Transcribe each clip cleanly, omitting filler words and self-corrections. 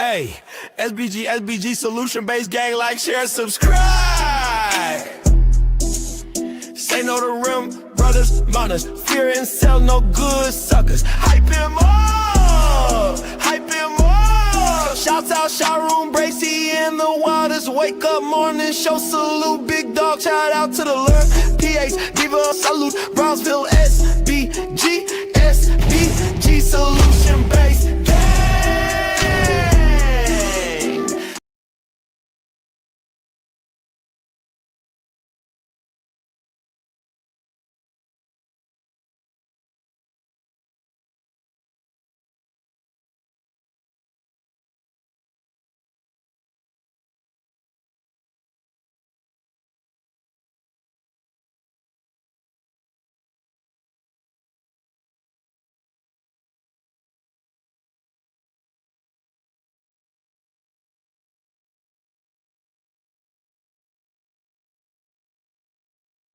Hey, SBG solution-based gang, like, share, subscribe. Say no to rim brothers, Manosphere and sell no good suckers. Hype him up, hype him up. Shouts out, showroom, Bracy in the wildest. Wake up morning, show salute, big dog. Shout out to the Lurk, PH, Diva, salute, Brownsville, SBG solution-based gang.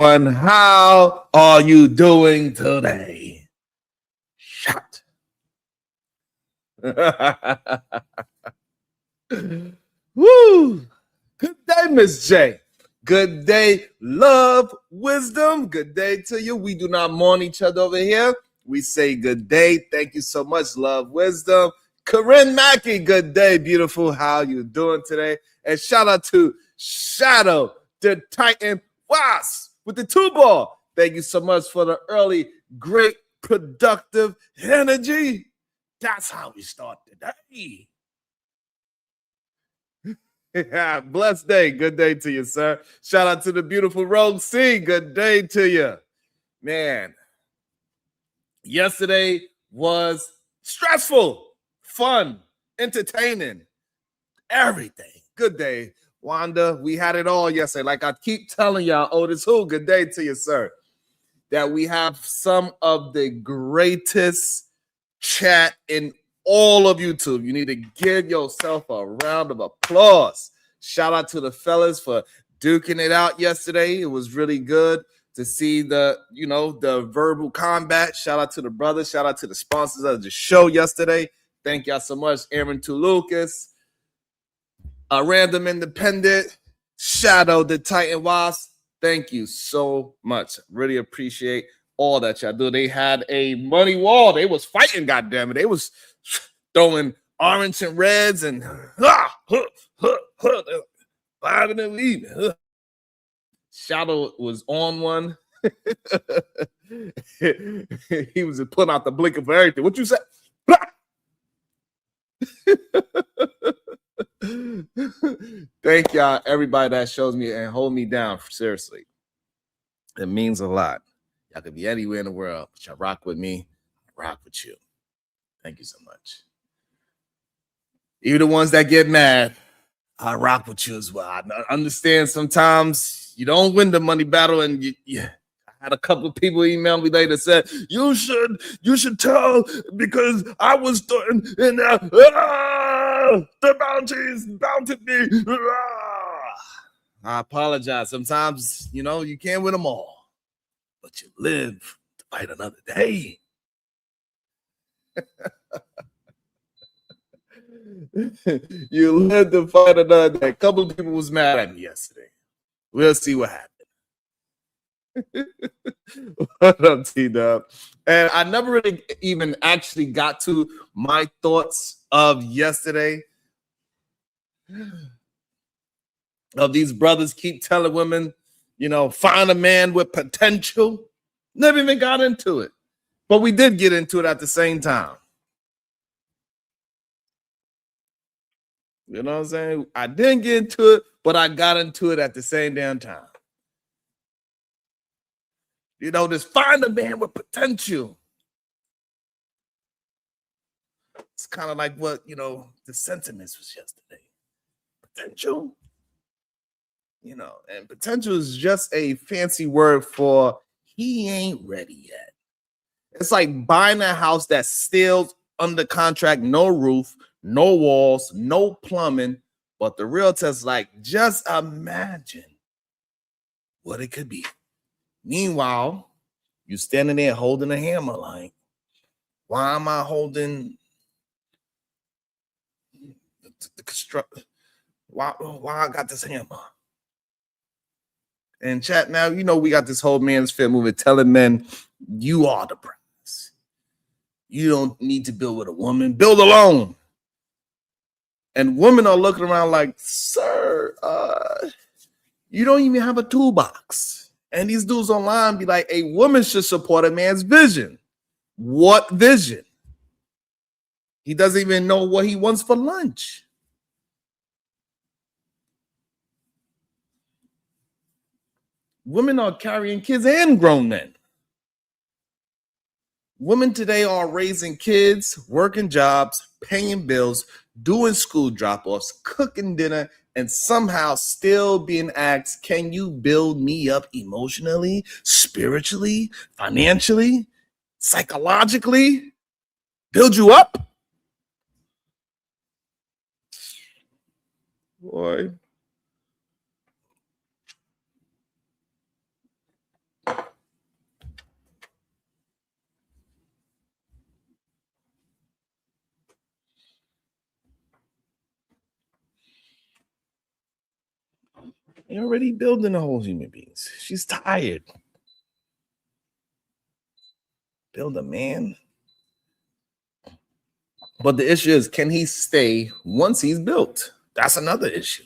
How are you doing today? Shot. Woo! Good day, Miss J. Good day, love, wisdom. Good day to you. We do not mourn each other over here. We say good day. Thank you so much, love, wisdom. Corinne Mackey, good day, beautiful. How you doing today? And shout out to Shadow, the Titan Wasp with the 2-ball. Thank you so much for the early, great, productive energy. That's how we start the day. Yeah, blessed day. Good day to you, sir. Shout out to the beautiful Rogue C. Good day to you. Man, yesterday was stressful, fun, entertaining, everything. Good day. Wanda, we had it all yesterday. Like I keep telling y'all, Otis who, good day to you, sir. That we have some of the greatest chat in all of YouTube. You need to give yourself a round of applause. Shout out to the fellas for duking it out yesterday. It was really good to see the verbal combat. Shout out to the brothers. Shout out to the sponsors of the show yesterday. Thank y'all so much. Aaron Touloukis, a random independent, Shadow, the Titan Wasp. Thank you so much. Really appreciate all that y'all do. They had a money wall. They was fighting, goddammit. They was throwing orange and reds and Shadow was on one. He was putting out the blinker for everything. What you say? Thank y'all, everybody that shows me and hold me down. Seriously, it means a lot. Y'all could be anywhere in the world, but y'all rock with me. I rock with you. Thank you so much. Even the ones that get mad, I rock with you as well. I understand sometimes you don't win the money battle, and I had a couple of people email me later said you should tell because I was doing and the bounties bounted me. I apologize. Sometimes you can't win them all, but you live to fight another day. You live to fight another day. A couple of people was mad at me yesterday. We'll see what happens. What up, T-Dub? And I never really even actually got to my thoughts of yesterday. Of these brothers keep telling women, find a man with potential. Never even got into it. But we did get into it at the same time. You know what I'm saying? I didn't get into it, but I got into it at the same damn time. Just find a man with potential. It's kind of like what, the sentiments was yesterday. Potential. And potential is just a fancy word for he ain't ready yet. It's like buying a house that's still under contract, no roof, no walls, no plumbing, but the realtor's like, just imagine what it could be. Meanwhile, you standing there holding a hammer like, why am I holding the construct. Why I got this hammer? And chat now, you know, we got this whole Manosphere movement telling men, you are the prize. You don't need to build with a woman, build alone. And women are looking around like, sir, you don't even have a toolbox. And these dudes online be like, a woman should support a man's vision. What vision? He doesn't even know what he wants for lunch. Women are carrying kids and grown men. Women today are raising kids, working jobs, paying bills, doing school drop-offs, cooking dinner, and somehow still being asked, can you build me up emotionally, spiritually, financially, psychologically? Build you up? Boy. You're already building the whole human beings. She's tired. Build a man. But the issue is, can he stay once he's built? That's another issue.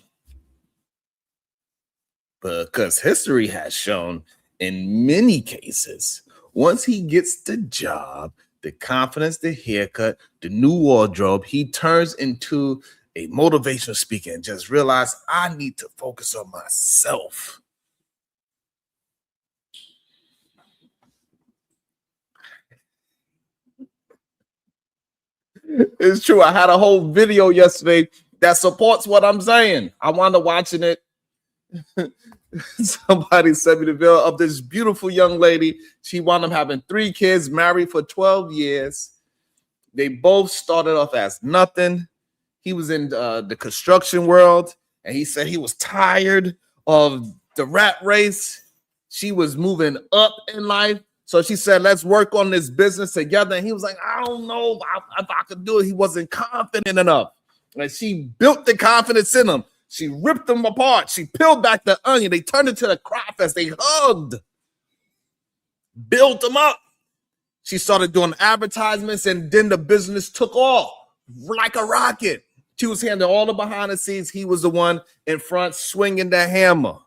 Because history has shown in many cases, once he gets the job, the confidence, the haircut, the new wardrobe, he turns into a motivational speaker and just realize I need to focus on myself. It's true. I had a whole video yesterday that supports what I'm saying. I wound up watching it. Somebody sent me the video of this beautiful young lady. She wound up having 3 kids, married for 12 years. They both started off as nothing. He was in the construction world, and he said he was tired of the rat race. She was moving up in life. So she said, let's work on this business together. And he was like, I don't know if I could do it. He wasn't confident enough. And she built the confidence in him. She ripped them apart. She peeled back the onion. They turned into the craft as they hugged, built them up. She started doing advertisements, and then the business took off like a rocket. She was handling all the behind the scenes. He was the one in front swinging the hammer.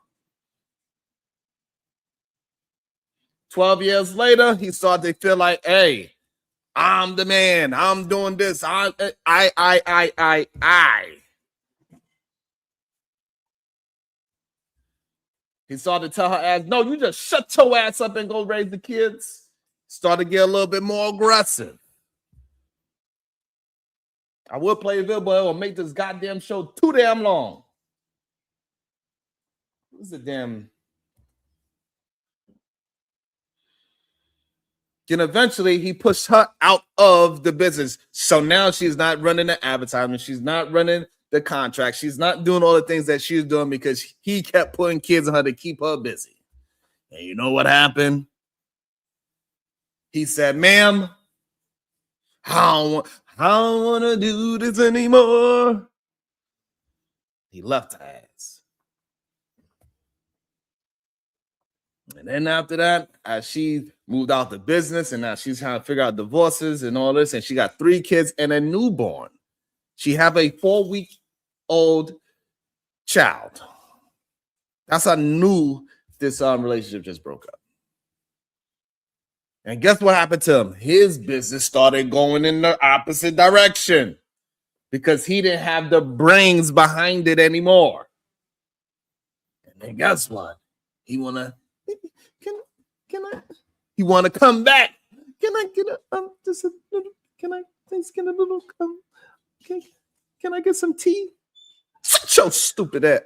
12 years later, he started to feel like, hey, I'm the man. I'm doing this. I. He started to tell her ass, no, you just shut your ass up and go raise the kids. Started to get a little bit more aggressive. I will play a video, but it will make this goddamn show too damn long. What's the damn? Then eventually he pushed her out of the business. So now she's not running the advertisement. She's not running the contract. She's not doing all the things that she's doing because he kept putting kids on her to keep her busy. And you know what happened? He said, ma'am, I don't want to do this anymore. He left her ass. And then after that, as she moved out the business and now she's trying to figure out divorces and all this, and she got 3 kids and a newborn. She have a 4-week-old child. That's how new this relationship just broke up. And guess what happened to him? His business started going in the opposite direction because he didn't have the brains behind it anymore. And then guess what? He wanna he wanna come back. Can I get just a little? Can I please get a little? Can I get some tea? Such your stupid ass.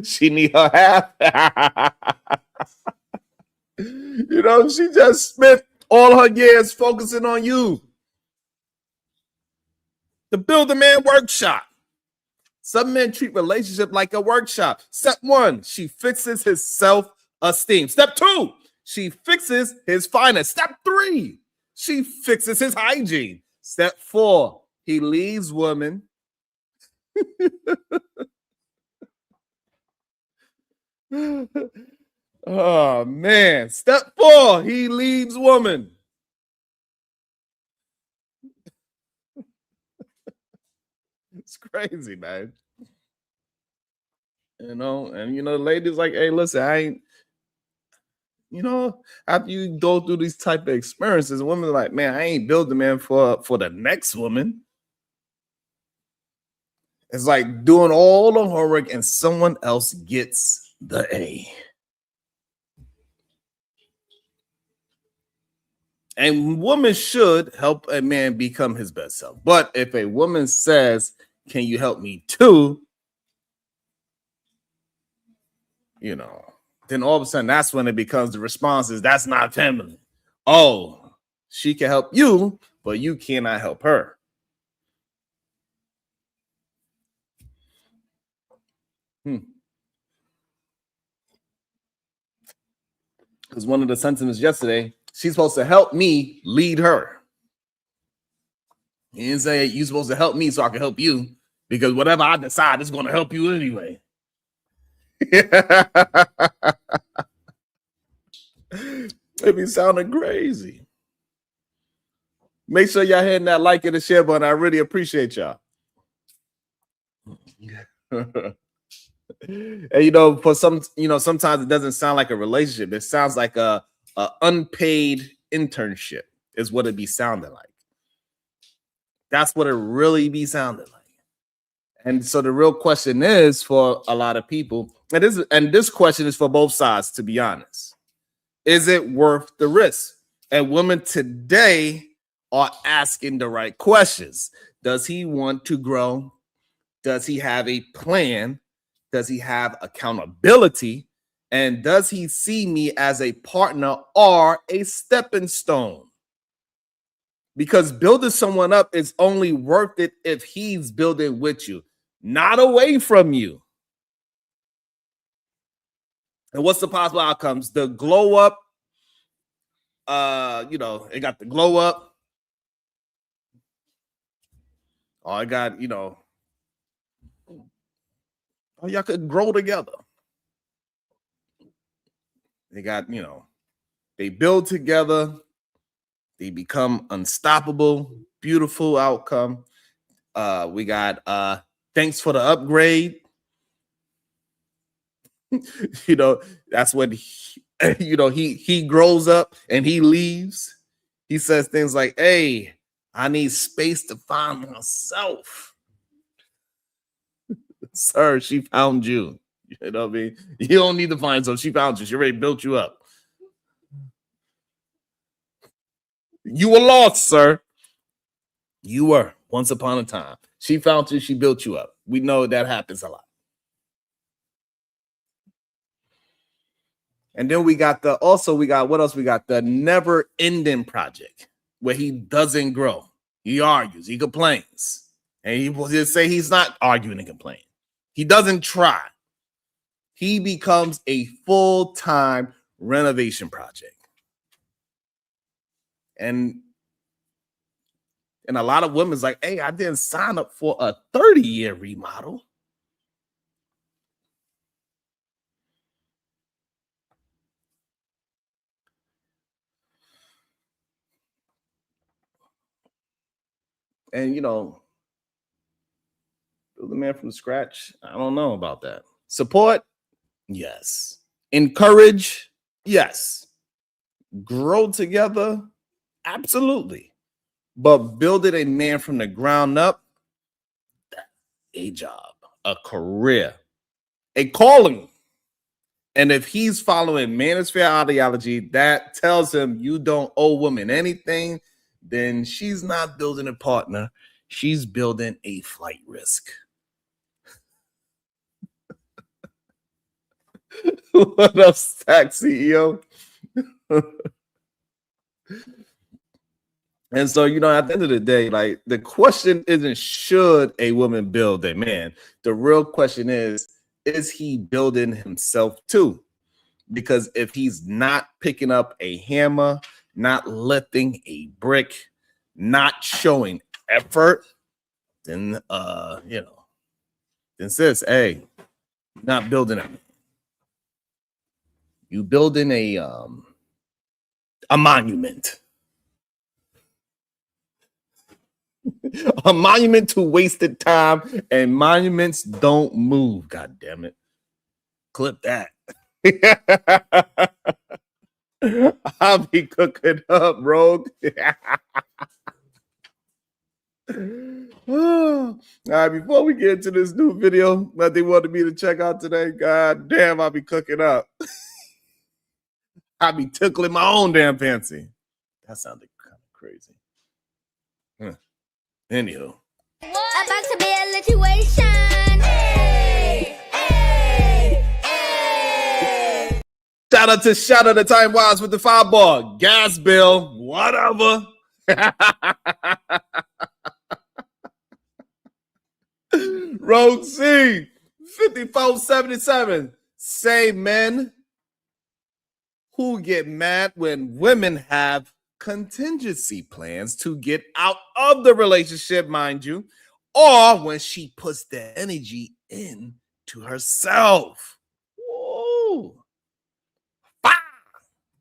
She need her half. You know, she just spent all her years focusing on you. The Build a Man workshop. Some men treat relationship like a workshop. Step 1, she fixes his self-esteem. Step 2, She fixes his finance. Step 3, she fixes his hygiene. Step 4, he leaves woman. Oh man. Step 4, he leaves woman. It's crazy, man. And the ladies like, hey, listen, I ain't, after you go through these type of experiences, women are like, man, I ain't building man for the next woman. It's like doing all the homework and someone else gets the A. And women should help a man become his best self. But if a woman says, can you help me too? Then all of a sudden that's when it becomes the response is that's not feminine. Oh, she can help you, but you cannot help her. Because one of the sentiments yesterday, she's supposed to help me lead her. He didn't say you're supposed to help me so I can help you, because whatever I decide is going to help you anyway. It be sounding crazy. Make sure y'all hitting that like and the share button. I really appreciate y'all. And for some, sometimes it doesn't sound like a relationship. It sounds like a unpaid internship is what it be sounding like. That's what it really be sounding like. And so the real question is for a lot of people, and this question is for both sides, to be honest. Is it worth the risk? And women today are asking the right questions. Does he want to grow? Does he have a plan? Does he have accountability? And does he see me as a partner or a stepping stone? Because building someone up is only worth it if he's building with you, not away from you. And what's the possible outcomes? The glow up, it got the glow up. Oh, it got, y'all could grow together. They got, they build together. They become unstoppable, beautiful outcome. We got thanks for the upgrade. That's when he grows up and he leaves. He says things like, hey, I need space to find myself. Sir, she found you. You know what I mean? You don't need to find so she found you. She already built you up. You were lost, sir. You were once upon a time. She found you. She built you up. We know that happens a lot. And then we got what else? We got the never ending project where he doesn't grow. He argues. He complains. And he will just say he's not arguing and complaining. He doesn't try. He becomes a full-time renovation project. And a lot of women's like, hey, I didn't sign up for a 30-year remodel. And, build a man from scratch. I don't know about that. Support? Yes. Encourage? Yes. Grow together? Absolutely. But building a man from the ground up, that's a job, a career, a calling. And if he's following Manosphere ideology, that tells him you don't owe women anything, then she's not building a partner. She's building a flight risk. What up, Stack CEO? And so, at the end of the day, like the question isn't should a woman build a man? The real question is he building himself too? because if he's not picking up a hammer, not lifting a brick, not showing effort, then then sis, hey, not building it. You building a monument. A monument to wasted time, and monuments don't move. God damn it. Clip that. I'll be cooking up, Rogue. All right, before we get into this new video that they wanted me to check out today, god damn, I'll be cooking up. I'll be tickling my own damn fancy. That sounded kind of crazy. Anywho. About to be a situation. Hey, hey, hey. Shout out to Time Wise with the 5-bar. Gas bill, whatever. Rogue C 5477. Say men who get mad when women have contingency plans to get out of the relationship, mind you, or when she puts the energy in to herself. Whoa. Ah!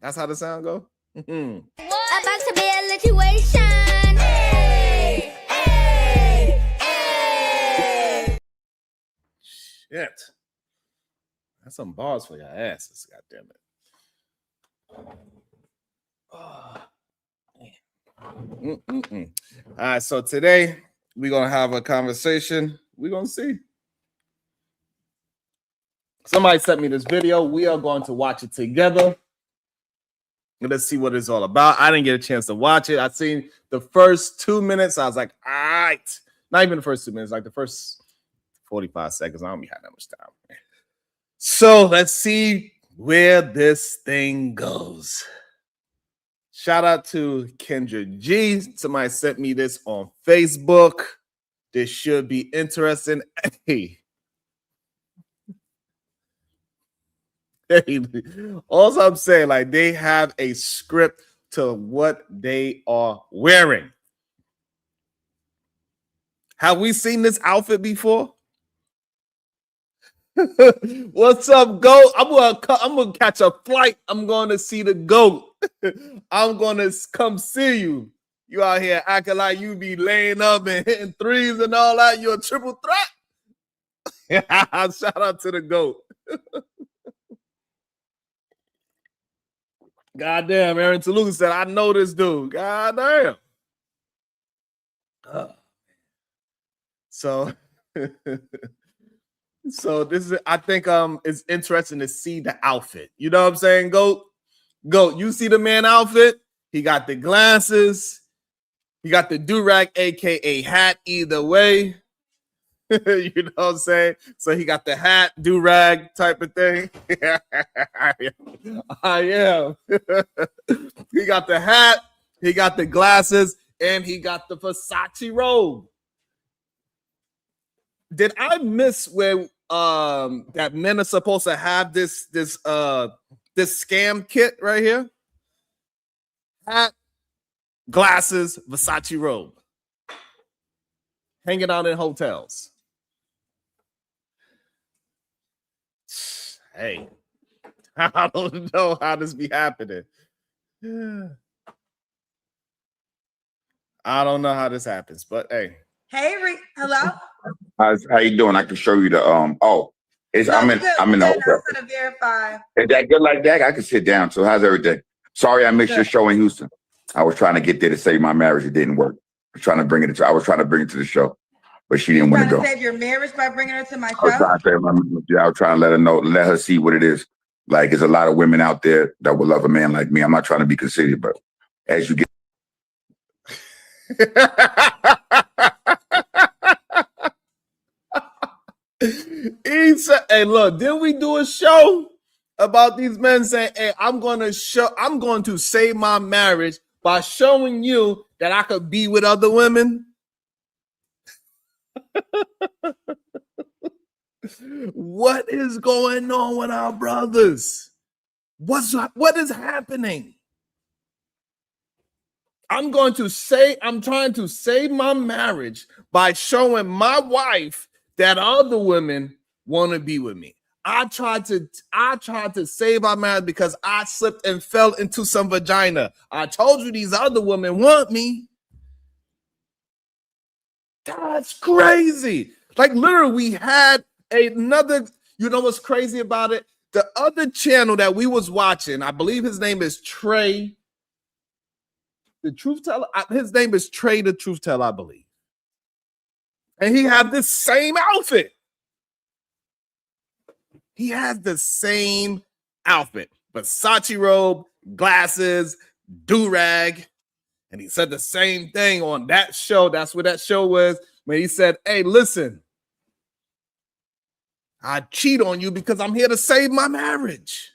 That's how the sound go. About to be a situation. Hey, hey, hey. Shit. That's some bars for your asses, goddamn it. Oh. All right, so today we're gonna have a conversation. We're gonna see. Somebody sent me this video. We are going to watch it together. Let's see what it's all about. I didn't get a chance to watch it. I seen the first 2 minutes. I was like, all right. Not even the first 2 minutes, like the first 45 seconds. I don't be having that much time. So let's see where this thing goes. Shout out to Kendra G. Somebody sent me this on Facebook. This should be interesting. Hey. Hey, all I'm saying, like, they have a script to what they are wearing. Have we seen this outfit before? What's up, GOAT? I'm gonna catch a flight. I'm going to see the GOAT. I'm gonna come see you. You out here acting like you be laying up and hitting threes and all that. You're a triple threat. Shout out to the GOAT. Goddamn, Aaron Toluca said, I know this dude. Goddamn. So this is, I think it's interesting to see the outfit. You know what I'm saying? GOAT, you see the man outfit? He got the glasses, he got the do-rag, aka hat, either way. You know what I'm saying? So he got the hat, do-rag type of thing. I am. He got the hat, he got the glasses, and he got the Versace robe. Did I miss where that men are supposed to have this scam kit right here? Hat, glasses, Versace robe. Hanging out in hotels. Hey, I don't know how this be happening. I don't know how this happens, but hey. Hey, hello. How you doing? I can show you the It's No, I'm in the hotel. I'm gonna verify. Is that good like that? I can sit down. So how's everything? Sorry, I missed your show in Houston. I was trying to get there to save my marriage. It didn't work. I was trying to bring it to the show, but she didn't want to go. Save your marriage by bringing her to my show. I was trying to let her see what it is. Like, there's a lot of women out there that would love a man like me. I'm not trying to be conceited, but as you get. He said, hey, look, didn't we do a show about these men saying, hey, I'm going to save my marriage by showing you that I could be with other women? What is going on with our brothers? What is happening? I'm trying to save my marriage by showing my wife that other women want to be with me. I tried to save our marriage because I slipped and fell into some vagina. I told you these other women want me. That's crazy. Like literally, we had another. You know what's crazy about it? The other channel that we was watching, I believe his name is Trey, the Truth Teller. His name is Trey, the Truth Teller, I believe. And he had this same outfit. He has the same outfit, Versace robe, glasses, do-rag. And he said the same thing on that show. That's what that show was. When he said, hey, listen, I cheat on you because I'm here to save my marriage.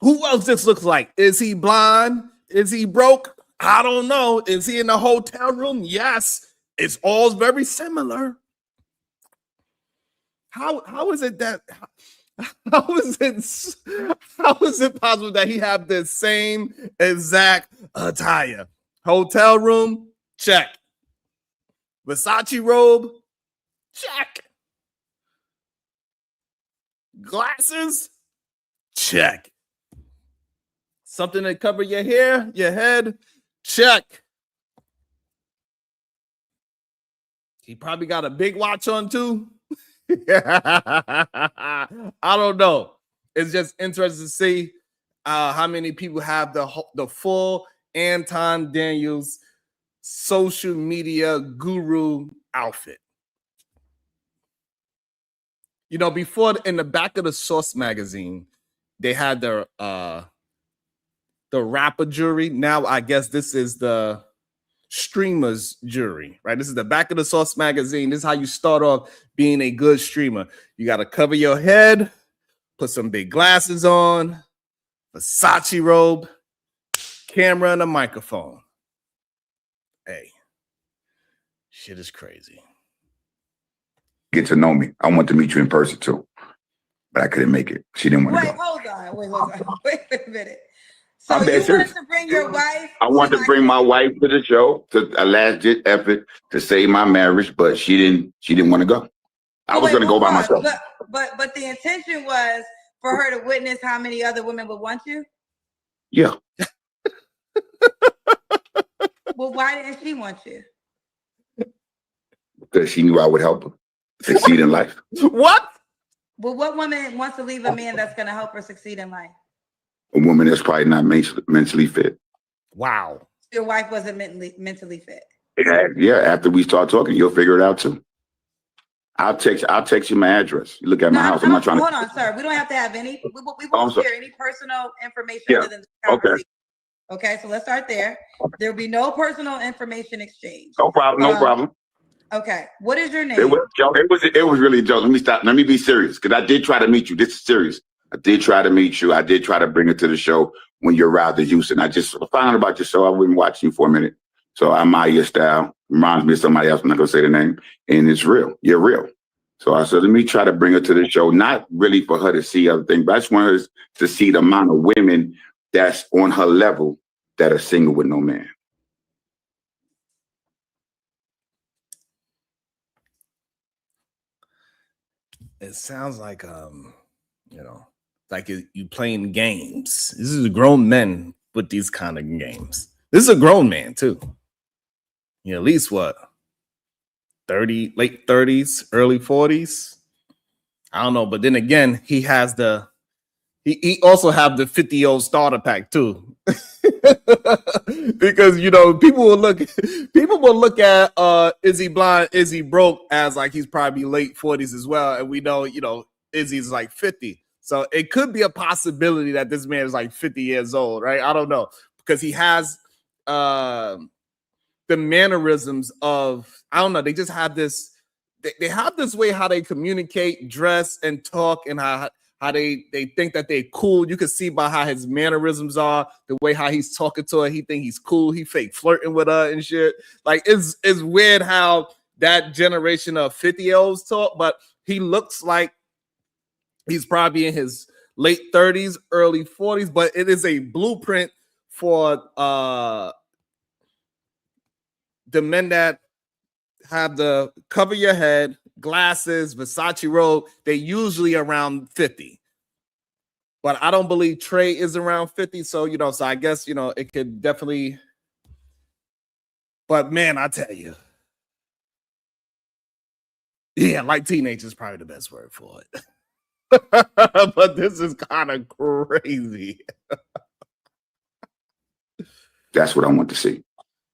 Who else this looks like? Is he blind? Is he broke? I don't know. Is he in a hotel room? Yes. It's all very similar. How is it that how is it possible that he have the same exact attire? Hotel room, check. Versace robe, check. Glasses, check. Something to cover your hair, your head, check. He probably got a big watch on too. I don't know. It's just interesting to see how many people have the full Anton Daniels social media guru outfit. You know, before in the back of the Source magazine, they had the rapper jury. Now I guess this is the streamers jury, right? This is the back of the Source magazine. This is how you start off being a good streamer. You got to cover your head, put some big glasses on, Versace robe, camera and a microphone. Hey, shit is crazy. Get to know me. I want to meet you in person too, but I couldn't make it. She didn't want to go. Wait, hold on. Wait a minute. So I'm you dead serious. wanted to bring your wife? I wanted to bring my wife to the show, to a last ditch effort to save my marriage, but she didn't want to go. I was going to go by myself. But the intention was for her to witness how many other women would want you? Yeah. Well, why didn't she want you? Because she knew I would help her succeed in life. What? Well, what woman wants to leave a man that's going to help her succeed in life? A woman that's probably not mentally fit. Wow. Your wife wasn't mentally fit. Yeah, after we start talking, you'll figure it out too. I'll text you my address. You look at my house. I'm not trying to. Hold on, sir. We don't have to have any. We won't share any personal information other than the conversation. Okay, so let's start there. There will be no personal information exchange. No problem. No problem. Okay, what is your name? It was really a joke. Let me stop. Let me be serious, because I did try to meet you. This is serious. I did try to meet you. I did try to bring it to the show when you arrived at Houston. I just found out about your show. I've been watching you for a minute. So I admire your style. Reminds me of somebody else. I'm not going to say the name. And it's real. You're real. So I said, let me try to bring her to the show. Not really for her to see other things, but I just want her to see the amount of women that's on her level that are single with no man. It sounds like, like you playing games. This is grown men with these kind of games. This is a grown man too. At least what? 30, late 30s, early 40s. I don't know. But then again, he has he also have the 50-year-old starter pack too. Because people will look at is he blind, is he broke as like he's probably late 40s as well. And we know, Izzy's like 50. So it could be a possibility that this man is like 50 years old, right? I don't know. Because he has the mannerisms of, I don't know, they just have this, they have this way how they communicate, dress, and talk, and how they think that they're cool. You can see by how his mannerisms are, the way how he's talking to her. He think he's cool. He fake flirting with her and shit. Like, it's weird how that generation of 50-year-olds talk, but He looks like he's probably in his late 30s, early 40s, but it is a blueprint for the men that have the cover your head, glasses, Versace robe. They usually around 50. But I don't believe Trey is around 50. So, so I guess, it could definitely. But man, I tell you. Yeah, like teenage is probably the best word for it. But this is kind of crazy. That's what I want to see.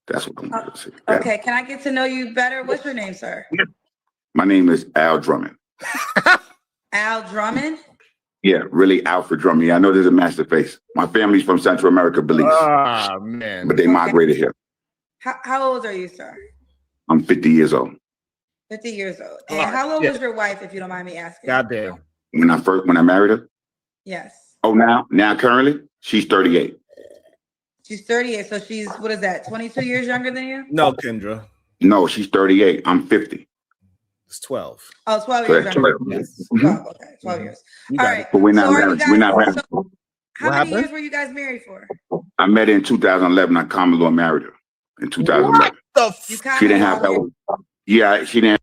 That's what I want to see. Okay, can I get to know you better? What's your name, sir? My name is Al Drummond. Al Drummond? Yeah, really Alfred Drummond. Yeah, I know there's a master face. My family's from Central America, Belize. Ah, man. But they migrated here. How old are you, sir? I'm 50 years old. 50 years old. And how old was your wife, if you don't mind me asking? Goddamn. When I married her? Yes. Oh, now currently, she's 38. She's 38, so she's, what is that, 22 years younger than you? No, Kendra. No, she's 38. I'm 50. It's 12. Oh, 12 So years that's younger. 12. Yes. 12, okay, 12 years. You All got right. it. But we're not So are you married. guys- We're not married. so how What many happened? years were you guys married for? I met her in 2011. I common law married her in 2011. The You She didn't have common law that. Yeah, she didn't.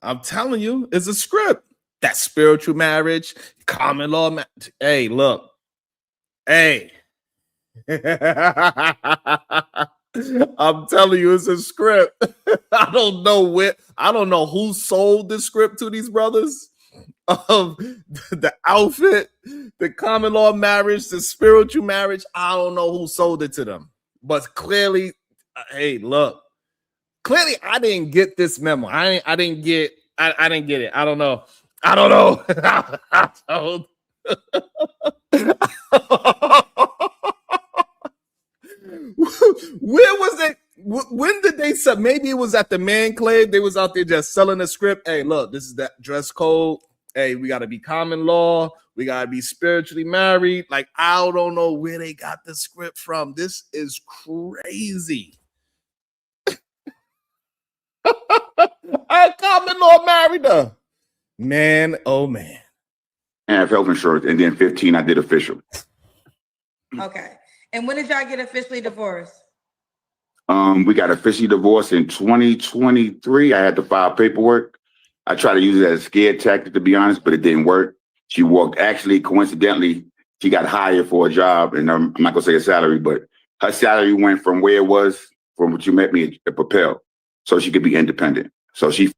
I'm telling you, it's a script. That spiritual marriage, common law. Hey, look. Hey. I'm telling you, it's a script. I don't know who sold the script to these brothers of the outfit, the common law marriage, the spiritual marriage. I don't know who sold it to them. But clearly, hey, look. Clearly, I didn't get this memo. I didn't get it. I don't know. Where was it? When did they sell? Maybe it was at the Man Clave. They was out there just selling the script. Hey, look, this is that dress code. Hey, we got to be common law. We got to be spiritually married. Like, I don't know where they got the script from. This is crazy. I common law married her. Man, oh man. I have health insurance. And then 15, I did official. Okay. And when did y'all get officially divorced? We got officially divorced in 2023. I had to file paperwork. I tried to use it as a scare tactic, to be honest, but it didn't work. She coincidentally, she got hired for a job, and I'm not gonna say a salary, but her salary went from where it was from what you met me at Propel, so she could be independent. So she.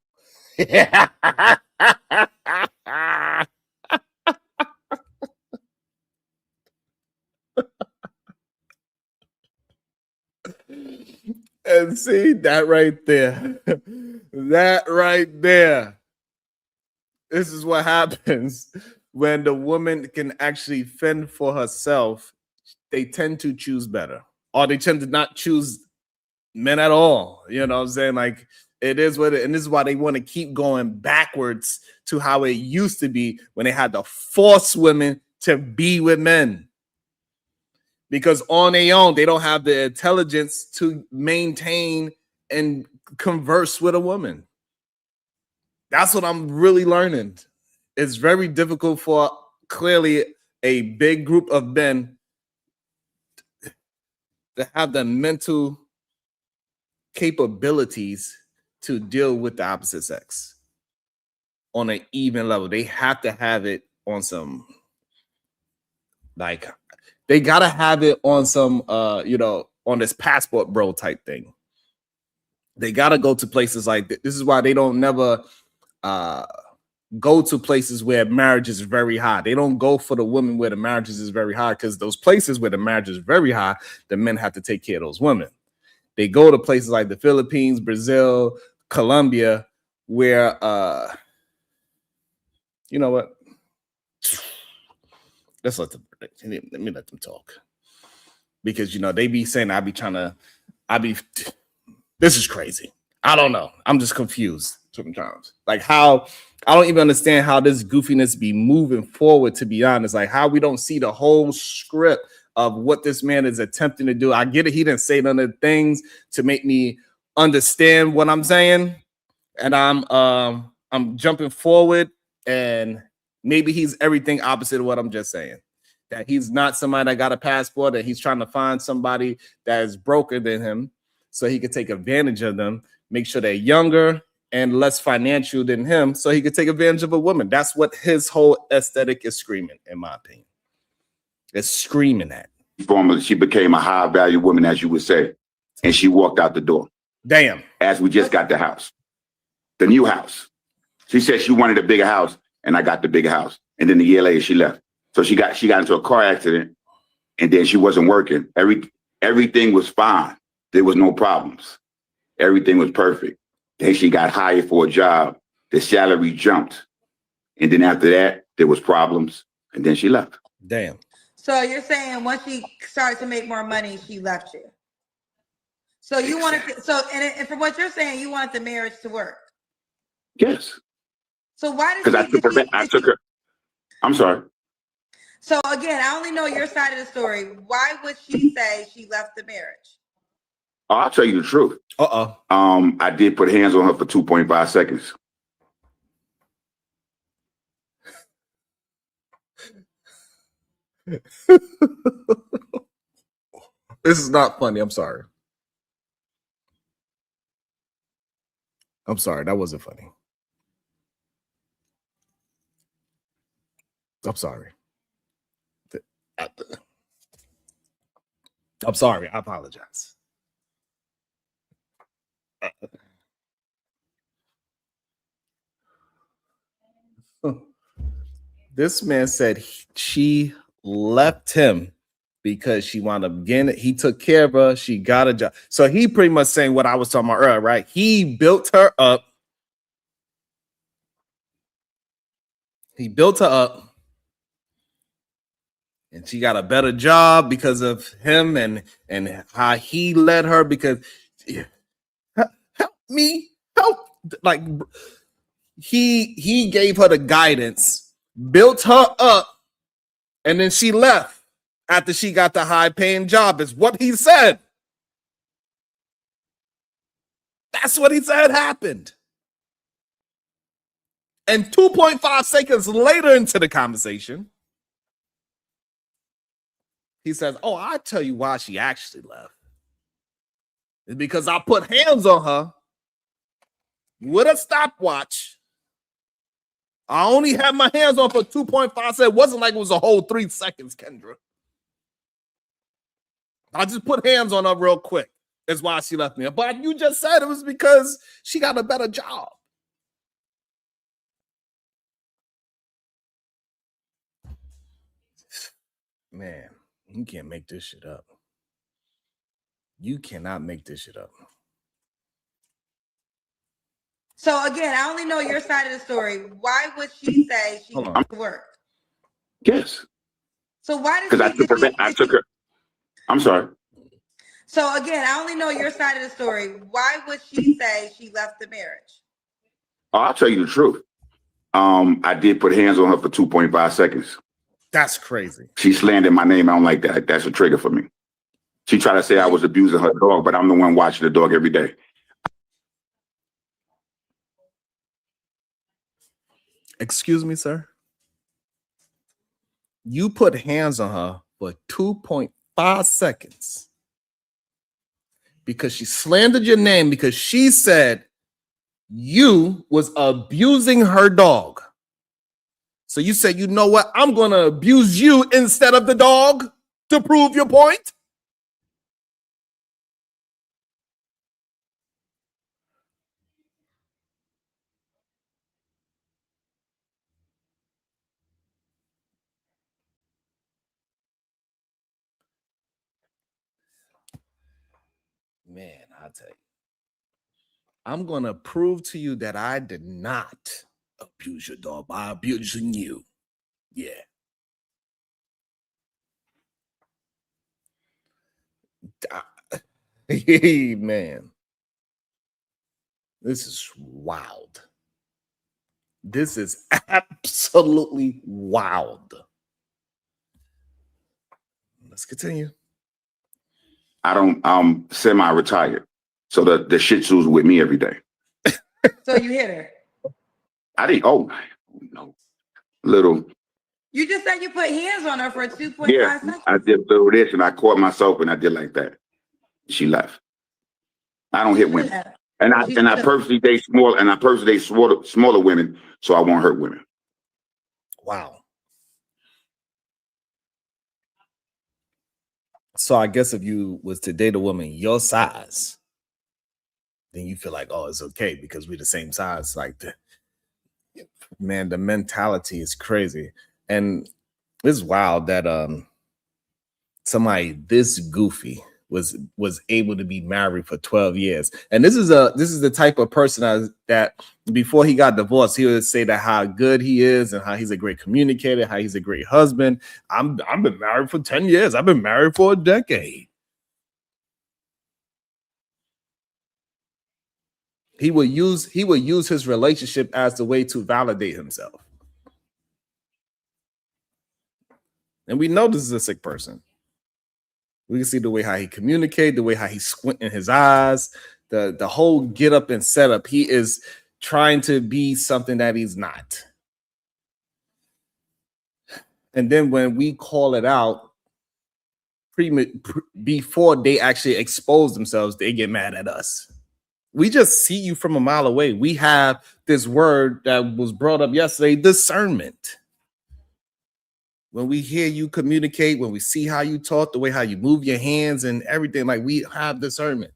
And see that right there. That right there. This is what happens when the woman can actually fend for herself. They tend to choose better, or they tend to not choose men at all. You know what I'm saying? Like, it is what it, and this is why they want to keep going backwards to how it used to be when they had to force women to be with men. Because on their own, they don't have the intelligence to maintain and converse with a woman. That's what I'm really learning. It's very difficult for clearly a big group of men to have the mental capabilities to deal with the opposite sex on an even level. They have to have it on some, like, they gotta have it on some on this passport bro type thing. They gotta go to places like this. This is why they don't never go to places where marriage is very high. They don't go for the women where the marriages is very high, because those places where the marriage is very high, the men have to take care of those women. They go to places like the Philippines, Brazil, Colombia, where you know what? Let me let them talk, because they be saying this is crazy. I don't know. I'm just confused sometimes. Like, how I don't even understand how this goofiness be moving forward, to be honest. Like, how we don't see the whole script of what this man is attempting to do. I get it. He didn't say none of the things to make me understand what I'm saying, And I'm jumping forward, and maybe he's everything opposite of what I'm just saying. That he's not somebody that got a passport, that he's trying to find somebody that is broker than him so he could take advantage of them, make sure they're younger and less financial than him so he could take advantage of a woman. That's what his whole aesthetic is screaming, in my opinion. It's screaming at. She became a high value woman, as you would say, and she walked out the door. Damn. As we just got the house, the new house. She said she wanted a bigger house, and I got the bigger house. And then a year later, she left. So she got into a car accident, and then she wasn't working. Everything was fine. There was no problems. Everything was perfect. Then she got hired for a job. The salary jumped. And then after that, there was problems. And then she left. Damn. So you're saying once she started to make more money, she left you. So you wanted to, and from what you're saying, you wanted the marriage to work. Yes. So why did I took her. I'm sorry. So again, I only know your side of the story. Why would she say she left the marriage? Oh, I'll tell you the truth. I did put hands on her for 2.5 seconds. This is not funny. I'm sorry. I'm sorry. That wasn't funny. I'm sorry. I'm sorry. I apologize. This man said she left him because she wound up getting it. He took care of her. She got a job. So he pretty much saying what I was talking about earlier, right? He built her up. He built her up. And she got a better job because of him and how he led her. Because help me, help. Like he gave her the guidance, built her up, and then she left after she got the high-paying job, is what he said. That's what he said happened. And 2.5 seconds later into the conversation, he says, oh, I'll tell you why she actually left. It's because I put hands on her with a stopwatch. I only had my hands on for 2.5 seconds. It wasn't like it was a whole 3 seconds, Kendra. I just put hands on her real quick. That's why she left me. But you just said it was because she got a better job. Man, you can't make this shit up. You cannot make this shit up. So again, I only know your side of the story. Why would she say she went to work? Yes. So why did I took her. I'm sorry. So again, I only know your side of the story. Why would she say she left the marriage? Oh, I'll tell you the truth. I did put hands on her for 2.5 seconds. That's crazy. She slandered my name. I don't like that. That's a trigger for me. She tried to say I was abusing her dog, but I'm the one watching the dog every day. Excuse me, sir. You put hands on her for 2.5 seconds because she slandered your name because she said you was abusing her dog. So you said, you know what? I'm going to abuse you instead of the dog to prove your point. Man, I'll tell you. I'm going to prove to you that I did not abuse your dog by abusing you. Yeah. Hey, man. This is wild. This is absolutely wild. Let's continue. I'm semi-retired. So the Shih Tzu's with me every day. So you hit her. I didn't. Oh no, little. You just said you put hands on her for 2.5 Yeah, seconds. I did do this, and I caught myself, and I did like that. She left. I don't hit women, and I purposely date small, and I purposely date smaller women, so I won't hurt women. Wow. So I guess if you was to date a woman your size, then you feel like, oh, it's okay because we're the same size. Like, man, the mentality is crazy. And it's wild that somebody this goofy was able to be married for 12 years. And this is the type of person that before he got divorced, he would say that how good he is and how he's a great communicator, how he's a great husband. I've been married for 10 years. I've been married for a decade. He would use his relationship as the way to validate himself. And we know this is a sick person. We can see the way how he communicates, the way how he's squinting his eyes, the whole get up and setup. He is trying to be something that he's not. And then when we call it out before they actually expose themselves, they get mad at us. We just see you from a mile away. We have this word that was brought up yesterday, discernment. When we hear you communicate, when we see how you talk, the way how you move your hands and everything, like we have discernment.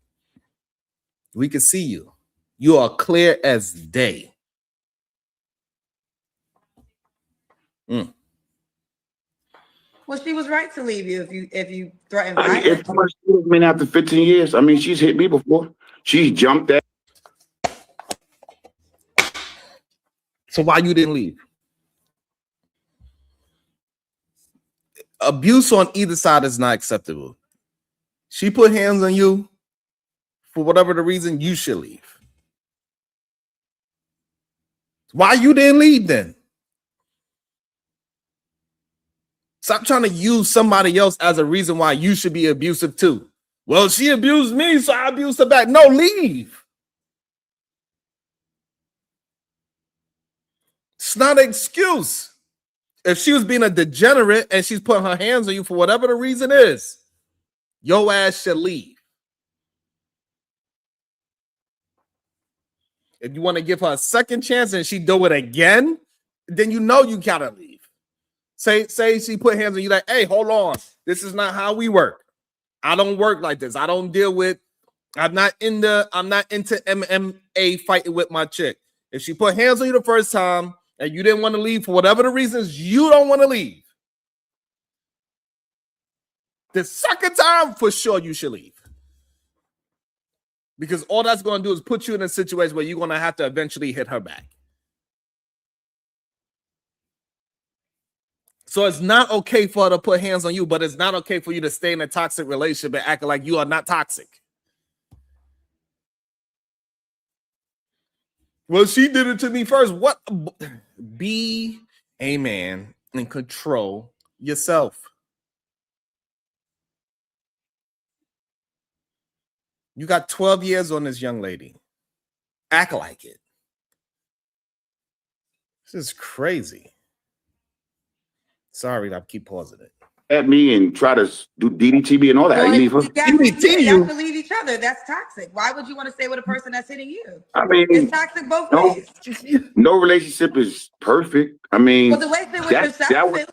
We can see you. You are clear as day. Well, she was right to leave you if you threatened If violence. I mean, after 15 years, I mean, she's hit me before. She's jumped at. So why you didn't leave? Abuse on either side is not acceptable. She put hands on you for whatever the reason, you should leave. Why you didn't leave then? Stop trying to use somebody else as a reason why you should be abusive too. Well, she abused me, so I abused her back. No, leave. It's not an excuse. If she was being a degenerate and she's putting her hands on you for whatever the reason is, your ass should leave. If you want to give her a second chance and she do it again, then you know you gotta leave. Say she put hands on you like, hey, hold on. This is not how we work. I don't work like this. I don't deal with, I'm not into MMA fighting with my chick. If she put hands on you the first time and you didn't want to leave for whatever the reasons you don't want to leave, the second time for sure you should leave. Because all that's going to do is put you in a situation where you're going to have to eventually hit her back. So it's not okay for her to put hands on you, but it's not okay for you to stay in a toxic relationship and act like you are not toxic. Well, she did it to me first. What? Be a man and control yourself. You got 12 years on this young lady. Act like it. This is crazy. Sorry, I keep pausing it. At me and try to do DDT me and all that. Well, You you have to leave each other. That's toxic. Why would you want to stay with a person that's hitting you? I mean, it's toxic both ways. No relationship is perfect. I mean, well, the way they with yourself.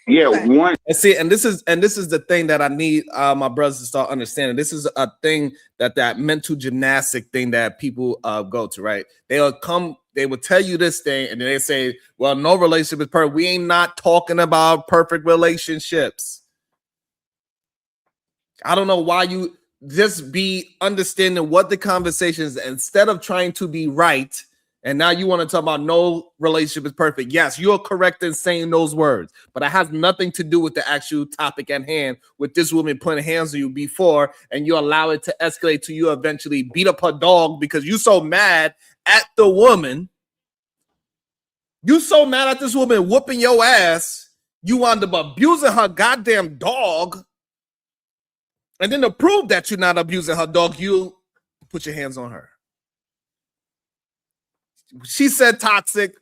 Yeah, one. And see, and this is the thing that I need my brothers to start understanding. This is a thing that mental gymnastic thing that people go to, right? They will tell you this thing, and then they say, well, no relationship is perfect. We ain't not talking about perfect relationships. I don't know why you just be understanding what the conversation is instead of trying to be right. And now you want to talk about no relationship is perfect. Yes, you're correct in saying those words, but it has nothing to do with the actual topic at hand with this woman putting hands on you before, and you allow it to escalate to you eventually beat up her dog because you're so mad at the woman. You so mad at this woman whooping your ass, you wound up abusing her goddamn dog. And then to prove that you're not abusing her dog, you put your hands on her. She said toxic.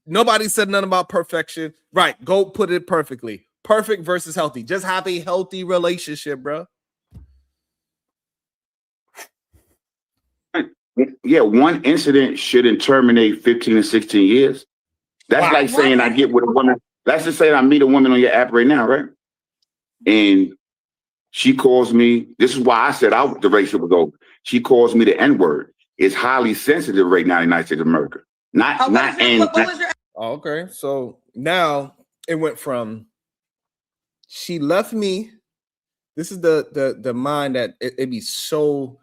Nobody said nothing about perfection. Right. Go put it perfectly. Perfect versus healthy. Just have a healthy relationship, bro. Yeah, one incident shouldn't terminate 15 and 16 years. That's like saying I get with a woman. Let's just say I meet a woman on your app right now, right? And she calls me. This is why I said the relationship would go. She calls me the N-word. It's highly sensitive right now in the United States of America. Okay, so now it went from she left me. This is the mind that it be so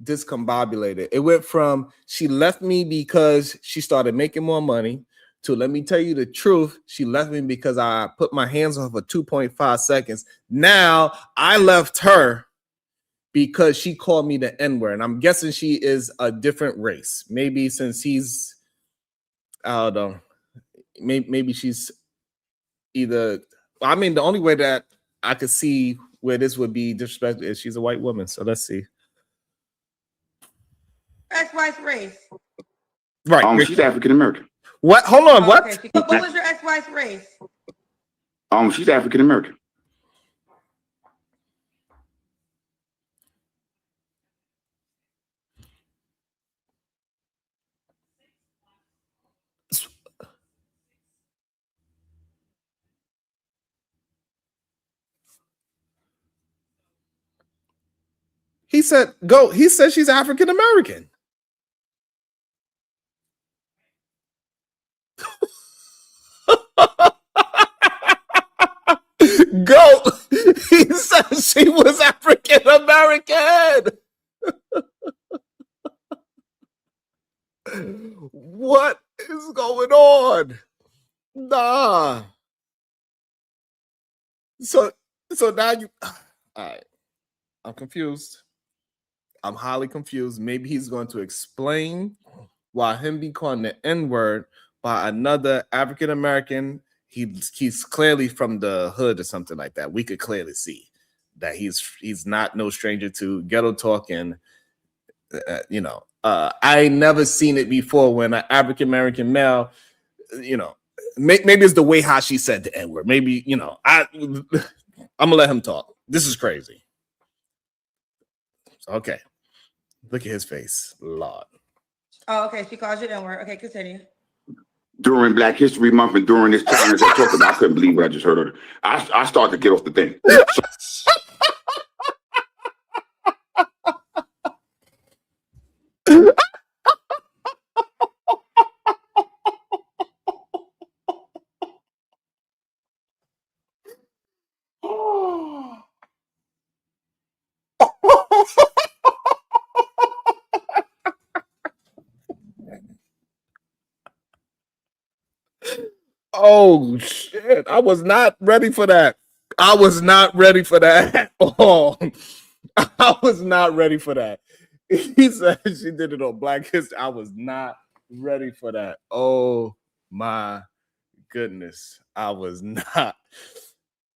discombobulated. It went from she left me because she started making more money to, let me tell you the truth, she left me because I put my hands on her for 2.5 seconds. Now I left her because she called me the N-word. And I'm guessing she is a different race. Maybe since he's, I don't know, maybe she's either, I mean, the only way that I could see where this would be disrespectful is she's a white woman. So let's see. Ex-wife's race. Right. She's African American. What? Hold on. What? Okay. What was your ex-wife's race? She's African American. He said, go. He said she's African American. Go. He said she was African American. What is going on? Nah. So now you. All right. I'm confused. I'm highly confused. Maybe he's going to explain why him be calling the N-word by another African American. He's clearly from the hood or something like that. We could clearly see that he's not no stranger to ghetto talk and I ain't never seen it before when an African American male, maybe it's the way how she said the N-word. Maybe I'm gonna let him talk. This is crazy. Okay, look at his face, Lord. Oh, okay. She calls you the N-word. Okay, continue. During Black History Month and during this time as I talked about, I couldn't believe what I just heard of her. I started to get off the thing. Oh shit! I was not ready for that. I was not ready for that. Oh, I was not ready for that. He said she did it on Black History. I was not ready for that. Oh my goodness. I wasn't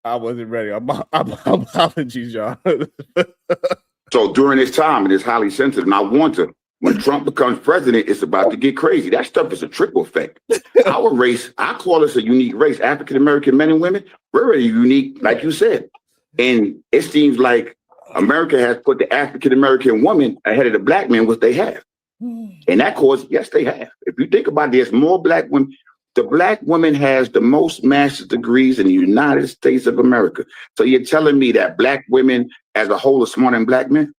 ready. Apologies, y'all. So during this time, it is highly sensitive. And I want to, when Trump becomes president, it's about to get crazy. That stuff is a trickle effect. Our race, I call us a unique race. African American men and women, we're really unique, like you said. And it seems like America has put the African American woman ahead of the black men, which they have. And that cause, yes, they have. If you think about it, there's more black women. The black woman has the most master's degrees in the United States of America. So you're telling me that black women as a whole are smarter than black men?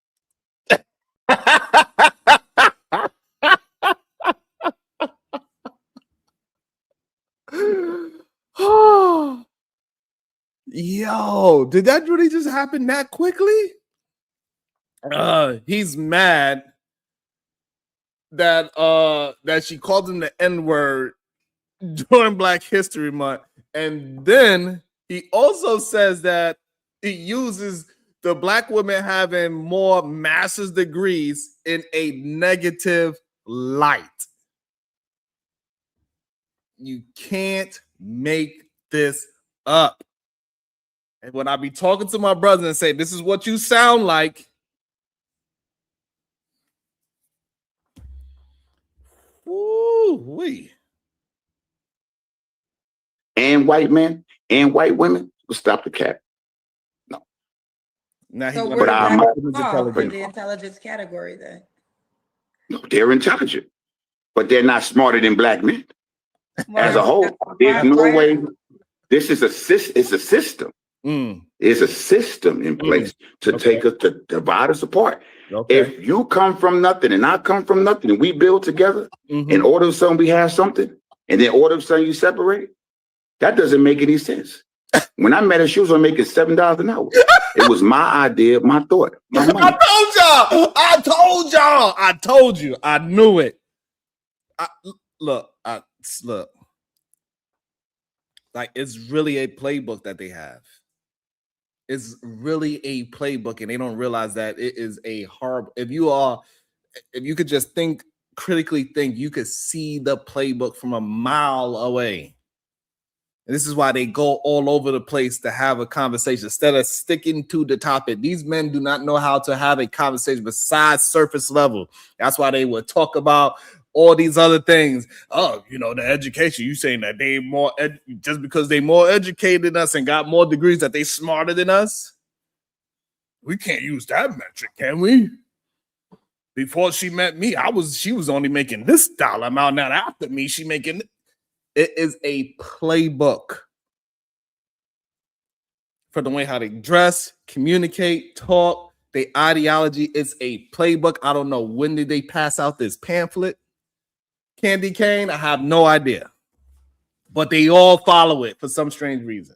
Yo, did that really just happen that quickly? He's mad that she called him the N-word during Black History Month. And then he also says that he uses the black women having more master's degrees in a negative light. You can't make this up. And when I be talking to my brother and say, this is what you sound like. Ooh. we and white men and white women will stop the cap. No. now So he's where But does I that fall for the intelligence category then? no, they're intelligent, but they're not smarter than black men as a Why? whole. There's no Why- way. This is it's a system. It's a system in place to take us to divide us apart. Okay. If you come from nothing and I come from nothing and we build together, and all of a sudden we have something, and then all of a sudden you separate, that doesn't make any sense. When I met her, she was only making $7 an hour. It was my idea, my thought, my money. I told you. I knew it. Look. Like, it's really a playbook that they have. It's really a playbook, and they don't realize that it is a horrible. If you could just critically think, you could see the playbook from a mile away. And this is why they go all over the place to have a conversation instead of sticking to the topic. These men do not know how to have a conversation besides surface level. That's why they would talk about all these other things. Oh, the education. You saying that they more just because they more educated than us and got more degrees that they smarter than us? We can't use that metric, can we? Before she met me, she was only making this dollar amount. Now after me, she making. It is a playbook for the way how they dress, communicate, talk. Their ideology is a playbook. I don't know when did they pass out this pamphlet. Candy cane, I have no idea. But they all follow it for some strange reason.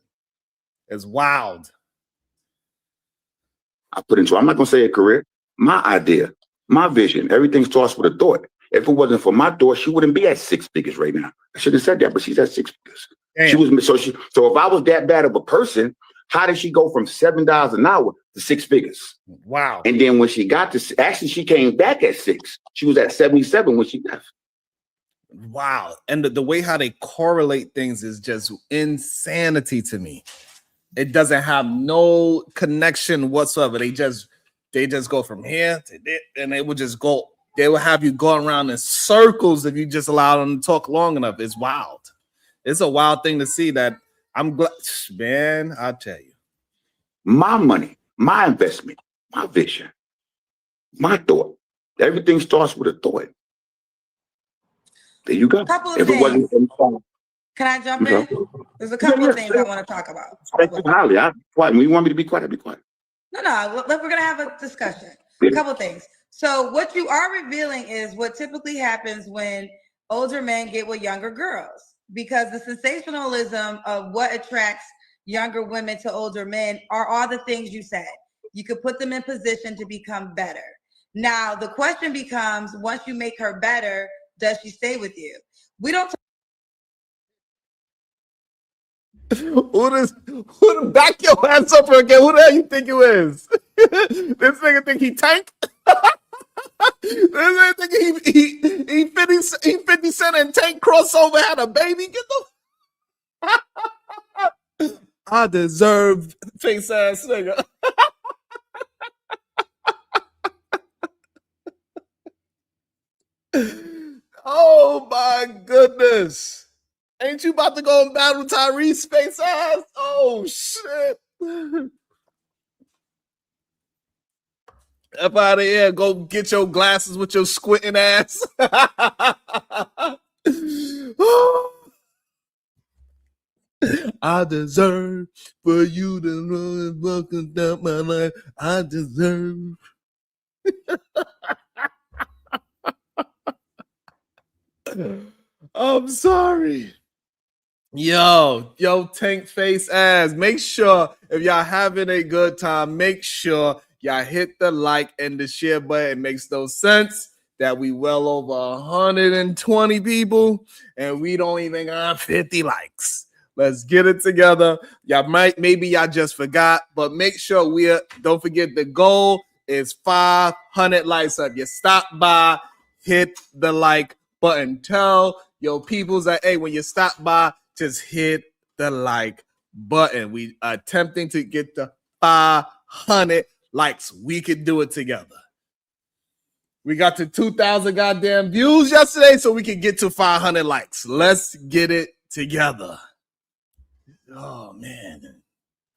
It's wild. I put into, I'm not going to say a career, my idea, my vision, everything starts with a thought. If it wasn't for my thought, she wouldn't be at 6 figures right now. I should have said that, but she's at 6 figures. Damn. So if I was that bad of a person, how did she go from $7 an hour to 6 figures? Wow. And then when she got to, actually she came back at 6. She was at 77 when she left. Wow. And the way how they correlate things is just insanity to me. It doesn't have no connection whatsoever. They just go from here to there, and they would just go. They will have you going around in circles if you just allow them to talk long enough. It's wild. It's a wild thing to see that. I'm glad, man, I'll tell you. My money, my investment, my vision, my thought. Everything starts with a thought. There you go. Couple of If it things. wasn't Can I jump in? There's a couple of things I want to talk about. Holly, quiet. When you want me to be quiet, I'll be quiet. No, we're going to have a discussion. A couple of things. So what you are revealing is what typically happens when older men get with younger girls, because the sensationalism of what attracts younger women to older men are all the things you said. You could put them in position to become better. Now, the question becomes, once you make her better, does she stay with you? We don't. Who back your ass up again? Who the hell you think you is? This nigga think he Tank? This nigga think he 50 Cent and Tank crossover had a baby? Get the I deserve face ass nigga. Oh my goodness. Ain't you about to go and battle Tyrese face ass? Oh shit. Up out of here. Go get your glasses with your squinting ass. I deserve for you to run welcome down my life. I deserve. I'm sorry. Yo, Tank face ass. Make sure if y'all having a good time, make sure y'all hit the like and the share button. It makes no sense that we well over 120 people and we don't even got 50 likes. Let's get it together. Maybe y'all just forgot, but make sure don't forget the goal is 500 likes. So if you stop by, hit the like button. Tell your peoples that, hey, when you stop by, just hit the like button. We are attempting to get the 500 likes. We can do it together. We got to 2,000 goddamn views yesterday, so we can get to 500 likes. Let's get it together. Oh man,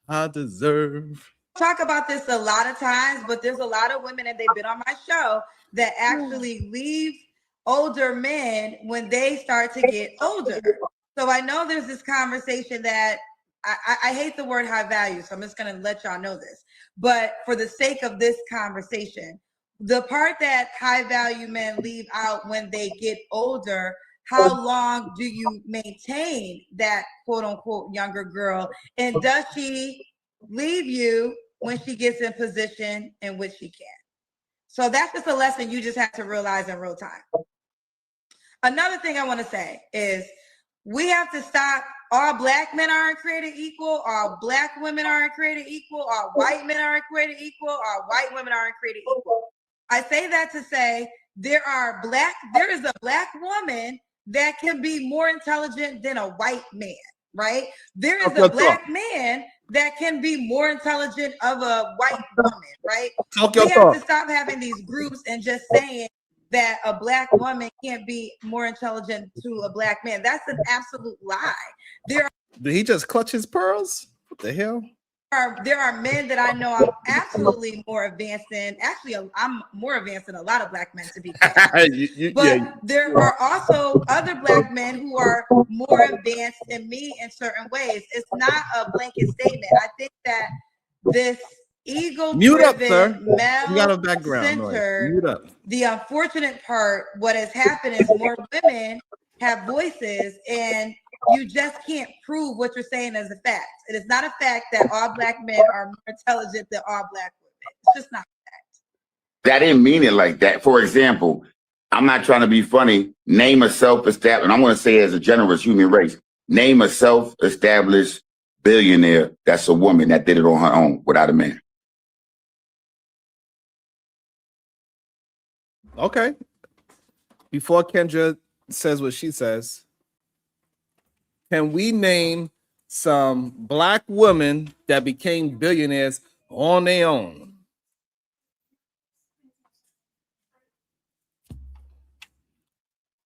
I deserve. Talk about this a lot of times, but there's a lot of women, and they've been on my show, that actually leave older men when they start to get older. So I know there's this conversation that I hate the word high value, so I'm just going to let y'all know this. But for the sake of this conversation, the part that high value men leave out when they get older, how long do you maintain that quote unquote younger girl? And does she leave you when she gets in position in which she can? So that's just a lesson you just have to realize in real time. Another thing I want to say is we have to stop. All black men aren't created equal. All black women aren't created equal. All white men aren't created equal. All white women aren't created equal. I say that to say there is a black woman that can be more intelligent than a white man, right? There is a black man that can be more intelligent of a white woman, right? We have to stop having these groups and just saying that a black woman can't be more intelligent to a black man. That's an absolute lie. Did he just clutch his pearls? What the hell? There are men that I know I'm absolutely more advanced than. Actually, I'm more advanced than a lot of black men, to be fair. But there are also other black men who are more advanced than me in certain ways. It's not a blanket statement. I think that this ego-driven, male-centered, the unfortunate part, what has happened is more women have voices, and you just can't prove what you're saying as a fact. It is not a fact that all black men are more intelligent than all black women. It's just not a fact. That didn't mean it like that. For example, I'm not trying to be funny. Name a self-established, and I'm going to say as a generous human race, name a self-established billionaire that's a woman that did it on her own without a man. Okay. Before Kendra says what she says, can we name some black women that became billionaires on their own?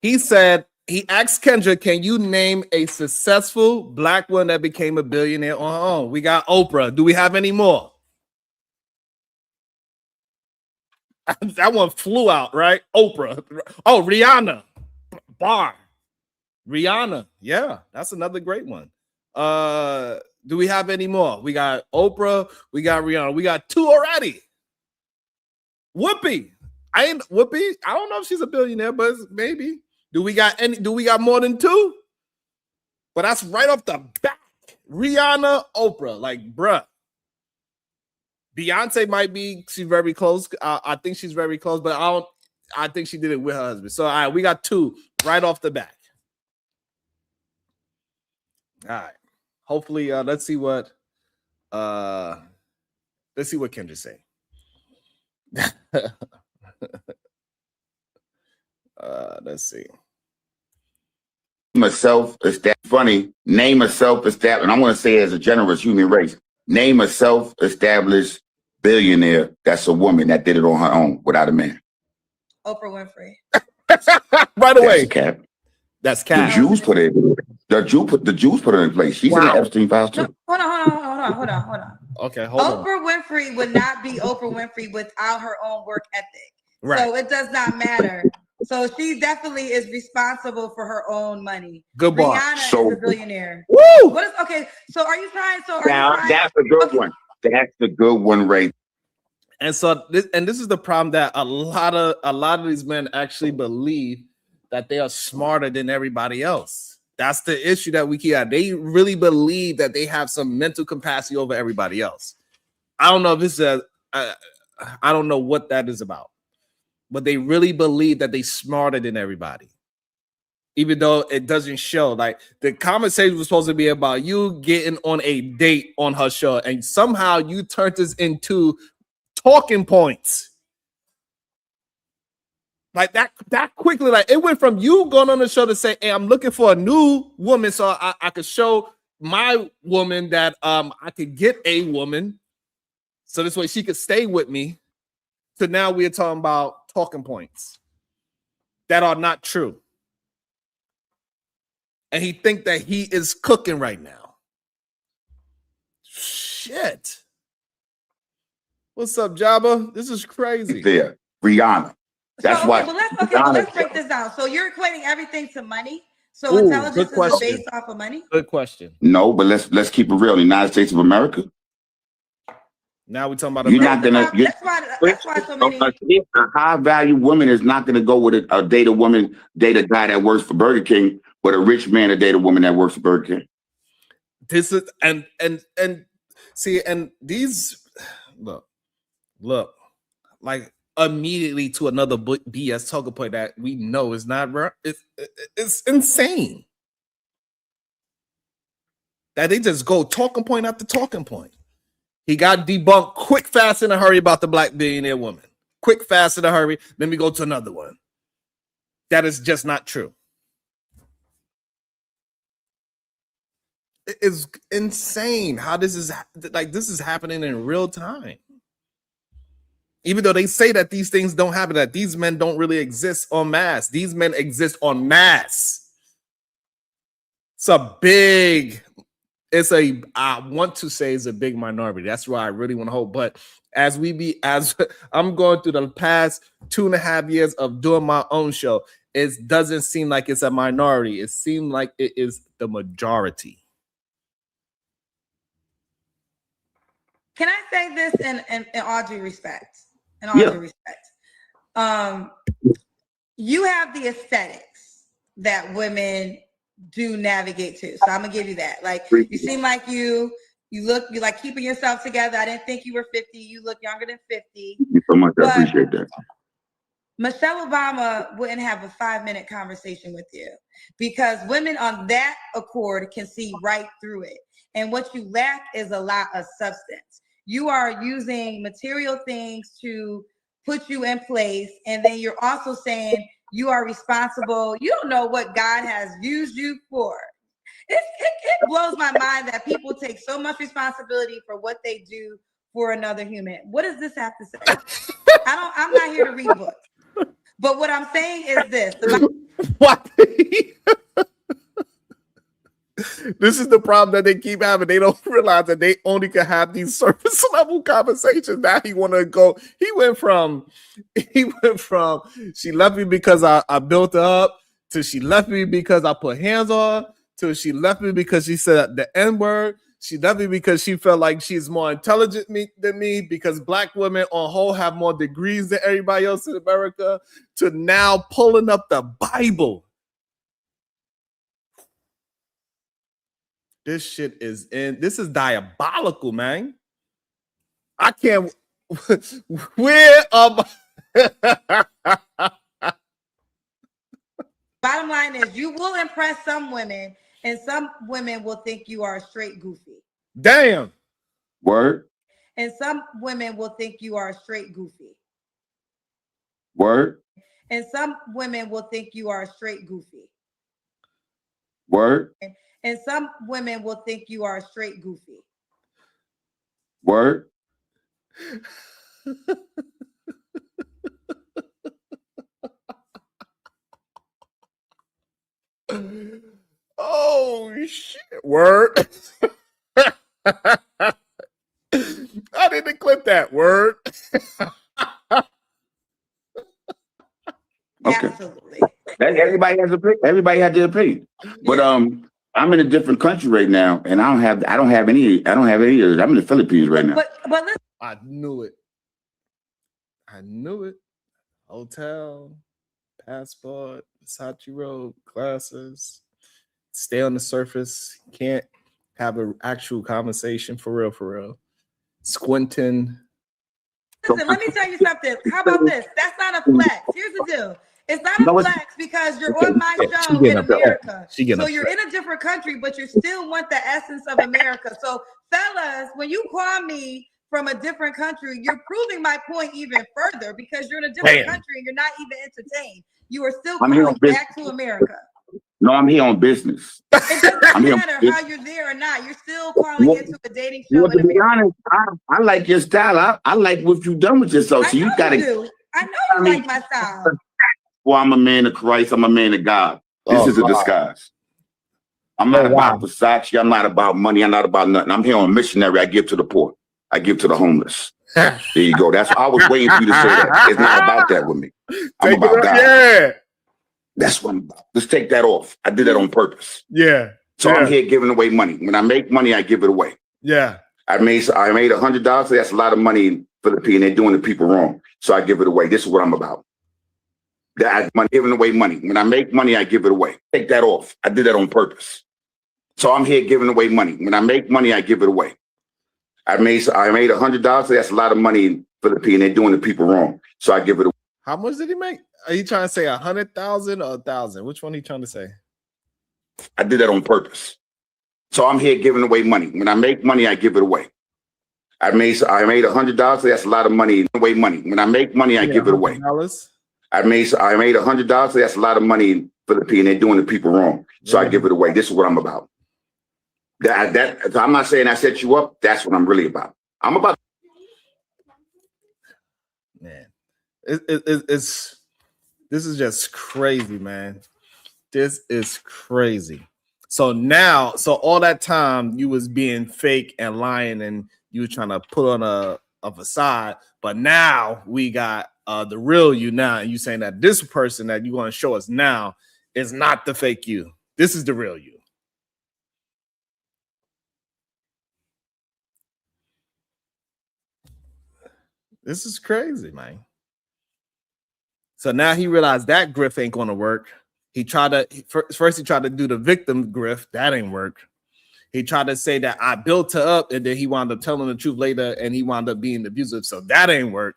He said, he asked Kendra, can you name a successful black woman that became a billionaire on her own? We got Oprah. Do we have any more? That one flew out, right? Oprah. Oh, Rihanna. Bar. Rihanna. Yeah, that's another great one. Do we have any more? We got Oprah. We got Rihanna. We got two already. Whoopi. Whoopi. I don't know if she's a billionaire, but maybe. Do we got more than two? But that's right off the back. Rihanna, Oprah. Like, bruh. Beyonce might be, she's very close. I think she's very close, but I think she did it with her husband. So all right, we got two right off the back. All right. Hopefully, let's see what Kendra say. Let's see. Name a self-established, and I'm going to say as a generous human race, name a self-established billionaire that's a woman that did it on her own without a man. Oprah Winfrey. Right away. That's cap. That's cap. The Jews put it. The Jews put it in place. She's in the Epstein files too. Hold on. Okay, hold on. Oprah Winfrey would not be Oprah Winfrey without her own work ethic. Right. So it does not matter. So she definitely is responsible for her own money. Good boy. Rihanna is a billionaire. Woo! So are you trying? That's a good one. That's the good one, right? And so this is the problem, that a lot of these men actually believe that they are smarter than everybody else. That's the issue that we keep at. They really believe that they have some mental capacity over everybody else. I don't know if this is I don't know what that is about, but they really believe that they're smarter than everybody, even though it doesn't show. Like, the conversation was supposed to be about you getting on a date on her show, and somehow you turned this into talking points. Like that quickly, like it went from you going on the show to say, hey, I'm looking for a new woman so I could show my woman that I could get a woman so this way she could stay with me. So now we're talking about talking points that are not true. And he think that he is cooking right now. Shit. What's up, Jabba? This is crazy. There, Rihanna. That's so, why. but let's break this down. So you're equating everything to money. So Ooh, intelligence good is based off of money. Good question. No, but let's keep it real. The United States of America. Now we're talking about You're America. not gonna. That's why so many. A high value woman is not gonna go with a date a woman, date a guy that works for Burger King, but a rich man to date a woman that works for Burger King. This is and see, and these look like immediately to another BS talking point that we know is not right. It's insane that they just go talking point after talking point. He got debunked quick, fast, in a hurry about the black billionaire woman. Quick, fast, in a hurry. Then we go to another one. That is just not true. It is insane how this is happening in real time. Even though they say that these things don't happen, that these men don't really exist en masse. These men exist en masse. I want to say it's a big minority. That's why I really want to hold. But as I'm going through the past 2.5 years of doing my own show, it doesn't seem like it's a minority. It seems like it is the majority. Can I say this in all due respect? In all due respect, you have the aesthetics that women do navigate to. So I'm gonna give you that. Like, you seem like you like keeping yourself together. I didn't think you were 50. You look younger than 50. Thank you so much. I appreciate that. Michelle Obama wouldn't have a 5-minute conversation with you because women on that accord can see right through it. And what you lack is a lot of substance. You are using material things to put you in place. And then you're also saying you are responsible. You don't know what God has used you for. It blows my mind that people take so much responsibility for what they do for another human. What does this have to say? I'm not here to read books. But what I'm saying is this. What? This is the problem that they keep having. They don't realize that they only can have these surface level conversations. Now he went from she left me because I built her up, to she left me because I put hands on her, to she left me because she said the N-word. She left me because she felt like she's more intelligent than me, because black women on whole have more degrees than everybody else in America, to now pulling up the Bible. This shit this is diabolical, man. I can't. Where am Bottom line is, you will impress some women, and some women will think you are straight goofy. Damn. Word. And some women will think you are straight goofy. Word. And some women will think you are straight goofy. Word. And some women will think you are straight goofy. Word. Oh shit! Word. I didn't clip that word. Okay. Absolutely. Everybody has their opinion. But I'm in a different country right now, and I don't have any of those. I'm in the Philippines right now. But listen. I knew it. Hotel, passport, Versace robe, glasses. Stay on the surface. Can't have an actual conversation for real. Squinting. Listen, let me tell you something. How about this? That's not a flex. Here's the deal. It's not a flex because you're on my show in America. So you're in a different country, but you still want the essence of America. So fellas, when you call me from a different country, you're proving my point even further, because you're in a different country and you're not even entertained. You are still calling back to America. No, I'm here on business. It doesn't matter how you're there or not. You're still calling into a dating show. To be honest, I like your style. I like what you've done with yourself. So you gotta. I know you like my style. Well, I'm a man of Christ. I'm a man of God. This is a disguise. I'm not about Versace. I'm not about money. I'm not about nothing. I'm here on missionary. I give to the poor. I give to the homeless. There you go. That's I was waiting for you to say that. It's not about that with me. I'm about God. Yeah. That's what I'm about. Let's take that off. I did that on purpose. Yeah. So I'm here giving away money. When I make money, I give it away. Yeah. I made $100. So that's a lot of money in Philippines. They're doing the people wrong. So I give it away. This is what I'm about. I'm giving away money. When I make money, I give it away. Take that off. I did that on purpose. So I'm here giving away money. When I make money, I give it away. I made $100. So that's a lot of money in Philippines. They're doing the people wrong. So I give it away. How much did he make? Are you trying to say 100,000 or 1,000? Which one are you trying to say? I did that on purpose. So I'm here giving away money. When I make money, I give it away. I made $100. So that's a lot of money. Away money. When I make money, I give it away. I made $100. So that's a lot of money in Philippines. They're doing the people wrong. So I give it away. This is what I'm about. I'm not saying I set you up. That's what I'm really about. I'm about. Man, this is just crazy, man. This is crazy. So now, all that time you was being fake and lying and you were trying to put on a facade, but now we got the real you now, and you saying that this person that you want to show us now is not the fake you. This is the real you. This is crazy, man. So now he realized that grift ain't gonna work. He tried to first he tried to do the victim grift. That ain't work. He tried to say that I built her up, and then he wound up telling the truth later, and he wound up being abusive. So that ain't work.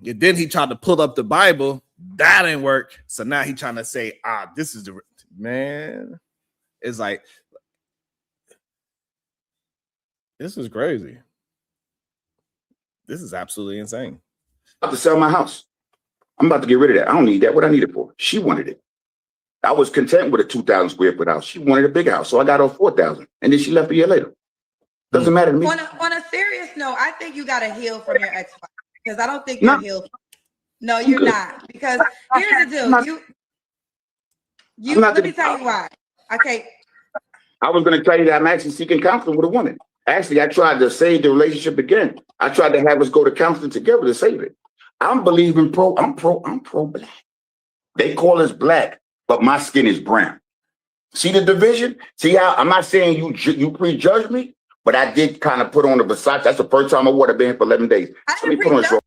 And then he tried to pull up the Bible. That ain't work. So now he trying to say, this is the man. It's like, this is crazy. This is absolutely insane. I'm about to sell my house. I'm about to get rid of that. I don't need that. What I need it for? She wanted it. I was content with a 2,000 square foot house. She wanted a big house. So I got her 4,000. And then she left a year later. Doesn't matter to me. On a serious note, I think you got to heal from your ex-wife. Because I don't think you're healed. No, you're not. Because here's the deal. Let me tell you why. Okay. I was going to tell you that I'm actually seeking counseling with a woman. Actually, I tried to save the relationship again. I tried to have us go to counseling together to save it. I'm pro-black. They call us black, but my skin is brown. See the division? See how I'm not saying you prejudge me, but I did kind of put on the Versace. That's the first time I wore the band for 11 days. Let me put on a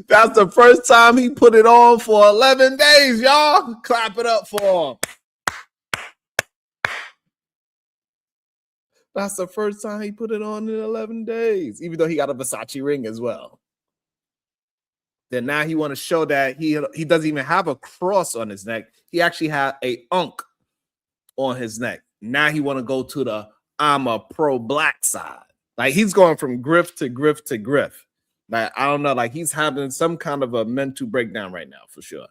That's the first time he put it on for 11 days, y'all. Clap it up for him. That's the first time he put it on in 11 days, even though he got a Versace ring as well. Then now he want to show that he doesn't even have a cross on his neck. He actually had a unk on his neck. Now he want to go to the I'm a pro-black side. Like he's going from grift to grift to grift. Like I don't know, like he's having some kind of a mental breakdown right now for sure.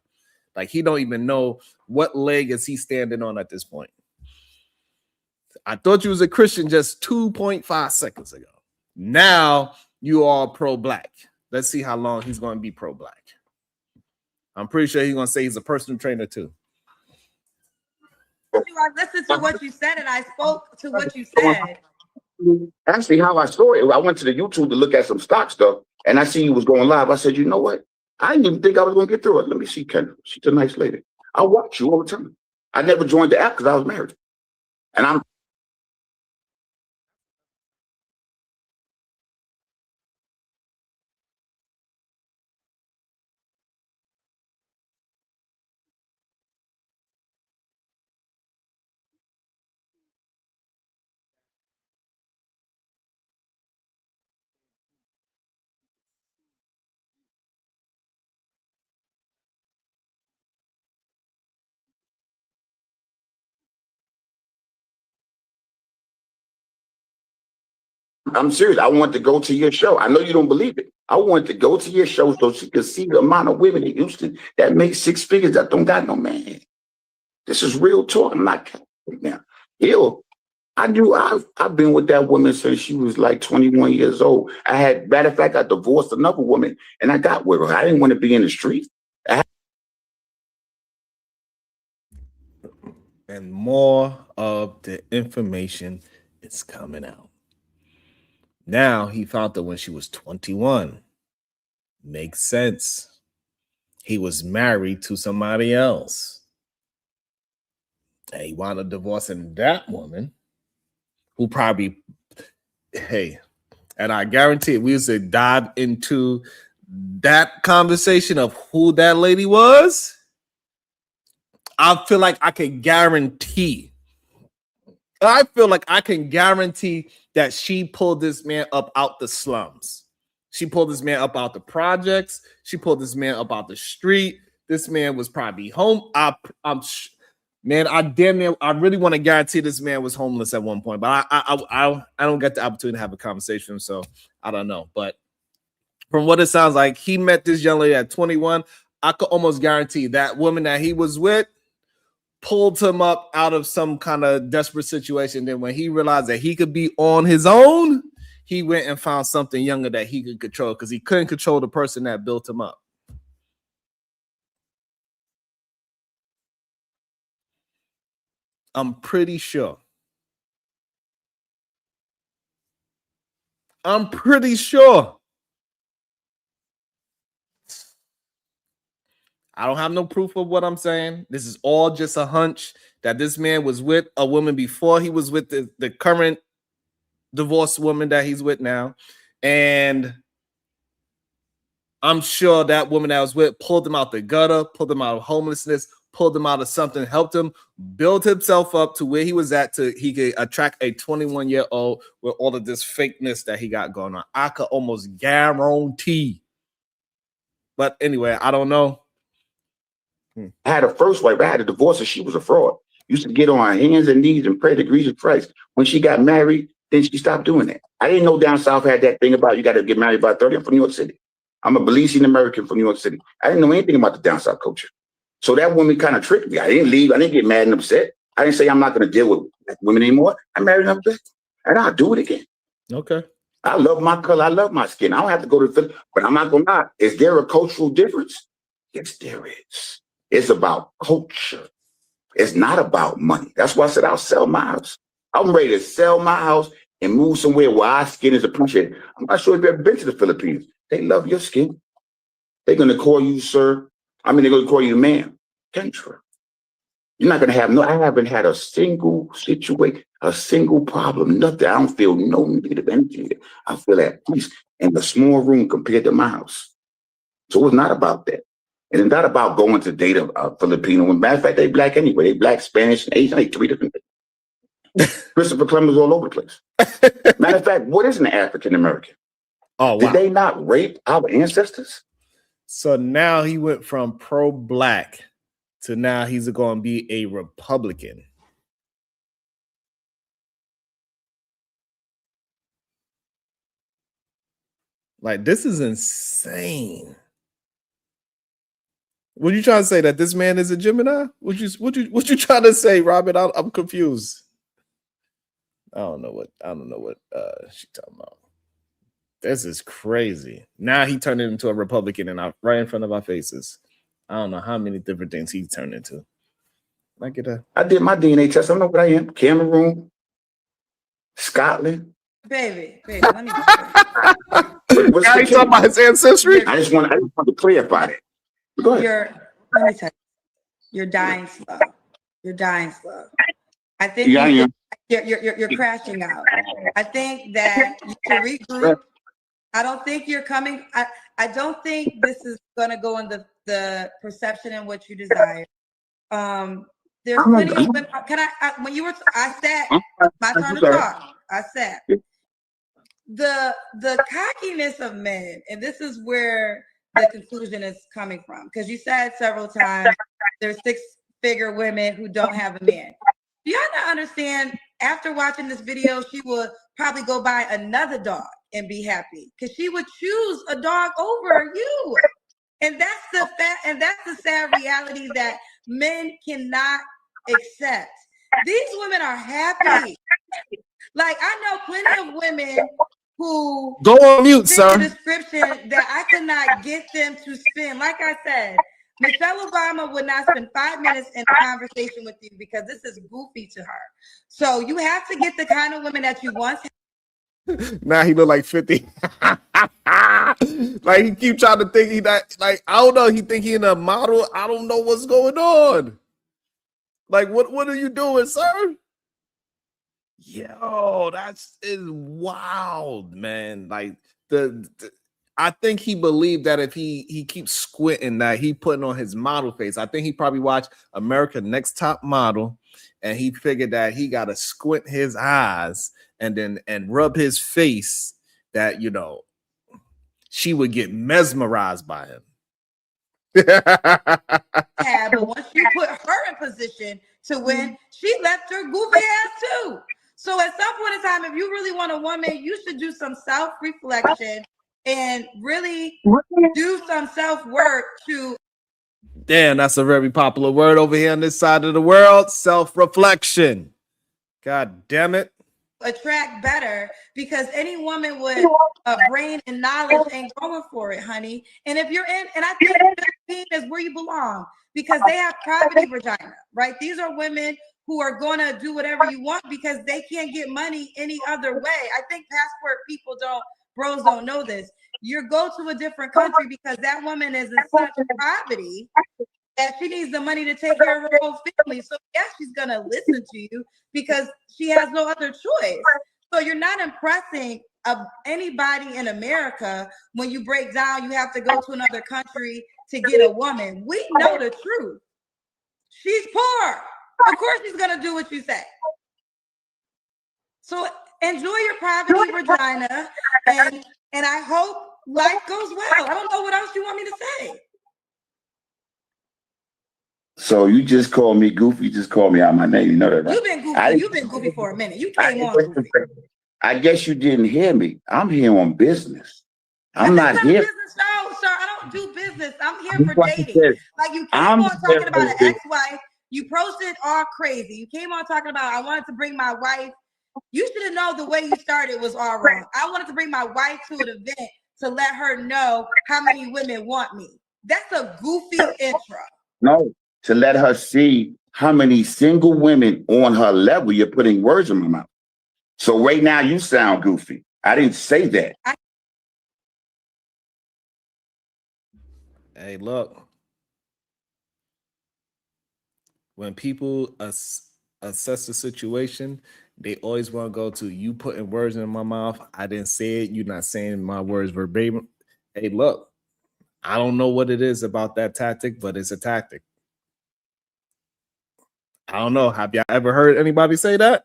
Like he don't even know what leg is he standing on at this point. I thought you was a Christian just 2.5 seconds ago. Now you are pro-black. Let's see how long he's going to be pro-black. I'm pretty sure he's going to say he's a personal trainer too. I listened to what you said and I spoke to what you said. Actually, how I saw it, I went to the YouTube to look at some stock stuff and I see you was going live. I said, you know what? I didn't even think I was going to get through it. Let me see Kendra. She's a nice lady. I watch you all the time. I never joined the app because I was married. And I'm serious. I want to go to your show. I know you don't believe it. I want to go to your show so she can see the amount of women in Houston that make 6 figures that don't got no man. This is real talk. I'm not right now. He'll I've been with that woman since she was like 21 years old. Matter of fact, I divorced another woman and I got with her. I didn't want to be in the street. And more of the information is coming out. Now he found her when she was 21. Makes sense. He was married to somebody else. And he wound up divorcing that woman who probably, hey, and I guarantee we used to dive into that conversation of who that lady was. I feel like I can guarantee that she pulled this man up out the slums. She pulled this man up out the projects. She pulled this man up out the street. This man was probably home. I really want to guarantee this man was homeless at one point, but I don't get the opportunity to have a conversation, so I don't know. But from what it sounds like, he met this young lady at 21. I could almost guarantee that woman that he was with pulled him up out of some kind of desperate situation. Then when he realized that he could be on his own, he went and found something younger that he could control because he couldn't control the person that built him up. I'm pretty sure. I don't have no proof of what I'm saying. This is all just a hunch that this man was with a woman before he was with the current divorced woman that he's with now. And I'm sure that woman that was with pulled him out the gutter, pulled him out of homelessness, pulled him out of something, helped him build himself up to where he was at to he could attract a 21-year-old with all of this fakeness that he got going on. I could almost guarantee. But anyway, I don't know. I had a first wife. I had a divorce and she was a fraud. Used to get on her hands and knees and pray to Jesus Christ. When she got married, then she stopped doing that. I didn't know down south had that thing about you got to get married by 30. I'm from New York City. I'm a Belizean American from New York City. I didn't know anything about the down south culture. So that woman kind of tricked me. I didn't leave. I didn't get mad and upset. I didn't say I'm not going to deal with women anymore. I married another bitch and I'll do it again. Okay. I love my color. I love my skin. I don't have to go to Philly, but I'm not going to lie. Is there a cultural difference? Yes, there is. It's about culture. It's not about money. That's why I said I'll sell my house. I'm ready to sell my house and move somewhere where our skin is appreciated. I'm not sure if you've ever been to the Philippines. They love your skin. They're going to call you sir. I mean, they're going to call you man. Kentra. You're not going to have I haven't had a single situation, a single problem, nothing. I don't feel no negative energy. I feel at peace in the small room compared to my house. So it's not about that. And it's not about going to date a Filipino. Matter of fact, they black anyway. They black, Spanish, and Asian. They 3 different things. Christopher Columbus all over the place. Matter of fact, what is an African American? Oh, wow. Did they not rape our ancestors? So now he went from pro-black to now he's going to be a Republican. Like, this is insane. What you trying to say, that this man is a Gemini? What you trying to say, Robert? I'm confused. I don't know what she talking about. This is crazy. Now he turned into a Republican and right in front of our faces. I don't know how many different things he turned into. I did my DNA test. I know what I am. Cameroon, Scotland. Baby, let me What's now he's talking about his ancestry? I just want to clarify it. Go ahead. Let me tell you, you're dying slow. You're dying slow. I think you're crashing out. I think that you should regroup. I don't think you're coming. I don't think this is going to go in the perception in which you desire. There's plenty of women. I said my turn to talk. I said the cockiness of men, and this is where the conclusion is coming from, because you said several times there's 6-figure women who don't have a man. Do y'all not understand? After watching this video, she would probably go buy another dog and be happy because she would choose a dog over you. And that's the sad reality that men cannot accept. These women are happy. Like, I know plenty of women who Go on mute, fit the sir. description that I could not get them to spend. Like I said, Michelle Obama would not spend 5 minutes in a conversation with you because this is goofy to her. So you have to get the kind of women that you once had. Now he look like 50. Like he keep trying to think he that like I don't know. He think he in a model. I don't know what's going on. Like what are you doing, sir? Yo, that's is wild, man. Like I think he believed that if he keeps squinting that he putting on his model face. I think he probably watched America Next Top Model and he figured that he got to squint his eyes and rub his face that, you know, she would get mesmerized by him. But once you put her in position to win, she left her goofy ass too. So at some point in time, if you really want a woman, you should do some self-reflection and really do some self-work to. Damn, that's a very popular word over here on this side of the world. Self-reflection. God damn it. Attract better, because any woman with a brain and knowledge ain't going for it, honey. And if you're in, and I think 15 is where you belong, because they have poverty vagina, right? These are women who are going to do whatever you want because they can't get money any other way. I think passport people bros don't know this. You go to a different country because that woman is in such poverty that she needs the money to take care of her whole family. So yes, she's gonna listen to you because she has no other choice. So you're not impressing anybody in America. When you break down, you have to go to another country to get a woman. We know the truth. She's poor. Of course she's gonna do what you say. So enjoy your poverty vagina, and I hope life goes well. I don't know what else you want me to say. So you just called me goofy. You just called me out my name. You know that, right? You've been goofy for a minute. You came on goofy. I guess you didn't hear me. I'm here on business. I'm not here. No, sir, I don't do business. I'm here for dating. Like you came on talking about an ex-wife. You posted all crazy. You came on talking about I wanted to bring my wife. You should have known the way you started was all wrong. I wanted to bring my wife to an event to let her know how many women want me. That's a goofy intro. No, to let her see how many single women on her level. You're putting words in my mouth. So right now you sound goofy. I didn't say that. Hey, look. When people assess the situation, they always want to go to you putting words in my mouth. I didn't say it. You're not saying my words verbatim. Hey, look, I don't know what it is about that tactic, but it's a tactic. I don't know. Have y'all ever heard anybody say that?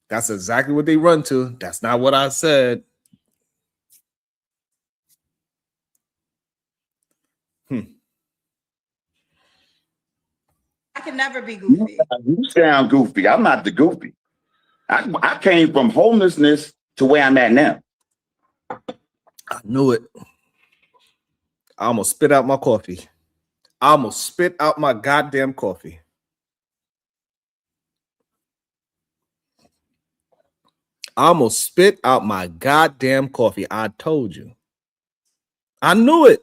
That's exactly what they run to. That's not what I said. I can never be goofy. You sound goofy. I'm not the goofy. I came from homelessness to where I'm at now. I knew it. I almost spit out my coffee. I almost spit out my goddamn coffee. I almost spit out my goddamn coffee. I told you. I knew it.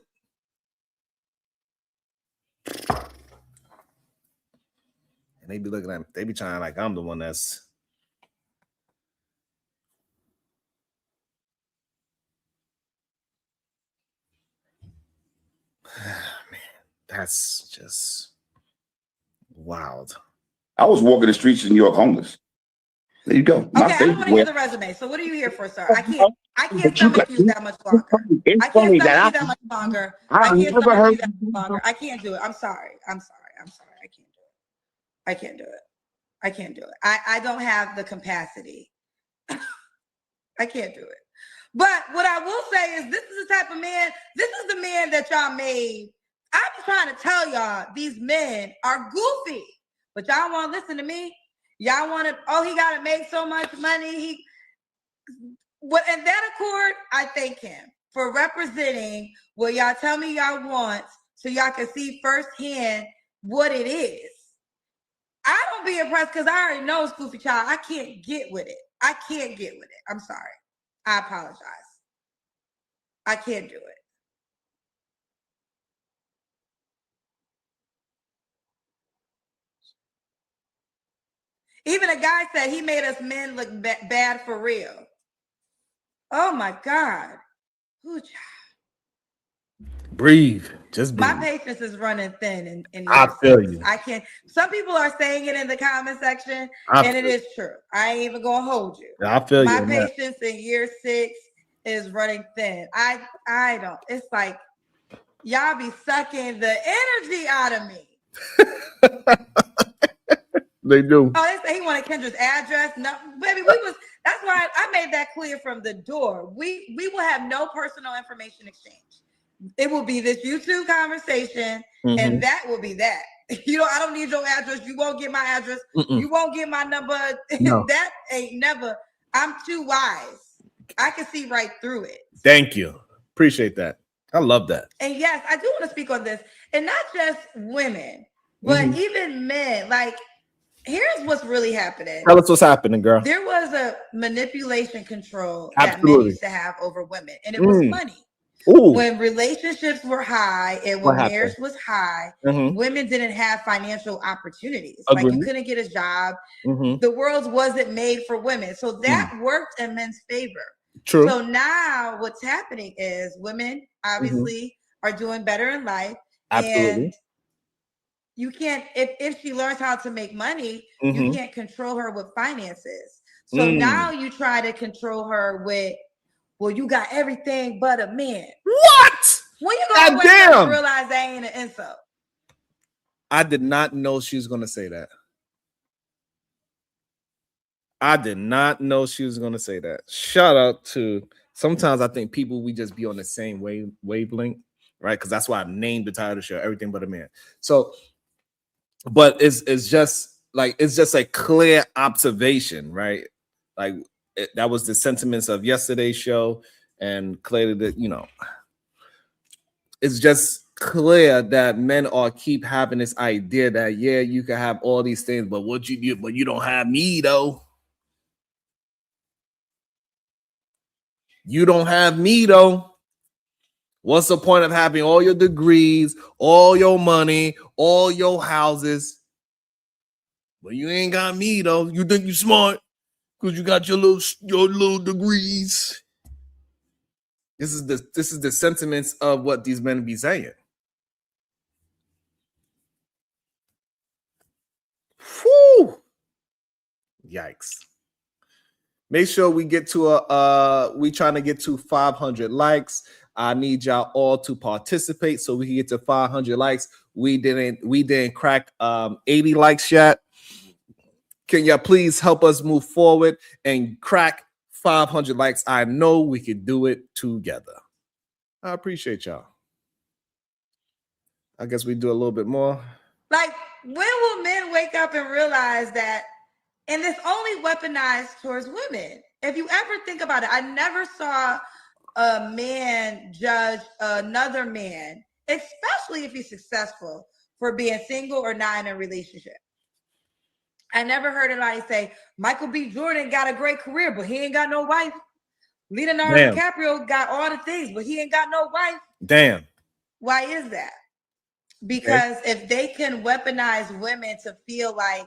And they be looking at me. They be trying like I'm the one that's. Man, that's just wild. I was walking the streets of New York homeless. There you go. Okay, I don't want to hear the resume. So what are you here for, sir? I can't stomach you that much longer. I can't stomach you that much longer. I can't stomach you that much longer. I can't do it. I'm sorry. I can't do it. I don't have the capacity. I can't do it. But what I will say is this is the type of man, this is the man that y'all made. I'm trying to tell y'all, these men are goofy, but y'all want to listen to me. Y'all want to, he got to make so much money. In that accord, I thank him for representing what y'all tell me y'all want so y'all can see firsthand what it is. I don't be impressed because I already know it's Goofy Child. I can't get with it. I can't get with it. I'm sorry. I apologize. I can't do it. Even a guy said he made us men look bad for real. Oh my God. Ooh, child. Breathe. Just breathe. My patience is running thin in I year feel 6. you. I can't. Some people are saying it in the comment section, and it is true. I ain't even gonna hold you. I feel My you. patience in year 6 is running thin. I don't. It's like y'all be sucking the energy out of me. They do. Oh, they say he wanted Kendra's address. No, baby, we was. That's why I made that clear from the door. We will have no personal information exchange. It will be this YouTube conversation, and that will be that. You know, I don't need your address. You won't get my address. You won't get my number. No. That ain't never. I'm too wise. I can see right through it. Thank you. Appreciate that. I love that. And yes, I do want to speak on this, and not just women, but even men. Like, here's what's really happening. Tell us what's happening, girl. There was a manipulation control that men used to have over women, and it was money. Ooh. When relationships were high and when marriage was high, women didn't have financial opportunities. Like, you couldn't get a job. The world wasn't made for women. So that worked in men's favor. True. So now what's happening is women obviously are doing better in life. Absolutely. And you can't, if she learns how to make money, you can't control her with finances. So now you try to control her with, well, you got everything but a man. What? When you gonna wake up and realize that ain't an insult? I did not know she was gonna say that. I did not know she was gonna say that. Shout out to, sometimes I think people, we just be on the same wavelength, right? Because that's why I named the title of the show Everything But a Man. So, but it's just a clear observation, right? Like, that was the sentiments of yesterday's show, and clearly that, you know, it's just clear that men are keep having this idea that, yeah, you can have all these things, but what you do, but you don't have me though. You don't have me though. What's the point of having all your degrees, all your money, all your houses, but you ain't got me though? You think you smart because you got your little degrees. This is the sentiments of what these men be saying. Whew. Yikes. Make sure we get to we trying to get to 500 likes. I need y'all all to participate so we can get to 500 likes. We didn't crack 80 likes yet. Can y'all please help us move forward and crack 500 likes? I know we can do it together. I appreciate y'all. I guess we do a little bit more. Like, when will men wake up and realize that? And it's only weaponized towards women. If you ever think about it, I never saw a man judge another man, especially if he's successful, for being single or not in a relationship. I never heard anybody say, Michael B. Jordan got a great career, but he ain't got no wife. Leonardo DiCaprio got all the things, but he ain't got no wife. Damn. Why is that? Because if they can weaponize women to feel like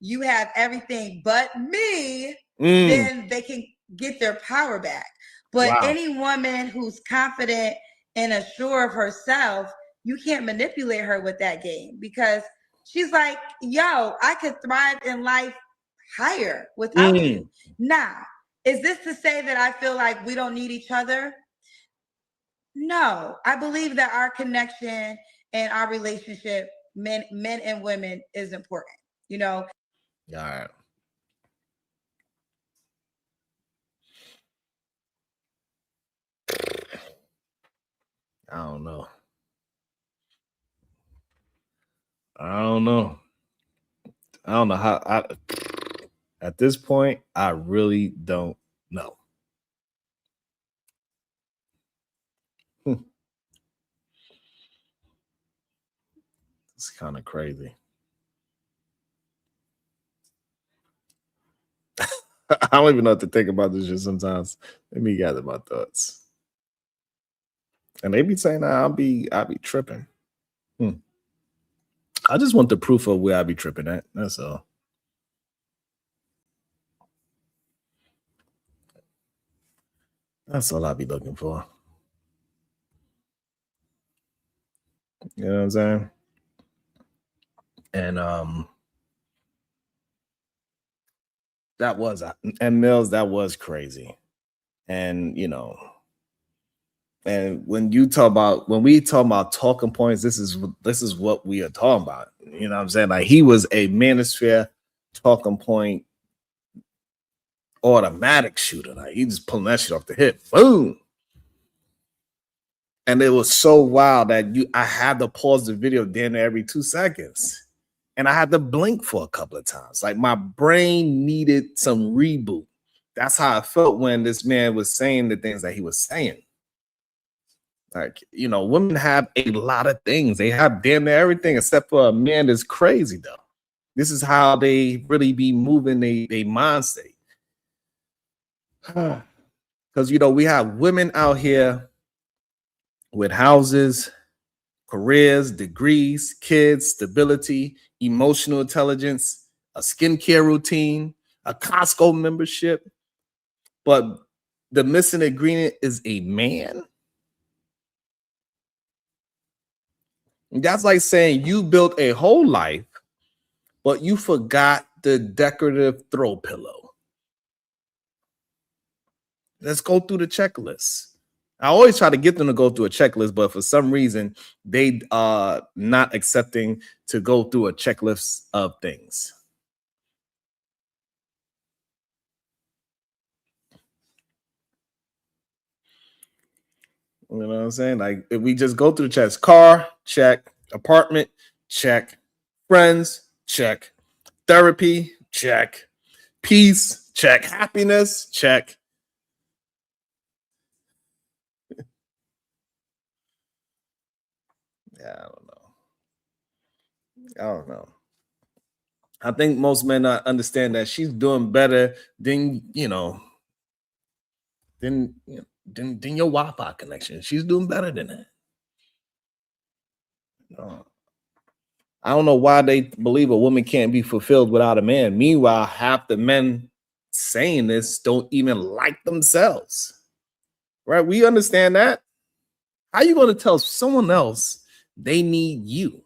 you have everything but me, then they can get their power back. But any woman who's confident and assured of herself, you can't manipulate her with that game, because she's like, yo, I could thrive in life higher without you. Now, is this to say that I feel like we don't need each other? No, I believe that our connection and our relationship, men and women, is important. You know? All right. I don't know. I don't know how at this point, I really don't know. It's kind of crazy. I don't even know what to think about this shit sometimes. Let me gather my thoughts. And they be saying I be tripping. I just want the proof of where I be tripping at. That's all. That's all I be looking for. You know what I'm saying? And that was and Mills, that was crazy. And you know, and when we talk about talking points, this is what we are talking about. You know what I'm saying? Like he was a Manosphere talking point automatic shooter. Like he just pulling that shit off the hip. Boom. And it was so wild that I had to pause the video damn near every 2 seconds. And I had to blink for a couple of times. Like my brain needed some reboot. That's how I felt when this man was saying the things that he was saying. Like, you know, women have a lot of things. They have damn near everything except for a man that's crazy, though. This is how they really be moving their mind state. Because, you know, we have women out here with houses, careers, degrees, kids, stability, emotional intelligence, a skincare routine, a Costco membership. But the missing ingredient is a man. That's like saying you built a whole life, but you forgot the decorative throw pillow. Let's go through the checklist. I always try to get them to go through a checklist, but for some reason, they are not accepting to go through a checklist of things. You know what I'm saying? Like if we just go through the checks, car, check, apartment, check, friends, check, therapy, check, peace, check, happiness, check. Yeah, I don't know. I think most men not understand that she's doing better than than your Wi-Fi connection. She's doing better than that. I don't know why they believe a woman can't be fulfilled without a man. Meanwhile, half the men saying this don't even like themselves. Right? We understand that. How are you going to tell someone else they need you?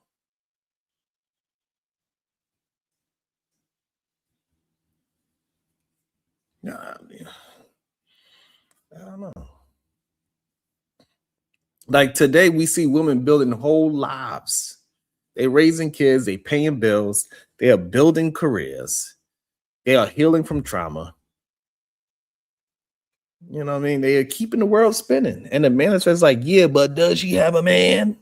I don't know. Like today, we see women building whole lives. They raising kids, they paying bills, they are building careers, they are healing from trauma. You know what I mean? They are keeping the world spinning. And the man says, like, yeah, but does she have a man?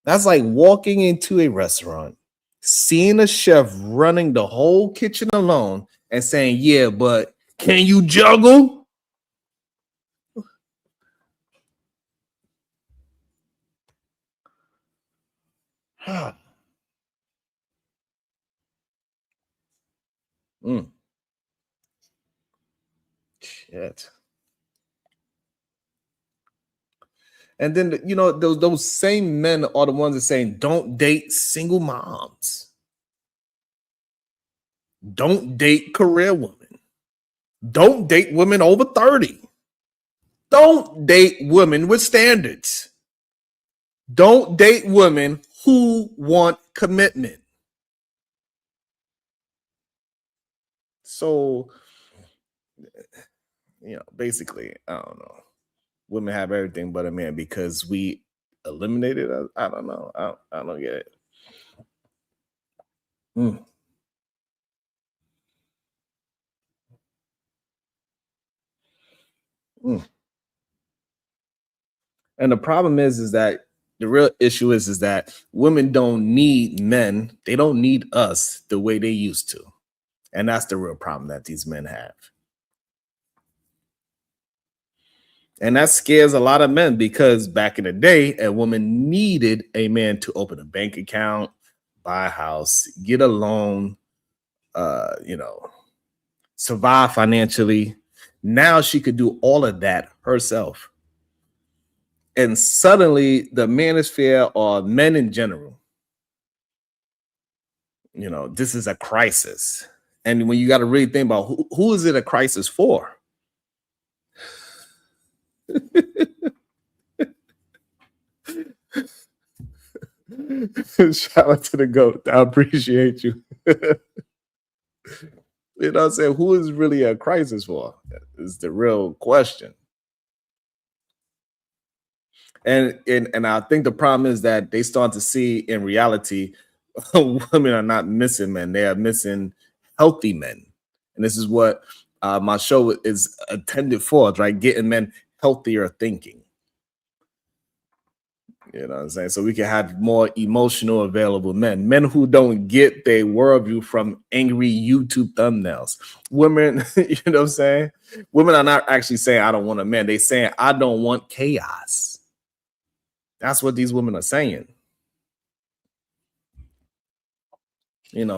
That's like walking into a restaurant, seeing a chef running the whole kitchen alone and saying, yeah, but can you juggle? Shit. And then, you know, those same men are the ones that saying, don't date single moms. Don't date career women. Don't date women over 30. Don't date women with standards. Don't date women who want commitment. So, you know, basically, I don't know. Women have everything but a man because we eliminated us. I don't know. I don't get it. And the problem is that the real issue is that women don't need men. They don't need us the way they used to. And that's the real problem that these men have. And that scares a lot of men because back in the day, a woman needed a man to open a bank account, buy a house, get a loan, survive financially. Now she could do all of that herself. And suddenly the manosphere or men in general, this is a crisis. And when you got to really think about who is it a crisis for? Shout out to the GOAT. I appreciate you. You know what I'm saying? Who is really a crisis for? Is the real question. And I think the problem is that they start to see in reality, women are not missing men. They are missing healthy men. And this is what my show is intended for, right? Getting men healthier thinking. You know what I'm saying? So we can have more emotional available men who don't get their worldview from angry YouTube thumbnails. Women, you know what I'm saying? Women are not actually saying, I don't want a man. They're saying, I don't want chaos. That's what these women are saying.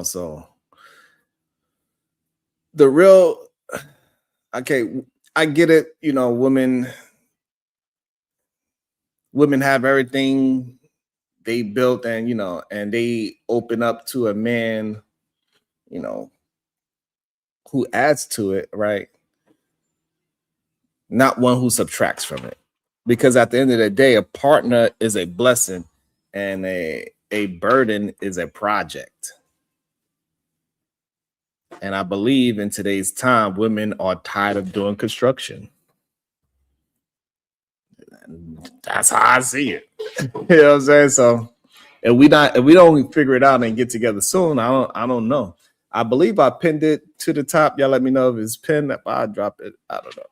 So the real, okay, I get it. Women have everything they built and they open up to a man, who adds to it, right? Not one who subtracts from it. Because at the end of the day, a partner is a blessing and a burden is a project. And I believe in today's time, women are tired of doing construction. That's how I see it. You know what I'm saying? So if we don't figure it out and get together soon, I don't know. I believe I pinned it to the top. Y'all let me know if it's pinned. If I drop it, I don't know.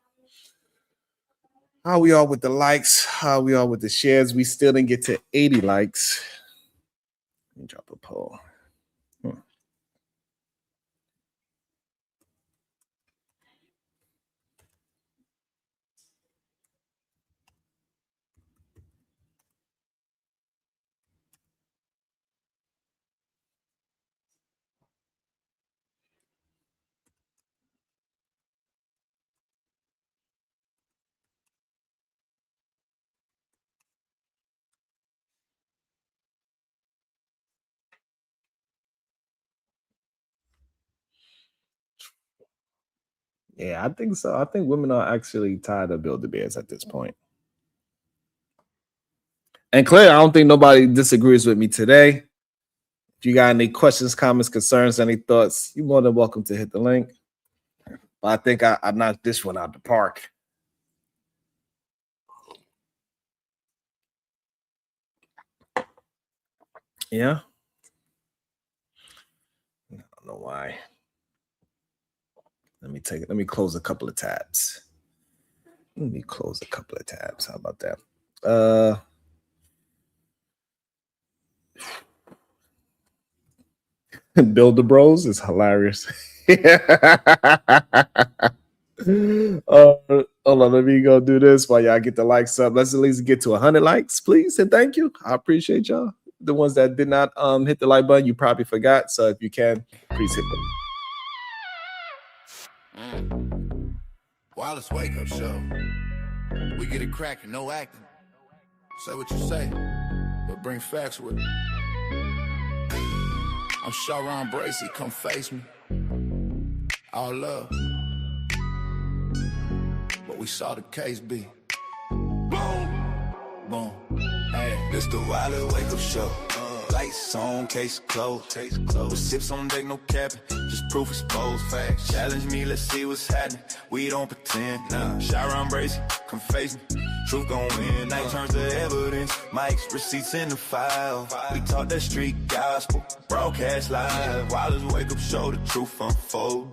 How we are with the likes? How we are with the shares? We still didn't get to 80 likes. Let me drop a poll. Yeah, I think so. I think women are actually tired of Build-A-Bears at this point. And Claire, I don't think nobody disagrees with me today. If you got any questions, comments, concerns, any thoughts, you're more than welcome to hit the link. But I think I knocked this one out the park. Yeah. I don't know why. Let me close a couple of tabs. How about that? Build the Bros is hilarious. Hold on, let me go do this while y'all get the likes up. Let's at least get to 100 likes, please, and thank you. I appreciate y'all. The ones that did not hit the like button, you probably forgot. So if you can, please hit them. Wireless wake up show. We get it cracking, no acting. Say what you say, but bring facts with it. I'm Sharon Bracey, come face me. All love. What we saw the case be. Boom, boom. Hey, this the Wireless wake up show. Lights on, case closed. With sips on deck, no capping. Just proof exposed facts. Challenge me, let's see what's happening. We don't pretend. Nah, Sharon Bracey, come face me. Truth gon' win. Night turns to evidence. Mics, receipts in the file. We talk that street gospel. Broadcast live. Wireless wake up show, the truth unfold.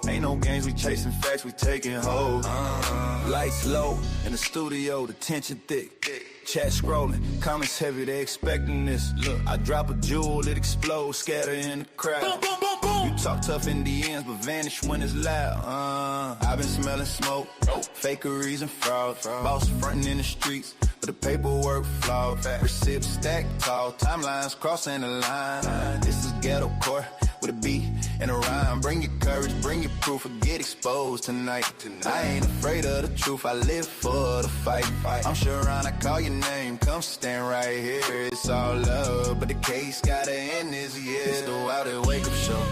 Ain't no games, we chasing facts, we taking hold. Lights low in the studio, the tension thick. Chat scrolling, comments heavy, they expecting this. Look, I drop a jewel, it explodes, scatter in the crowd. Boom, boom, boom, boom. You Talk tough in the ends, but vanish when it's loud. I've been smelling smoke, fakeries and fraud. Boss frontin' in the streets, but the paperwork flawed. Receipts stacked tall, timelines crossing the line. This is ghetto core with a beat and a rhyme. Bring your courage, bring your proof, or get exposed tonight. I ain't afraid of the truth, I live for the fight. I'm sure I call your name, come stand right here. It's all love, but the case gotta end this year. It's the Wild and Wake Up Show.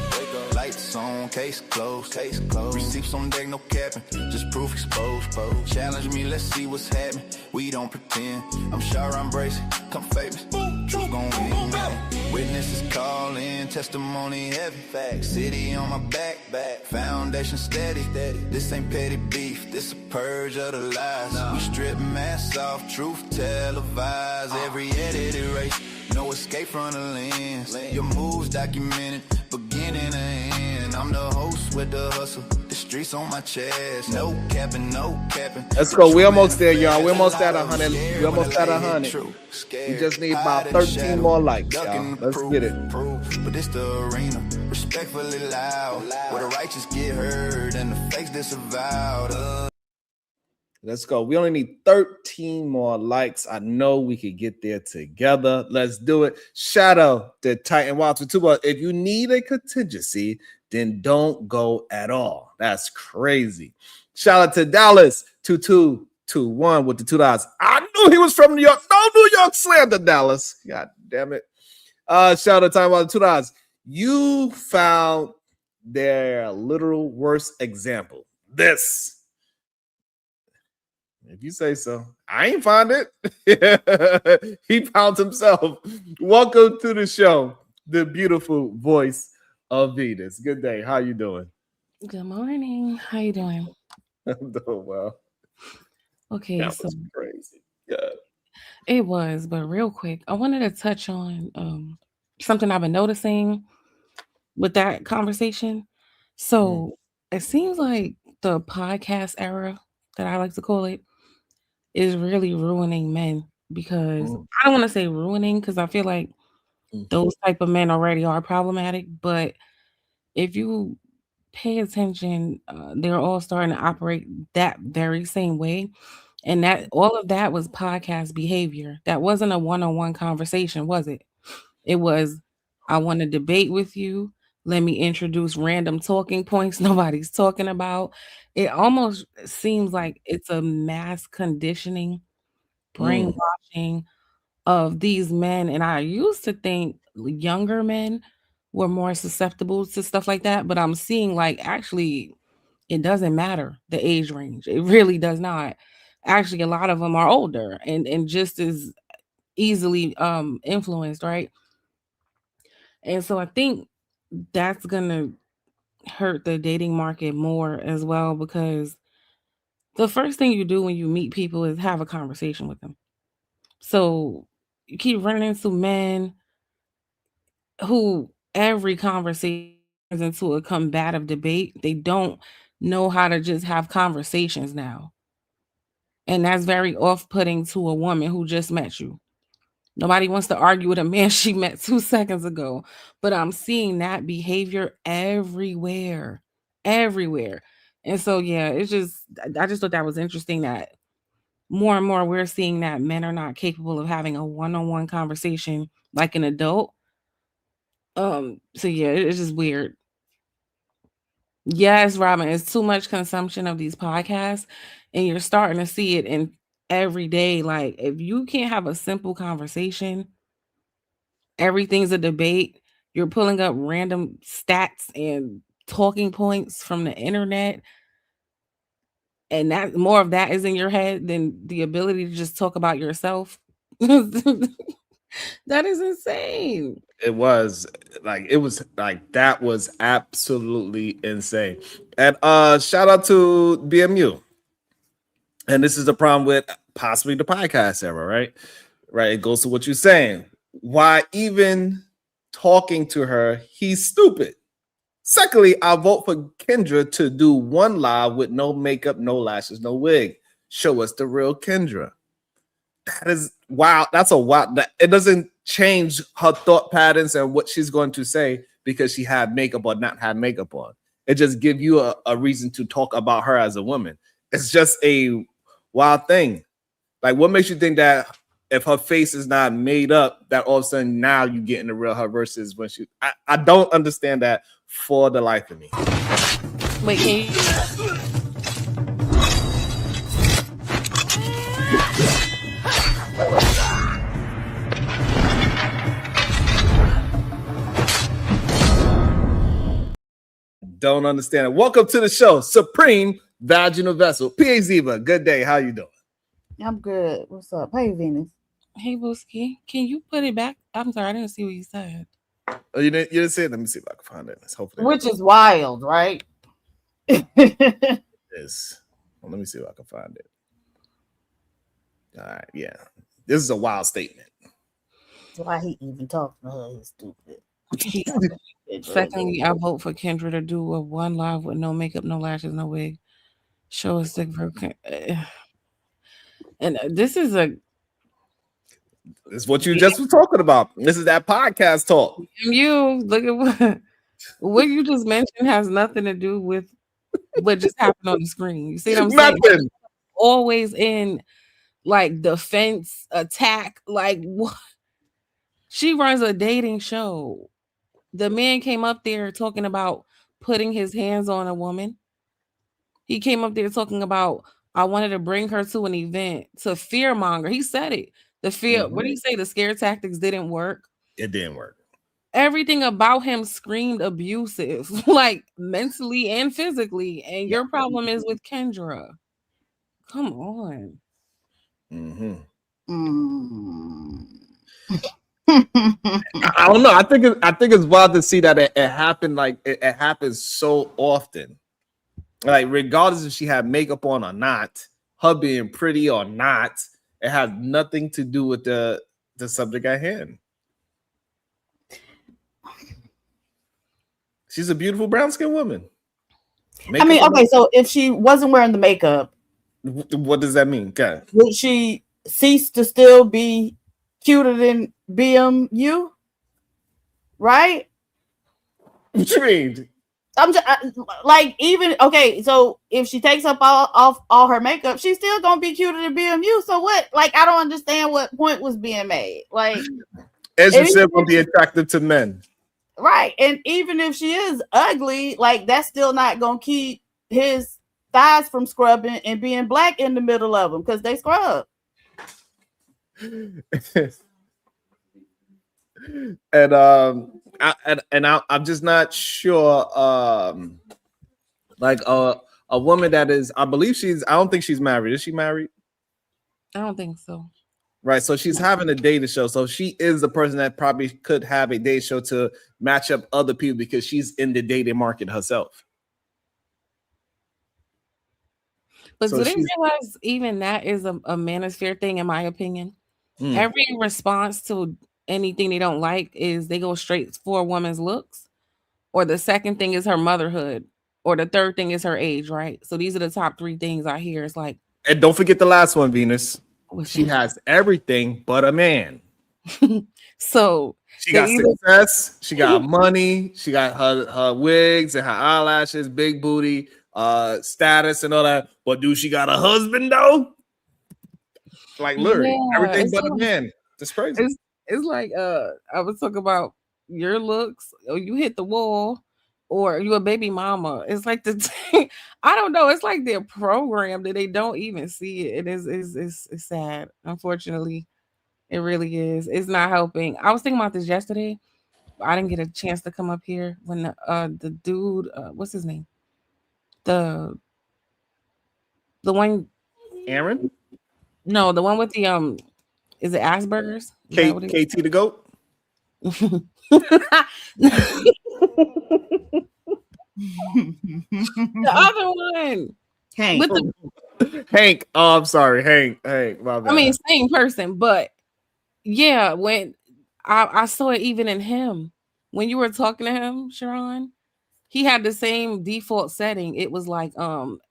Lights on, case closed. Receipts on deck, no capping, just proof exposed. Challenge me, let's see what's happening. We don't pretend. I'm sure I'm bracing, come famous. Truth gon' win. Witnesses calling, testimony heavy. Facts, city on my back, foundation steady. This ain't petty beef, this a purge of the lies. We strip masks off, truth televised. Every edited race, no escape from the lens. Your moves documented, beginning and end. I'm the host with the hustle, the streets on my chest. No capping, no capping. Let's go. We almost there, y'all. We almost at 100. We almost at 100. We just need about 13 more likes, y'all. Let's get it. But it's the arena, respectfully loud, where the righteous get heard and the fakes disavowed. Let's go. We only need 13 more likes. I know we could get there together. Let's do it. Shout out to Titan Walter too. If you need a contingency, then don't go at all. That's crazy. Shout out to Dallas 2221 with the $2. I knew he was from New York. No New York slander, Dallas. God damn it. Shout out to Titan Walter $2. You found their literal worst example. This. If you say so. I ain't find it. He found himself. Welcome to the show, the beautiful voice of Venus. Good day. How you doing? Good morning. How you doing? I'm doing well. Okay, That so was crazy. Yeah. it was, but real quick, I wanted to touch on something I've been noticing with that conversation. So it seems like the podcast era, that I like to call it, is really ruining men, because I don't want to say ruining, because I feel like those type of men already are problematic. But if you pay attention, they're all starting to operate that very same way. And that all of that was podcast behavior. That wasn't a one-on-one conversation, was it? It was, I want to debate with you. Let me introduce random talking points nobody's talking about. It almost seems like it's a mass conditioning, brainwashing of these men. And I used to think younger men were more susceptible to stuff like that, but I'm seeing like actually it doesn't matter the age range. It really does not. Actually, a lot of them are older and just as easily influenced, right? And so I think that's gonna hurt the dating market more as well, because the first thing you do when you meet people is have a conversation with them. So you keep running into men who every conversation turns into a combative debate. They don't know how to just have conversations now. And that's very off-putting to a woman who just met you. Nobody wants to argue with a man she met 2 seconds ago. But I'm seeing that behavior everywhere. Everywhere. And so yeah, I just thought that was interesting that more and more we're seeing that men are not capable of having a one-on-one conversation like an adult. So yeah, it's just weird. Yes, Robin, it's too much consumption of these podcasts, and you're starting to see it in every day. Like, if you can't have a simple conversation, everything's a debate. You're pulling up random stats and talking points from the internet, and that more of that is in your head than the ability to just talk about yourself. That is insane. It was like that was absolutely insane. And shout out to BMU. And this is the problem with possibly the podcast era, right? Right. It goes to what you're saying. Why even talking to her, he's stupid. Secondly, I vote for Kendra to do one live with no makeup, no lashes, no wig. Show us the real Kendra. That is wow. That's a wow. It doesn't change her thought patterns and what she's going to say, because she had makeup or not had makeup on. It just gives you a reason to talk about her as a woman. It's just a wild thing. Like, what makes you think that if her face is not made up, that all of a sudden now you get in the real her versus when she? I don't understand that for the life of me. Wait, can you? Don't understand it. Welcome to the show, Supreme Vaginal Vessel. P.A. Ziva, good day. How you doing? I'm good. What's up? Hey, Venus. Hey, Booski, can you put it back? I'm sorry, I didn't see what you said. Oh, you didn't say it? Let me see if I can find it. Hopefully, Which is wild, right? it is. Well, let me see if I can find it. All right, yeah. This is a wild statement. Why he even talking to her? He's stupid. Secondly, I vote for Kendra to do a one live with no makeup, no lashes, no wig. Show a stick for and this is what you just was talking about. This is that podcast talk. You look at what you just mentioned has nothing to do with what just happened on the screen. You see what I'm saying? Nothing. Always in like defense attack. Like what? She runs a dating show. The man came up there talking about putting his hands on a woman. He came up there talking about, I wanted to bring her to an event to fearmonger. He said it. The fear, what do you say? The scare tactics didn't work. It didn't work. Everything about him screamed abusive, like mentally and physically. And your problem is with Kendra. Come on. Mm-hmm. Mm. I don't know. I think it's wild to see that it happened. Like it happens so often. Like regardless if she had makeup on or not, her being pretty or not, it has nothing to do with the subject at hand. She's a beautiful brown skinned woman. I mean, okay, so if she wasn't wearing the makeup, what does that mean? Okay. Would she cease to still be cuter than BMU? Right? What you mean? I'm just like, even okay, so if she takes up all her makeup, she's still gonna be cuter than BMU. So what? Like, I don't understand what point was being made. Like, as you said, will be attractive to men. Right. And even if she is ugly, like that's still not gonna keep his thighs from scrubbing and being black in the middle of them because they scrub. And I'm just not sure. Like a woman that is, I don't think she's married. Is she married? I don't think so. Right. So she's having a dating show. So she is the person that probably could have a dating show to match up other people because she's in the dating market herself. But do they realize even that is a manosphere thing, in my opinion? Every response to anything they don't like is they go straight for a woman's looks, or the second thing is her motherhood, or the third thing is her age, right? So these are the top three things I hear. It's like, and don't forget the last one, Venus. She has everything but a man. So she got success, she got money, she got her wigs and her eyelashes, big booty, status and all that. But do she got a husband though? Like literally everything but a man. That's crazy. It's like I was talking about your looks, or you hit the wall, or you a baby mama. It's like I don't know. It's like they're programmed that they don't even see it. It's sad. Unfortunately, it really is. It's not helping. I was thinking about this yesterday. I didn't get a chance to come up here when the dude, what's his name? The one, Aaron? No, the one with the is it Asperger's? KT the goat? The other one. Hank. Hank. Oh, I'm sorry. Hank. My bad. I mean, same person, but yeah, when I saw it even in him. When you were talking to him, Sharon, he had the same default setting. It was like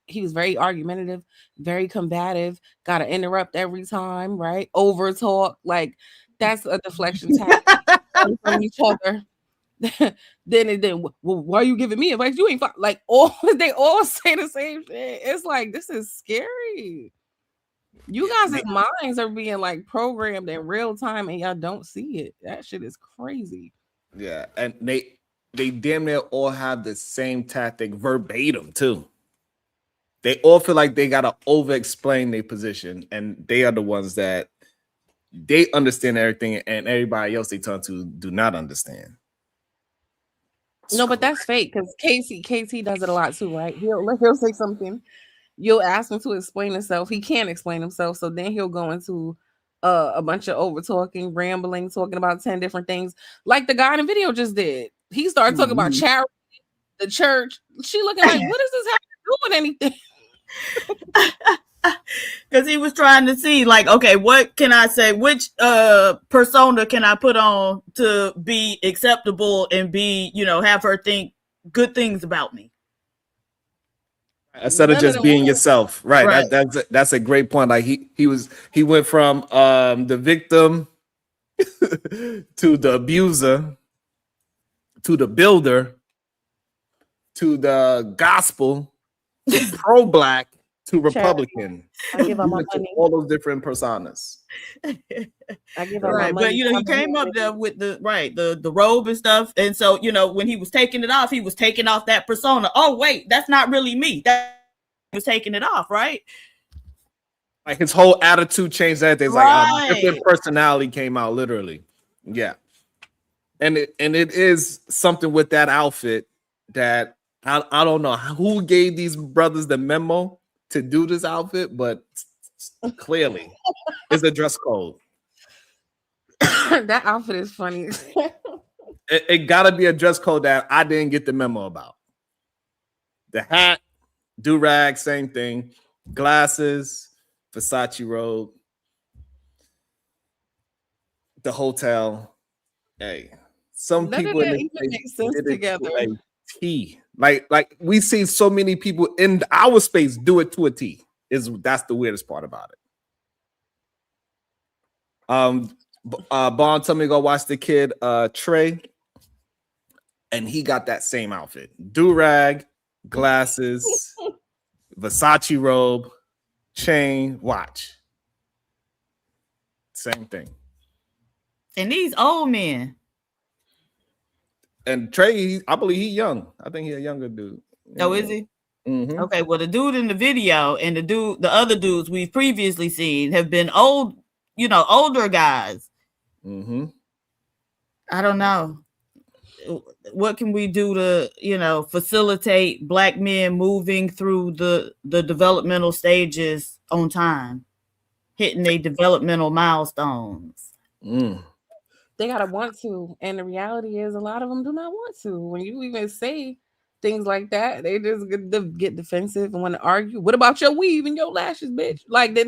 he was very argumentative, very combative, gotta interrupt every time, right? Over talk, like that's a deflection tactic from each other. then well, why are you giving me advice? You ain't like all they all say the same shit. It's like this is scary. You guys' minds are being like programmed in real time and y'all don't see it. That shit is crazy. Yeah, and they damn near all have the same tactic verbatim too. They all feel like they gotta over-explain their position, and they are the ones that they understand everything, and everybody else they turn to do not understand. No, but that's fake because KT does it a lot too, right? He'll say something. You'll ask him to explain himself. He can't explain himself, so then he'll go into a bunch of over talking, rambling, talking about 10 different things, like the guy in the video just did. He started talking about charity, the church. She looking like, what does this have to do with anything? Because he was trying to see, like, okay, what can I say? Which persona can I put on to be acceptable and be, have her think good things about me? Instead of just being yourself, right? That's a great point. Like he went from the victim to the abuser to the builder to the gospel to pro-black to Republican. I give up my money. All those different personas. I give up my money. But he came up there with the robe and stuff, and so when he was taking it off, he was taking off that persona. Oh wait, that's not really me. That was taking it off, right? Like his whole attitude changed. That there's like a different personality came out, literally. Yeah, and it is something with that outfit that I don't know who gave these brothers the memo to do this outfit, but clearly it's a dress code. That outfit is funny. It gotta be a dress code that I didn't get the memo about. The hat, do-rag, same thing. Glasses, Versace robe, the hotel. Hey, some None people of that even makes sense together. T. Like we see so many people in our space do it to a T. That's the weirdest part about it. Bond told me to go watch the kid Trey, and he got that same outfit: do-rag, glasses, Versace robe, chain, watch. Same thing. And these old men. And Trey, I believe he's young. I think he's a younger dude. Oh, is he? Mm-hmm. Okay, well, the dude in the video and the other dudes we've previously seen have been old, older guys. Mm-hmm. I don't know. What can we do to, facilitate Black men moving through the developmental stages on time, hitting their developmental milestones? They gotta want to, and the reality is a lot of them do not want to. When you even say things like that, they just get defensive and want to argue. What about your weave and your lashes, bitch? Like then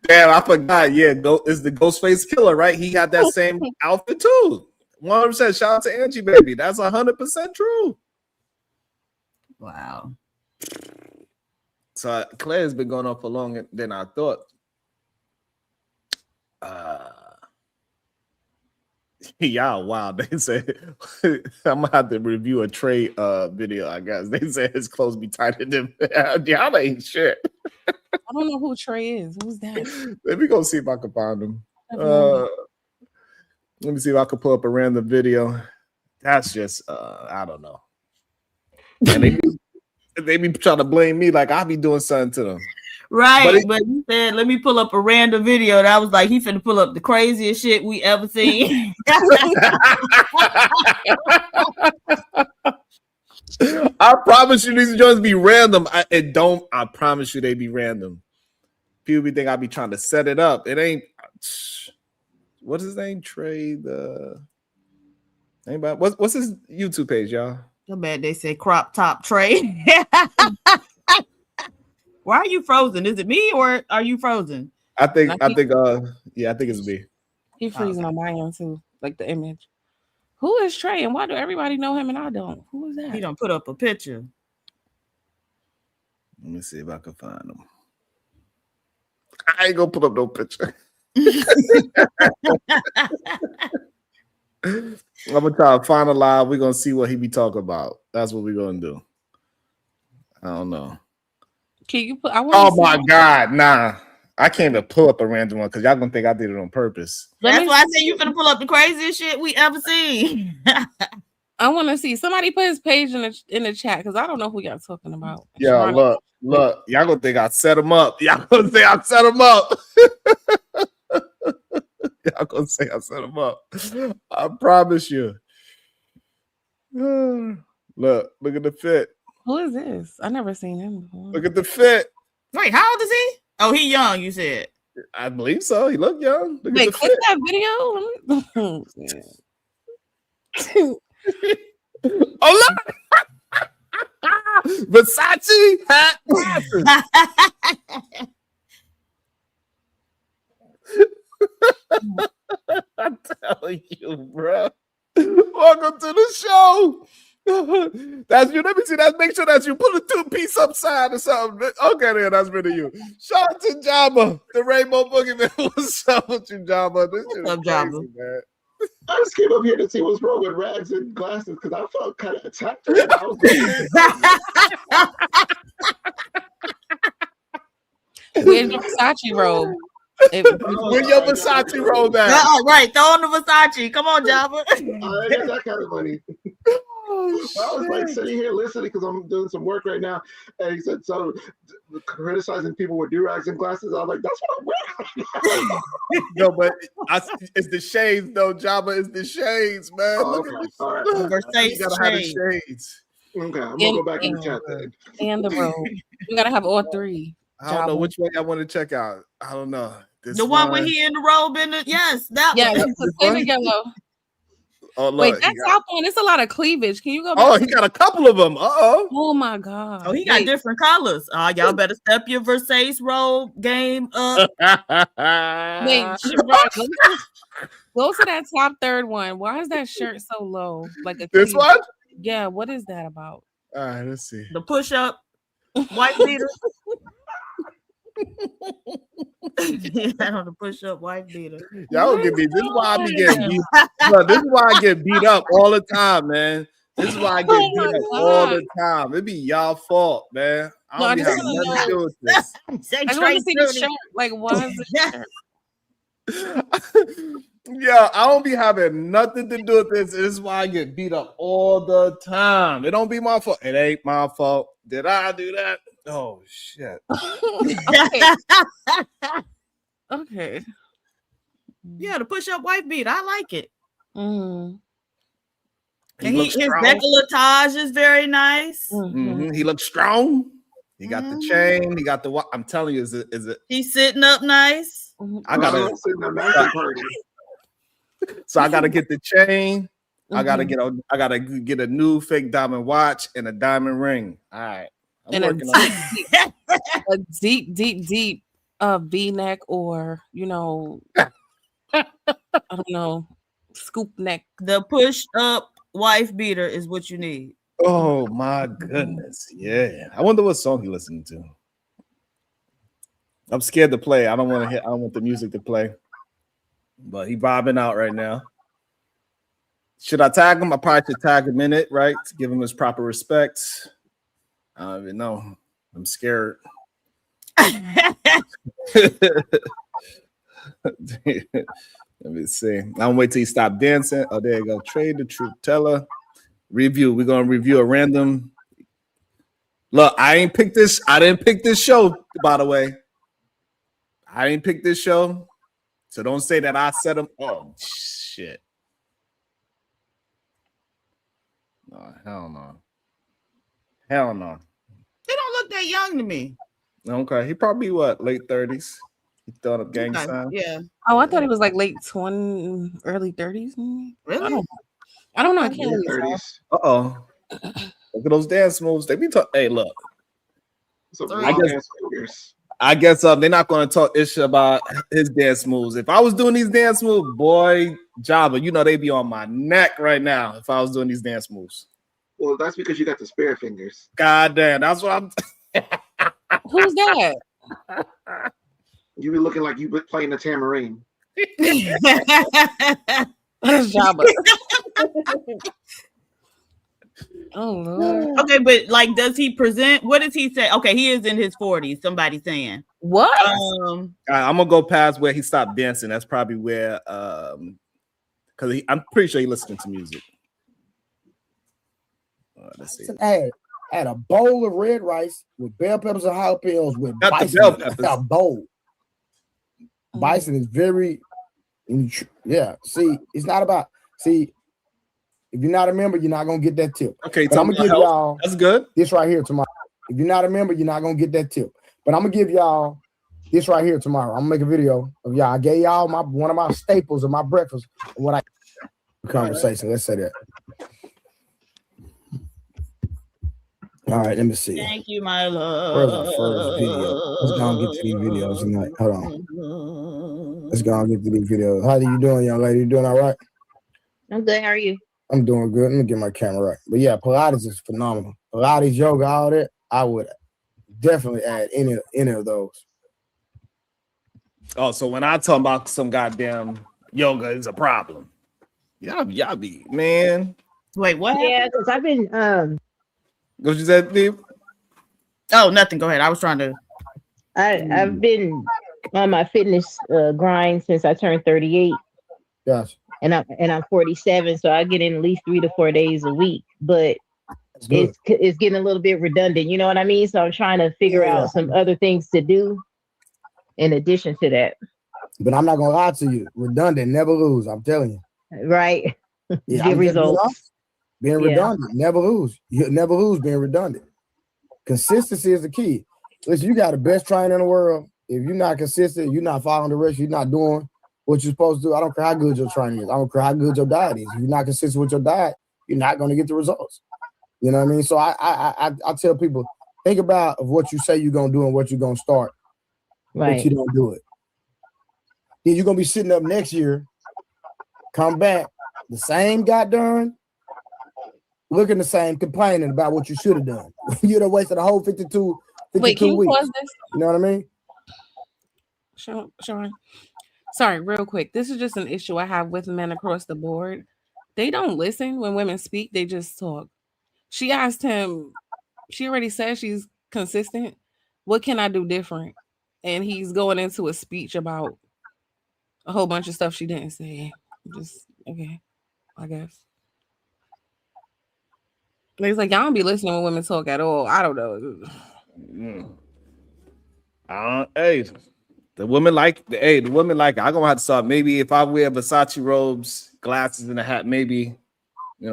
damn, I forgot. Yeah, it's the Ghostface Killer, right? He got that same outfit too. 100%. Shout out to Angie, baby. That's 100% true. Wow. So Claire's been going on for longer than I thought. Y'all, wow. They said I'm gonna have to review a Trey video. I guess they said his clothes be tighter than y'all ain't shit. I don't know who Trey is. Who's that? Let me go see if I can find him. Let me see if I can pull up a random video. That's just I don't know. And they be trying to blame me like I be doing something to them. Right, but he said, let me pull up a random video. And I was like, he finna pull up the craziest shit we ever seen. I promise you these joints be random. I promise you they be random. People be think I be trying to set it up. It ain't. What's his name? Trey anybody? What's his YouTube page, y'all? So bad they say crop top Trey. Why are you frozen? Is it me or are you frozen? I think it's me. He's freezing on my end too, like the image. Who is Trey and why do everybody know him and I don't? Who is that? He don't put up a picture. Let me see if I can find him. I ain't gonna put up no picture. I'm gonna try to find a live. We're gonna see what he be talking about. That's what we're gonna do. I don't know. Can you put? I want. Oh my God, nah. I can't even pull up a random one because y'all gonna think I did it on purpose. That's why I said you finna pull up the craziest shit we ever seen. I want to see somebody put his page in the chat because I don't know who y'all talking about. Yeah, look, y'all gonna think I set him up. Y'all gonna think I set him up. Y'all gonna say I set him up. I promise you. Look at the fit. Who is this? I never seen him before. Look at the fit. Wait, how old is he? Oh, he young, you said. I believe so. He looked young. Look Wait, at the click fit. that video. Oh look! Versace hat glasses. I'm telling you, bro. Welcome to the show. That's you. Let me see that. Make sure that you put a 2-piece upside or something. Okay, then that's really you. Shout out to Jabba, the Rainbow Boogeyman. What's up with you, Jabba? This shit is crazy, man. I just came up here to see what's wrong with rags and glasses because I felt kind of attacked. Where's your Versace robe? Where your Versace robe at? Right, throw on the Versace. Come on, Java. I ain't got that kind of money. Oh, I was like sitting here listening because I'm doing some work right now, and he said so criticizing people with do-rags and glasses. I was like, that's what I'm wearing. No, but it's the shades, though. Jabba is the shades, man. Oh, Look okay. at this. All right. You gotta have the shades. Okay, I'm gonna go back in the chat then. And the robe. You gotta have all three. I don't know which one I want to check out. I don't know. The one where he in the robe in the that yeah, one. it's cleavage yellow. Oh, look, wait, that's top one. It's a lot of cleavage. Can you go back? Oh, he got a couple of them. Oh my God. Oh, he got different colors. Y'all better step your Versace robe game up. Wait, Shabbat, go to that top third one. Why is that shirt so low? Like this one? Yeah, what is that about? All right, let's see. The push-up white beater. On the push-up white beater. Y'all don't get me. This is why I be getting beat. Look, this is why I get beat up all the time, man. This is why I get beat up all the time. It be y'all fault, man. I don't be having nothing to do with this. I just want to see the shirt. Like, why is it shirt? Yeah, I don't be having nothing to do with this. This is why I get beat up all the time. It don't be my fault. It ain't my fault. Did I do that? Oh shit. Okay. Yeah, the push-up white beater. I like it. Mm. And his decolletage is very nice. Mm-hmm. He looks strong. He got the chain. He got the. I'm telling you, is it? He's sitting up nice. I gotta. So I gotta get the chain. I gotta get a new fake diamond watch and a diamond ring. All right. I'm working on a deep V-neck, or I don't know, scoop neck. The push up wife beater is what you need. Oh my goodness. Yeah. I wonder what song he listening to. I'm scared to play. I don't want the music to play. But he vibing out right now. Should I tag him? I probably should tag him in it, right? To give him his proper respect. I don't even know. I'm scared. Let me see. I'm wait till he stop dancing. Oh, there you go. Trade the truth teller. Review. We're gonna review a random. Look, I didn't pick this show, by the way. I didn't pick this show. So don't say that I set him. Oh shit. No, hell no. Hell no. He don't look that young to me. Okay, he probably late 30s. He throwing up gang sign. Yeah. Oh, I thought he was like late 20s, early 30s. Really? I don't know. I can't really 30s. Uh-oh. Look at those dance moves. They be talking. Hey, look. I guess they're not going to talk ish about his dance moves. If I was doing these dance moves, boy, Jabba, they be on my neck right now if I was doing these dance moves. Well, that's because you got the spare fingers. God damn, that's what I'm. Who's that? You be looking like you been playing the tambourine. That's Jabba. Oh Lord. Okay, but like, does he present? What does he say? Okay, he is in his 40s. Somebody's saying. What? I'm gonna go past where he stopped dancing. That's probably where because I'm pretty sure he listening to music. Let's see. Had a bowl of red rice with bell peppers and jalapenos with Not the bison. bell peppers. A bowl. Bison is very, yeah. See, it's not about. See, if you're not a member, you're not gonna get that tip. Okay, but I'm gonna give y'all. That's good. This right here tomorrow. If you're not a member, you're not gonna get that tip. But I'm gonna give y'all this right here tomorrow. I'm gonna make a video of y'all. I gave y'all one of my staples of my breakfast. What I conversation. Let's say that. All right, let me see. Thank you, my love. Where's our first video? Let's go and get to these videos tonight. Hold on. Let's go and get to these videos. How are you doing, young lady? You doing all right? I'm good. How are you? I'm doing good. Let me get my camera right. But yeah, Pilates is phenomenal. Pilates, yoga, all that. I would definitely add any of those. Oh, so when I talk about some goddamn yoga is a problem. Y'all be, man. Wait, what? Yeah, because I've been What you said, Steve? Oh, nothing. Go ahead. I was trying to. I've been on my fitness grind since I turned 38. Yes. And I'm 47, so I get in at least 3 to 4 days a week. But it's getting a little bit redundant. You know what I mean? So I'm trying to figure out some other things to do in addition to that. But I'm not gonna lie to you. Redundant, never lose. I'm telling you. Right. Yeah, Get results. Being redundant, never lose. You never lose being redundant. Consistency is the key. Listen, you got the best trainer in the world. If you're not consistent, you're not following the rest, you're not doing what you're supposed to do. I don't care how good your training is. I don't care how good your diet is. If you're not consistent with your diet, you're not going to get the results. You know what I mean? So I tell people, think about what you say you're going to do and what you're going to start. Right. But you don't do it. Then you're going to be sitting up next year, come back, the same got done, looking the same, complaining about what you should have done. You'd have wasted a whole 52 Wait, can you weeks. pause this? You know what I mean? Sean. Sorry, real quick. This is just an issue I have with men across the board. They don't listen when women speak. They just talk. She asked him, she already said she's consistent. What can I do different? And he's going into a speech about a whole bunch of stuff she didn't say. Just, okay, I guess. He's like, y'all don't be listening when women talk at all. I don't know. Hey, the women like it. I'm gonna have to start. Maybe if I wear Versace robes, glasses, and a hat, maybe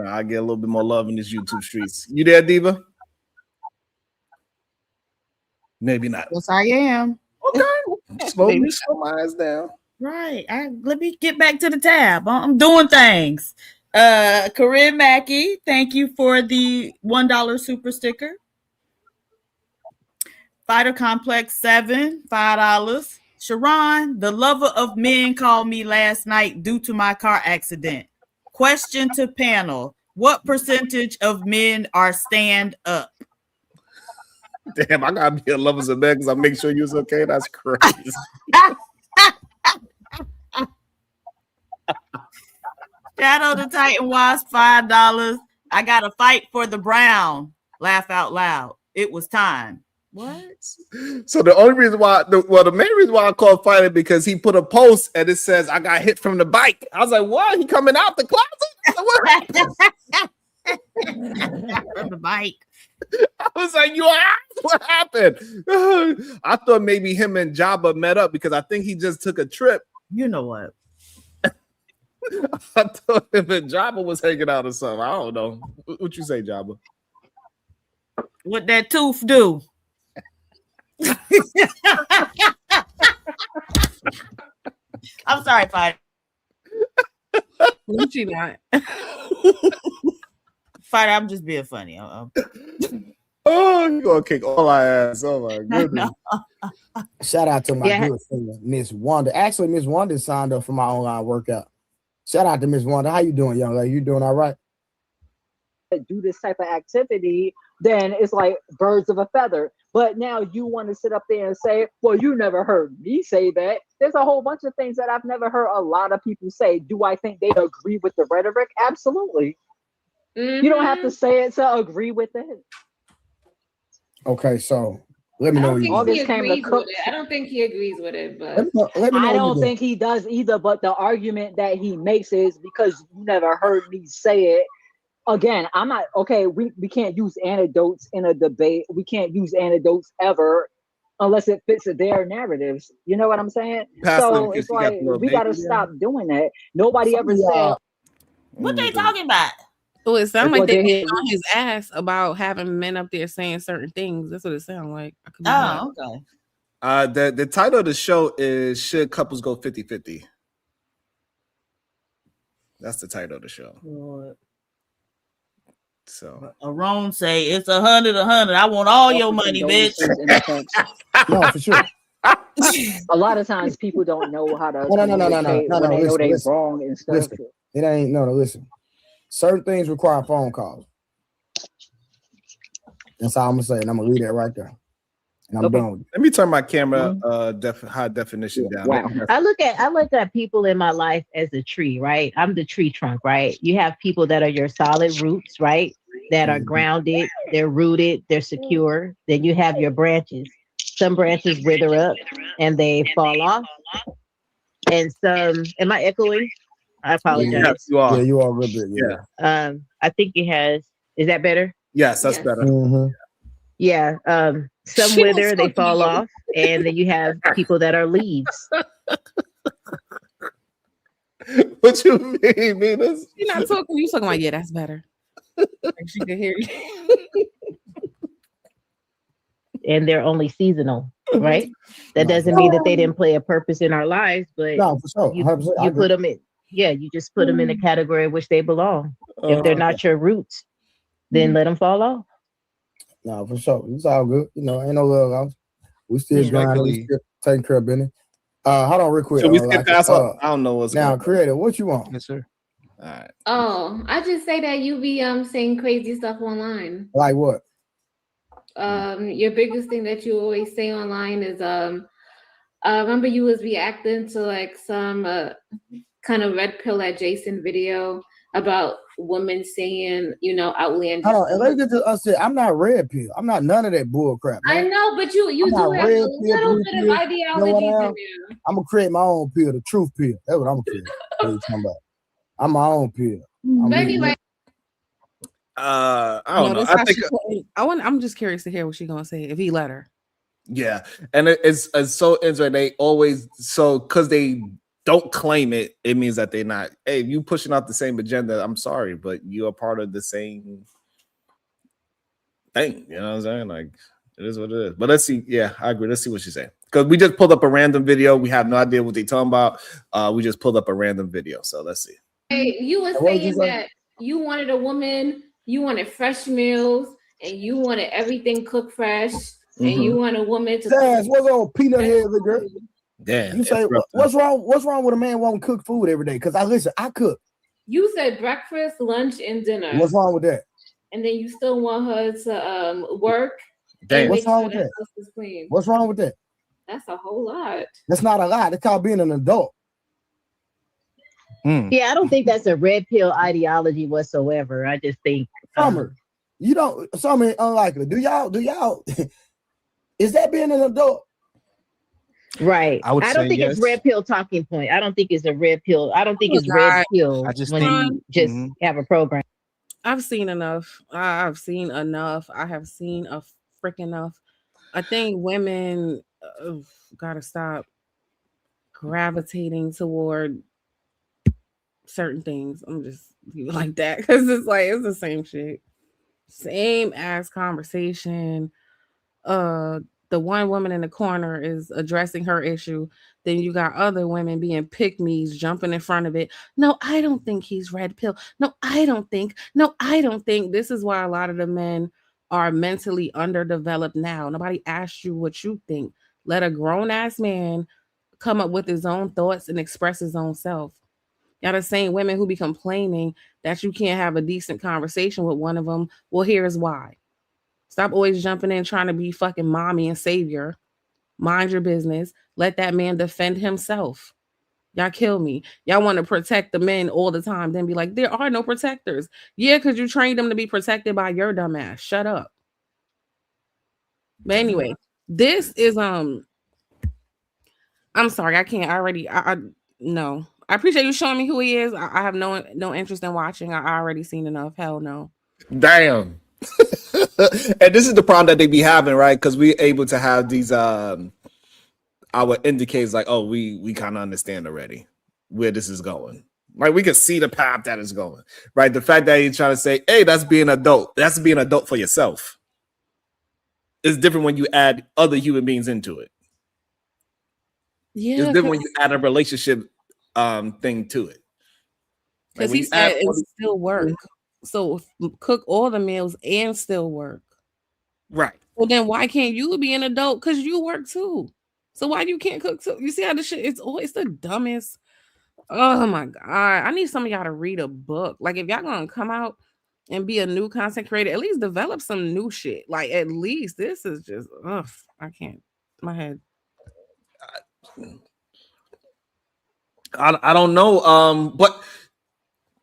I get a little bit more love in these YouTube streets. You there, Diva? Maybe not. Yes, I am. Okay. Slowly slow my eyes down. Right. Let me get back to the tab. I'm doing things. Corinne Mackey, thank you for the $1 super sticker. Fighter Complex 7, $5. Sharon, the lover of men, called me last night due to my car accident. Question to panel: what percentage of men are stand up? Damn, I gotta be a lover's of men because I make sure you're okay. That's crazy. Shadow the Titan Wasp, $5. I got to fight for the brown. Laugh out loud. It was time. What? So the only reason why, the main reason why I called fighting because he put a post and it says I got hit from the bike. I was like, what? He coming out the closet? What happened? From the bike. I was like, you all right? What happened? I thought maybe him and Jabba met up because I think he just took a trip. You know what? I thought him and Jabba was hanging out or something. I don't know. What you say, Jabba? What that tooth do? I'm sorry, Fighter. What you not? Fighter, I'm just being funny. Oh, you're gonna kick all our ass. Oh my goodness. Shout out to my good friend, Miss Wanda. Actually, Miss Wanda signed up for my online workout. Shout out to Miss Wanda. How you doing, young lady? You doing all right? Do this type of activity, then it's like birds of a feather. But now you want to sit up there and say, well, you never heard me say that. There's a whole bunch of things that I've never heard a lot of people say. Do I think they agree with the rhetoric? Absolutely. You don't have to say it to agree with it. Okay, so let me know. All this came to cook. I don't think he agrees with it, but let me know I don't think he does either. But the argument that he makes is because you never heard me say it. Again, I'm not okay. We can't use anecdotes in a debate. We can't use anecdotes ever unless it fits their narratives. You know what I'm saying? So it's like we got to stop doing that. Nobody ever said what they talking about. Well, it sounds like Well, they're they- getting on his ass about having men up there saying certain things. That's what it sounds like. I could be wrong. Okay. The title of the show is Should Couples Go 50-50? That's the title of the show. Lord. So Aaron say it's 100. I want all your money, bitch. No, for sure. A lot of times people don't know how to No. communicate when they know they Listen. wrong and stuff. Listen, it ain't listen. Certain things require phone calls. That's all I'm gonna say, and I'm gonna leave that right there. And I'm done with it. let me turn my camera high definition down. Wow. I look at people in my life as a tree, right? I'm the tree trunk, right? You have people that are your solid roots, right? That are grounded, they're rooted, they're secure. Then you have your branches. Some branches wither up and they fall off. And some, am I echoing? I apologize. Yes, you are. Yeah, you are a little bit. Yeah. I think it has. Is that better? Yes, that's better. Mm-hmm. Yeah. Some She wither, was they talking fall to you. off, and then you have people that are leaves. What you mean, Venus? You're not talking. You talking about, yeah, that's better. Like she could hear you. And they're only seasonal, right? That doesn't mean that they didn't play a purpose in our lives, but No, for sure. you, 100%, I you agree. put them in, you just put them in the category in which they belong. If they're not your roots, then let them fall off. No, for sure. It's all good. Ain't no love lost. We still grinding. We still taking care of business. Hold on real quick. So we skip past. I don't know what's now, going on. Creator, what you want? Yes, sir. All right. oh, I just say that you be saying crazy stuff online. Like what? Your biggest thing that you always say online is I remember you was reacting to like some kind of red pill adjacent video about women saying, outlandish. Hold on, and let's get to us. I'm not red pill. I'm not none of that bull crap. I Man. know, but you I'm do not have red a pill, little blue bit pill. of ideology in there. I'm gonna create my own pill, the truth pill. That's what I'm gonna create. What you talking about? I'm my own pill. But anyway, I don't know. that's I how think she put- I'm just curious to hear what she's gonna say if he let her. yeah, and it's so interesting. They always because they don't claim it, it means that they're not. Hey, you pushing out the same agenda. I'm sorry, but you're a part of the same thing. You know what I'm saying? Like it is what it is. But let's see. Yeah, I agree. Let's see what she say. Because we just pulled up a random video. We have no idea what they're talking about. We just pulled up a random video. So let's see. hey, you were What did you saying say? that you wanted a woman, you wanted fresh meals, and you wanted everything cooked fresh, and you want a woman to. Daz, what's on peanut head, little girl? Damn. You say what's wrong? What's wrong with a man wanting to cook food every day? Because I cook. You said breakfast, lunch, and dinner. What's wrong with that? And then you still want her to work. Damn. And What's make wrong sure with that that? house is clean. What's wrong with that? That's a whole lot. That's not a lie. That's called being an adult. Yeah, I don't think that's a red pill ideology whatsoever. I just think Summer, you don't. Summer unlikely. Do y'all? Is that being an adult? right. I would I don't say think it's yes. red pill talking point. I don't think it's a red pill. I don't think it's red pill I just when think- you just have a program. I've seen enough. I've seen enough. I have seen a freaking enough. I think women gotta stop gravitating toward certain things. I'm just like that because it's like it's the same shit, same ass conversation. The one woman in the corner is addressing her issue. Then you got other women being pick-me's, jumping in front of it. No, I don't think he's red pill. No, I don't think. No, I don't think. This is why a lot of the men are mentally underdeveloped now. Nobody asked you what you think. Let a grown-ass man come up with his own thoughts and express his own self. Y'all the same women who be complaining that you can't have a decent conversation with one of them. Well, here's why. Stop always jumping in trying to be fucking mommy and savior. Mind your business. Let that man defend himself. Y'all kill me. Y'all want to protect the men all the time, then be like, there are no protectors. Yeah, because you trained them to be protected by your dumb ass. Shut up. But anyway, this is I'm sorry, I can't already. No. I appreciate you showing me who he is. I have no interest in watching. I already seen enough. Hell no. Damn. And this is the problem that they be having, right? Because we're able to have these our indicators like, oh, we kind of understand already where this is going. Right? We can see the path that is going. Right? The fact that he's trying to say, hey, that's being adult. That's being adult for yourself. It's different when you add other human beings into it. Yeah. It's different when you add a relationship thing to it. Because he said it still work. So cook all the meals and still work. Right. Well, then why can't you be an adult? Because you work too. So why you can't cook too? You see how this shit, it's always the dumbest. Oh my God. I need some of y'all to read a book. Like if y'all gonna come out and be a new content creator, at least develop some new shit. Like at least this is just, I can't. My head. I don't know. But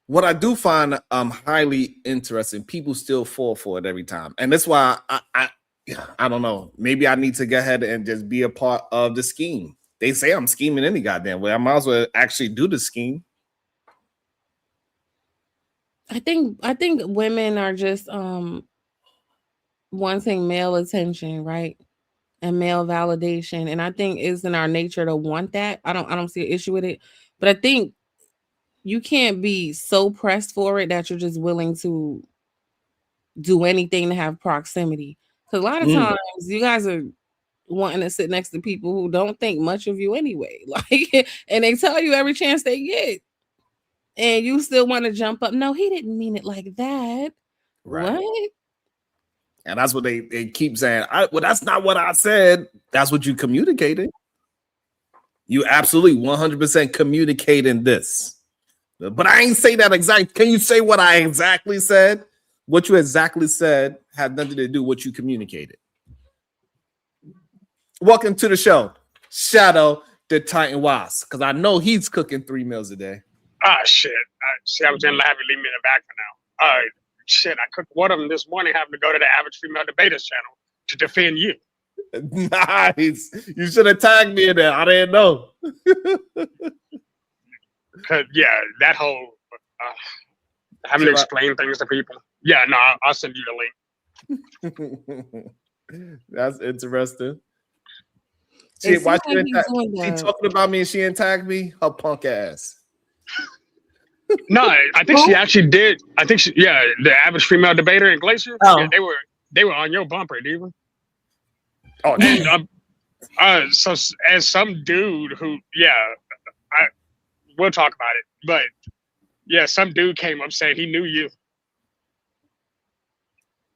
what I do find highly interesting, people still fall for it every time. And that's why I don't know. Maybe I need to go ahead and just be a part of the scheme. They say I'm scheming any goddamn way. I might as well actually do the scheme. I think women are just wanting male attention, right? And male validation. And I think it's in our nature to want that. I don't see an issue with it. But I think you can't be so pressed for it that you're just willing to do anything to have proximity. Because a lot of times you guys are wanting to sit next to people who don't think much of you anyway. Like, and they tell you every chance they get. And you still want to jump up. No, he didn't mean it like that. Right. What? And that's what they keep saying. Well, that's not what I said. That's what you communicated. You absolutely 100% communicating this. But I ain't say that exact. Can you say what I exactly said? What you exactly said had nothing to do with what you communicated. Welcome to the show, Shadow the Titan Wasp, because I know he's cooking 3 meals a day. Ah, shit. I was in lab, leave me in the back for now. Shit, I cooked one of them this morning, having to go to the Average Female Debaters channel to defend you. Nice. You should have tagged me in there. I didn't know. Cause yeah, that whole having to explain things to people. Yeah, no, I'll send you the link. That's interesting. She talking about me and she didn't tag me? Her punk ass. No, I think she actually did. I think the Average Female Debater in Glacier. Oh. Yeah, they were on your bumper, Diva. Oh, and so as some dude who, we'll talk about it, but yeah, some dude came up saying he knew you.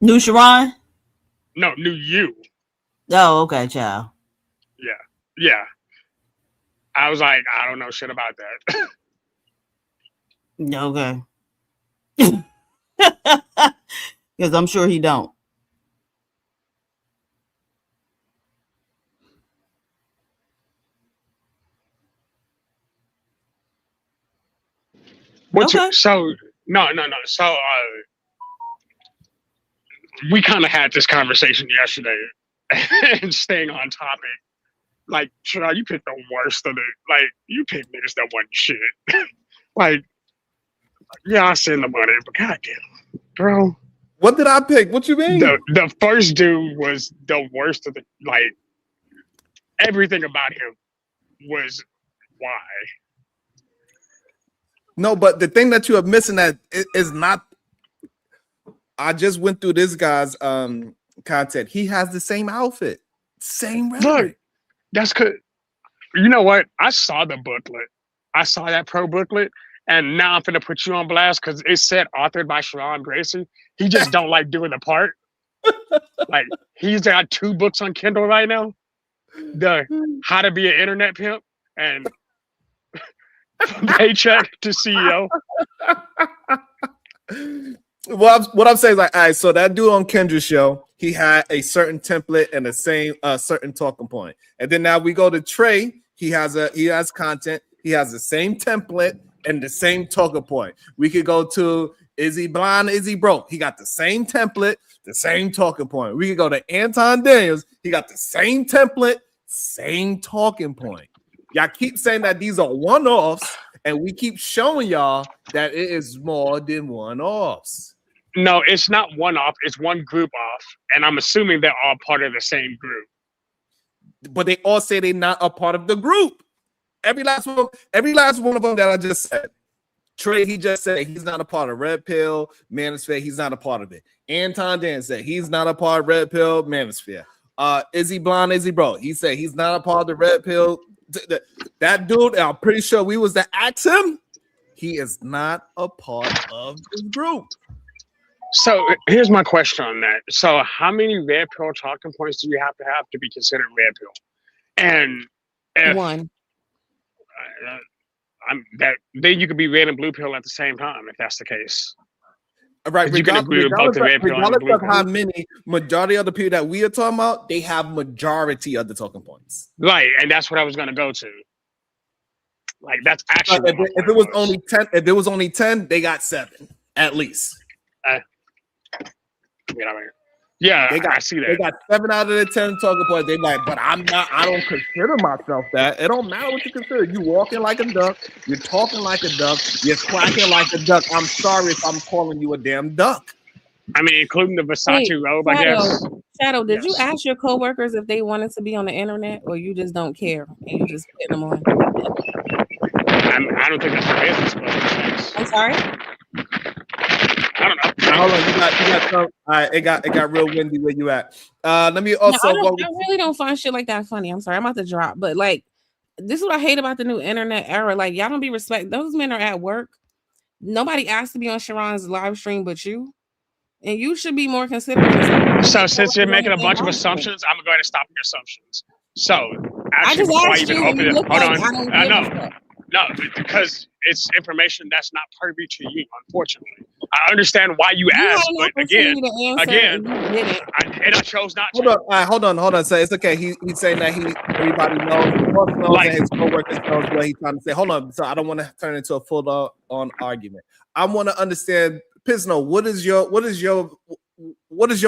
Knew Sharon? No, knew you. Oh, okay, child. Yeah. I was like, I don't know shit about that. Okay. Because I'm sure he don't. So no. So we kind of had this conversation yesterday, and staying on topic. Like, Sharon, you picked the worst of you picked niggas that wasn't shit. Like, yeah, I send the money, but goddamn, bro. What did I pick? What you mean? The first dude was the worst of the, everything about him was why. No, but the thing that you are missing that is not. I just went through this guy's content. He has the same outfit, same rhetoric. Look, that's good. You know what? I saw the booklet. I saw that pro booklet, and now I'm gonna put you on blast because it said authored by Sharon Gracie. He just don't like doing the part. Like he's got 2 books on Kindle right now. The How to Be an Internet Pimp and Paycheck to CEO. what I'm saying is like, all right, so that dude on Kendra's show, he had a certain template and the same certain talking point. And then now we go to Trey, he has content, he has the same template and the same talking point. We could go to Is He Blind, Is He Broke? He got the same template, the same talking point. We could go to Anton Daniels, he got the same template, same talking point. Y'all keep saying that these are one-offs, and we keep showing y'all that it is more than one-offs. No, it's not one off. It's one group off, and I'm assuming they're all part of the same group. But they all say they're not a part of the group. Every last one of them that I just said. Trey, he just said he's not a part of Red Pill, Manosphere. He's not a part of it. Anton Dan said he's not a part of Red Pill, Manosphere. Is he blind? Is he broke? He said he's not a part of the Red Pill. That dude, I'm pretty sure we was to ask him. He is not a part of this group. So here's my question on that. So how many Red Pill talking points do you have to be considered Red Pill? And if, one. Then you could be red and blue pill at the same time if that's the case. Right, you can agree with both the red pill and the blue regardless of pill. how many majority of the people that we are talking about, they have majority of the talking points. Right, and that's what I was going to go to. Like that's actually if it was only 10, if there was only 10, they got 7 at least. Yeah, they got, I see that. They got 7 out of the 10 talking points. They like, but I don't consider myself that. It don't matter what you consider. You walking like a duck, you're talking like a duck, you're quacking like a duck. I'm sorry if I'm calling you a damn duck. I mean, including the Versace robe, I guess. Shadow, did you ask your coworkers if they wanted to be on the internet, or you just don't care and you just putting them on? I don't think that's the business, but I'm sorry. I don't know. Now, hold on, you got some. All right, it got real windy where you at. Let me also I really don't find shit like that funny. I'm sorry, I'm about to drop, but like, this is what I hate about the new internet era. Like, y'all don't be respect. Those men are at work. Nobody asked to be on Sharon's live stream but you. And you should be more considerate. So since you're making a bunch of assumptions, I'm going to stop your assumptions. So actually, before I even open it, hold on. I know. No, because it's information that's not privy to you, unfortunately. I understand why you asked, but again, and I chose not to. Hold on. So it's okay. He's saying that everybody knows, and his coworkers knows what he's trying to say. Hold on. So I don't want to turn into a full-on argument. I want to understand, Pisno, what is your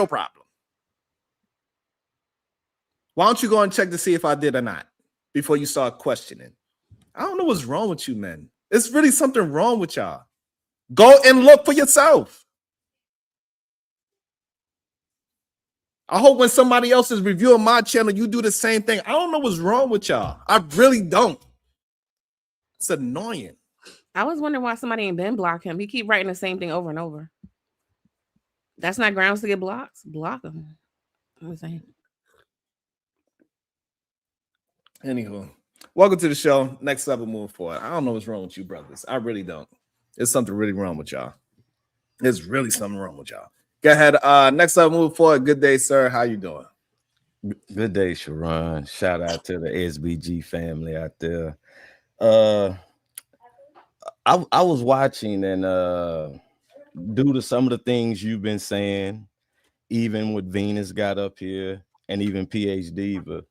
problem? Why don't you go and check to see if I did or not before you start questioning? I don't know what's wrong with you, man. It's really something wrong with y'all. Go and look for yourself. I hope when somebody else is reviewing my channel, you do the same thing. I don't know what's wrong with y'all. I really don't. It's annoying. I was wondering why somebody ain't been block him. He keep writing the same thing over and over. That's not grounds to get blocked. Block him. I'm saying. Anywho, welcome to the show. Next level, moving forward. I don't know what's wrong with you, brothers. I really don't. There's something really wrong with y'all. There's really something wrong with y'all. Go ahead. Next level, moving forward. Good day, sir. How you doing? Good day, Sharon. Shout out to the SBG family out there. I was watching, and due to some of the things you've been saying, even with Venus got up here, and even PhD, but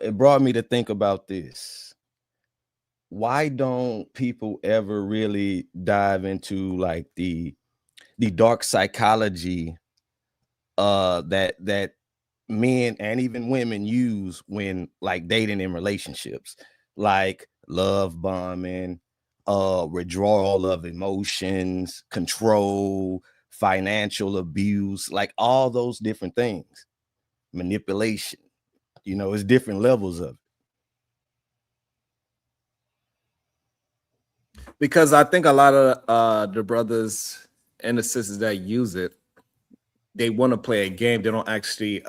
it brought me to think about this. Why don't people ever really dive into like the dark psychology that men and even women use when like dating in relationships, like love bombing, withdrawal of emotions, control, financial abuse, like all those different things, manipulation. You know, it's different levels of it. Because I think a lot of the brothers and the sisters that use it, they want to play a game. They don't actually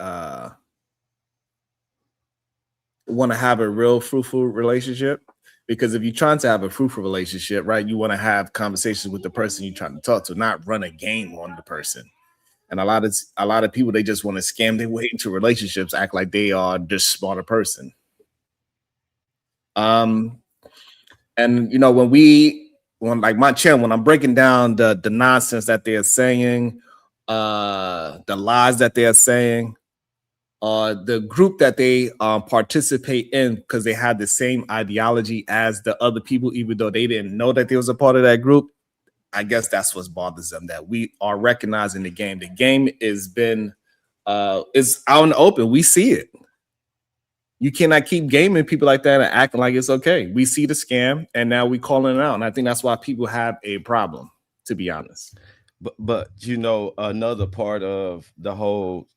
want to have a real fruitful relationship. Because if you're trying to have a fruitful relationship, right, you want to have conversations with the person you're trying to talk to, not run a game on the person. And a lot of people, they just want to scam their way into relationships, act like they are this smarter person. And you know, when we like my channel, when I'm breaking down the nonsense that they're saying, the lies that they're saying, the group that they participate in because they had the same ideology as the other people, even though they didn't know that they was a part of that group. I guess that's what bothers them, that we are recognizing the game. The game is out in the open. We see it. You cannot keep gaming people like that and acting like it's okay. We see the scam and now we calling it out. And I think that's why people have a problem, to be honest. But you know, another part of the whole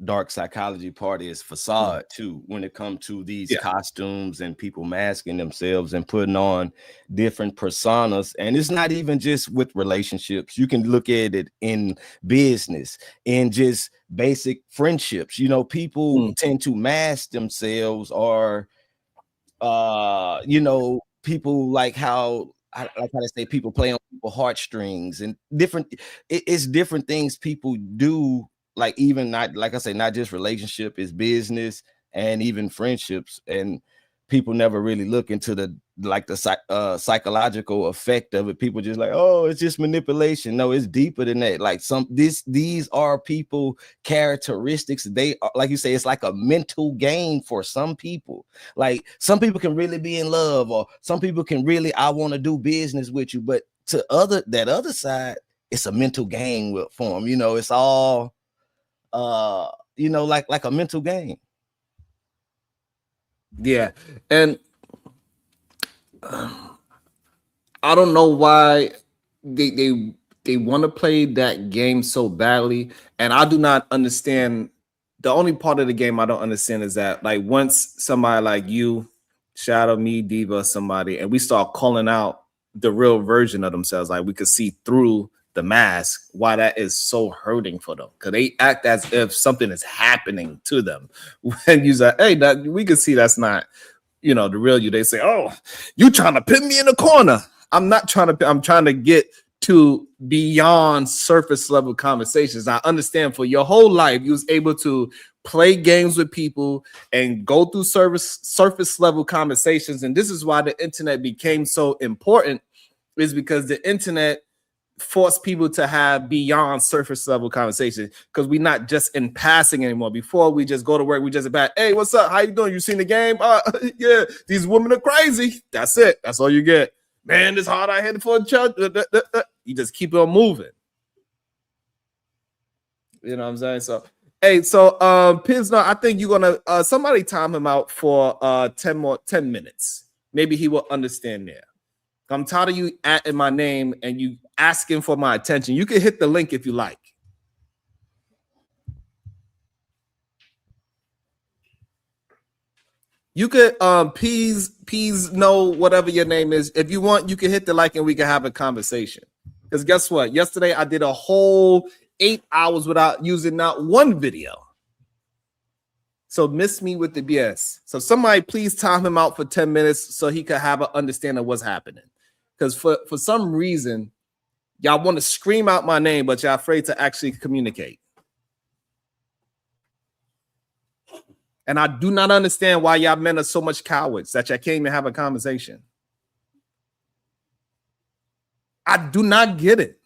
dark psychology part is facade too, when it comes to these costumes and people masking themselves and putting on different personas. And it's not even just with relationships. You can look at it in business, in just basic friendships. You know, people tend to mask themselves, or you know, people like how they say people play on people's heartstrings and different. It's different things people do. Like, even not, like I say, not just relationship, is business and even friendships. And people never really look into the psychological effect of it. People just like, oh, it's just manipulation. No, it's deeper than that. Like these are people characteristics. They are, like you say, it's like a mental game for some people. Like some people can really be in love, or some people can really, I want to do business with you. But to that other side, it's a mental game for them. You know, it's all you know, like a mental game. Yeah. And I don't know why they want to play that game so badly. And I do not understand. The only part of the game I don't understand is that, like, once somebody like you, Shadow, me, Diva, somebody, and we start calling out the real version of themselves, like we could see through the mask, why that is so hurting for them, because they act as if something is happening to them. When you say, hey, we can see that's not, you know, the real you. They say, oh, you trying to put me in a corner. I'm not trying to, I'm trying to get to beyond surface level conversations. I understand for your whole life you was able to play games with people and go through surface level conversations, and this is why the internet became so important, is because the internet force people to have beyond surface level conversations, because we're not just in passing anymore. Before, we just go to work, we just about, hey, what's up, how you doing, you seen the game? Yeah, these women are crazy. That's it. That's all you get. Man, this hard I hit for a church. You just keep on moving. You know what I'm saying? So hey, so Pisno, I think you're gonna somebody time him out for 10 minutes. Maybe he will understand there. I'm tired of you in my name and you asking for my attention. You can hit the link if you like. You could peas know whatever your name is. If you want, you can hit the like and we can have a conversation. Because guess what? Yesterday I did a whole 8 hours without using not one video. So miss me with the BS. So somebody please time him out for 10 minutes so he could have an understanding of what's happening. Because for some reason, y'all want to scream out my name, but y'all afraid to actually communicate. And I do not understand why y'all men are so much cowards that y'all can't even have a conversation. I do not get it.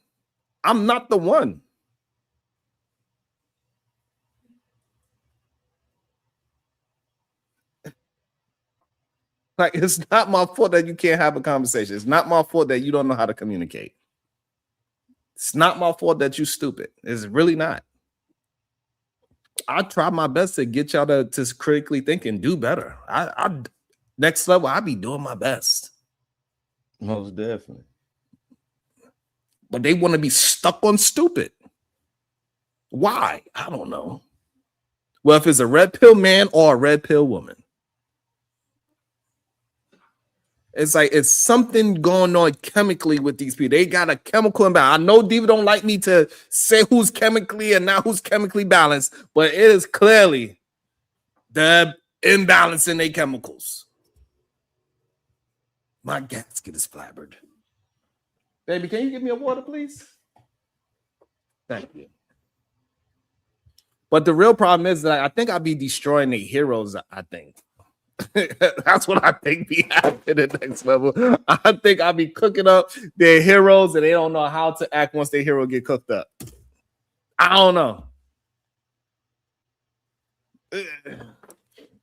I'm not the one. Like, it's not my fault that you can't have a conversation. It's not my fault that you don't know how to communicate. It's not my fault that you're stupid. It's really not. I try my best to get y'all to critically think and do better. I next level, I be doing my best. Most definitely. But they want to be stuck on stupid. Why? I don't know. Well, if it's a red pill man or a red pill woman, it's like it's something going on chemically with these people. They got a chemical imbalance. I know Diva don't like me to say who's chemically and not who's chemically balanced, but it is clearly the imbalance in their chemicals. My gasket is flabbered. Baby, can you give me a water, please? Thank you. But the real problem is that I think I'll be destroying the heroes, I think. That's what I think be happening next level. I think I'll be cooking up their heroes and they don't know how to act once their hero get cooked up. I don't know.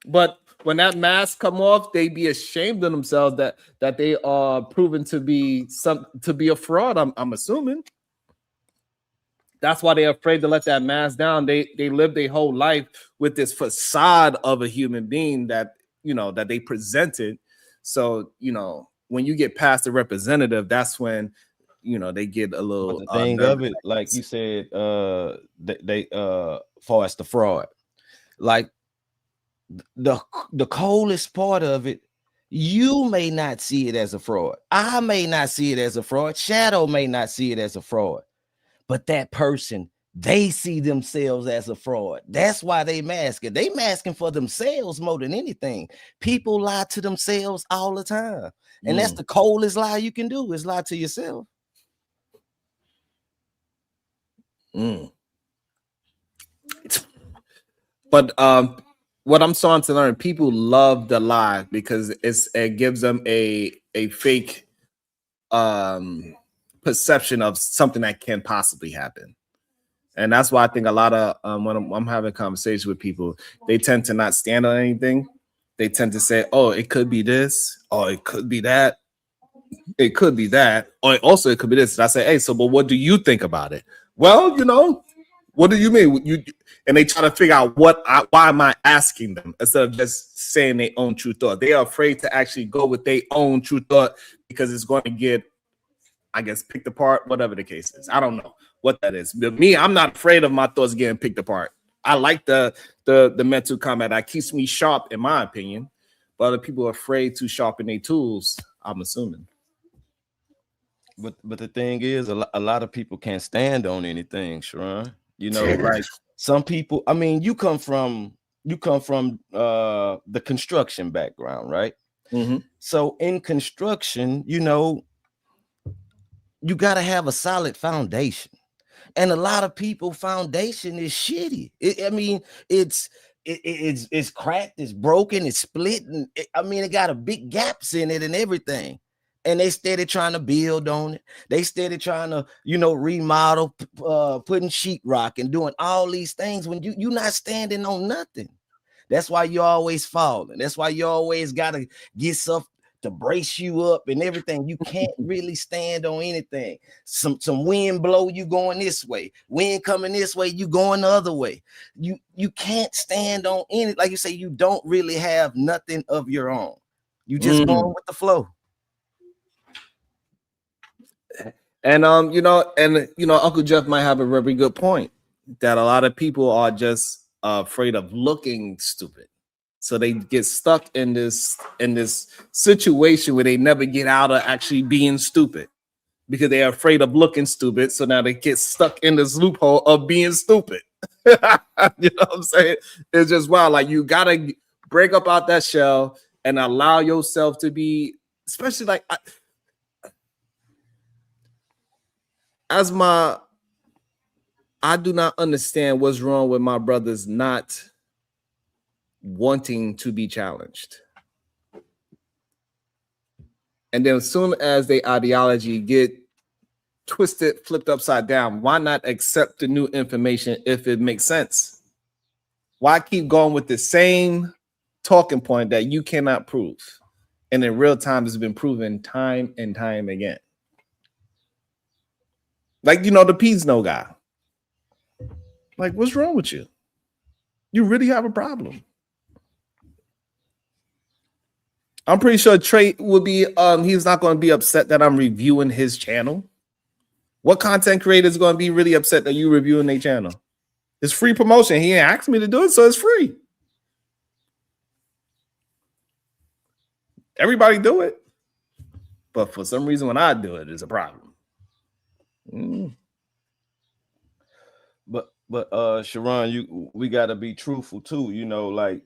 But when that mask come off, they be ashamed of themselves that they are proven to be a fraud. I'm assuming. That's why they're afraid to let that mask down. They live their whole life with this facade of a human being that that they presented. So when you get past the representative, that's when they get a little. But the thing of it, like you said, they far as the fraud, like the coldest part of it, you may not see it as a fraud. I may not see it as a fraud. Shadow may not see it as a fraud. But that person, they see themselves as a fraud. That's why they mask it. They masking for themselves more than anything. People lie to themselves all the time. And that's the coldest lie you can do, is lie to yourself. But what I'm starting to learn, people love the lie because it gives them a fake perception of something that can possibly happen. And that's why I think a lot of when I'm having conversations with people, they tend to not stand on anything. They tend to say, oh, it could be this, or it could be that, it could be that, or also it could be this. And I say, hey, so but what do you think about it? Well, what do you mean? And they try to figure out why am I asking them instead of just saying their own true thought. They are afraid to actually go with their own true thought because it's going to get, I guess, picked apart, whatever the case is. I don't know what that is. But me, I'm not afraid of my thoughts getting picked apart. I like the mental combat. That keeps me sharp, in my opinion. But other people are afraid to sharpen their tools, I'm assuming. But the thing is, a lot of people can't stand on anything, Sharon. Like some people, I mean, you come from the construction background, right? Mm-hmm. So in construction, you got to have a solid foundation. And a lot of people foundation is shitty. It's cracked, it's broken, it's split, and it got a big gaps in it and everything. And they steady trying to build on it. They steady trying to, remodel, putting sheetrock and doing all these things when you're not standing on nothing. That's why you're always falling. That's why you always gotta get stuff to brace you up and everything. You can't really stand on anything. Some wind blow, you going this way. Wind coming this way, you going the other way. You can't stand on any, like you say, you don't really have nothing of your own. You just going with the flow. And Uncle Jeff might have a very good point that a lot of people are just afraid of looking stupid. So they get stuck in this situation where they never get out of actually being stupid because they are afraid of looking stupid. So now they get stuck in this loophole of being stupid. You know what I'm saying? It's just wild. Like, you gotta break up out that shell and allow yourself to be, especially like I do not understand what's wrong with my brothers not wanting to be challenged. And then as soon as their ideology get twisted, flipped upside down, why not accept the new information if it makes sense? Why keep going with the same talking point that you cannot prove? And in real time, it's been proven time and time again. Like, the Peas No guy. Like, what's wrong with you? You really have a problem. I'm pretty sure Trey will be, he's not going to be upset that I'm reviewing his channel. What content creator is going to be really upset that you reviewing their channel? It's free promotion. He ain't asked me to do it, so it's free. Everybody do it. But for some reason, when I do it, it's a problem. But Sharon, we got to be truthful too, like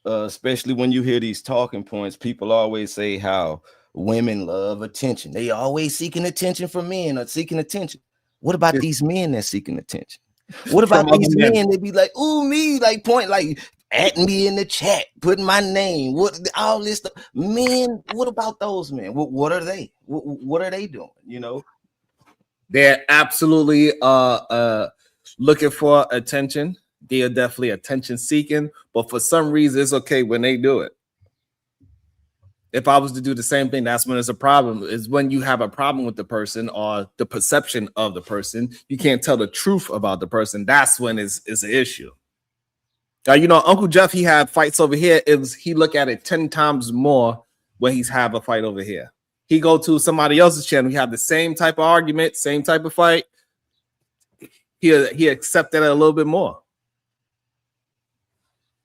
especially when you hear these talking points, people always say how women love attention. They always seeking attention from men or seeking attention. What about these men that's seeking attention? What about these men that be like, ooh, me, like point, like at me in the chat, putting my name, what all this stuff. Men, what about those men? What are they? What are they doing? You know, they're absolutely looking for attention. They are definitely attention seeking, but for some reason, it's okay when they do it. If I was to do the same thing, that's when it's a problem. Is when you have a problem with the person or the perception of the person, you can't tell the truth about the person. That's when it's an issue. You know, Uncle Jeff, he had fights over here. He look at it 10 times more when he's have a fight over here. He go to somebody else's channel. He have the same type of argument, same type of fight. He accepted it a little bit more.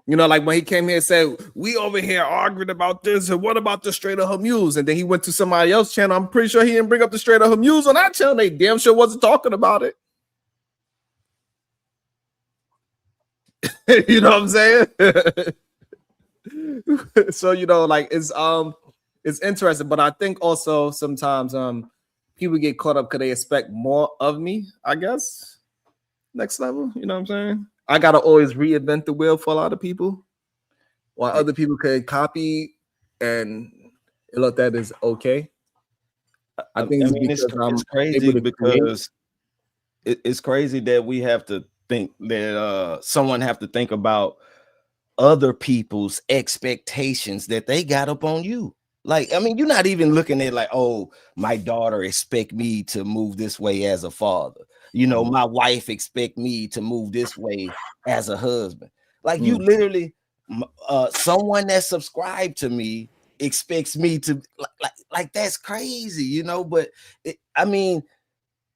You know, like when he came here and said, we over here arguing about this, and what about the Straight Up Hamus? And then he went to somebody else's channel. I'm pretty sure he didn't bring up the Straight Up Hamus on that channel. They damn sure wasn't talking about it. You know what I'm saying? So, you know, like it's interesting, but I think also sometimes people get caught up because they expect more of me, I guess. Next level, you know what I'm saying? I gotta always reinvent the wheel for a lot of people, while other people can copy and look that is okay. I think it's crazy because it's crazy that we have to think that someone have to think about other people's expectations that they got up on you. Like, I mean, you're not even looking at like, oh, my daughter expect me to move this way as a father. You know, my wife expect me to move this way as a husband. Like you literally, someone that subscribed to me expects me to like that's crazy, you know. But I mean,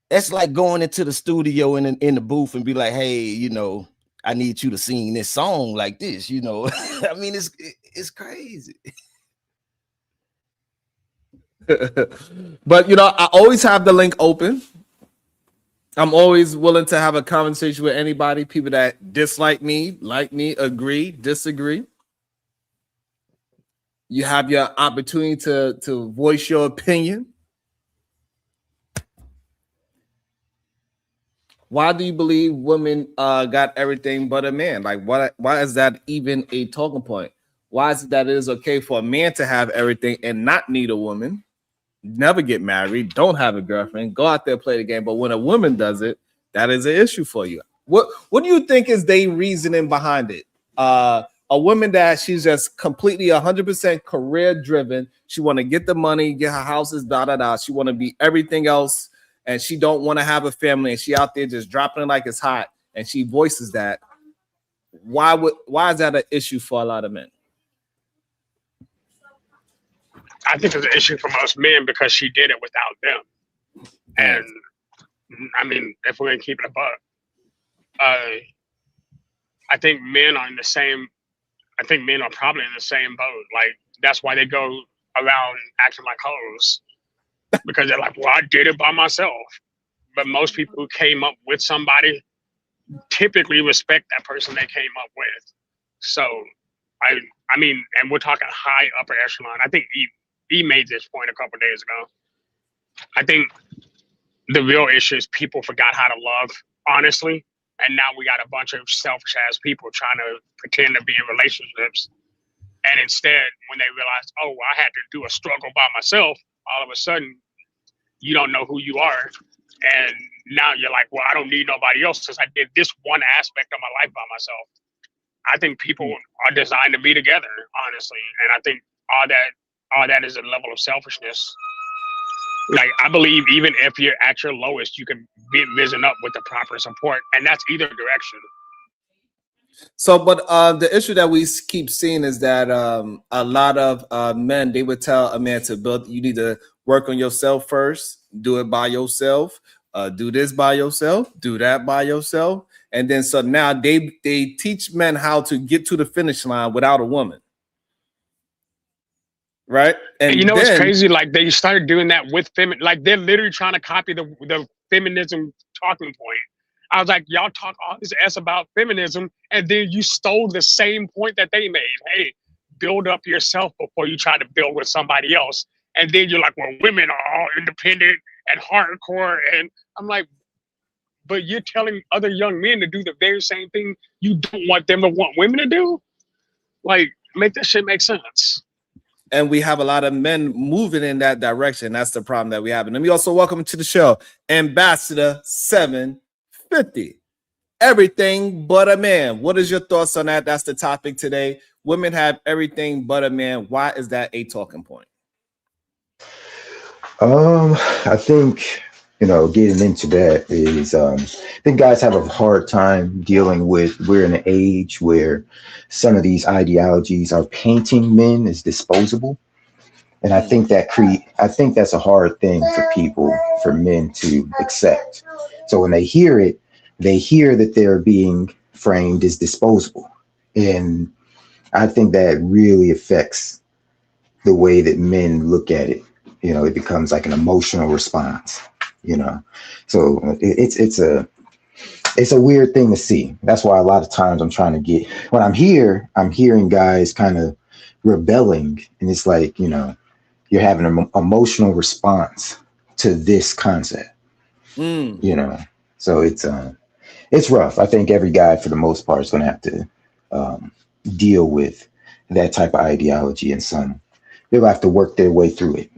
that's like going into the studio in the booth and be like, hey, you know, I need you to sing this song like this, you know. I mean, it's crazy. But you know, I always have the link open. I'm always willing to have a conversation with anybody, people that dislike me, like me, agree, disagree. You have your opportunity to voice your opinion. Why do you believe women got everything but a man? Like, why is that even a talking point? Why is it that it is okay for a man to have everything and not need a woman? Never get married, don't have a girlfriend, go out there, play the game. But when a woman does it, that is an issue for you. What do you think is the reasoning behind it? A woman that she's just completely 100% career driven. She want to get the money, get her houses, She want to be everything else, and she don't want to have a family. And she out there just dropping it like it's hot, and she voices that. Why is that an issue for a lot of men? I think it's an issue for most men because she did it without them. And I mean, if we're gonna keep it a buck, I think men are in the same. I think men are probably in the same boat. Like that's why they go around acting like hoes, because they're like, "Well, I did it by myself." But most people who came up with somebody typically respect that person they came up with. So, I mean, and we're talking high upper echelon. I think he made this point a couple of days ago. I think the real issue is people forgot how to love honestly, and now we got a bunch of selfish ass people trying to pretend to be in relationships, and instead, when they realize, oh, well, I had to do a struggle by myself, all of a sudden, you don't know who you are, and now you're like, well, I don't need nobody else since I did this one aspect of my life by myself. I think people are designed to be together, honestly, and I think all that is a level of selfishness. Like, I believe even if you're at your lowest, you can be risen up with the proper support, and that's either direction. So, but the issue that we keep seeing is that a lot of men, they would tell a man to build, you need to work on yourself first, do it by yourself, do this by yourself, do that by yourself. And then so now they teach men how to get to the finish line without a woman. Right. And you know what's crazy? Like they started doing that with like they're literally trying to copy the feminism talking point. I was like, y'all talk all this S about feminism, and then you stole the same point that they made. Hey, build up yourself before you try to build with somebody else. And then you're like, well, women are all independent and hardcore. And I'm like, but you're telling other young men to do the very same thing you don't want them to want women to do? Like, make that shit make sense. And we have a lot of men moving in that direction. That's the problem that we have. And let me also welcome to the show Ambassador 750. Everything but a man. What is your thoughts on that? That's the topic today. Women have everything but a man. Why is that a talking point? I think, getting into that is, I think guys have a hard time dealing with, we're in an age where some of these ideologies are painting men as disposable. And I think that's a hard thing for men to accept. So when they hear it, they hear that they're being framed as disposable. And I think that really affects the way that men look at it. It becomes like an emotional response, so it's a weird thing to see. That's why a lot of times when I'm hearing guys kind of rebelling, and it's like, you're having an emotional response to this concept, so it's rough. I think every guy for the most part is going to have to deal with that type of ideology, and they'll have to work their way through it.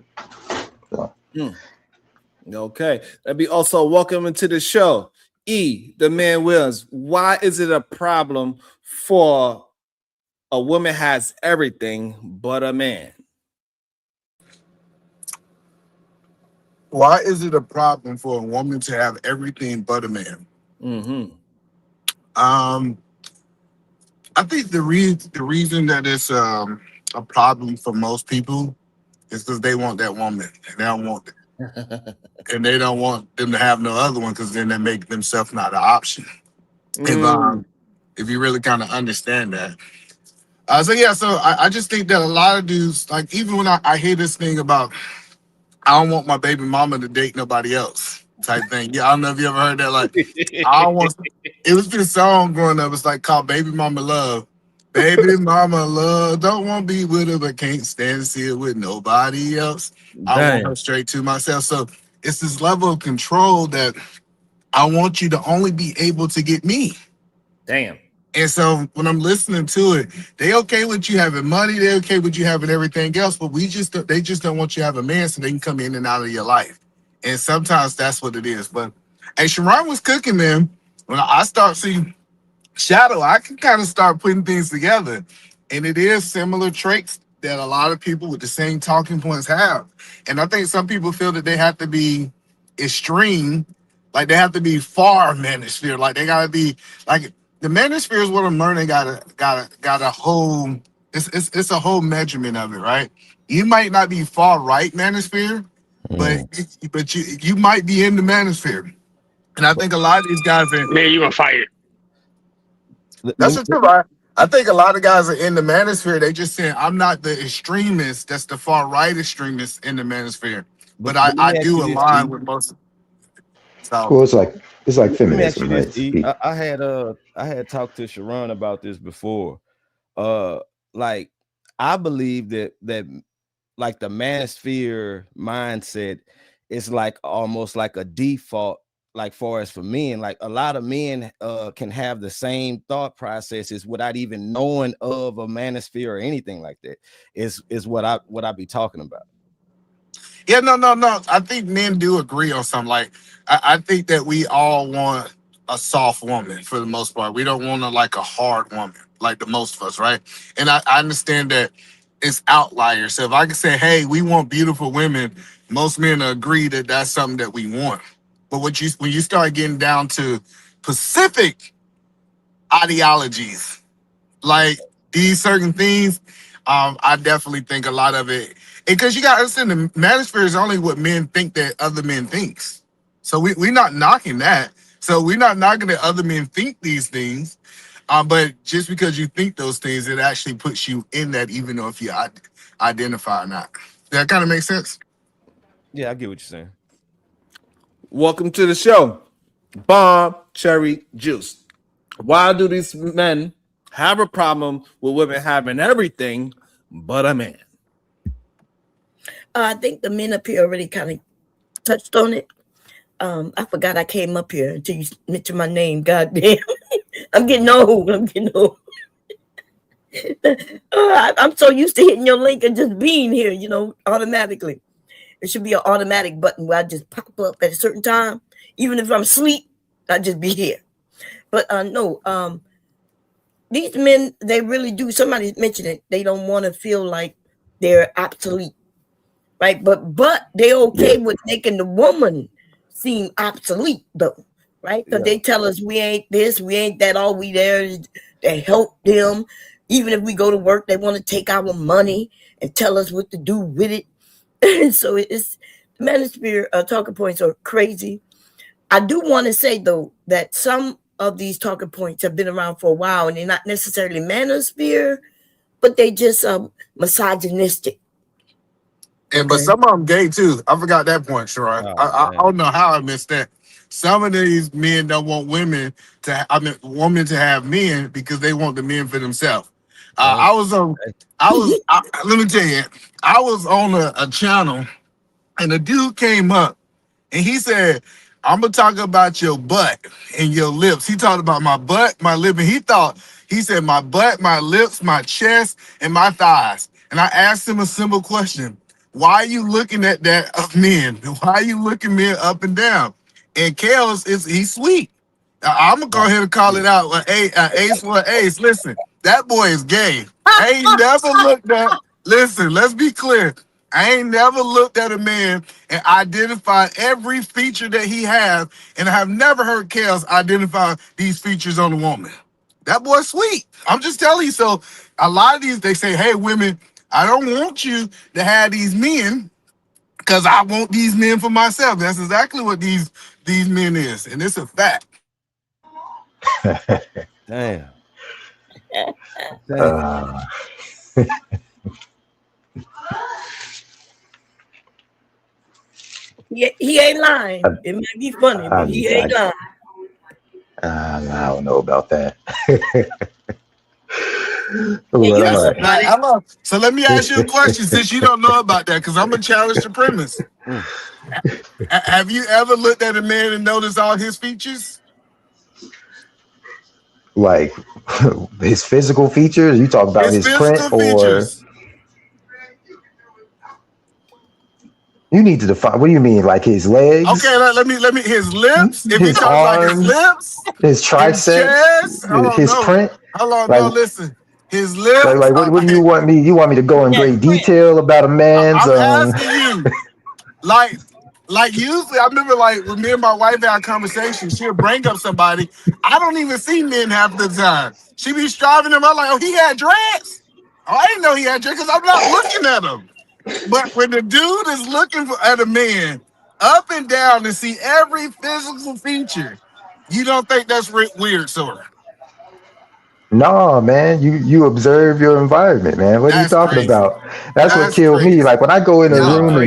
Okay. Let me also welcome into the show the man Williams. Why is it a problem for a woman has everything but a man? Why is it a problem for a woman to have everything but a man? I think the reason that it's a problem for most people is because they want that woman, and they don't want it. And they don't want them to have no other one, because then they make themselves not an option. If you really kind of understand that. So I just think that a lot of dudes, like, even when I hear this thing about, I don't want my baby mama to date nobody else type thing. Yeah, I don't know if you ever heard that. Like, I don't want. It was this song growing up. It's like called "Baby Mama Love." Baby mama love, don't want to be with her, but can't stand to see her with nobody else. I want her straight to myself. So it's this level of control that I want you to only be able to get me. Damn. And so when I'm listening to it, they okay with you having money, they okay with you having everything else, but they just don't want you to have a man so they can come in and out of your life. And sometimes that's what it is. But hey, Sharon was cooking, man. When I start seeing Shadow, I can kind of start putting things together. And it is similar traits that a lot of people with the same talking points have. And I think some people feel that they have to be extreme, like they have to be far manosphere, like they gotta be like the manosphere is what I'm learning. Got a whole. It's a whole measurement of it, right? You might not be far right manosphere, but you might be in the manosphere. And I think a lot of these guys are. Man, you gonna fight it. That's the truth. I think a lot of guys are in the manosphere. They just saying, I'm not the extremist. That's the far right extremist in the manosphere. But I do align with most of them. So, well, it's like Let me ask you feminism, this, right? E. I had talked to Sharon about this before. Like, I believe that like the manosphere mindset is like almost like a default, like far as for men. Like a lot of men can have the same thought processes without even knowing of a manosphere or anything like that. Is what I be talking about. yeah, no. I think men do agree on something. Like, I think that we all want a soft woman for the most part. We don't want like a hard woman, like the most of us, right? And I understand that it's outliers. So if I can say, hey, we want beautiful women, most men agree that that's something that we want. But when you start getting down to specific ideologies, like these certain things, I definitely think a lot of it, because you got to understand the manosphere is only what men think that other men thinks. So we're not knocking that. So we're not knocking that other men think these things. But just because you think those things, it actually puts you in that, even though if you identify or not. That kind of makes sense. Yeah, I get what you're saying. Welcome to the show, Bomb Cherry Juice. Why do these men have a problem with women having everything but a man? I think the men up here already kind of touched on it. I forgot I came up here until you mentioned my name. God damn. I'm getting old. I'm so used to hitting your link and just being here, automatically. It should be an automatic button where I just pop up at a certain time. Even if I'm asleep, I just be here. But no, these men, they really do. Somebody mentioned it. They don't want to feel like they're obsolete, right? But they okay with making the woman seem obsolete, though, right? Because they tell us we ain't this, we ain't that. All we there is to help them. Even if we go to work, they want to take our money and tell us what to do with it. So it's the Manosphere talking points are crazy. I do want to say though that some of these talking points have been around for a while, and they're not necessarily Manosphere, but they just misogynistic. And but some of them gay too. I forgot that point, Sharon. I don't know how I missed that. Some of these men don't want women to. Women to have men because they want the men for themselves. Let me tell you, I was on a channel, and a dude came up, and he said, "I'm gonna talk about your butt and your lips." He talked about my butt, my lip, and he said my butt, my lips, my chest, and my thighs. And I asked him a simple question. Why are you looking at that of men? Why are you looking men up and down? And Kels he's sweet. I'm gonna go ahead and call it out. Ace for an ace. Listen, that boy is gay. I ain't never looked at. Listen, let's be clear. I ain't never looked at a man and identified every feature that he has, and I have never heard Kels identify these features on a woman. That boy's sweet. I'm just telling you. So a lot of these, they say, hey, women, I don't want you to have these men because I want these men for myself. That's exactly what these men is. And it's a fact. Damn. He ain't lying. It might be funny, but he ain't lying. I don't know about that. So let me ask you a question since you don't know about that, because I'm going to challenge the premise. Have you ever looked at a man and noticed all his features? Like his physical features? You talk about his print features. You need to define. What do you mean? Like his legs? Okay, let me. His lips. If his you talk about his lips, his triceps, his print. Hold on, listen. His lips. Like what do you want me? You want me to go in great detail about a man's? I'm asking you. Like usually, I remember like when me and my wife had a conversation, she'll bring up somebody. I don't even see men half the time. She be striving them. I'm like, oh, he had dreads. Oh, I didn't know he had dreads because I'm not looking at him. But when the dude is looking at a man up and down to see every physical feature, you don't think that's weird, sort of? No, man. You observe your environment, man. What are you talking about? That's what killed me. Like when I go in a room and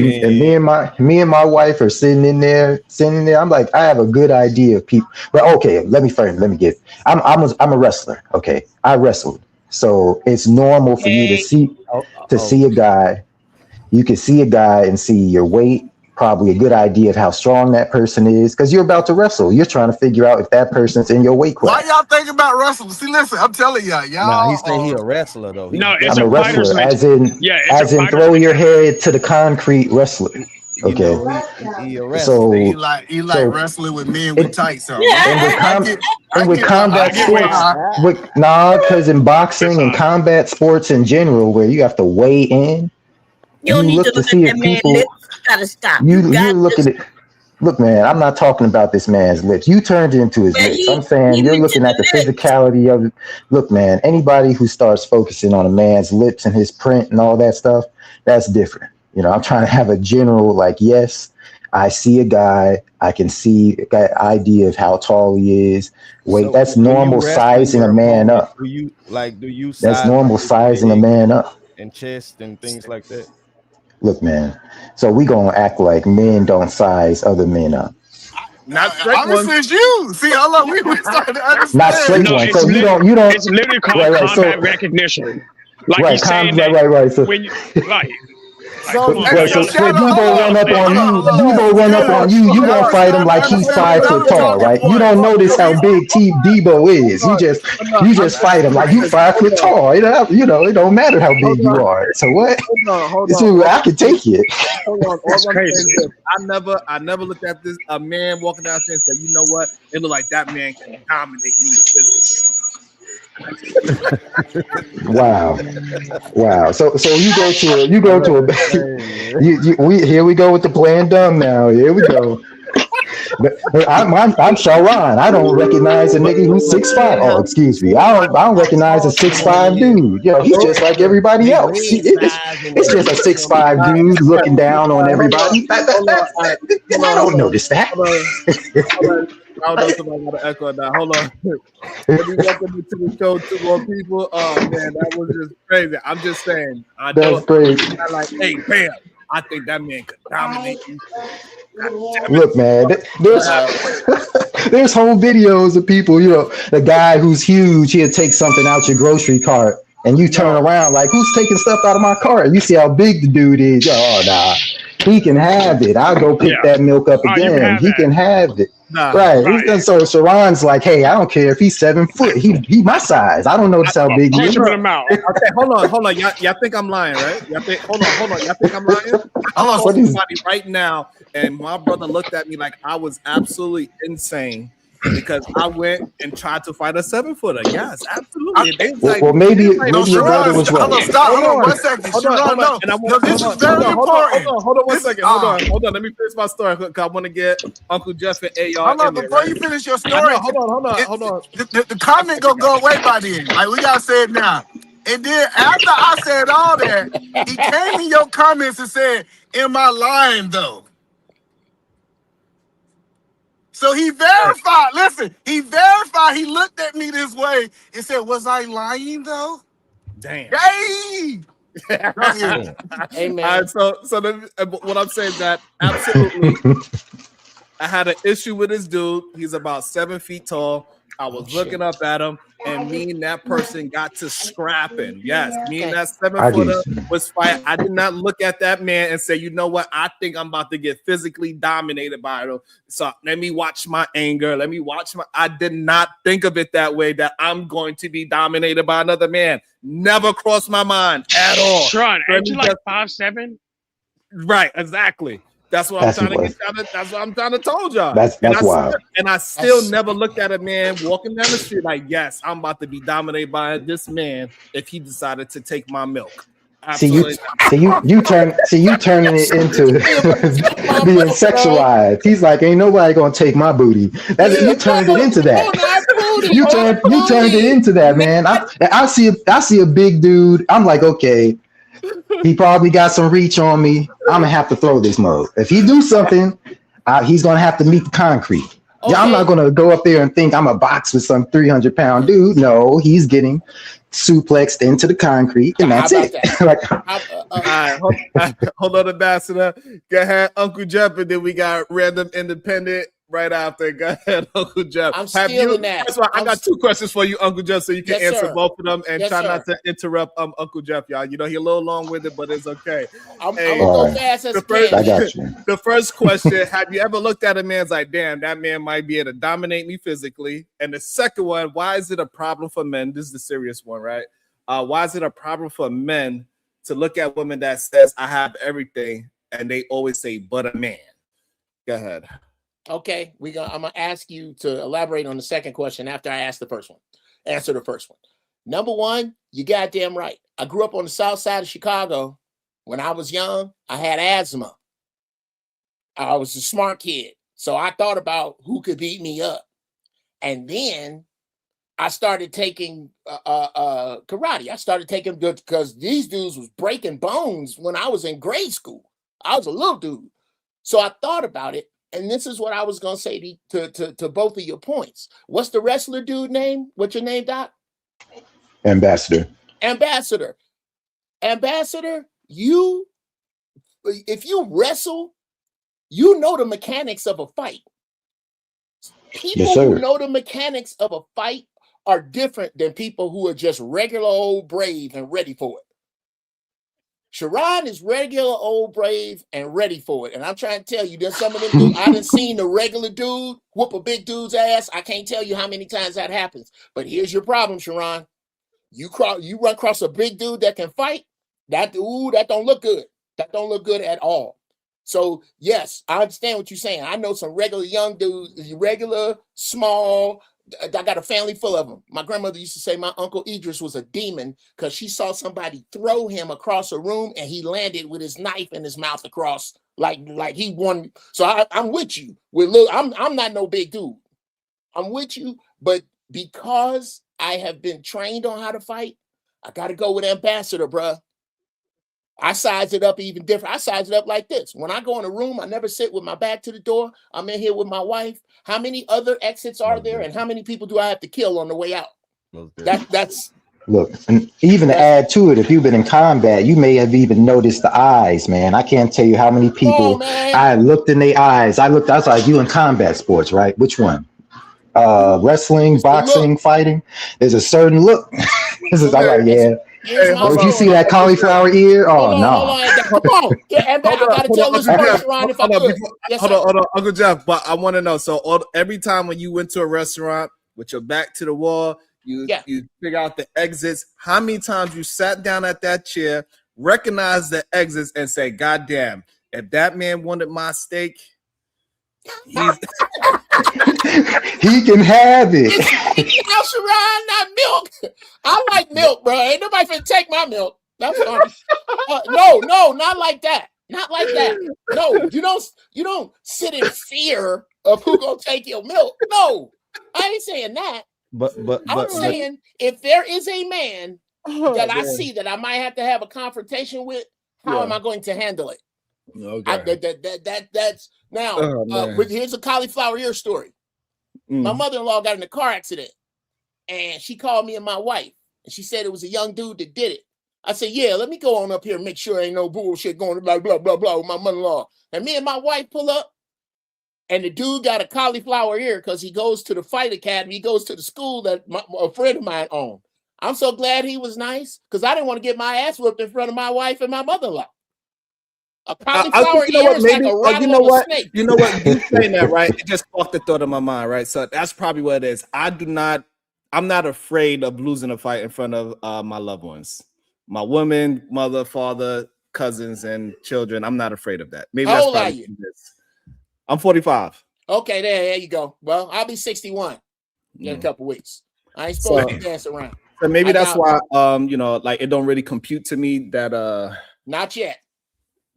me and my wife are sitting in there. I'm like, I have a good idea of people. But okay, let me get. I'm a wrestler. Okay, I wrestled, so it's normal for you to see a guy. You can see a guy and see your weight, probably a good idea of how strong that person is, because you're about to wrestle. You're trying to figure out if that person's in your weight class. Why y'all think about wrestling? See, listen, I'm telling y'all. Nah, he said he a wrestler though. I'm a wrestler, as in throw your head to the concrete wrestler. Okay. He a wrestler. He like wrestling with men with tights on. And with combat sports, because in boxing and combat sports in general, where you have to weigh in. You don't need to look at that man's lips. You gotta stop. You look at it. Look, man, I'm not talking about this man's lips. You turned it into his lips. I'm saying you're looking at the physicality of it. Look, man, anybody who starts focusing on a man's lips and his print and all that stuff, that's different. I'm trying to have a general, like, yes, I see a guy. I can see an idea of how tall he is. Weight. So that's normal sizing a man up. That's normal sizing a man up. And chest and things like that. Look, man. So we gonna act like men don't size other men up. Not straight ones. It's you. See, hold on. We started to understand. Not straight ones. So you don't. It's literally called combat recognition. Like right, he's saying right. So when you like. So, come on, hey, bro. so Y'all, shut y'all up. y'all Hold on, playing hold on, games. hold on. Debo run up on you, you gonna fight him like he's 5 foot tall, right? You don't notice how big Debo is. You just fight him like you 5 foot tall. It don't matter how big you are. So what? Hold on. So I can take it. Hold on. All That's I'm saying crazy. is this. I never looked at this a man walking down there and said, you know what? It looked like that man can dominate me physically. Wow. So you go to a here we go with the playing dumb now. Here we go. But I'm Sharon. I don't recognize a nigga who's 6'5". Oh, excuse me. I don't recognize a 6'5" dude. He's just like everybody else. It's just a 6'5" dude looking down on everybody. I don't notice that. Hold on. I don't know if somebody got an echo on that. Hold on. Let me welcome you to the show, 2 more people. Oh man, that was just crazy. I'm just saying. I That's know. great. I'm like, hey, bam. I think that man could dominate you. Look, man, there's whole videos of people, the guy who's huge, he'll take something out your grocery cart and you turn around like, who's taking stuff out of my cart? You see how big the dude is. Oh, nah, he can have it. I'll go pick that milk up You can again. have He that. can have it. Nah, Right. So Sharon's like, hey, I don't care if he's 7 foot. He my size. I don't notice how big he is. Okay, hold on. Y'all think I'm lying, right? Hold on. Y'all think I'm lying? I called What is- somebody right now, and my brother looked at me like I was absolutely insane because I went and tried to fight a 7-footer. Yes, absolutely. Well, maybe your brother was Hold on, right. stop. Hold on 1 second. Sharon, no. And I No, this is very important. Hold on 1 second. Hold on. Let me finish my story because I want to get Uncle Jeff and AR Hold on, in there. before Right? you finish your I story. know, hold on. The comment gonna go away by then. Like, we gotta say it now. And then after I said all that, he came in your comments and said, am I lying though? So he verified, listen, he looked at me this way and said, was I lying though? Damn. Hey! Hey, man. All right, so what I'm saying is that absolutely, I had an issue with this dude. He's about 7 feet tall. I was looking up at him, and me and that person got to scrapping. Yes, me and that 7-footer was fight. I did not look at that man and say, you know what? I think I'm about to get physically dominated by him. So let me watch my anger. I did not think of it that way, that I'm going to be dominated by another man. Never crossed my mind at all. Sharon, ain't you like 5'7"? Right, exactly. That's what I'm trying to get y'all. That's what I'm trying to told y'all. That's wild. I still never looked at a man walking down the street like, yes, I'm about to be dominated by this man if he decided to take my milk. Absolutely. You turning it into being sexualized. He's like, ain't nobody gonna take my booty. You turned it into that. You turned it into that, man. I see a big dude. I'm like, okay, he probably got some reach on me. I'm gonna have to throw this mode. If he do something, he's gonna have to meet the concrete. Okay. Yeah, I'm not gonna go up there and think I'm a box with some 300-pound dude. No, he's getting suplexed into the concrete, and that's it. All right, hold on, Ambassador. Go ahead, Uncle Jeff, and then we got Random Independent right after. Go ahead, Uncle Jeff. I'm stealing that. That's why I got 2 questions for you, Uncle Jeff, so you can answer sir. both of them and Yes, try sir. not to interrupt Uncle Jeff, y'all. You know, he's a little long-winded, but it's okay. I'm gonna go fast as I can. I got you. The first question, have you ever looked at a man's like, damn, that man might be able to dominate me physically? And the second one, why is it a problem for men? This is the serious one, right? Why is it a problem for men to look at women that says, I have everything, and they always say, but a man? Go ahead. Okay, I'm gonna ask you to elaborate on the second question after I answer the first one. Number one, you goddamn right. I grew up on the south side of Chicago. When I was young, I had asthma. I was a smart kid, so I thought about who could beat me up. And then I started taking karate. I started taking because these dudes was breaking bones when I was in grade school. I was a little dude. So I thought about it, and this is what I was going to say to both of your points. What's the wrestler dude name? What's your name, Doc? Ambassador, if you wrestle, you know the mechanics of a fight. People who know the mechanics of a fight are different than people who are just regular old brave and ready for it. Sharon is regular old brave and ready for it. And I'm trying to tell you, there's some of them dudes. I done seen the regular dude whoop a big dude's ass. I can't tell you how many times that happens. But here's your problem, Sharon. You run across a big dude that can fight. That don't look good. That don't look good at all. So yes, I understand what you're saying. I know some regular young dudes, regular, small. I got a family full of them. My grandmother used to say my Uncle Idris was a demon because she saw somebody throw him across a room and he landed with his knife in his mouth across like he won. So I'm with you. I'm not no big dude. I'm with you, but because I have been trained on how to fight, I got to go with Ambassador, bruh. I size it up even different. I size it up like this. When I go in a room, I never sit with my back to the door. I'm in here with my wife. How many other exits are there, and how many people do I have to kill on the way out? That's Look, and even to add to it, if you've been in combat, you may have even noticed the eyes, man. I can't tell you how many people I looked in their eyes. I was like, you in combat sports, right? Which one? Wrestling, boxing, fighting. There's a certain look. I'm like, yeah. If you see that cauliflower ear, oh no. Come on. I gotta tell this story, Sharon, if I could. Hold on, Uncle Jeff. But I want to know. So every time when you went to a restaurant with your back to the wall, you figure out the exits. How many times you sat down at that chair, recognized the exits, and say, "God damn, if that man wanted my steak, he's he can have it." Now, Sharon, not milk. I like milk, bro. Ain't nobody finna take my milk. That's fine. No, not like that. Not like that. No, you don't sit in fear of who gonna take your milk. No, I ain't saying that. I'm saying if there is a man that I see that I might have to have a confrontation with, how am I going to handle it? Okay. That's now. But here's a cauliflower ear story. My mother-in-law got in a car accident, and she called me and my wife, and she said it was a young dude that did it. I said, yeah, let me go on up here and make sure ain't no bullshit going blah, blah, blah, blah with my mother-in-law. And me and my wife pull up, and the dude got a cauliflower ear because he goes to the fight academy. He goes to the school that a friend of mine owned. I'm so glad he was nice because I didn't want to get my ass whooped in front of my wife and my mother-in-law. A cauliflower ear is like a rattle of a snake. You know what? You saying that, right? It just sparked the thought in my mind, right? So that's probably what it is. I'm not afraid of losing a fight in front of my loved ones. My woman, mother, father, cousins, and children. I'm not afraid of that. Maybe How that's old are probably you? I'm 45. Okay, there you go. Well, I'll be 61 in a couple weeks. I ain't supposed to dance around. So maybe that's why like it don't really compute to me that not yet.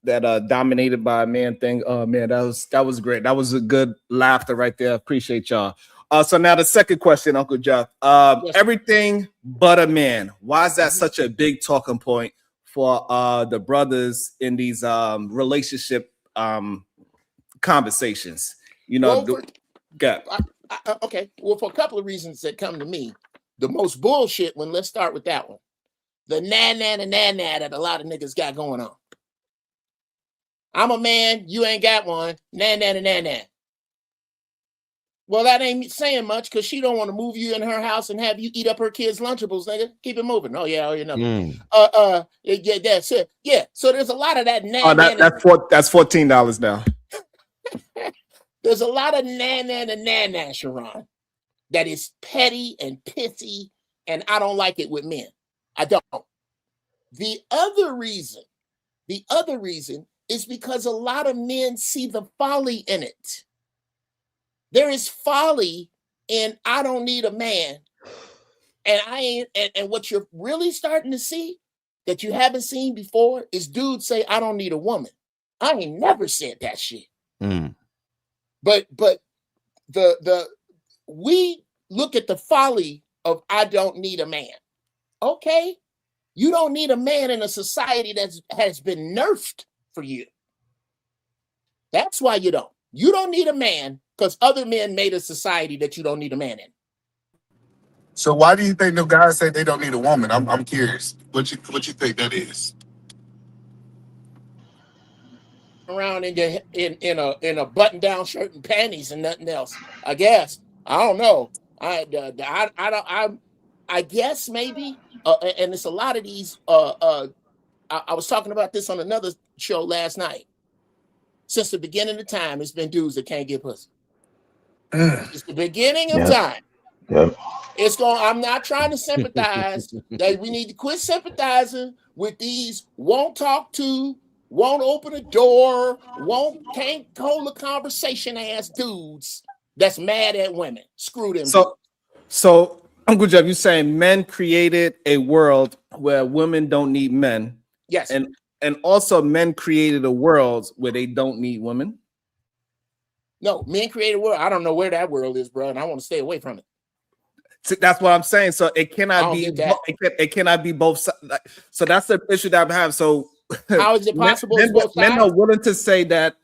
That dominated by a man thing. Oh man, that was great. That was a good laughter right there. Appreciate y'all. So now the second question, Uncle Jeff. Everything but a man. Why is that such a big talking point for the brothers in these relationship conversations? Okay. Well, for a couple of reasons that come to me, the most bullshit one. Let's start with that one. The nah that a lot of niggas got going on. I'm a man, you ain't got one. Nah. Well, that ain't saying much because she don't want to move you in her house and have you eat up her kids' Lunchables, nigga. Keep it moving. Oh yeah, yeah, that's it. Yeah, so there's a lot of that nah. That's $14 now. There's a lot of nah, Sharon, that is petty and pissy, and I don't like it with men. I don't. The other reason is because a lot of men see the folly in it. There is folly in I don't need a man. And and what you're really starting to see that you haven't seen before is dudes say, I don't need a woman. I ain't never said that shit. But we look at the folly of I don't need a man. Okay. You don't need a man in a society that has been nerfed for you. That's why you don't. You don't need a man because other men made a society that you don't need a man in. So why do you think the guys say they don't need a woman? I'm curious. What you think that is? Around in a button down shirt and panties and nothing else. I guess I don't know. I guess maybe and it's a lot of these I was talking about this on another show last night. Since the beginning of time, it's been dudes that can't get pussy. It's the beginning of time. Yep. It's going. I'm not trying to sympathize. That we need to quit sympathizing with these won't talk to, won't open a door, can't hold a conversation ass dudes that's mad at women. Screw them. So Uncle Jeff, you saying men created a world where women don't need men? Yes. And also men created a world where they don't need women? No, men created a world. I don't know where that world is, bro, and I want to stay away from it. So that's what I'm saying. So it cannot be. It cannot be both. So that's the issue that I'm having. So how is it possible? Men are willing to say that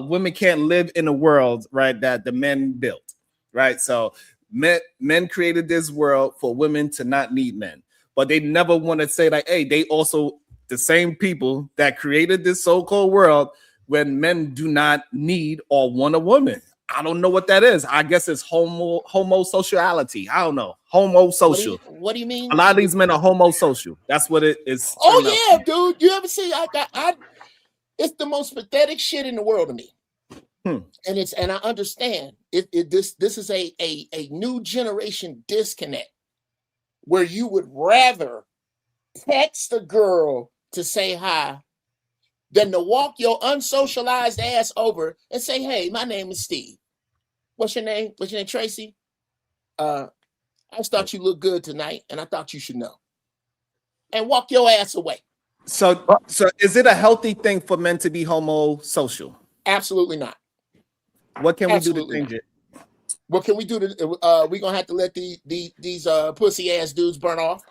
women can't live in a world, right, that the men built, right? So men created this world for women to not need men, but they never want to say like, hey, they also the same people that created this so-called world when men do not need or want a woman. I don't know what that is. I guess it's homosociality. I don't know. Homosocial. What do you mean? A lot of these men are homosocial. That's what it is. Oh yeah, dude. You ever see? It's the most pathetic shit in the world to me. And I understand this is a new generation disconnect where you would rather text a girl to say hi than to walk your unsocialized ass over and say, hey, my name is Steve. What's your name? What's your name, Tracy? I just thought you looked good tonight, and I thought you should know. And walk your ass away. So is it a healthy thing for men to be homosocial? Absolutely not. What can we do to change it? What can we do to? We're gonna have to let these pussy ass dudes burn off.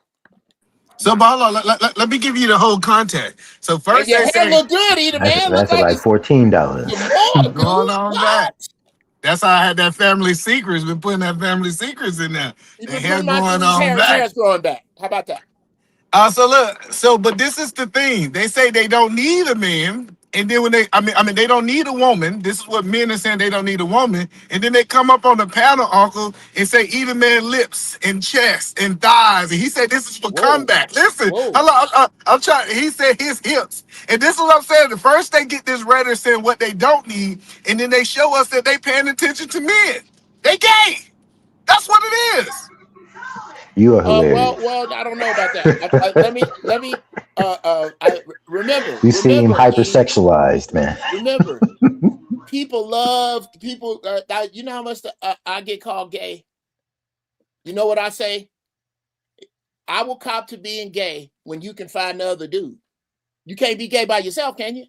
So, let me give you the whole context. So first, your hair look good, either man. That's like $14. Going on back. That's how I had that family secrets. Been putting that family secrets in there. The hair going on back. Hair's growing back. How about that? But this is the thing. They say they don't need a man, and then when they don't need a woman. This is what men are saying. They don't need a woman, and then they come up on the panel, Uncle, and say even man lips and chest and thighs, and he said this is for comeback. Listen, I'm trying. He said his hips, and this is what I'm saying. The first they get this rhetoric saying what they don't need, and then they show us that they paying attention to men. They gay. That's what it is. You are hilarious. Well, I don't know about that. Let me. Remember. You seem hypersexualized, man. Remember, people love people. You know how much I get called gay. You know what I say? I will cop to being gay when you can find another dude. You can't be gay by yourself, can you?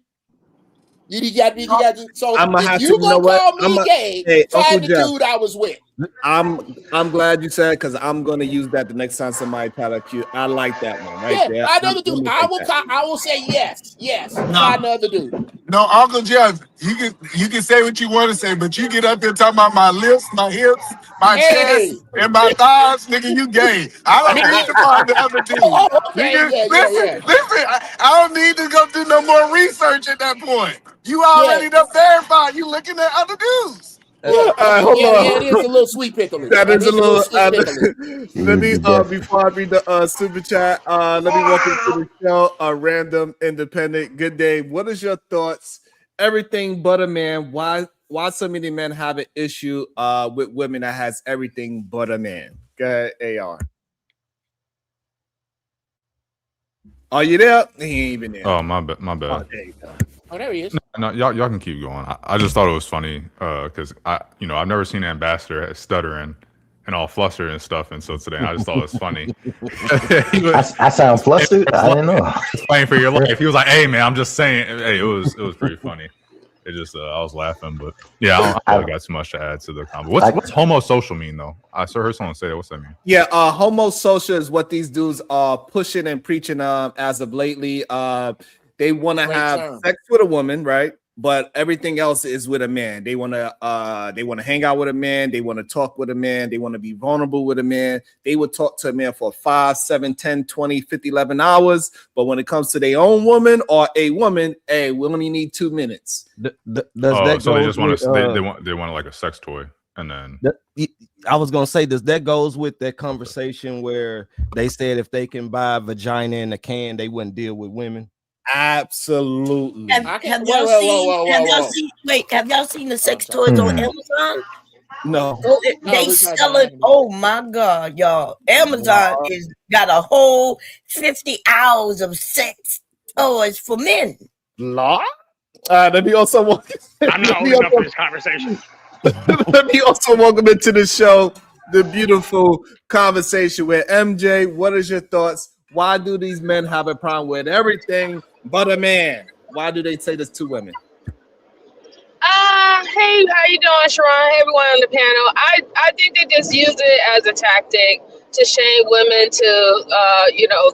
You got to. So if you gonna call me gay, find the dude I was with. I'm glad you said, because I'm gonna use that the next time somebody try to accuse. I like that one right there. Another dude. I will say yes. Find another dude. No, Uncle Jeff, you can say what you want to say, but you get up there talking about my lips, my hips, my chest, and my thighs, nigga, you gay. I don't need to find the other dude. Listen, I don't need to go do no more research at that point. You already done verified. You looking at other dudes. Hold on. It is a little sweet pickle. That is a little. Let me before I read the super chat. Let me welcome to the show Random Independent. Good day. What is your thoughts? Everything but a man. Why so many men have an issue with women that has everything but a man? Go ahead, AR. Are you there? He ain't even there. Oh, my bad. Oh, there you go. Oh, there he is. No, y'all can keep going. I just thought it was funny because I've never seen Ambassador stuttering and all flustered and stuff, and so today I just thought it was funny. I sound flustered. I didn't know. Playing for your life. He was like, "Hey man, I'm just saying." Hey, it was pretty funny. It just I was laughing, but yeah, I don't got too much to add to the combo. What's homosocial mean though? I heard someone say that. What's that mean? Yeah, homosocial is what these dudes are pushing and preaching as of lately. They want to have sex with a woman, right? But everything else is with a man. They want to hang out with a man. They want to talk with a man. They want to be vulnerable with a man. They would talk to a man for 5, 7, 10, 20, 50, 11 hours. But when it comes to their own woman or a woman, hey, we only need 2 minutes. So they just want to they want like a sex toy. And then I was gonna say, does that goes with that conversation where they said if they can buy a vagina in a can, they wouldn't deal with women? Absolutely. Have y'all seen the sex toys on Amazon? No. They sell it. Oh my God, y'all! Amazon is got a whole 50 hours of sex toys for men. Law? Let me also welcome. I'm not old enough for this conversation. Let me also welcome into the show the beautiful conversation with MJ. What is your thoughts? Why do these men have a problem with everything but a man? Why do they say this to women? Hey, how you doing, Sharon? Hey, everyone on the panel. I think they just use it as a tactic to shame women to,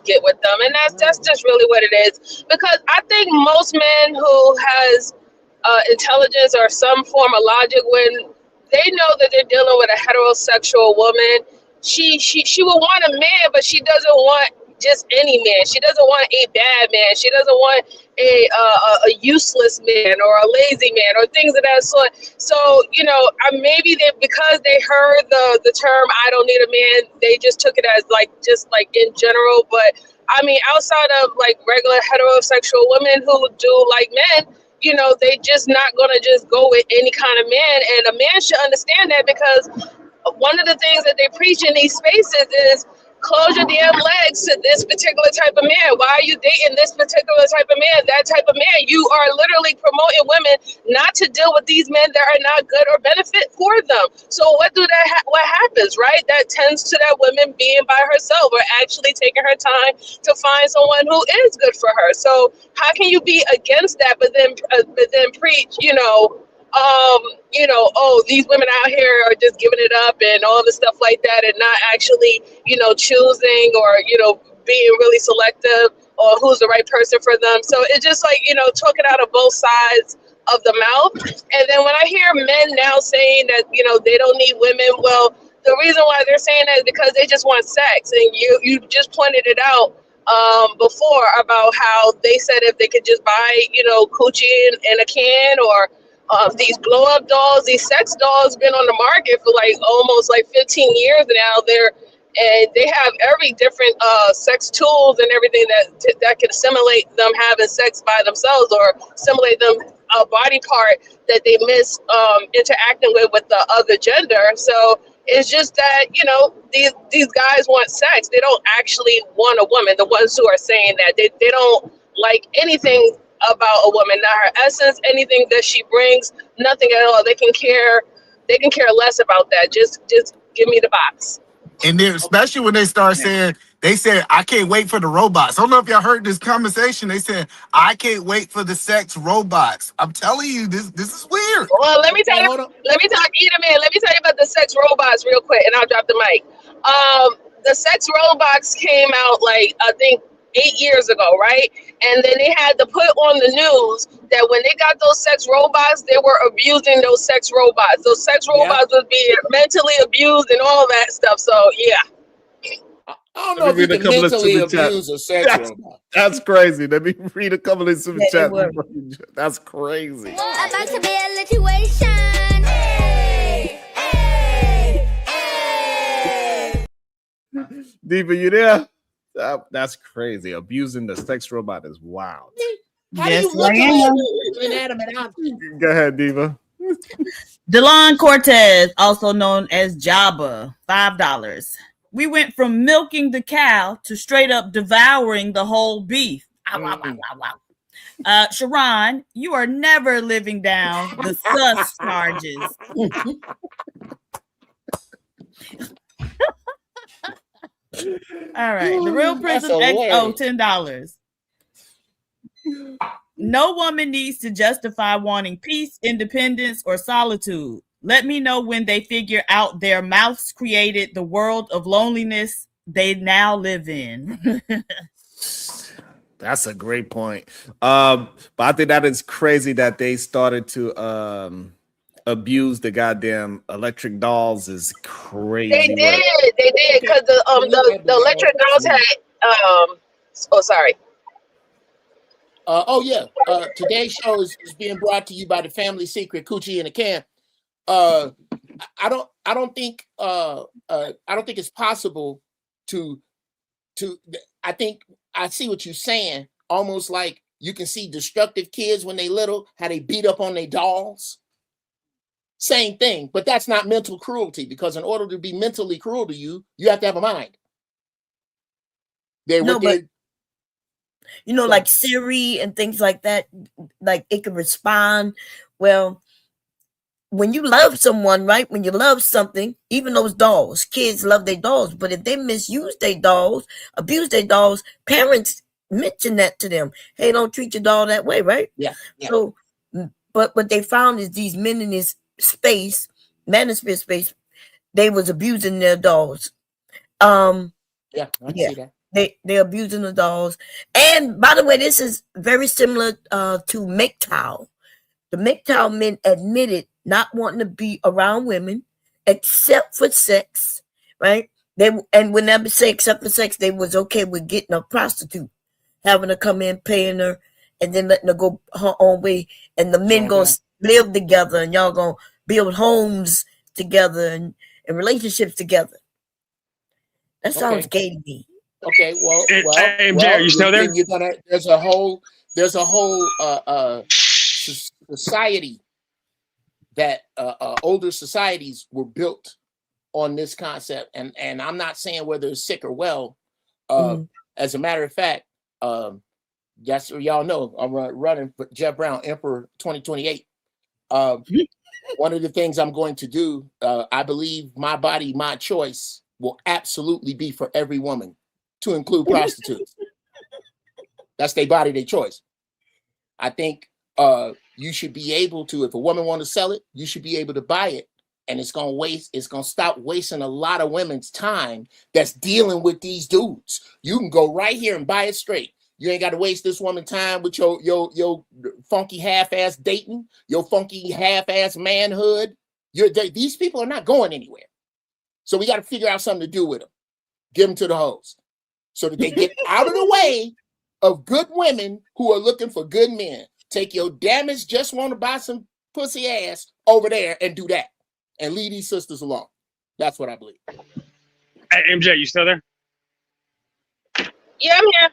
get with them, and that's just really what it is. Because I think most men who has intelligence or some form of logic, when they know that they're dealing with a heterosexual woman, she will want a man, but she doesn't want just any man. She doesn't want a bad man. She doesn't want a useless man or a lazy man or things of that sort. So, maybe because they heard the term "I don't need a man," they just took it as just in general. But I mean, outside of regular heterosexual women who do like men, they just not gonna just go with any kind of man. And a man should understand that, because one of the things that they preach in these spaces is close your damn legs to this particular type of man. Why are you dating this particular type of man, that type of man? You are literally promoting women not to deal with these men that are not good or benefit for them. So what happens, right? That tends to that woman being by herself or actually taking her time to find someone who is good for her. So how can you be against that, but then preach, these women out here are just giving it up and all the stuff like that, and not actually, choosing or, being really selective or who's the right person for them. So it's just talking out of both sides of the mouth. And then when I hear men now saying that, they don't need women, well, the reason why they're saying that is because they just want sex. And you just pointed it out before about how they said if they could just buy, coochie in a can, or these blow up dolls, these sex dolls been on the market for almost 15 years now. And they have every different sex tools and everything that can simulate them having sex by themselves, or simulate them a body part that they miss interacting with the other gender. So it's just that, these guys want sex. They don't actually want a woman. The ones who are saying that, they don't like anything about a woman, not her essence, anything that she brings, nothing at all. They can care less about that. Just give me the box. And then, especially when they start saying, they said, I can't wait for the robots. I don't know if y'all heard this conversation. They said, I can't wait for the sex robots. I'm telling you, this is weird. Well, let me tell you about the sex robots real quick, and I'll drop the mic. The sex robots came out I think 8 years ago, right? And then they had to put on the news that when they got those sex robots, they were abusing those sex robots. Those sex robots was being mentally abused and all that stuff. So yeah. I don't know if you can mentally abuse a sex robot. That's crazy. Let me read a couple of super chat. That's crazy. About to be a situation. Hey, hey, hey. Diva, you there? That's crazy. Abusing the sex robot is wild. How do you look at inanimate object? Go ahead, Diva. Delon Cortez, also known as Jabba, $5. We went from milking the cow to straight up devouring the whole beef. Sharon, you are never living down the sus charges. All right. The Real Prism XO, $10. No woman needs to justify wanting peace, independence, or solitude. Let me know when they figure out their mouths created the world of loneliness they now live in. That's a great point. But I think that is crazy that they started to abuse the goddamn electric dolls. Is crazy. They did, because the electric dolls had sorry. Today's show is being brought to you by the Family Secret Coochie in a Can. I don't think it's possible to I think I see what you're saying, almost like You can see destructive kids when they little, how they beat up on their dolls. Same thing, but that's not mental cruelty, because in order to be mentally cruel to you, you have to have a mind. But you know, like Siri and things like that, like it can respond. Well, when you love someone, right? When you love something, even those dolls, kids love their dolls, but if they misuse their dolls, abuse their dolls, parents mention that to them. Hey, don't treat your doll that way, right? Yeah. So, but what they found is these men in this space, Manosphere space, they was abusing their dolls. Yeah, I see that. They're abusing the dolls. And by the way, this is very similar to MGTOW. The MGTOW men admitted not wanting to be around women except for sex, right? And when they say except for sex, they was okay with getting a prostitute, having her come in, paying her, and then letting her go her own way. And the men gonna live together, and y'all gonna build homes together and relationships together. That sounds gay to me. Okay, well, are you still there? There's a whole society that older societies were built on this concept, and I'm not saying whether it's sick or well. As a matter of fact, that's what y'all know. I'm running for Jeff Brown, Emperor 2028. One of the things I'm going to do, I believe my body, my choice will absolutely be for every woman, to include prostitutes. That's their body, their choice. I think you should be able to, if a woman want to sell it, you should be able to buy it. And it's gonna stop wasting a lot of women's time that's dealing with these dudes. You can go right here and buy it straight. You ain't got to waste this woman time with your funky half-ass dating, your funky half-ass manhood. These people are not going anywhere. So we got to figure out something to do with them. Give them to the hoes so that they get out of the way of good women who are looking for good men. Take your damaged, just want to buy some pussy ass over there and do that. And leave these sisters alone. That's what I believe. Hey, MJ, you still there? Yeah, I'm here.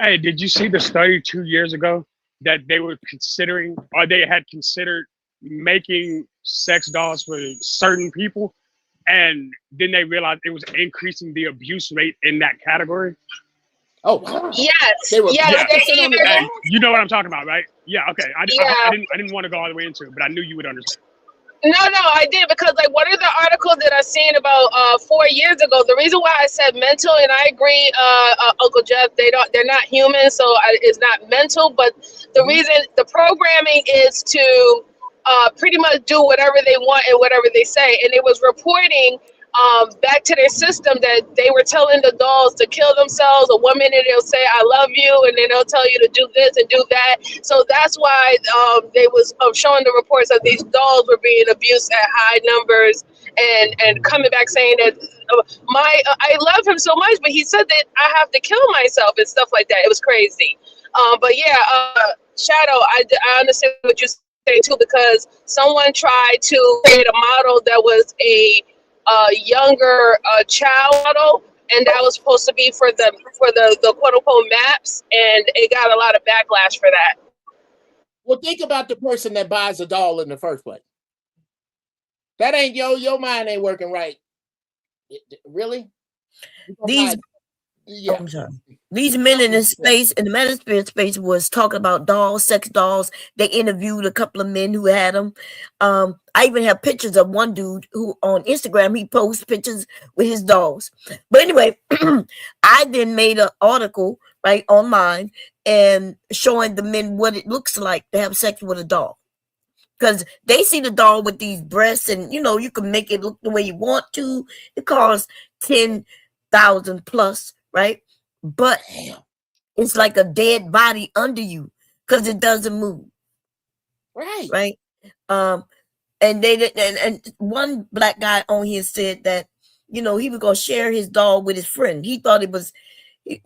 Hey, did you see the study 2 years ago that they were considering, or they had considered making sex dolls for certain people, and then they realized it was increasing the abuse rate in that category? Oh, wow. Yes. Hey, you know what I'm talking about, right? Yeah. Okay. I didn't want to go all the way into it, but I knew you would understand. No, I did, because like one of the articles that I seen about 4 years ago, the reason why I said mental, and I agree, Uncle Jeff, they're not human, so it's not mental, but the reason the programming is to pretty much do whatever they want and whatever they say, and it was reporting back to their system that they were telling the dolls to kill themselves. One minute they'll say I love you, and then they'll tell you to do this and do that. So that's why they was showing the reports that these dolls were being abused at high numbers, and coming back saying that I love him so much, but he said that I have to kill myself and stuff like that. It was crazy. But yeah, Shadow, I understand what you're saying too, because someone tried to create a model that was a younger child model, and that was supposed to be for the quote unquote maps, and it got a lot of backlash for that. Well, think about the person that buys a doll in the first place. That ain't your mind ain't working right. Really? I'm sorry. These men in this space, in the Manosphere space, was talking about dolls, sex dolls. They interviewed a couple of men who had them. I even have pictures of one dude who on Instagram, he posts pictures with his dolls. But anyway, I then made an article right online and showing the men what it looks like to have sex with a doll. Because they see the doll with these breasts, and you can make it look the way you want to. It costs $10,000 plus, right? But it's like a dead body under you because it doesn't move. Right. And and one black guy on here said that he was gonna share his doll with his friend. He thought it was he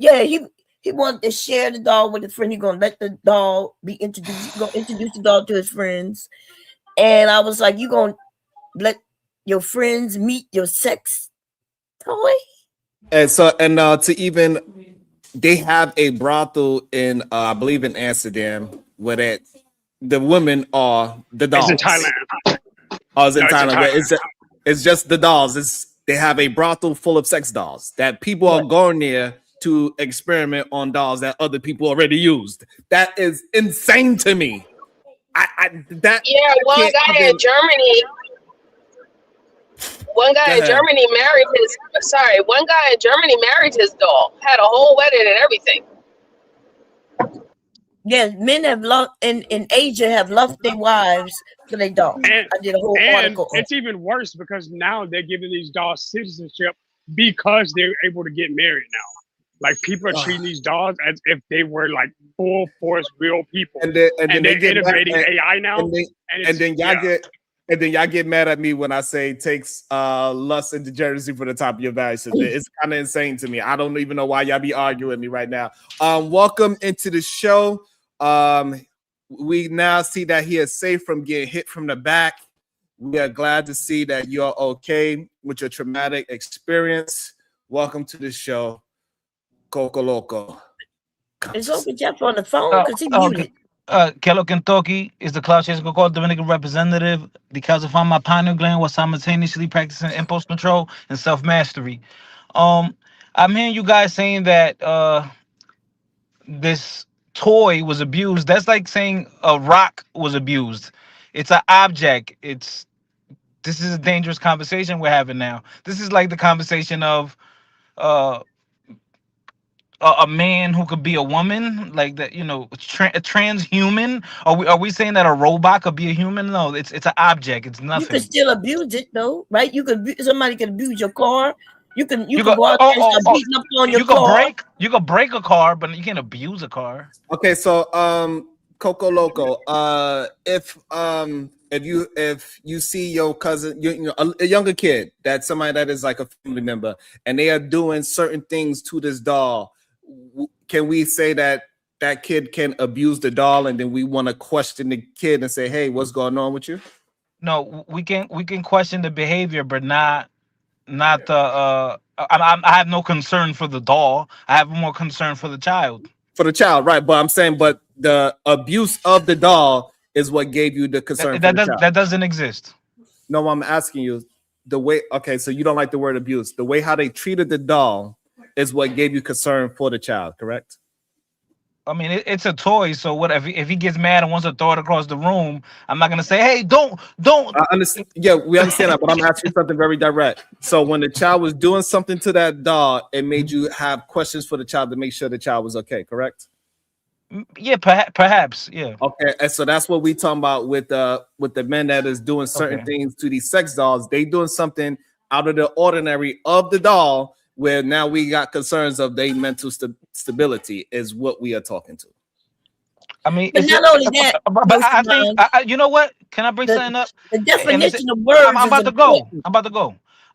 wanted to share the doll with his friend. He's gonna let the doll be introduced. He's gonna introduce the doll to his friends. And I was like, you gonna let your friends meet your sex toy? And so, to even they have a brothel in I believe in Amsterdam where the women are the dolls. It's in Thailand. Oh, it's in No, it's in Thailand. Where Thailand. it's just the dolls. They have a brothel full of sex dolls that people are going there to experiment on dolls that other people already used. That is insane to me. One guy in Germany. One guy in Germany married his. Sorry, one guy in Germany married his doll. Had a whole wedding and everything. Yeah, men have loved in Asia have loved their wives for their dogs. I did a whole article. It's even worse because now they're giving these dolls citizenship because they're able to get married now. Like people are treating these dolls as if they were like full force real people, and they're integrating AI now. And then y'all get mad at me when I say takes lust and degeneracy for the top of your value system. It's kind of insane to me. I don't even know why y'all be arguing with me right now. Welcome into the show. We now see that he is safe from getting hit from the back. We are glad to see that you're okay with your traumatic experience. Welcome to the show, Coco Loco. Is Uncle Jeff on the phone? Because he muted. Kelo Kentucky is the Cloud Chasing called Dominican representative because if I'm my pineal gland was simultaneously practicing impulse control and self-mastery. I'm hearing you guys saying that this toy was abused. That's like saying a rock was abused. It's an object. This is a dangerous conversation we're having now. This is like the conversation of a man who could be a woman, like that, a transhuman. Are we saying that a robot could be a human? No, it's an object. It's nothing. You could still abuse it though, right? Somebody could abuse your car. You can go out there and start beating up on your car. You could break a car, but you can't abuse a car. Okay, so Coco Loco, if you see your cousin, a younger kid, that's somebody that is like a family member, and they are doing certain things to this doll, can we say that kid can abuse the doll, and then we want to question the kid and say, hey, what's going on with you? No, we can question the behavior, but not the I have no concern for the doll. I have more concern for the child. For the child, right? But I'm saying, but the abuse of the doll is what gave you the concern. That doesn't exist. No, I'm asking you the way. Okay, so you don't like the word abuse. The way how they treated the doll is what gave you concern for the child, correct? I mean, it's a toy. So what if he gets mad and wants to throw it across the room? I'm not gonna say, "Hey, don't." I understand. Yeah, we understand that, but I'm asking something very direct. So when the child was doing something to that doll, it made you have questions for the child to make sure the child was okay, correct? Yeah, perhaps. Yeah. Okay, and so that's what we talking about with the men that is doing certain things to these sex dolls. They doing something out of the ordinary of the doll, where now we got concerns of their mental stability is what we are talking to. I mean, but not only that, but I think you know what? Can I bring something up? The definition of words. I'm about to go.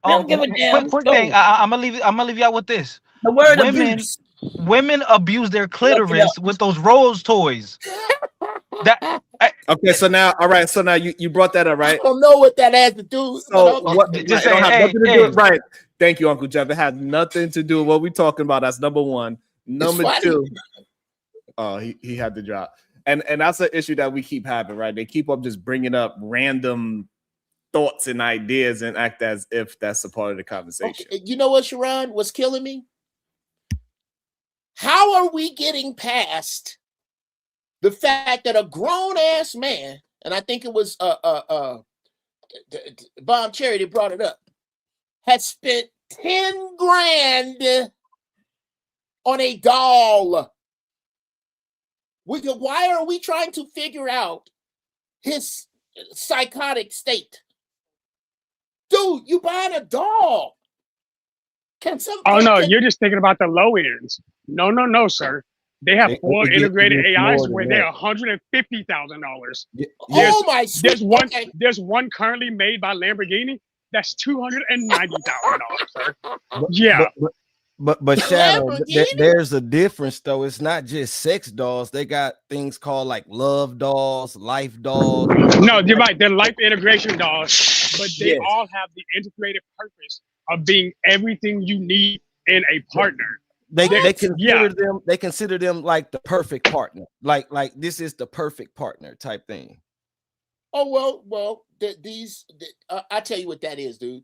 Don't give a damn. Quick thing. I'm gonna leave you out with this. The word abuse. Women abuse their clitoris with those Rose toys. Okay, so now, all right. So now you brought that up, right? I don't know what that has to do. So what? Just say, right. Thank you, Uncle Jeff. It had nothing to do with what we're talking about. That's number one. Number two. Oh, he had to drop. And that's an issue that we keep having, right? They keep up just bringing up random thoughts and ideas and act as if that's a part of the conversation. Okay. You know what, Sharon? What's killing me? How are we getting past the fact that a grown-ass man, and I think it was Bomb Cherry that brought it up, had spent 10 grand on a doll. Why are we trying to figure out his psychotic state? Dude, you buying a doll. You're just thinking about the low ends. No, sir. They have full integrated AIs where they're $150,000. There's one currently made by Lamborghini that's $290,000, sir. Yeah. But Shadow, there's a difference though. It's not just sex dolls. They got things called like love dolls, life dolls. No, you're right. They're life integration dolls, but they all have the integrated purpose of being everything you need in a partner. They What? consider them like the perfect partner. Like this is the perfect partner type thing. Oh well. I tell you what that is, dude.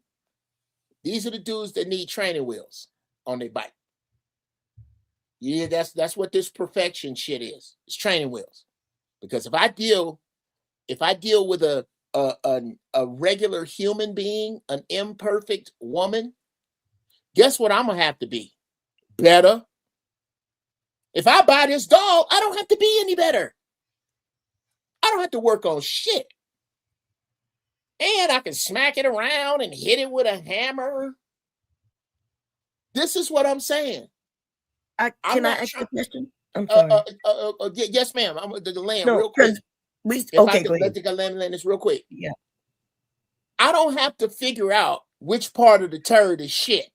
These are the dudes that need training wheels on their bike. Yeah, that's what this perfection shit is. It's training wheels. Because if I deal with a regular human being, an imperfect woman, guess what I'm gonna have to be? Better. If I buy this doll, I don't have to be any better. I don't have to work on shit. And I can smack it around and hit it with a hammer. This is what I'm saying. Can I ask a question? I'm sorry. Yes, ma'am. I'm the land No, real quick. Okay, go ahead. Let land this real quick. Yeah. I don't have to figure out which part of the turd is shit.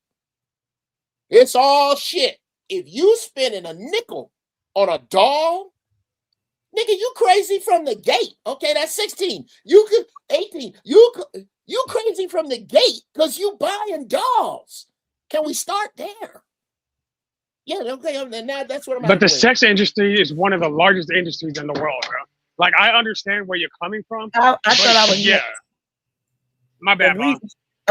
It's all shit. If you spending a nickel on a doll, nigga, you crazy from the gate. Okay, that's 16. You could 18. You crazy from the gate because you buying dolls. Can we start there? Yeah, okay. And now that's what I'm. But the sex industry is one of the largest industries in the world, bro. Like, I understand where you're coming from. I thought I was. Yeah. My bad,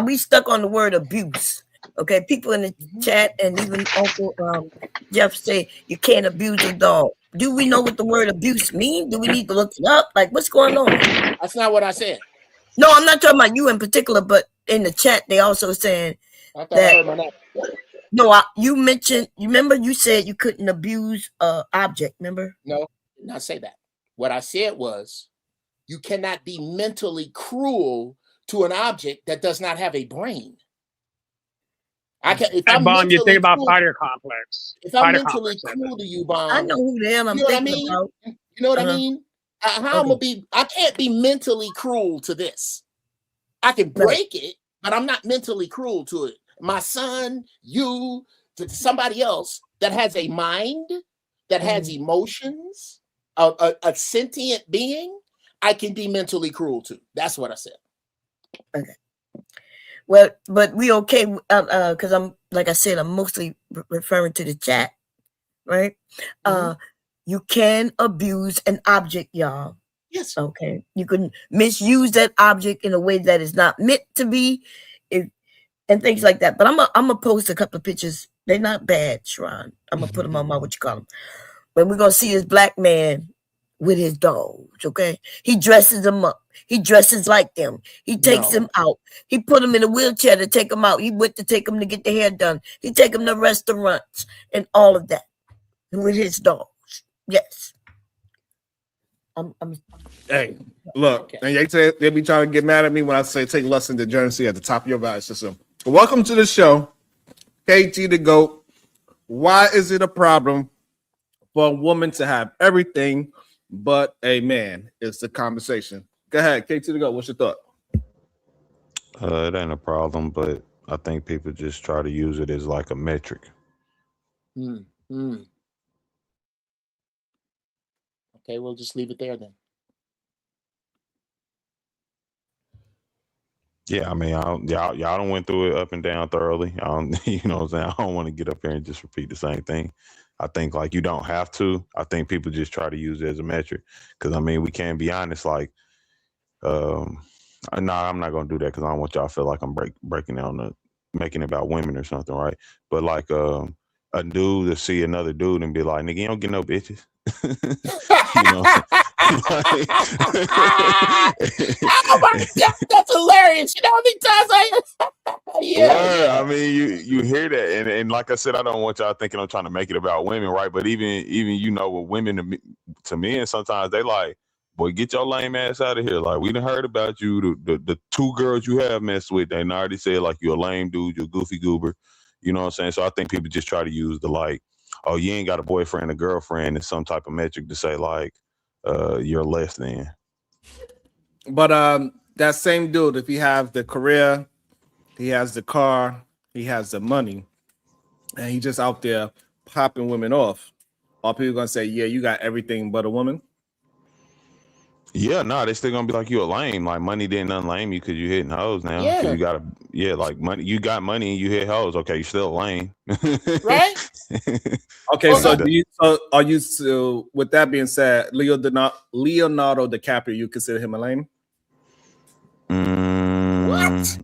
we stuck on the word abuse. Okay, people in the chat and even Uncle Jeff say you can't abuse a dog. Do we know what the word abuse means? Do we need to look it up? Like, what's going on? That's not what I said. No, I'm not talking about you in particular, but in the chat they also saying that. No, you mentioned. You remember you said you couldn't abuse an object. Remember? No, did not say that. What I said was you cannot be mentally cruel to an object that does not have a brain. I can. If I'm Bond, you think about cruel, Fighter Complex. If I'm mentally cruel to you, Bond, I know who the hell I'm thinking about. You know what I mean? How I'm gonna be? I can't be mentally cruel to this. I can break it, but I'm not mentally cruel to it. My son, you, to somebody else that has a mind, that has emotions, a sentient being, I can be mentally cruel to. That's what I said. Okay. Well, but we okay because I'm, like I said, I'm mostly referring to the chat, right? You can abuse an object, y'all. Yes. Okay. You can misuse that object in a way that is not meant to be, and things like that. But I'm gonna post a couple of pictures. They're not bad, Sharon. I'm gonna put them on my But we're gonna see this black man with his dogs. Okay, he dresses them up. He dresses like them. He takes them out. He put them in a wheelchair to take them out. He went to take them to get their hair done. He take them to restaurants and all of that with his dogs. Yes. Hey, look, and they be trying to get mad at me when I say take lesson to Jersey at the top of your value system. Welcome to the show, KT the GOAT. Why is it a problem for a woman to have everything but a man? It's the conversation. Go ahead, KT the GOAT. What's your thought? It ain't a problem, but I think people just try to use it as like a metric. Okay, we'll just leave it there then. Yeah, I mean, y'all don't went through it up and down thoroughly. You know what I'm saying? I don't want to get up here and just repeat the same thing. I think like you don't have to. I think people just try to use it as a metric because I mean we can't be honest. Like, no, I'm not gonna do that because I don't want y'all to feel like I'm breaking down making it about women or something, right? But like a dude to see another dude and be like, nigga, you don't get no bitches. You know. Oh my God, that's hilarious. You know how many times I mean, you hear that, and like I said, I don't want y'all thinking I'm trying to make it about women, right? But even you know, with women to men, sometimes they like, boy, get your lame ass out of here. Like we done heard about you. The two girls you have messed with, they already said like you're a lame dude, you're a goofy goober. You know what I'm saying? So I think people just try to use the like, oh, you ain't got a boyfriend or girlfriend as some type of metric to say like you're less than. But that same dude, if he has the career, he has the car, he has the money, and he just out there popping women off, are people gonna say, yeah, you got everything but a woman? Yeah, no, they still gonna be like you a lame. Like money didn't unlame you because you hitting hoes now. Yeah. You got like money. You got money and you hit hoes. Okay, you still lame, right? Okay, so are you still, with that being said, Leonardo DiCaprio, you consider him a lame?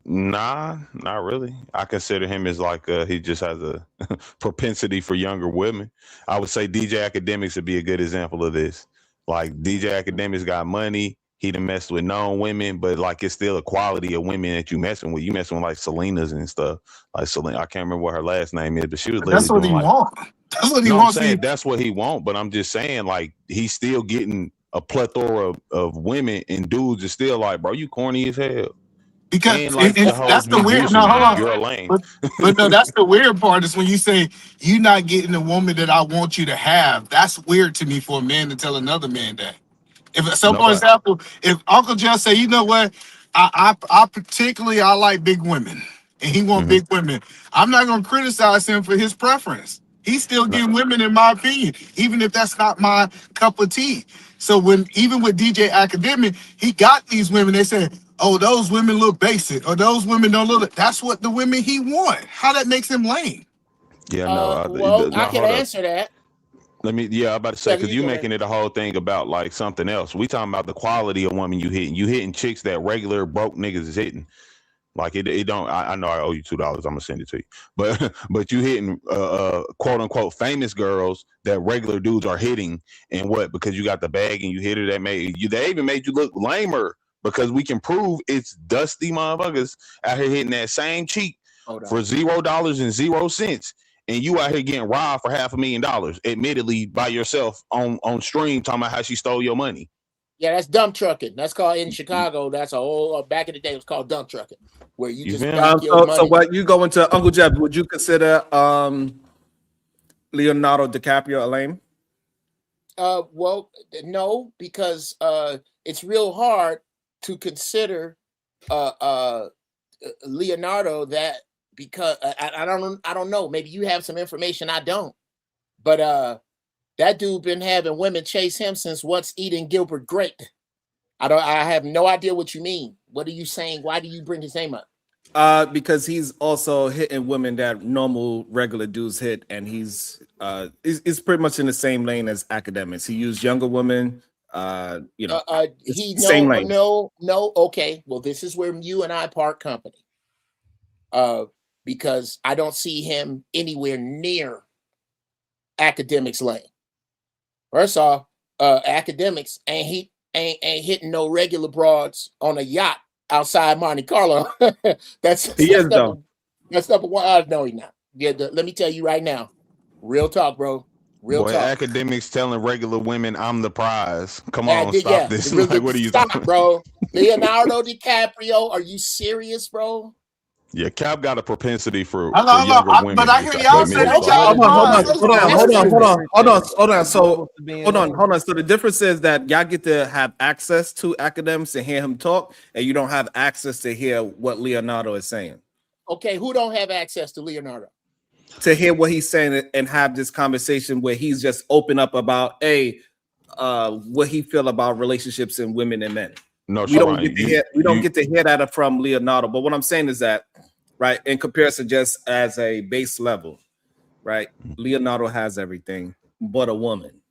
Nah, not really. I consider him as like he just has a propensity for younger women. I would say DJ Academics would be a good example of this. Like DJ Academics got money. He done messed with known women, but like it's still a quality of women that you messing with. You messing with like Selena's and stuff. Like Selena, I can't remember what her last name is, but she was literally That's what doing he like, want. That's what he no, wants. I'm saying that's what he want, but I'm just saying like he's still getting a plethora of women, and dudes are still like, bro, you corny as hell. Because And like the hoes that's be the weird. juicing No, hold you. on. You're a lame. But no, that's the weird part is when you say you're not getting the woman that I want you to have. That's weird to me for a man to tell another man that. If so, for example, if Uncle Jeff say, you know what, I particularly I like big women, and he want big women, I'm not gonna criticize him for his preference. He's still getting women, in my opinion, even if that's not my cup of tea. So even with DJ Academic, he got these women. They said, "Oh, those women look basic, or those women don't look." That's what the women he want. How that makes him lame? Yeah, no. Well, no, I can hold up. answer that. I'm about to say, because you making it a whole thing about like something else. We talking about the quality of woman you hitting. You hitting chicks that regular broke niggas is hitting. Like it don't. I know I owe you $2. I'm gonna send it to you. But you hitting quote unquote famous girls that regular dudes are hitting, and what? Because you got the bag and you hit her. That made you. They even made you look lamer because we can prove it's dusty motherfuckers out here hitting that same cheek for $0 and 0 cents. And you out here getting robbed for $500,000, admittedly by yourself on stream, talking about how she stole your money. Yeah, that's dump trucking. That's called in Chicago. That's a whole back in the day. It was called dump trucking, where you just dump your money. So what you go into, Uncle Jeff? Would you consider Leonardo DiCaprio a lame? Well, no, because it's real hard to consider Leonardo that, because I don't know. Maybe you have some information I don't, but that dude been having women chase him since once eating Gilbert Grape. I have no idea what you mean. What are you saying? Why do you bring his name up? Because he's also hitting women that normal regular dudes hit, and he's pretty much in the same lane as Academics. He used younger women. Same lane. No. Okay, well, this is where you and I part company. Because I don't see him anywhere near Academics lane. First off, Academics ain't hitting no regular broads on a yacht outside Monte Carlo. That's number one. No, he's not. Yeah, let me tell you right now. Real talk, bro. Real talk. Academics telling regular women, "I'm the prize." Come on, stop this. Like, what are you talking, bro? Leonardo DiCaprio, are you serious, bro? Yeah, Cap got a propensity for younger women. But I hear y'all say Hold on. So the difference is that y'all get to have access to Academics and hear him talk, and you don't have access to hear what Leonardo is saying. Okay, who don't have access to Leonardo? To hear what he's saying and have this conversation where he's just open up about what he feel about relationships and women and men. No, we don't get to hear that from Leonardo. But what I'm saying is that, right, in comparison, just as a base level, right, Leonardo has everything but a woman.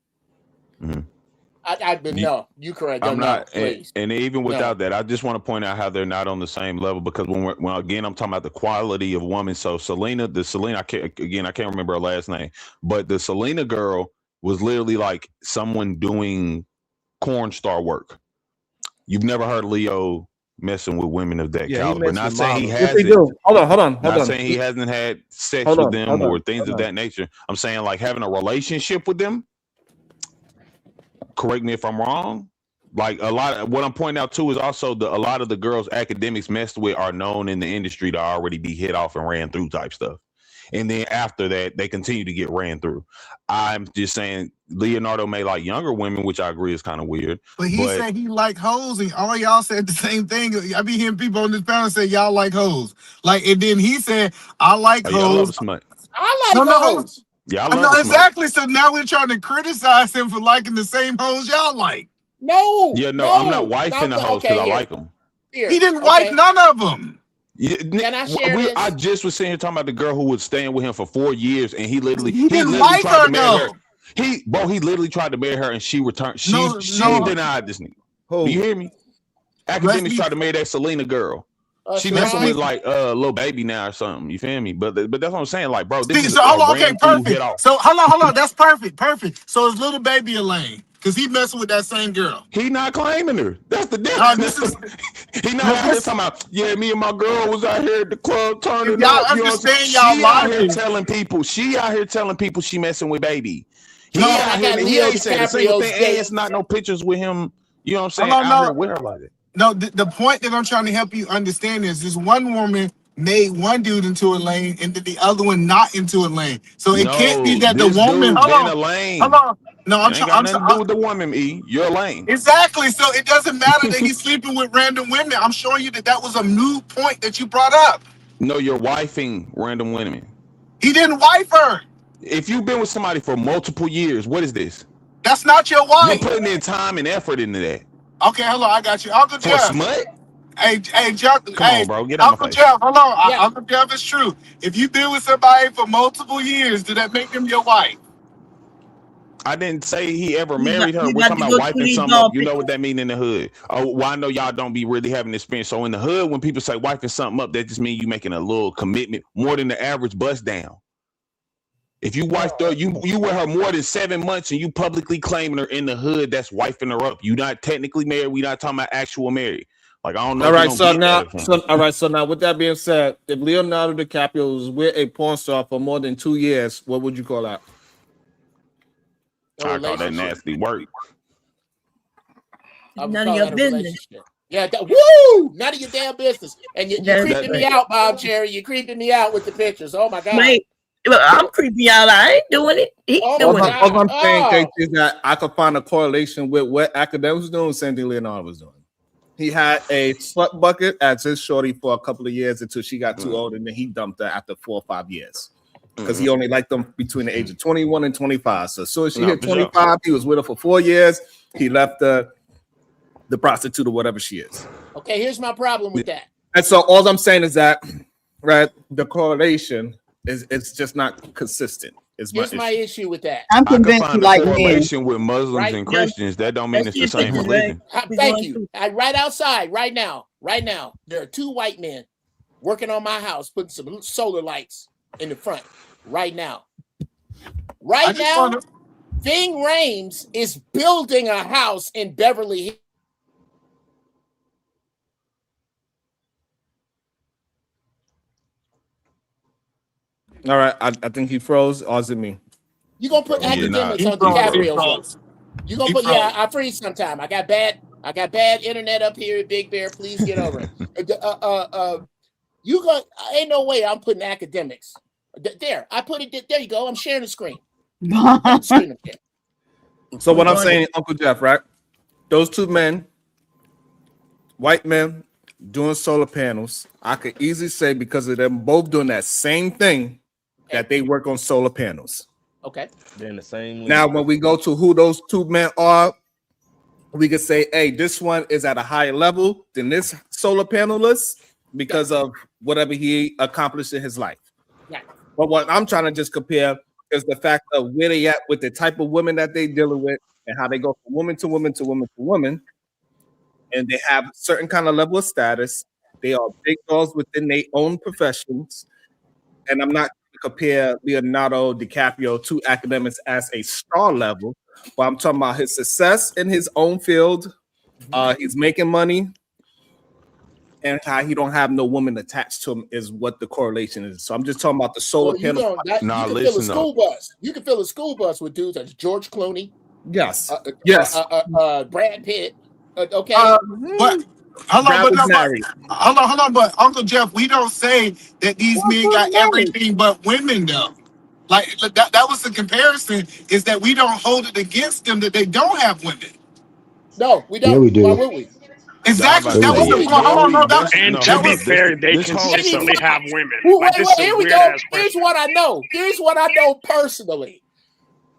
No, you correct. I'm not, and even without that, I just want to point out how they're not on the same level, because when again, I'm talking about the quality of woman. So Selena, I can't remember her last name, but the Selena girl was literally like someone doing corn star work. You've never heard Leo messing with women of that caliber. Not saying he hasn't. Hold on. Not saying he hasn't had sex with them or things of that nature. I'm saying like having a relationship with them. Correct me if I'm wrong. Like what I'm pointing out too is also a lot of the girls Academics messed with are known in the industry to already be hit off and ran through type stuff. And then after that, they continue to get ran through. I'm just saying Leonardo may like younger women, which I agree is kind of weird. But he said he like hoes, and all y'all said the same thing. I be hearing people on this panel say y'all like hoes. Like, and then he said, I like hoes. I love a smut. I like hoes. Yeah, I know exactly. So now we're trying to criticize him for liking the same hoes y'all like. No. Yeah, no, I'm not wifing the hoes because I like them. He didn't wife none of them. Can I share this? I just was sitting here talking about the girl who was staying with him for 4 years, and he didn't literally like tried her to marry her. though. He literally tried to marry her, and she returned. She No. denied this nigga. Who? Do you hear me? Academics tried to marry that Selena girl. She messing with like little baby now or something. You feel me? But that's what I'm saying. Like, bro, this is So a hold on, okay, random fool hit perfect. off. So hold on. That's perfect. So is little baby Elaine? Because he messing with that same girl. He not claiming her. That's the difference. He not out here talking about, yeah, me and my girl was out here at the club turning y'all up. You know what I'm saying? understand y'all She out here logic. telling people. She out here telling people she messing with baby. He No, out I here got and he Leo ain't saying the same DiCaprio's thing. And date. it's not no pictures with him. You know what I'm saying? Hold on, Out no. here with her like that. No, the point that I'm trying to help you understand is this one woman made one dude into a lane and then the other one not into a lane. So it can't be that the this woman. dude Hold been on. a lane. Hold on. No, You ain't got nothing to do with the woman, E. You're a lane. Exactly. So it doesn't matter that he's sleeping with random women. I'm showing you that was a new point that you brought up. No, you're wifing random women. He didn't wife her. If you've been with somebody for multiple years, what is this? That's not your You're wife. putting in time and effort into that. Okay, hold on. I got you. Uncle For Jeff. smut? Hey, Jeff. Come on, bro. Get out Uncle my face. Jeff, hold on. Uncle Jeff, it's true. If you've been with somebody for multiple years, did that make them your wife? I didn't say he ever You got- married her. you We're got talking to about go through wiping these something up. dog You know what pictures. that mean in the hood. Oh, well, I know y'all don't be really having experience. So in the hood, when people say wiping something up, that just means you making a little commitment more than the average bust down. If you wifed her, you with her more than 7 months and you publicly claiming her in the hood, that's wifing her up. You not technically married. We not talking about actual married. Like, I don't know. All if you right, don't so get now, that so now, with that being said, if Leonardo DiCaprio was with a porn star for more than 2 years, what would you call that? I call that nasty work. None of your business. Yeah, woo! None of your damn business. And you're That's creeping me right. out, Bob Cherry. You're creeping me out with the pictures. Oh my God. Wait, look, I'm creepy out. I ain't doing it. He's Oh All doing it. I'm saying, Casey, is that I could find a correlation with what academics was doing, same thing Leonardo was doing. He had a slut bucket as his shorty for a couple of years until she got too old, and then he dumped her after 4 or 5 years because he only liked them between the age of 21 and 25. So as soon as she hit 25, he was with her for 4 years. He left the prostitute or whatever she is. Okay, here's my problem with that. And so all I'm saying is that, right, the correlation is it's just not consistent. Here's my issue with that. I can find a correlation with Muslims and Christians. That don't mean it's the same religion. Thank you. Right outside, right now, there are 2 white men working on my house, putting some solar lights in the front. Right now. Right now, Ving Rhames is building a house in Beverly Hills. All right, I think he froze. Or is it me? You gonna put academics on DiCaprio's? You gonna put? Yeah, I freeze sometime. I got bad internet up here at Big Bear. Please get over it. You go. Ain't no way I'm putting academics. There, I put it. There you go. I'm sharing the screen. So what I'm saying, Uncle Jeff, right? Those 2 men, white men, doing solar panels. I could easily say because of them both doing that same thing that they work on solar panels. Okay. They're in the same. Now, when we go to who those 2 men are, we could say, hey, this one is at a higher level than this solar panelist because of whatever he accomplished in his life. Yeah. But what I'm trying to just compare is the fact of where they at with the type of women that they dealing with and how they go from woman to woman to woman to woman. And they have certain kind of level of status. They are big dogs within their own professions. And I'm not going to compare Leonardo DiCaprio to academics as a star level, but I'm talking about his success in his own field. He's making money. And how he don't have no woman attached to him is what the correlation is. So I'm just talking about the solar panel. You can fill a school bus. You can fill a school bus with dudes like George Clooney. Yes. Brad Pitt. Okay. But hold on. But Uncle Jeff, we don't say that these men got everything but women, though. Like that was the comparison. Is that we don't hold it against them that they don't have women. No, we don't. Yeah, we do. Why would we? Exactly. That was the point. Hold on, no, And to be fair, they consistently have women. Wait, here we go. Here's what I know. Here's what I know personally.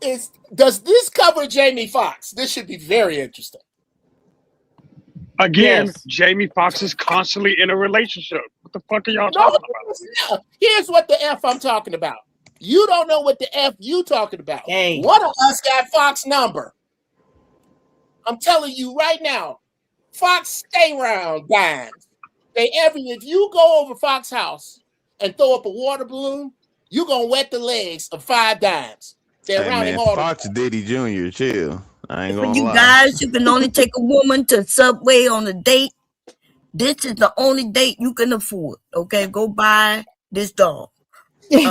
Does this cover Jamie Foxx? This should be very interesting. Again, Jamie Foxx is constantly in a relationship. the fuck are y'all No, talking about? no. Here's what the F I'm talking about. You don't know what the F you talking about. Hey. One of us got Fox number. I'm telling you right now, Fox stay around dimes. If you go over Fox house and throw up a water balloon, you're gonna wet the legs of 5 dimes. They're Hey around him man, all the Fox Diddy Jr. Chill. I ain't For gonna you lie. guys, you can only take a woman to Subway on a date. This is the only date you can afford. Okay, go buy this dog. No,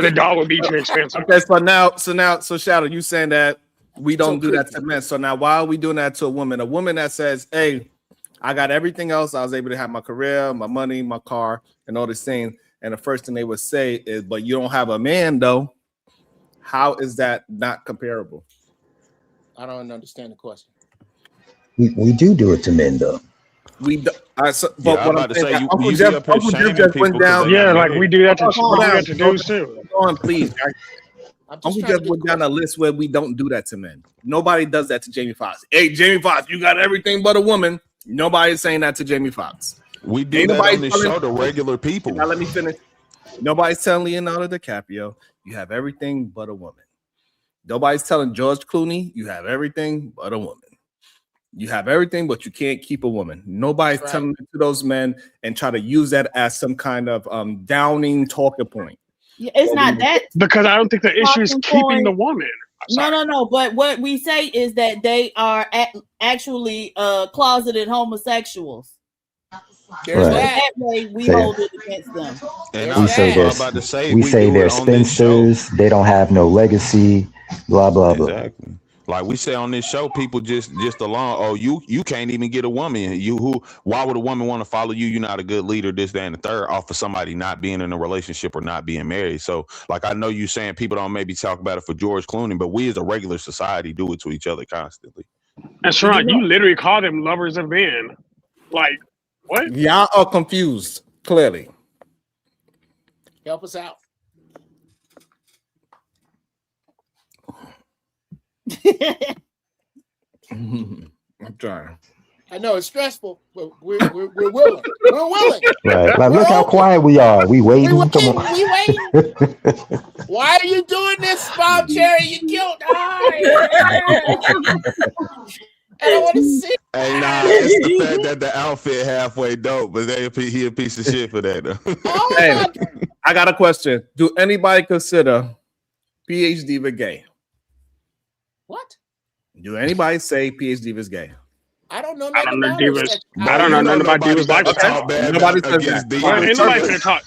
the dog would be too expensive. Okay, so Shadow, you saying that we don't do that to men. So now why are we doing that to a woman? A woman that says, hey, I got everything else. I was able to have my career, my money, my car, and all these things. And the first thing they would say is, but you don't have a man though. How is that not comparable? I don't understand the question. We do it to men though. We do, but Yeah, I'm what about I'm to saying, say, that you Uncle be Jeff, up here Uncle Jeff shaming just people went 'cause down. they got Yeah, like married. we do that to Hold on, dudes too. Hold on, please. Uncle Jeff went down a list where we don't do that to men. Nobody does that to Jamie Foxx. Hey, Jamie Foxx, you got everything but a woman. Nobody's saying that to Jamie Foxx. We do Ain't that nobody on this telling- show to regular people. Now let me finish. Nobody's telling Leonardo DiCaprio you have everything but a woman. Nobody's telling George Clooney you have everything but a woman. You have everything, but you can't keep a woman. Nobody's telling it to those men and try to use that as some kind of downing talking point. It's not that, because I don't think the issue is talking keeping the point. woman. No. But what we say is that they are actually closeted homosexuals. There's Right. that. That way we So- hold it against them. And We say that's what I'm this. about to say. We say do they're it on this show. spinsters. They don't have no legacy. Blah blah blah. Exactly. Like we say on this show, people just along. Oh, you can't even get a woman. Why would a woman want to follow you? You're not a good leader. This, that, and the third. Off of somebody not being in a relationship or not being married. So, like I know you saying people don't maybe talk about it for George Clooney, but we as a regular society do it to each other constantly. And Sharon, you literally call them lovers of men. Like what? Y'all are confused, clearly. Help us out. I'm trying. I know it's stressful, but we're willing. We're willing. Right. Like, look how quiet we are. We waiting. Come on. We waiting. Why are you doing this, Bob Cherry? You killed. I don't want to see. Hey, nah, it's the fact that the outfit halfway dope, but he a piece of shit for that though. Hey, I got a question. Do anybody consider PhD Diva gay? What? Do anybody say PhD Diva is gay? I don't know. I don't know about divas. it. I don't know nothing about divas like talk that. bad Nobody about says against that. Well, divas. ain't nobody gonna talk.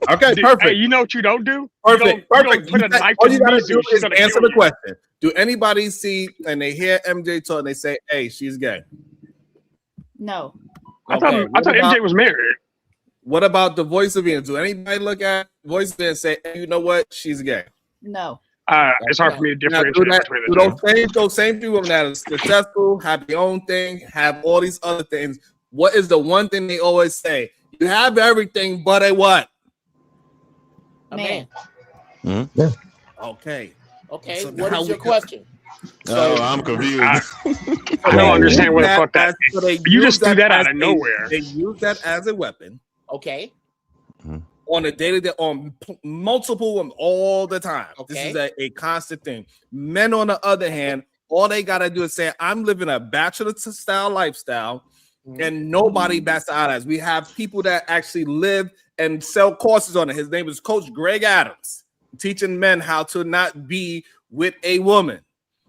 Okay, Dude, perfect. Hey, you know what you don't do? Perfect. You don't put a knife All to you gotta Mizu, do she's is gonna answer kill the you. question. Do anybody see and they hear MJ talk and they say, "Hey, she's gay"? No. I thought MJ was married. What about the Voice of Venus? Do anybody look at Voice of Venus and say, hey, "You know what? She's gay"? No. It's hard for me to Now, differentiate between the two. those same two women that are successful, have their own thing, have all these other things. What is the one thing they always say? You have everything, but a what? Man. Yeah. Okay. Okay. So What now is your we- question? Oh, I'm confused. I don't understand what the fuck that. So they You use just threw that as out of nowhere. They use that as a weapon Okay. on a day-to-day, on multiple women all the time. This Okay. is a constant thing. Men, on the other hand, all they gotta do is say, "I'm living a bachelor-style lifestyle," and nobody bats the eyes. We have people that actually live and sell courses on it. His name is Coach Greg Adams, teaching men how to not be with a woman.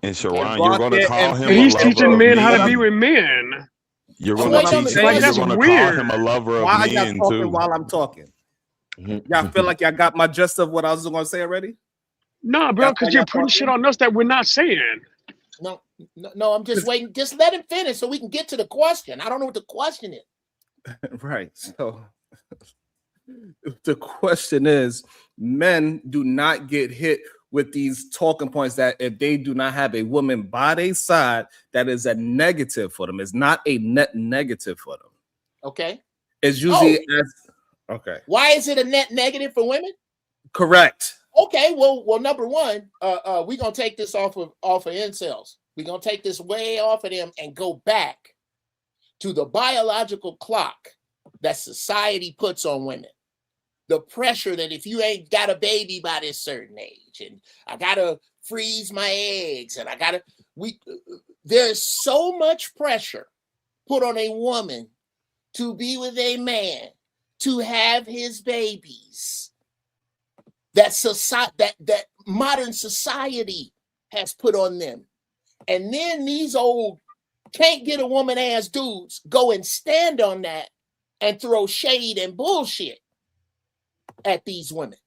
And Sharon, go you're out going to there call and- him And a he's lover teaching of men how to men. be with men. You're So going what to I'm teach saying- him. that's You're going to weird. call him a lover of Why y'all men talking too. while I'm talking? Y'all feel like y'all got my gist of what I was going to say already? Nah, bro, That's why because you're y'all putting talking? shit on us that we're not saying. No, I'm just waiting. Just let him finish so we can get to the question. I don't know what the question is. Right. So the question is, men do not get hit with these talking points that if they do not have a woman by their side, that is a negative for them. It's not a net negative for them. Okay. It's usually as okay. Why is it a net negative for women? Correct. Okay, well, number one, we're gonna take this off of incels. We're gonna take this way off of them and go back to the biological clock that society puts on women. The pressure that if you ain't got a baby by this certain age, and I gotta freeze my eggs, and there's so much pressure put on a woman to be with a man, to have his babies, that modern society has put on them. And then these old can't get a woman ass dudes go and stand on that and throw shade and bullshit at these women.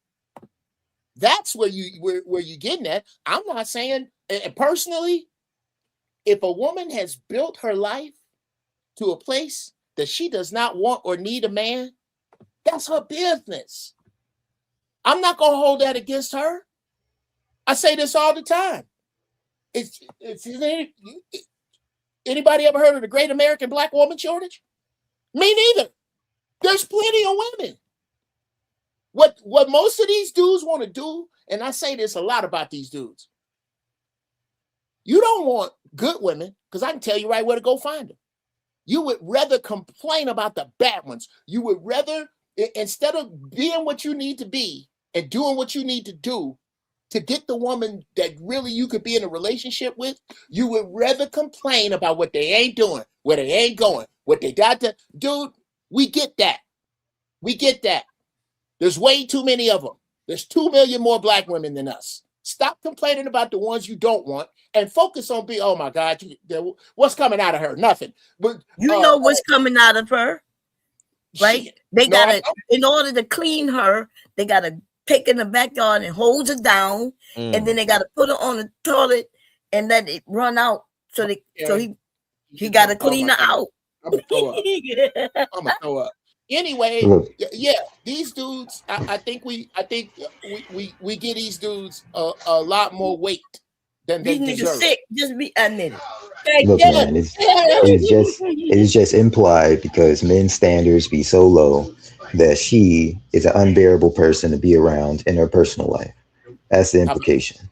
That's where you're getting at. I'm not saying, personally, if a woman has built her life to a place that she does not want or need a man, that's her business. I'm not going to hold that against her. I say this all the time. Anybody ever heard of the Great American Black Woman Shortage? Me neither. There's plenty of women. What most of these dudes want to do, and I say this a lot about these dudes, you don't want good women, because I can tell you right where to go find them. You would rather complain about the bad ones. You would rather, instead of being what you need to be and doing what you need to do to get the woman that really you could be in a relationship with, you would rather complain about what they ain't doing, where they ain't going, what they got to. Dude, we get that. We get that. There's way too many of them. There's 2 million more black women than us. Stop complaining about the ones you don't want and focus on being, oh my God, what's coming out of her? Nothing. But you know what's coming out of her, right? Shit. They gotta, in order to clean her, they gotta take in the backyard and hold her down, and then they gotta put her on the toilet and let it run out. So he gotta clean her out. I'm gonna throw up. Anyway, yeah, these dudes. I think we give these dudes a lot more weight than they these deserve. Niggas sick. Just be admitted. Look, man, it's just implied because men's standards be so low that she is an unbearable person to be around in her personal life. That's the implication.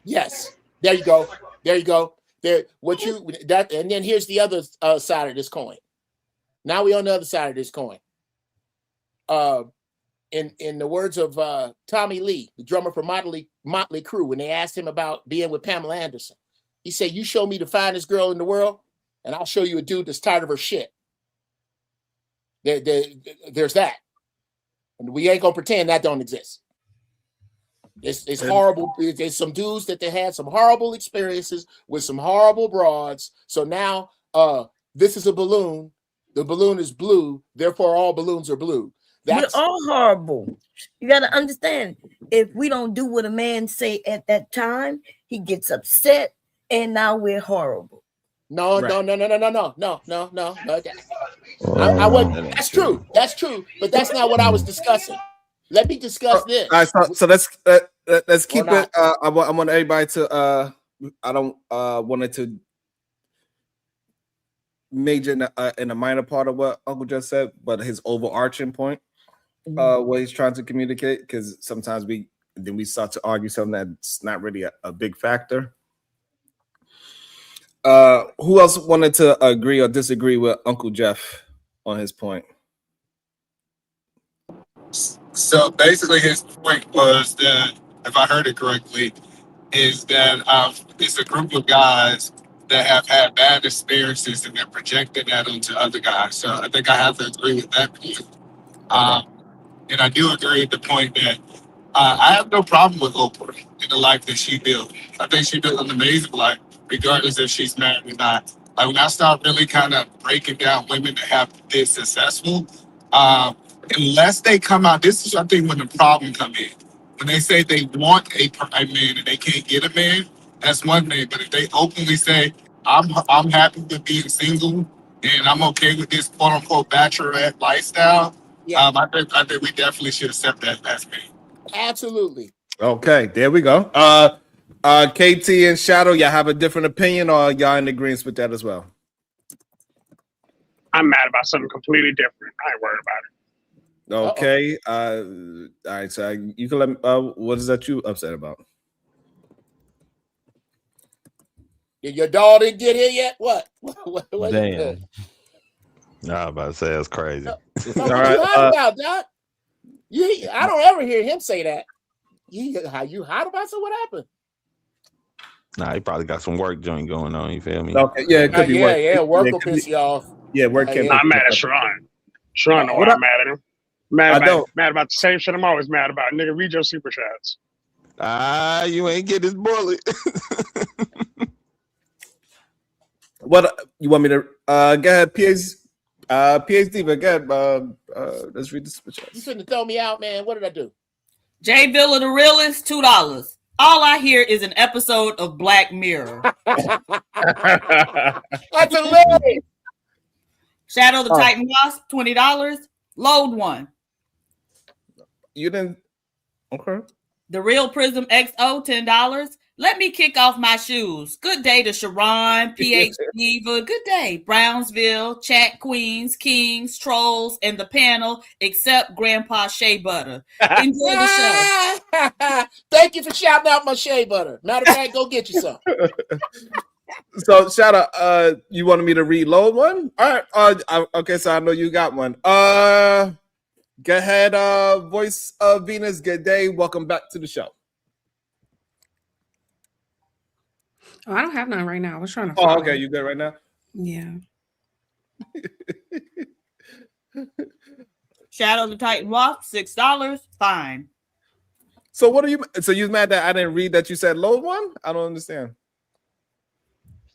Yes, there you go. There you go. There, and then here's the other side of this coin. Now we on the other side of this coin. In the words of Tommy Lee, the drummer for Motley Crue, when they asked him about being with Pamela Anderson, he said, "You show me the finest girl in the world, and I'll show you a dude that's tired of her shit." There's that, and we ain't gonna pretend that don't exist. It's horrible. There's some dudes that they had some horrible experiences with some horrible broads. So now this is a balloon. The balloon is blue, therefore all balloons are blue. We're all horrible. You got to understand, if we don't do what a man say at that time, he gets upset, and now we're horrible. No. I wasn't. That's true. That's true. But that's not what I was discussing. Let me discuss this. All right, so let's keep it. I want everybody to. I don't want it to major in a minor part of what Uncle just said, but his overarching point, what he's trying to communicate, because sometimes we start to argue something that's not really a big factor. Who else wanted to agree or disagree with Uncle Jeff on his point? So basically his point was that, if I heard it correctly, is that it's a group of guys that have had bad experiences and they're projecting that onto other guys. So I think I have to agree with that point. And I do agree with the point that I have no problem with Oprah in the life that she built. I think she built an amazing life, regardless if she's married or not. Like, when I start really kind of breaking down women that have been successful, unless they come out, this is, I think, when the problem come in. When they say they want a man and they can't get a man, that's one thing. But if they openly say, I'm happy with being single and I'm okay with this quote unquote bachelorette lifestyle, I think we definitely should accept that as me. Absolutely. Okay, there we go. KT and Shadow, y'all have a different opinion, or y'all in agreement with that as well? I'm mad about something completely different. I ain't worried about it. Okay. All right. So you can let me. What is that you upset about? Your dog didn't get here yet? What Damn. Nah, I was about to say that's crazy. No, what you hot about, Doc? I don't ever hear him say that. You hot about? So what happened? Nah, he probably got some work joint going on. You feel me? Okay, yeah, it could be work. Yeah, work will it could piss be- you off. Yeah, work can. I'm mad at Sharon. Sharon know why I'm mad at him. Mad about the same shit I'm always mad about. Nigga, read your super chats. You ain't get this bullet. What you want me to go ahead, PhD, but go ahead, let's read the super chats. You shouldn't throw me out, man. What did I do? Jay Villa, the realest, $2. All I hear is an episode of Black Mirror. That's hilarious. Shadow the Titan Wasp, $20. Load one. You didn't. Okay. The Real Prism XO, $10. Let me kick off my shoes. Good day to Sharon, PhD Diva. Good day, Brownsville, Chat Queens, Kings, Trolls, and the panel, except Grandpa Shea Butter. Enjoy the show. Thank you for shouting out my shea butter. Matter of fact, go get you some. So shout out. You wanted me to reload one? All right. Okay, so I know you got one. Go ahead. Voice of Venus. Good day. Welcome back to the show. Oh, I don't have none right now. I was trying to. Oh, okay. You good right now? Yeah. Shadow the Titan Wasp, $6. Fine. So what are you? So you mad that I didn't read that you said load one? I don't understand.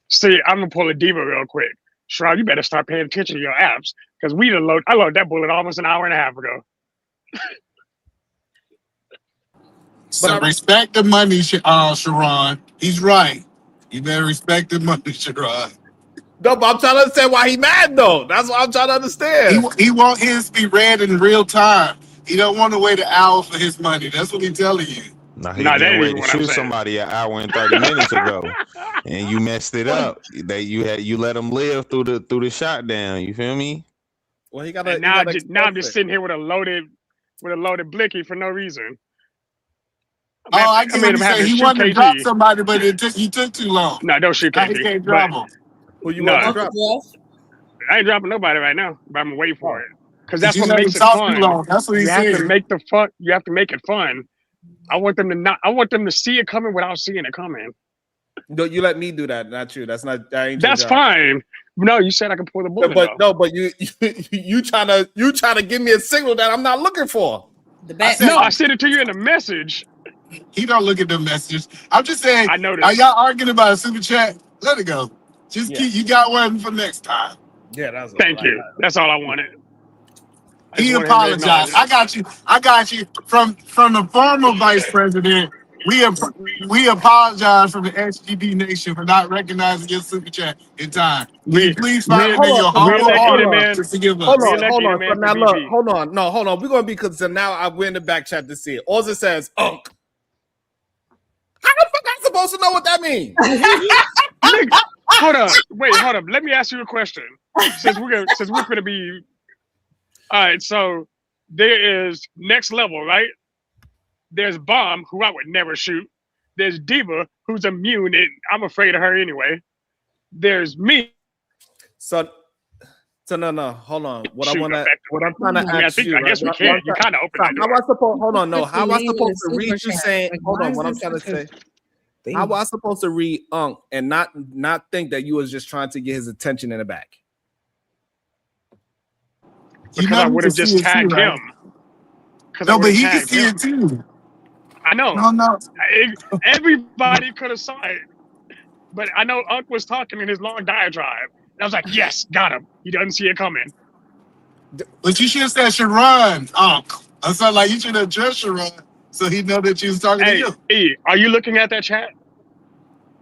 See, I'm gonna pull a diva real quick. Shroud, you better start paying attention to your apps because I loaded that bullet almost an hour and a half ago. So respect the money, Sharon. He's right. You better respect the money, Sharon. No, but I'm trying to understand why he mad though. That's what I'm trying to understand. He want his to be read in real time. He don't want to wait an hour for his money. That's what he's telling you. Nah, he getting ready to shoot somebody an hour and 30 minutes ago, and you messed it up. You let him live through the shot down. You feel me? Well, he got now I'm just sitting here with a loaded blicky for no reason. I get what he said. He wanted to drop somebody, but he took too long. No, don't shoot KG. He can't drop him. Who you want to drop? I ain't dropping nobody right now, but I'm gonna wait for it because that's what makes it talk fun. too long. That's what he said. You have to make the fun. You have to make it fun. I want them to see it coming without seeing it coming. No, you let me do that. Not you. That's not. That ain't your That's job. fine. No, you said I can pull the bullet. But you trying to give me a signal that I'm not looking for. I sent it to you in a message. He don't look at the messages. I'm just saying. I noticed. Are y'all arguing about a super chat? Let it go. Just keep. You got one for next time. Yeah, that's. Thank you. That's all I wanted. He apologized. I got you. From the former vice president, we apologize from the SGP Nation for not recognizing your super chat in time. Please find it in your humble heart to forgive us. Hold on. So now look, hold on. We're gonna be because now I went in the back chat to see it. All it says, How the fuck I'm supposed to know what that means? Nigga, hold up. Let me ask you a question. Since we're gonna be. All right, so there is next level, right? There's Bomb, who I would never shoot. There's Diva, who's immune, and I'm afraid of her anyway. There's me. So no, hold on. What I'm trying to ask you. I guess we can. You kind of open How I supposed? Hold on, no. How I supposed to read you saying? Hold on. What I'm trying to say. How I supposed to read Unc and not think that you was just trying to get his attention in the back? Because I would have just tagged him. No, but he can see it too. I know. No. Everybody could have saw it. But I know Unc was talking in his long diatribe. And I was like, yes, got him. He doesn't see it coming. But you should have said Sharon, Unc. I sound like you should have addressed Sharon so he'd know that you was talking to you. E, are you looking at that chat?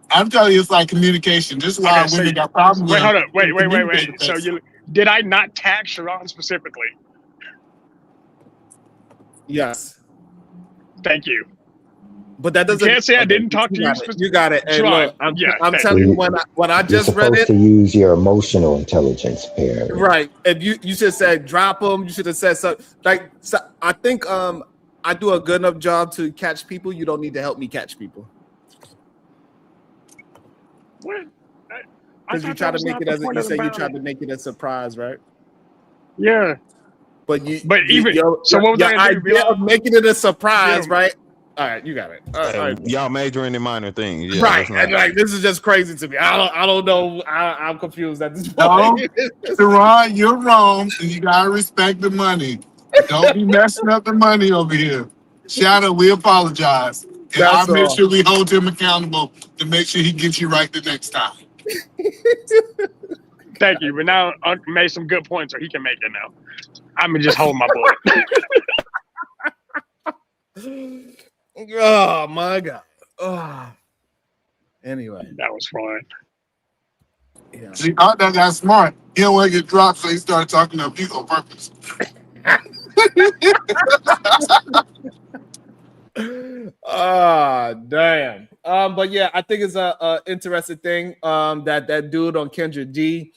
I'm telling you, it's like communication. This is why women got problems. Wait, hold up. Wait. So did I not tag Sharon specifically? Yes. Thank you. But that doesn't. You can't say I didn't talk to you. You got it. Hey, look, I'm telling you when I just read it. To use your emotional intelligence, apparently. Right. If you should have said drop them. You should have said something like. So I think I do a good enough job to catch people. You don't need to help me catch people. What? Because you try to make it as you said you tried to make it a surprise, right? Yeah. But even so, what was your I gonna do? Be idea like, of making it a surprise, yeah. right? All right, you got it. All right. Y'all majoring in minor things. Yeah, Right. let's not. And like this is just crazy to me. I don't know. I'm confused at this point. No, Sharon, you're wrong, and you gotta respect the money. Don't be messing up the money over here. Shadow, we apologize. And That's I'll make all. sure we hold him accountable to make sure he gets you right the next time. Thank you. But now Uncle made some good points, so he can make it now. I'm gonna just hold my bullet. Oh my god. Oh. Anyway, that was fun. Yeah. See, that got smart. He don't want to get dropped, so he started talking to people on purpose. Ah, damn. But yeah, I think it's a interesting thing. That dude on Kendra G,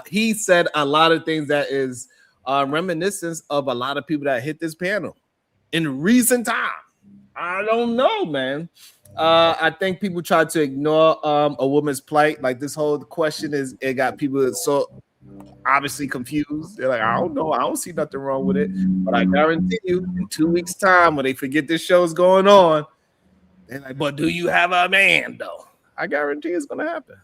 he said a lot of things that is reminiscence of a lot of people that hit this panel in recent time. I don't know, man. I think people try to ignore a woman's plight. Like this whole question it got people so obviously confused. They're like, I don't know, I don't see nothing wrong with it. But I guarantee you, in 2 weeks' time, when they forget this show's going on, they're like, but do you have a man though? I guarantee it's gonna happen.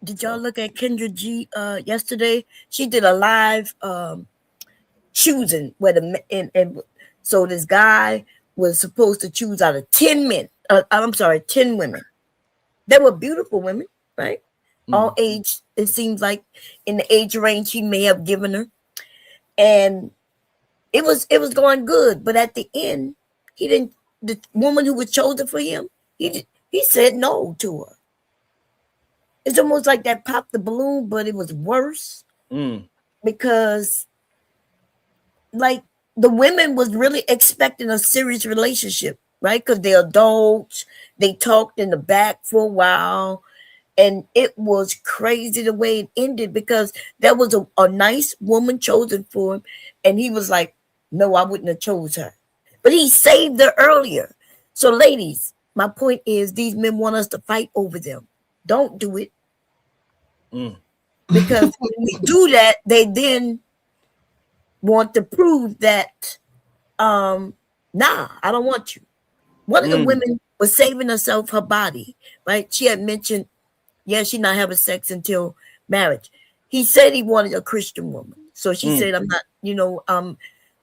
Did y'all look at Kendra G yesterday? She did a live choosing where and so this guy was supposed to choose out of 10 men. 10 women. They were beautiful women, right? All age, it seems like in the age range he may have given her. And it was going good, but at the end, the woman who was chosen for him, he said no to her. It's almost like that popped the balloon, but it was worse because like the women was really expecting a serious relationship, right? Because they're adults, they talked in the back for a while, and it was crazy the way it ended because there was a nice woman chosen for him, and he was like, no, I wouldn't have chose her. But he saved her earlier. So ladies, my point is these men want us to fight over them. Don't do it. Because when we do that, they then want to prove that nah, I don't want you. One of the women was saving herself her body, right? She had mentioned, yeah, she's not having sex until marriage. He said he wanted a Christian woman. So she said, I'm not,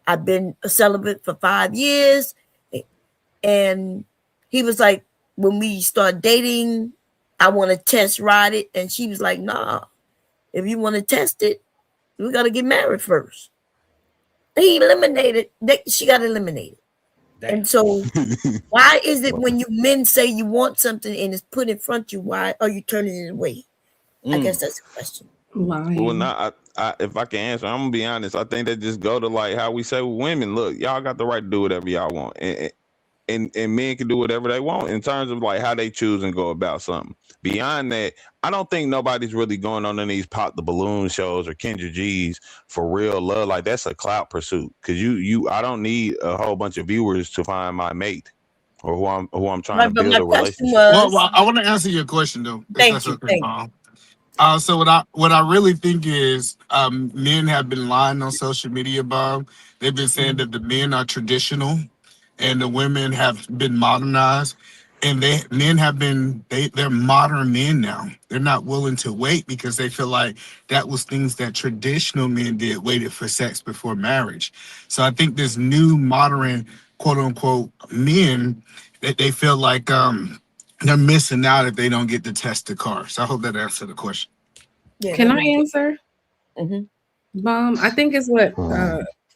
I've been a celibate for 5 years. And he was like, when we start dating, I want to test ride it. And she was like, nah, if you want to test it, we got to get married first. He eliminated, she got eliminated. Damn. And so why is it when you men say you want something and it's put in front of you, why are you turning it away? I guess that's the question. Well, now, if I can answer, I'm gonna be honest. I think that just go to like how we say with women. Look, y'all got the right to do whatever y'all want, and men can do whatever they want in terms of like how they choose and go about something. Beyond that, I don't think nobody's really going on in these pop the balloon shows or Kendra G's for real love. Like that's a clout pursuit because I don't need a whole bunch of viewers to find my mate or who I'm trying to build a relationship. Well, I want to answer your question though. Thank you. So what I really think is men have been lying on social media, Bob. They've been saying that the men are traditional and the women have been modernized. And they're modern men now. They're not willing to wait because they feel like that was things that traditional men did, waited for sex before marriage. So I think this new modern quote unquote men that they feel like they're missing out if they don't get to test the car. So I hope that answered the question. Yeah, can I answer? I think it's what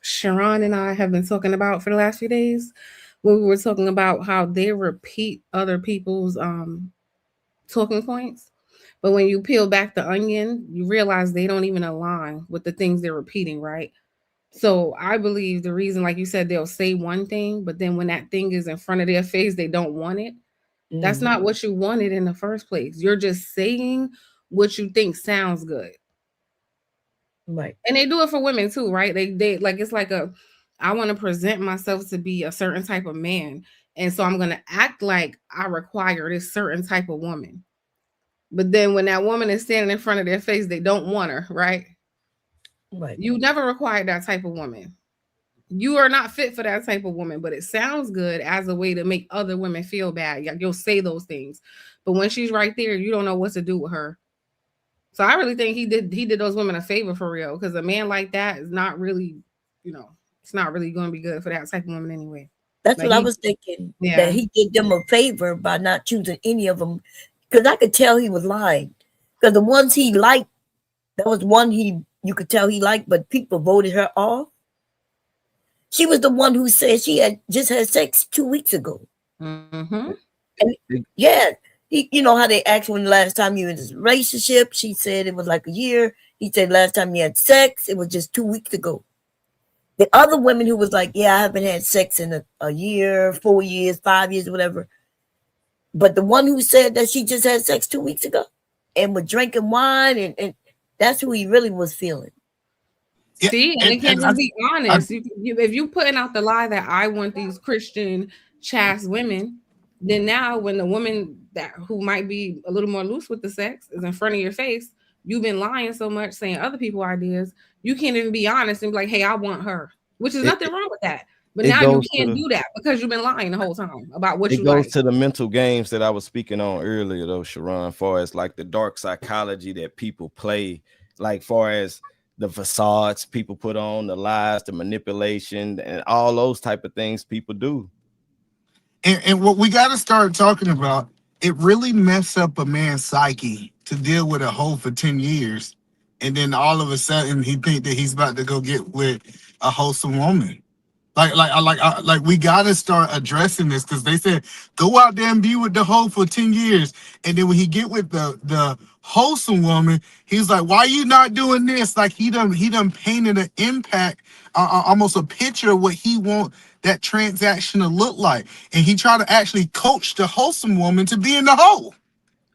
Sharon and I have been talking about for the last few days. When we were talking about how they repeat other people's talking points. But when you peel back the onion, you realize they don't even align with the things they're repeating, right? So I believe the reason, like you said, they'll say one thing, but then when that thing is in front of their face, they don't want it. That's not what you wanted in the first place. You're just saying what you think sounds good. Right. And they do it for women too, right? They like, it's like I want to present myself to be a certain type of man. And so I'm going to act like I require this certain type of woman. But then when that woman is standing in front of their face, they don't want her, right? Right. You never required that type of woman. You are not fit for that type of woman, but it sounds good as a way to make other women feel bad. You'll say those things, but when she's right there, you don't know what to do with her. So I really think he did those women a favor for real, because a man like that is not really, it's not really going to be good for that type of woman anyway. That's Like what I was thinking. Yeah. That he did them a favor by not choosing any of them, because I could tell he was lying. Because the ones he liked, that was one you could tell he liked, but people voted her off. She was the one who said she had just had sex 2 weeks ago. Mm-hmm. And yeah, you know how they asked when the last time you were in this relationship. She said it was like a year. He said last time you had sex, it was just 2 weeks ago. The other women who was like, yeah, I haven't had sex in a year, 4 years, 5 years, whatever. But the one who said that she just had sex 2 weeks ago and was drinking wine, and that's who he really was feeling. See, and they can't just be honest. If you putting out the lie that I want these Christian chaste women, then now when the woman who might be a little more loose with the sex is in front of your face, you've been lying so much, saying other people ideas, you can't even be honest and be like, hey, I want her, which is nothing wrong with that. But now you can't do that because you've been lying the whole time about what you like. It goes to the mental games that I was speaking on earlier, though, Sharon, far as like the dark psychology that people play, like far as the facades people put on, the lies, the manipulation, and all those type of things people do. And what we got to start talking about, it really messed up a man's psyche to deal with a hoe for 10 years. And then all of a sudden he think that he's about to go get with a wholesome woman. Like we got to start addressing this, because they said, go out there and be with the hoe for 10 years. And then when he get with the wholesome woman, he's like, why you not doing this? Like he done painted an impact, almost a picture of what he want that transaction to look like. And he tried to actually coach the wholesome woman to be in the hoe.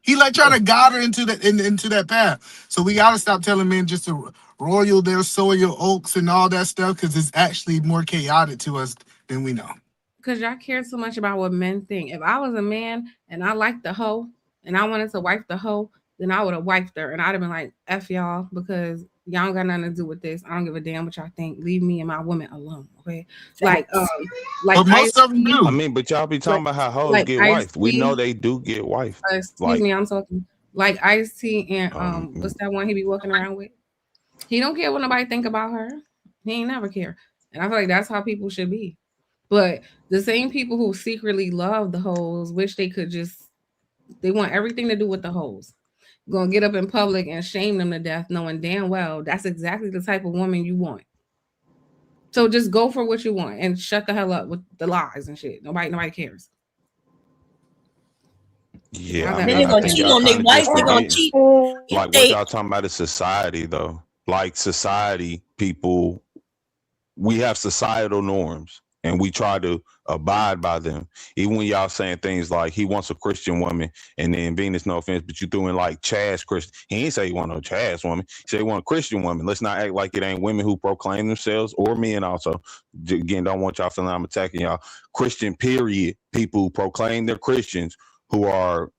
He like trying to guide her into that path. So we got to stop telling men just to royal their soil oaks and all that stuff, because it's actually more chaotic to us than we know. Because y'all care so much about what men think. If I was a man and I liked the hoe and I wanted to wife the hoe, then I would have wiped her and I'd have been like, F y'all, because y'all don't got nothing to do with this. I don't give a damn what y'all think. Leave me and my woman alone. Okay. Like but most of them do. I mean, but y'all be talking about how hoes get wifed. We know they do get wifed. Excuse me, I'm talking like Ice-T and what's that one he be walking around with? He don't care what nobody think about her. He ain't never care. And I feel like that's how people should be. But the same people who secretly love the hoes wish they could they want everything to do with the hoes. Gonna get up in public and shame them to death, knowing damn well that's exactly the type of woman you want. So just go for what you want and shut the hell up with the lies and shit. Nobody cares. Yeah, Then they're gonna cheat on their wife. They're gonna cheat. Like what y'all talking about is society, though. Like society, people, we have societal norms and we try to abide by them. Even when y'all saying things like he wants a Christian woman, and then Venus, no offense, but you doing like Chaz Christian. He ain't say he want no Chaz woman. He said he want a Christian woman. Let's not act like it ain't women who proclaim themselves, or men also. Again, don't want y'all feeling I'm attacking y'all. Christian, period. People who proclaim they're Christians who are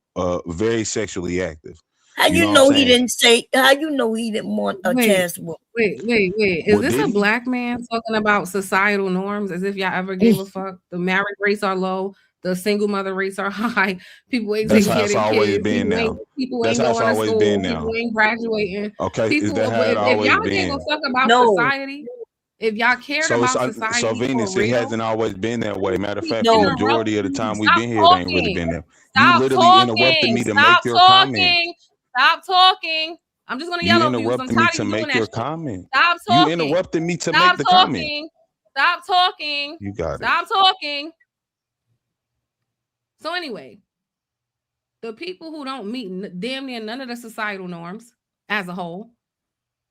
very sexually active. How you know he didn't say? How you know he didn't want a chance woman? Wait. Is this a black man talking about societal norms as if y'all ever gave a fuck? The married rates are low. The single mother rates are high. People ain't That's taking how care it's of their always kids. been now. People That's ain't how it's going to always school. been now. People ain't graduating. Okay, People, is that how it if always y'all been? ain't gonna talk about society, if y'all cared about society, So Venus, for it real, hasn't always been that way. Matter of fact, No. the majority of the time we've Stop been here, it ain't really been that. You Stop literally interrupted me to make your comment. Stop talking. I'm just gonna You yell over you. interrupted me to make your comment. Stop You talking. interrupted me to Stop make the comment. talking. Stop talking. You got it. Stop talking. So anyway, the people who don't meet damn near none of the societal norms as a whole,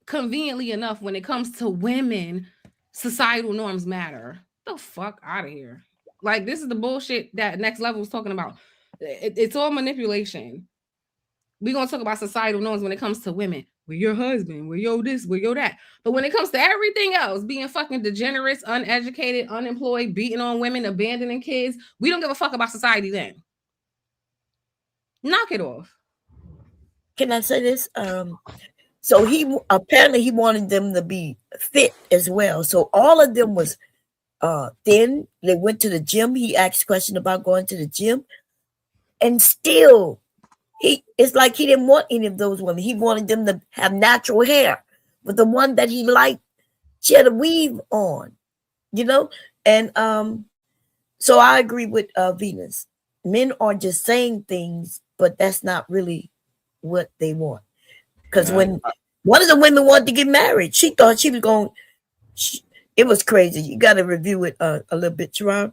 conveniently enough, when it comes to women, societal norms matter. The fuck out of here. Like, this is the bullshit that Next Level was talking about. It's all manipulation. We're going to talk about societal norms when it comes to women. We're your husband. We're your this. We're your that. But when it comes to everything else, being fucking degenerates, uneducated, unemployed, beating on women, abandoning kids, we don't give a fuck about society then. Knock it off. Can I say this? So he apparently he wanted them to be fit as well. So all of them was thin. They went to the gym. He asked question about going to the gym, and still it's like he didn't want any of those women. He wanted them to have natural hair. But the one that he liked, she had a weave on, you know? And so I agree with Venus. Men are just saying things, but that's not really what they want. Because when one of the women wanted to get married, she thought she was going, it was crazy. You got to review it a little bit, Sharon.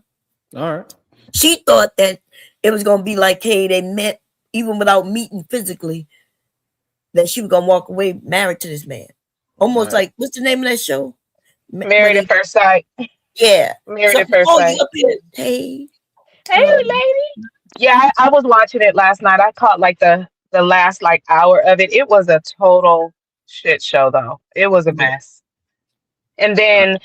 All right. She thought that it was going to be like, hey, they met even without meeting physically, that she was going to walk away married to this man. Almost like, what's the name of that show? Married at First Sight. Yeah. Married at First Sight. Hey. Hey, lady. Yeah, I was watching it last night. I caught like the last like hour of it. It was a total shit show though. It was a mess. And then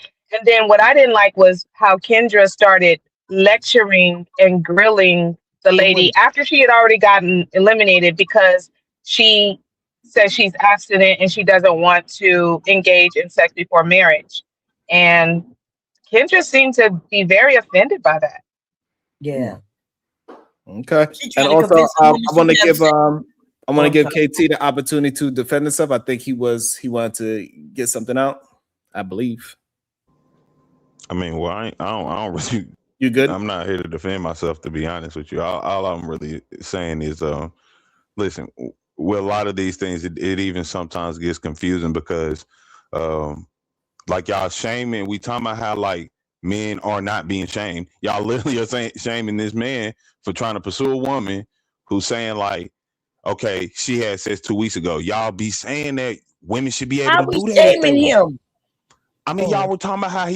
what I didn't like was how Kendra started lecturing and grilling the lady after she had already gotten eliminated because she says she's abstinent and she doesn't want to engage in sex before marriage. And Kendra seemed to be very offended by that. Yeah. Okay. And also, I want to give KT the opportunity to defend himself. I think he wanted to get something out. I believe. I mean, well, I don't really. You good? I'm not here to defend myself, to be honest with you. All I'm really saying is, listen. With a lot of these things, it even sometimes gets confusing because, like y'all shaming. We talking about how like men are not being shamed. Y'all literally are shaming this man for trying to pursue a woman who's saying like, okay, she had sex 2 weeks ago. Y'all be saying that women should be able to do that. Shaming him. I mean, y'all were talking about how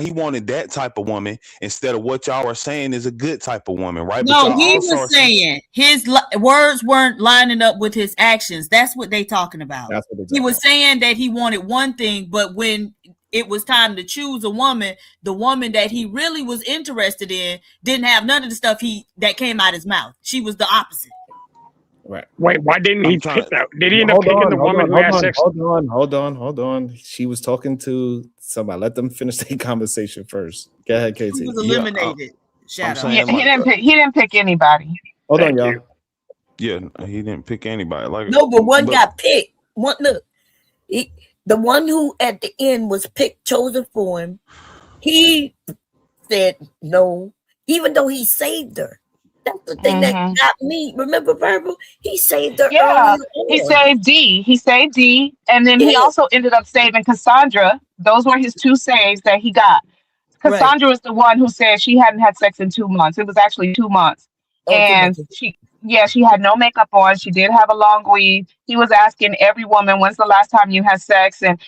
he wanted that type of woman instead of what y'all are saying is a good type of woman, right? No, but he was saying his words weren't lining up with his actions. That's what they talking about. That's what He was saying that he wanted one thing, but when it was time to choose a woman, the woman that he really was interested in didn't have none of the stuff that came out his mouth. She was the opposite. Right. Wait, why didn't he pick that? Did he end up picking the woman who had sex? Hold on. She was talking to somebody. Let them finish their conversation first. Go ahead, KT. He was eliminated. Shadow. He didn't pick anybody. Hold on, y'all. Yeah, he didn't pick anybody. Like no, but one got picked. The one who at the end was picked, chosen for him. He said no, even though he saved her. That's the thing that got me. Remember, Verbal? He saved her. Yeah, he saved D. He saved D, and then he also ended up saving Cassandra. Those were his two saves that he got. Cassandra was the one who said she hadn't had sex in 2 months. It was actually 2 months, and she had no makeup on. She did have a long weave. He was asking every woman, "When's the last time you had sex?" And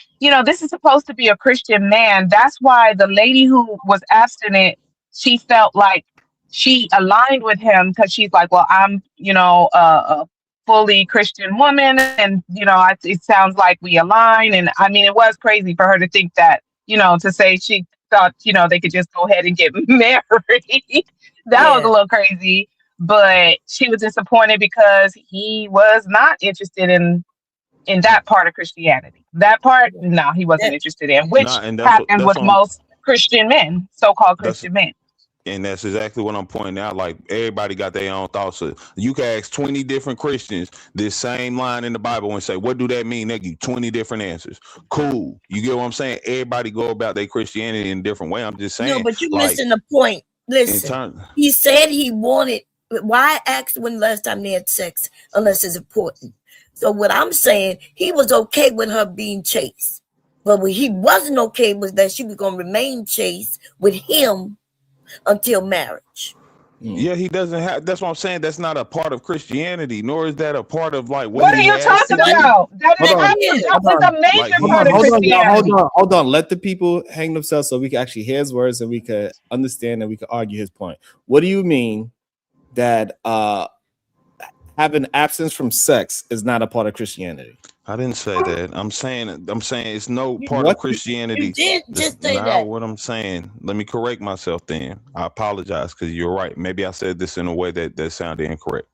this is supposed to be a Christian man. That's why the lady who was abstinent, she felt like she aligned with him because she's like, well, I'm, a fully Christian woman. And, it sounds like we align. And I mean, it was crazy for her to think that, to say she thought, they could just go ahead and get married. That was a little crazy. But she was disappointed because he was not interested in that part of Christianity. That part, no, he wasn't interested in, which happens with most Christian men, so-called Christian men. And that's exactly what I'm pointing out. Like, everybody got their own thoughts. So you can ask 20 different Christians this same line in the Bible and say, what do that mean? They give you 20 different answers. Cool. You get what I'm saying? Everybody go about their Christianity in a different way. I'm just saying. No, but you're missing the point. Listen, he said he wanted. Why ask when the last time they had sex unless it's important? So what I'm saying, he was okay with her being chaste. But what he wasn't okay was that she was going to remain chaste with him until marriage. Yeah, he doesn't have. That's what I'm saying. That's not a part of Christianity, nor is that a part of like. What are you talking about? That is a major part of Christianity. Hold on. Let the people hang themselves so we can actually hear his words and we can understand and we can argue his point. What do you mean that having absence from sex is not a part of Christianity? I didn't say that. I'm saying it's no part of Christianity. You did just say not that. What I'm saying. Let me correct myself then. I apologize because you're right. Maybe I said this in a way that sounded incorrect.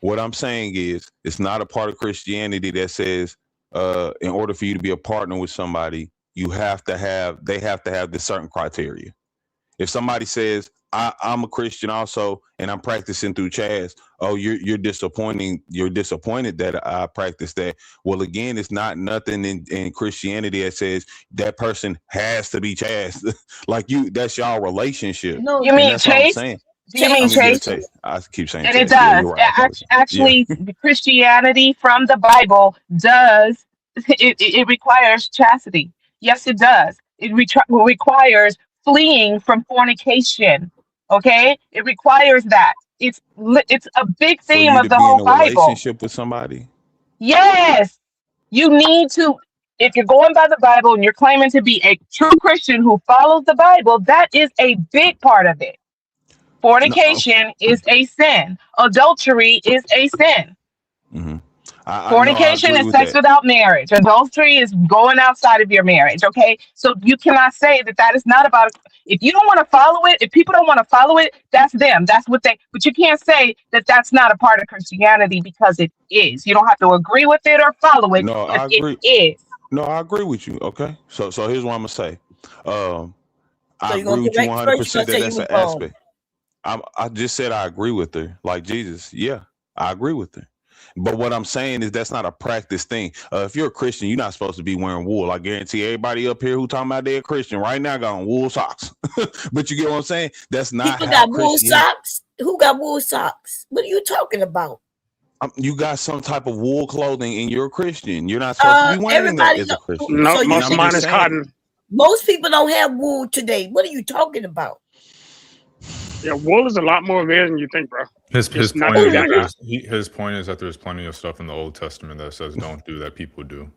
What I'm saying is it's not a part of Christianity that says in order for you to be a partner with somebody, they have to have this certain criteria. If somebody says, I'm a Christian also, and I'm practicing through Chaz, oh, you're disappointed that I practice that. Well, again, it's not nothing in Christianity that says that person has to be Chaz. Like that's y'all relationship. No, You And mean that's all I'm Chase? saying. Do you mean I'm gonna get a Chase? Chase. I keep saying And Chase. it Yeah, does. you're right. I apologize. Actually, Christianity from the Bible does it requires chastity. Yes, it does. It requires fleeing from fornication. Okay, it requires that. It's a big For theme you of to the be in whole a Bible. relationship with somebody. Yes, you need to. If you're going by the Bible and you're claiming to be a true Christian who follows the Bible, that is a big part of it. Fornication is a sin. Adultery is a sin. Mm-hmm. I know. I Fornication agree is with sex that. without marriage. Adultery is going outside of your marriage. Okay, so you cannot say that is not about. If you don't want to follow it, if people don't want to follow it, that's them. That's what they. But you can't say that that's not a part of Christianity because it is. You don't have to agree with it or follow it, No, but I it agree. is. No, I agree with you. Okay, so here's what I'm gonna say. So I you agree gonna with you correct first? You 100% gonna that say you that's was an wrong? aspect. I just said I agree with her, like Jesus. Yeah, I agree with her. But what I'm saying is that's not a practice thing. If you're a Christian, you're not supposed to be wearing wool. I guarantee everybody up here who talking about they're a Christian right now got on wool socks. But you get what I'm saying? That's not People how got wool Christianity. socks. Who got wool socks? What are you talking about? You got some type of wool clothing and you're a Christian. You're not supposed to be wearing that Everybody as a know. Christian. No, So you And most I'm of think mine just is saying. cotton. most people don't have wool today? What are you talking about? Yeah, wool is a lot more rare than you think, bro. His It's not point the is that exact his point is that there's plenty of stuff in the Old Testament that says don't do that people do.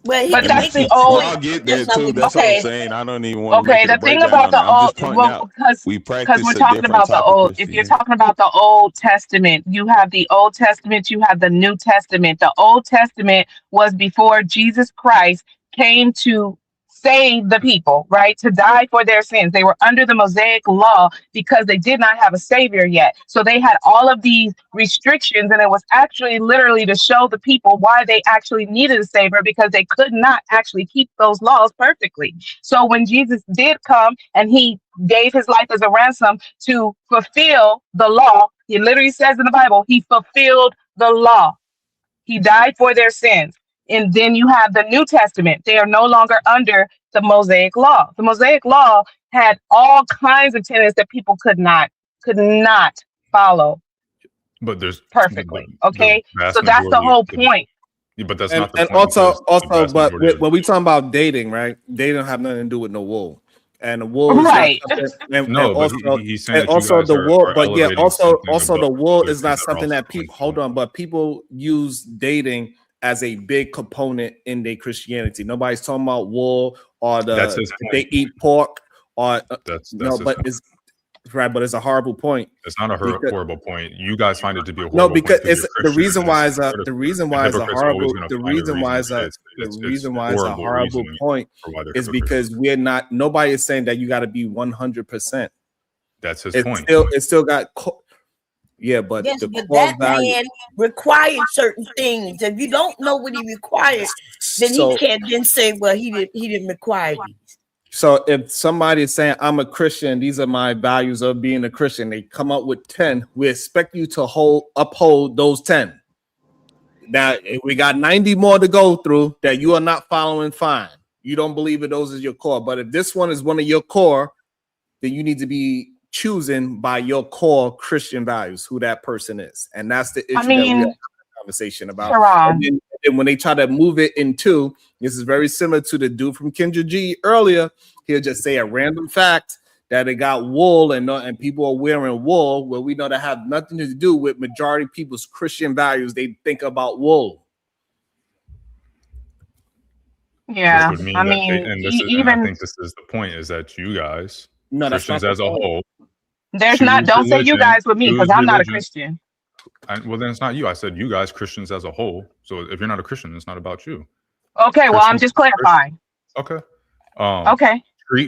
Well, he But can that's make the it old. Well, I'll get that's there not too. what That's all I'm Okay, saying. I don't even want to make okay. it a The thing breakdown about on the that. I'm old, just pointing well, out we because we're practice a talking different about the type of old. If you're Christianity. talking about the Old Testament, you have the Old Testament, you have the New Testament. The Old Testament was before Jesus Christ came to save the people, right? To die for their sins. They were under the Mosaic law because they did not have a savior yet. So they had all of these restrictions, and it was actually literally to show the people why they actually needed a savior because they could not actually keep those laws perfectly. So when Jesus did come and he gave his life as a ransom to fulfill the law, he literally says in the Bible, he fulfilled the law. He died for their sins. And then you have the New Testament. They are no longer under the Mosaic law. The Mosaic law had all kinds of tenets that people could not follow But there's perfectly. the Okay. vast So that's the majority. whole point. But that's And not the and point because the also, vast but majority of when we talking about dating, right? Dating don't have nothing to do with no wool, and the wool is not Right. something. And no, but also, he's saying that you guys the wool, are but yeah, elevating something also above the wool other is things not that are something also that people hold on. But people use dating as a big component in their Christianity. Nobody's talking about wool or That's his if they point. eat pork or That's no, his but point. it's right. But it's a horrible point. It's not a Because, horrible point. You guys find it to be a no, horrible because point because it's you're the Christian. reason And why it's is the reason and why is a hypocrites are always horrible going to find a reason to say it's a horrible horrible reasoning point for why they're is hypocrites. because we're not. Nobody is saying that you got to be 100%. That's his It's point. still got. Yeah, but Yes, the but core that value. man required certain things. If you don't know what he required, then he So can't then say, well, he didn't require these. so if somebody is saying I'm a Christian, these are my values of being a Christian, they come up with 10. We expect you to uphold those 10. Now if we got 90 more to go through that you are not following. Fine, you don't believe that those is your core. But if this one is one of your core, then you need to be choosing by your core Christian values who that person is, and that's the issue I that we have mean, a conversation about. Sharon. And then when they try to move it into, this is very similar to the dude from Kendra G earlier. He'll just say a random fact that it got wool and people are wearing wool, where we know that have nothing to do with majority of people's Christian values. They think about wool. Yeah. Which would mean I that mean, and this is, and I think this is the point, is that you guys, No, that's not Christians the as a point. whole, there's not. Don't say you guys with me because choose I'm not a religion. Christian. Well, then it's not you. I said you guys, Christians as a whole. So if you're not a Christian, it's not about you. Okay. Well, I'm just clarifying. Okay. Okay.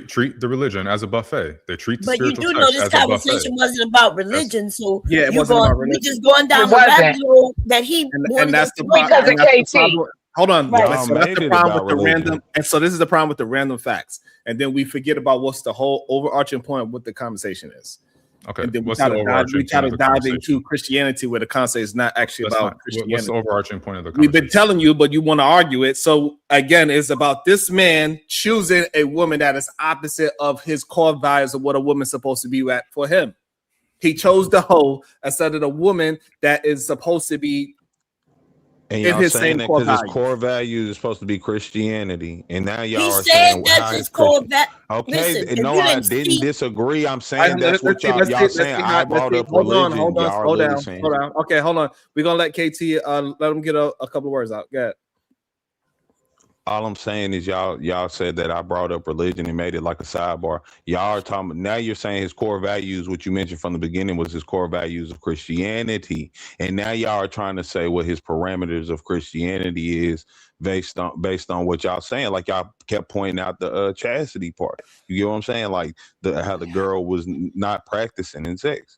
Treat the religion as a buffet. They treat the But you spiritual do know text this as a buffet. conversation wasn't about religion, so Yeah, it you're wasn't about we religion. just going down It the rabbit wasn't. hole that he wanted And that's us the to go Because down. of KT. hold on. Right. Y'all So that's made the it problem about with the religion. random. And so this is the problem with the random facts. And then we forget about what's the whole overarching point of what the conversation is. Okay. And then What's the overarching we try point to of the dive conversation? into Christianity where the concept is not actually That's about fine. Christianity. What's the overarching point of the We've conversation? been telling you, but you want to argue it. So again, it's about this man choosing a woman that is opposite of his core values of what a woman's supposed to be at for him. He chose the hoe instead of the woman that is supposed to be And in y'all his saying same that core because his values. core values is supposed to be Christianity, and now y'all He are said saying that's how his his core Christian. that. Okay, Listen, if no, you I didn't didn't see, disagree. I'm saying that's what Let's saying. see I brought up religion. Hold on, Y'all are slow literally down, saying. slow down. Okay, hold on. We're gonna let KT let him get a couple of words out. Go ahead. All I'm saying is y'all said that I brought up religion and made it like a sidebar. Y'all are talking now. You're saying his core values, what you mentioned from the beginning, was his core values of Christianity, and now y'all are trying to say what his parameters of Christianity is based on what y'all saying. Like y'all kept pointing out the chastity part. You get what I'm saying? Like how the girl was not practicing in sex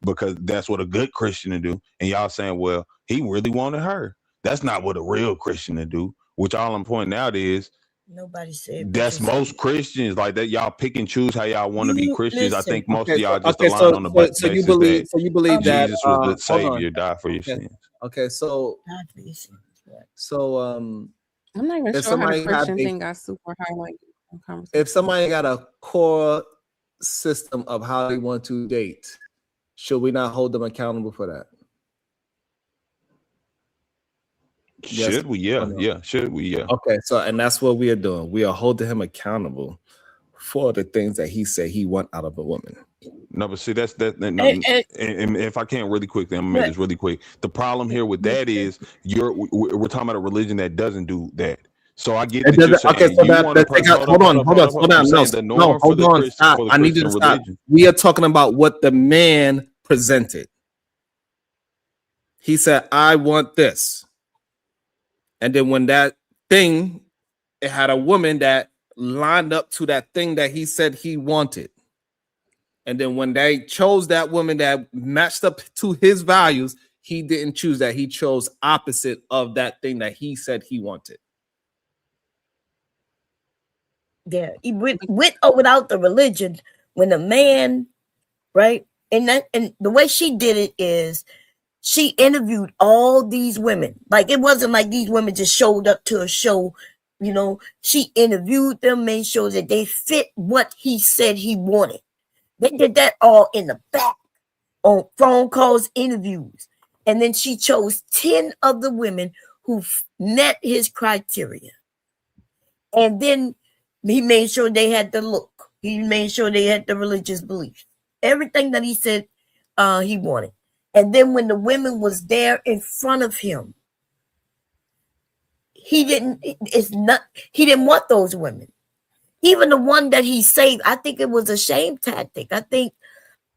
because that's what a good Christian to do, and y'all saying, well, he really wanted her. That's not what a real Christian to do. Which all I'm pointing out is nobody said that's most Christians like that. Y'all pick and choose how y'all want to be You Christians. I listen. think most Okay, of y'all just so align on the so you basis believe that that Jesus was the hold on. Savior, died for your Okay. sins. Okay, so I'm not even if sure how the somebody had Christian a thing got super highlighted in the conversation. if somebody got a core system of how they want to date, should we not hold them accountable for that? Yes. Should we? Yeah, or no? yeah. Should we? Yeah. Okay, so and that's what we are doing. We are holding him accountable for the things that he said he want out of a woman. No, but see, that's that. No, And- and if I can't really quickly, I'm gonna make this really quick. The problem here with that is we're talking about a religion that doesn't do that. So I get It that you're doesn't. Okay, saying so you want to take out. Hold on, slow I'm down. No, saying the no, norm for hold the on, Christian stop. I need you Christian to stop. religion. We are talking about what the man presented. He said, "I want this," and then when that thing, it had a woman that lined up to that thing that he said he wanted. And then when they chose that woman that matched up to his values, he didn't choose that. He chose opposite of that thing that he said he wanted. Yeah, with or without the religion, when a man, right, and the way she did it is she interviewed all these women. Like it wasn't like these women just showed up to a show, you know. She interviewed them, made sure that they fit what he said he wanted. They did that all in the back on phone calls, interviews, and then she chose 10 of the women who met his criteria, and then he made sure they had the look. He made sure they had the religious beliefs. Everything that he said he wanted. And then when the women was there in front of him, he didn't want those women. Even the one that he saved, I think it was a shame tactic. I think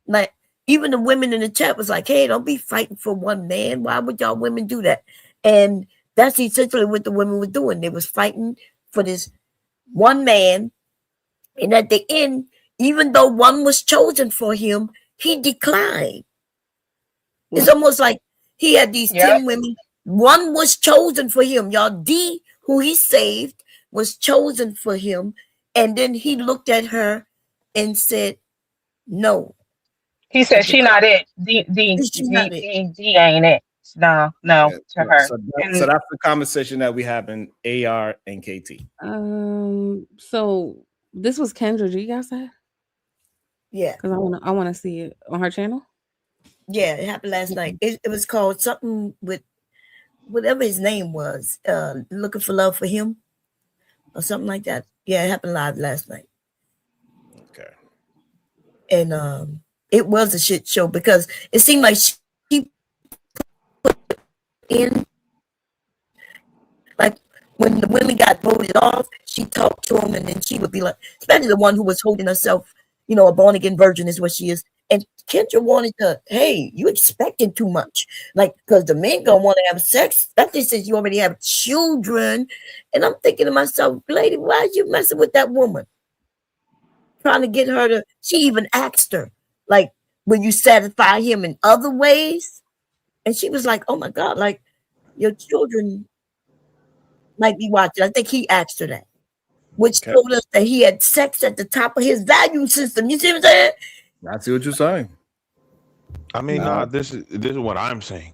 like even the women in the chat was like, hey, don't be fighting for one man. Why would y'all women do that? And that's essentially what the women were doing. They was fighting for this one man, and at the end, even though one was chosen for him, he declined. It's almost like he had these 10 women. One was chosen for him. Y'all, D, who he saved, was chosen for him. And then he looked at her and said, no. He said she not it. D ain't it. No, Yeah, to her. so And that's the conversation that we have in AR and KT. So this was Kendra G, y'all said? Yeah. Because I wanna see it on her channel. Yeah, it happened last night. It was called something with whatever his name was. Looking for love for him or something like that. Yeah, it happened live last night. Okay. And it was a shit show because it seemed like she put in, like when the women got voted off, she talked to him and then she would be like, especially the one who was holding herself, you know, a born again virgin is what she is. And Kendra wanted to, hey, you expecting too much. Like, because the men gonna want to have sex. That just says you already have children. And I'm thinking to myself, lady, why are you messing with that woman? Trying to get her to, she even asked her, like, will you satisfy him in other ways? And she was like, oh my God, like your children might be watching. I think he asked her that, which Okay. told us that he had sex at the top of his value system. You see what I'm saying? I see what you're saying. I mean, No. this is what I'm saying.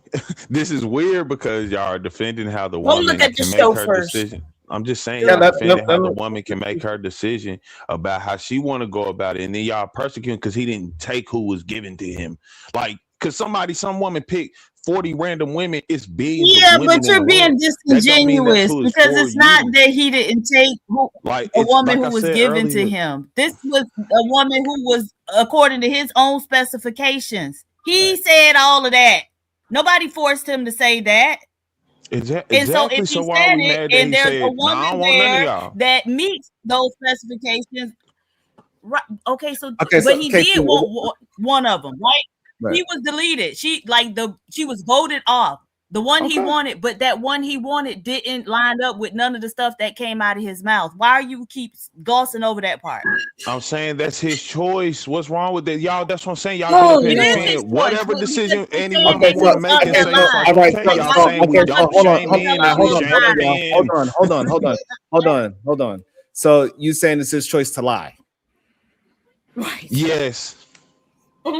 This is weird because y'all are defending how the Go woman look at the can show make her first. decision. I'm just saying, Yeah, y'all defending how the woman can make her decision about how she want to go about it, and then y'all persecuting because he didn't take who was given to him. Like, because some woman picked 40 random women. It's billions Yeah, of women but in the you're being world. That don't mean that's disingenuous who it's because for it's not you. that he didn't take Like a it's woman like I who was said given to earlier. him. This was a woman who was according to his own specifications. He said all of that. Nobody forced him to say that. And so if Exactly. he So why are said we it mad that and he there's a said, "No, I woman don't want none of there y'all"? that meets those specifications, right? Okay, so Okay, so but he KT, did want one of them, right? Right. He was deleted. She was voted off. The one he wanted, but that one he wanted didn't line up with none of the stuff that came out of his mouth. Why are you keep glossing over that part? I'm saying that's his choice. What's wrong with that, y'all? That's what I'm saying. Y'all No, get up here It and is defend his choice. whatever Because decision you're any saying woman that want to he's make of and their say fuck mind. it. right, Okay, so y'all Why saying we you don't hold on, shame tell men us and we hold on, you're shame lying? men. hold on. So you saying it's his choice to lie? Right. Yes.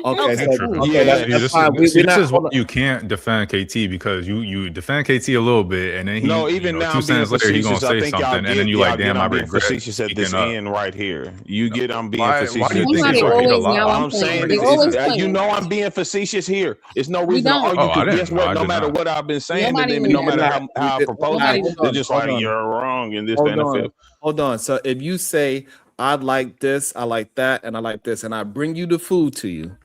Okay, Ain't so tripping. okay, See, that's this fine. is We're this not. is why Hold on. you can't defend KT because you defend KT a little bit and then No, even now two I'm being sentence later he gonna facetious. I say think something and then you like, damn, I I'm being regret facetious at this speaking up. end right here. You get I'm being Why facetious do you at think this it's end right okay to here. lie? All I'm saying is you know I'm being facetious here. It's no reason to argue Oh, I because guess didn't know. what? I No did matter not. what I've been saying to Nobody them knew and no that. matter Nah, how I propose Nobody it, knew they're that. just like you're wrong and this, that, and the fifth. Hold on. So if you say I like this, I like that, and I like this, and I bring you the food to you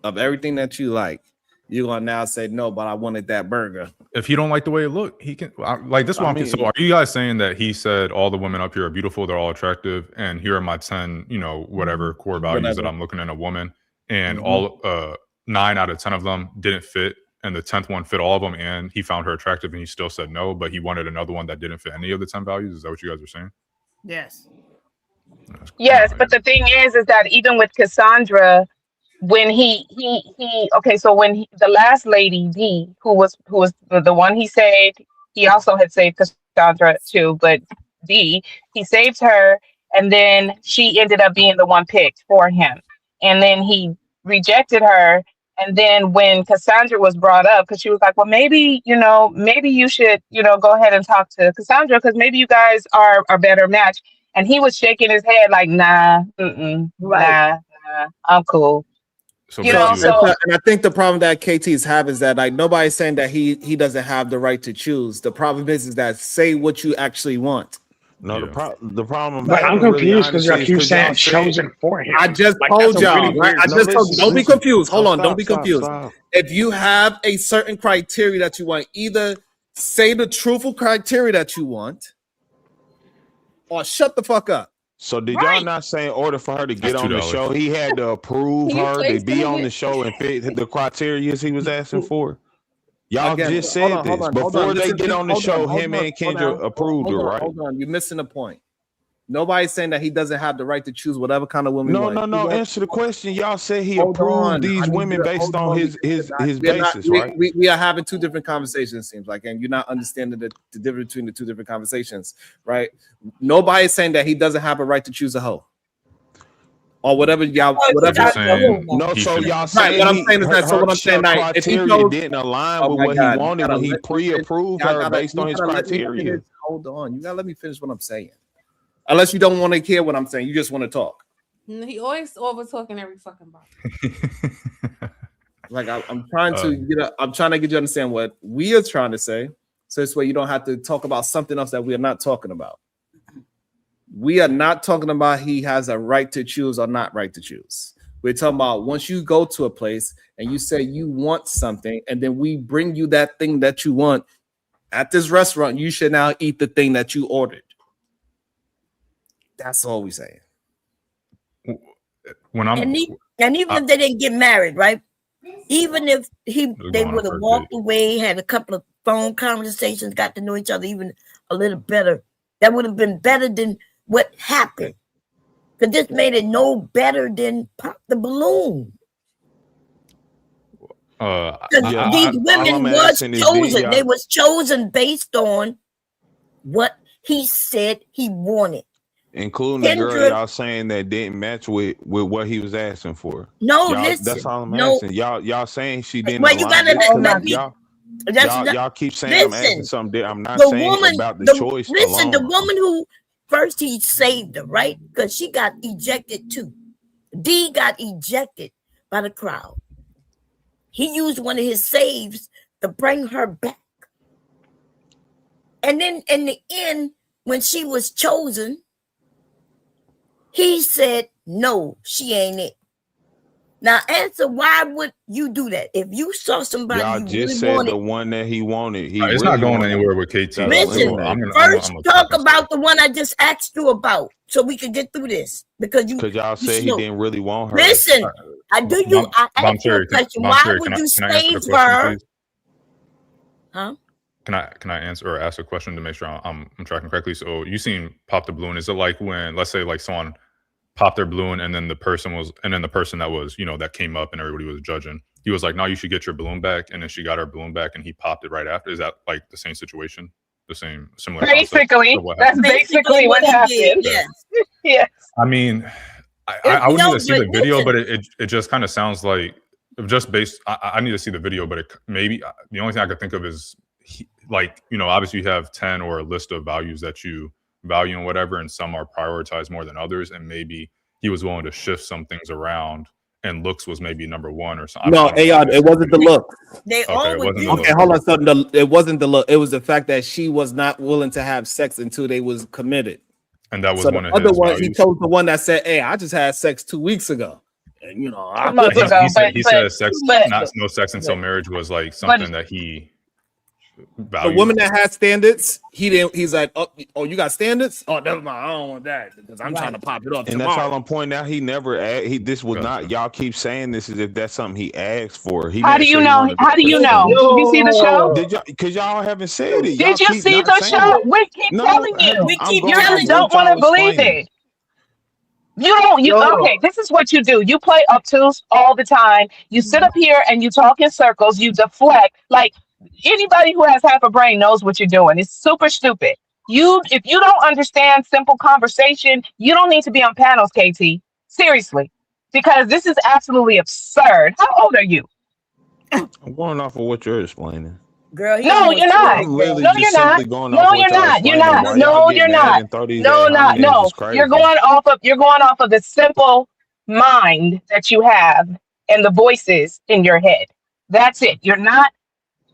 of everything that you like, you're gonna now say no, but I wanted that burger. If he don't like the way it looked, he can like this. One. So are you guys saying that he said all the women up here are beautiful, they're all attractive, and here are my 10, whatever core values that I'm looking in a woman, and all 9 out of 10 of them didn't fit, and the 10th one fit all of them, and he found her attractive, and he still said no, but he wanted another one that didn't fit any of the 10 values. Is that what you guys are saying? Yes. Yes, but the thing is that even with Cassandra, when the last lady D, who was the one he saved, he also had saved Cassandra too, but D, he saved her, and then she ended up being the one picked for him, and then he rejected her. And then when Cassandra was brought up, because she was like, well, maybe you should, go ahead and talk to Cassandra because maybe you guys are a better match. And he was shaking his head like, nah, nah, I'm cool. So, And I think the problem that KT's have is that like nobody's saying that he doesn't have the right to choose. The problem is that say what you actually want. No, the problem. But I'm confused because you keep saying chosen for him. I just Like, told that's a y'all, really right? weird. Don't be confused. Hold on, don't be Stop. confused. If you have a certain criteria that you want, either say the truthful criteria that you want, or shut the fuck up. So did y'all not say in order for her to get That's on the $2. show, he had to approve Can you her play to be some of on the it? show and fit the criteria he was asking for? Y'all Again, just hold said on, this. hold on. Before they Listen, get on the show, him and hold Kendra on, approved her, right? Hold on, you're missing the point. Nobody's saying that he doesn't have the right to choose whatever kind of woman he wants. No. Answer the question. Y'all said he Hold on. approved these I need women you to- based hold on his basis, right? We are having two different conversations, it seems like, and you're not understanding the difference between the two different conversations, right? Nobody's saying that he doesn't have a right to choose a hoe. Or whatever y'all, whatever. No, so y'all Right. saying What I'm saying is that. So what I'm saying, like, if he criteria chose, didn't align oh with my what God, he wanted when he pre-approved her based on his criteria. Hold on, you gotta let me finish what I'm saying. Unless you don't want to hear what I'm saying, you just want to talk. He always over talking every fucking body. Like I'm trying to I'm trying to get you to understand what we are trying to say, so this way you don't have to talk about something else that we are not talking about. We are not talking about he has a right to choose or not right to choose. We're talking about once you go to a place and you say you want something, and then we bring you that thing that you want at this restaurant, you should now eat the thing that you ordered. That's all we're saying. When I'm and even if they didn't get married, right? Even if they would have walked away, had a couple of phone conversations, got to know each other even a little better, that would have been better than what happened. Because this made it no better than pop the balloon. These women was chosen. They was chosen based on what he said he wanted. Including the girl Kendra, y'all saying that didn't match with what he was asking for. no, Y'all, listen, that's all I'm no. asking. Y'all saying she didn't Well, you align. gotta let me. Y'all keep saying I'm asking Listen. something. I'm not The saying woman, about the the choice listen, the alone. woman who first he saved her, right? Because she got ejected too. D got ejected by the crowd. He used one of his saves to bring her back. And then in the end, when she was chosen, he said, no, she ain't it. Now answer, why would you do that? If you saw somebody Y'all you just really said wanted, the one that he wanted. He It's really not going wanted. anywhere with KT. Got Though, listen, so I'm first gonna talk about the one I just asked you about so we can get through this. Because y'all said he slow. didn't really want her. Listen, I asked you a question. Why would you can I answer the save question, her? please? Huh? Can I answer or ask a question to make sure I'm tracking correctly? So you seen pop the balloon. Is it like when, let's say, like someone popped their balloon and then the person that was, that came up and everybody was judging, he was like, no, you should get your balloon back, and then she got her balloon back and he popped it right after? Is that like the same situation, the similar Basically, concept? that's basically what happened. Yes. Yes. I mean, I would need to see the video, but it just kind of sounds like, just based. I need to see the video, but maybe the only thing I could think of is obviously you have 10 or a list of values that you value and whatever, and some are prioritized more than others, and maybe he was willing to shift some things around, and looks was maybe number one or something. No, it wasn't the look. They all would be. Okay, hold on. So it wasn't the look. It was the fact that she was not willing to have sex until they was committed. And that was so one the of other his one. values. He chose the one that said, "Hey, I just had sex 2 weeks ago." And He said sex, no sex until marriage was like something that he valued. The woman that had standards, he didn't. He's like, oh, you got standards? Oh, never mind. I don't want that because I'm trying to pop it off And tomorrow. that's all I'm pointing out. He never asked. This was not. Y'all keep saying this as if that's something he asked for. How do you know? How do you know? Did you see the show? Did y'all? Because y'all haven't said it. Did you see the show? We keep telling you. You just don't want to believe it. You don't. Okay, this is what you do. You play obtuse all the time. You sit up here and you talk in circles. You deflect. Like anybody who has half a brain knows what you're doing. It's super stupid. If you don't understand simple conversation, you don't need to be on panels, KT. Seriously, because this is absolutely absurd. How old are you? I'm going off of what you're explaining. Girl, no, you're not. I'm literally No, just you're not. simply going No, off what you're y'all not. You're explaining. not. Why No, y'all get you're mad not. and throw these No, ad not. hominems No, is crazy. you're going off of the simple mind that you have and the voices in your head. That's it. You're not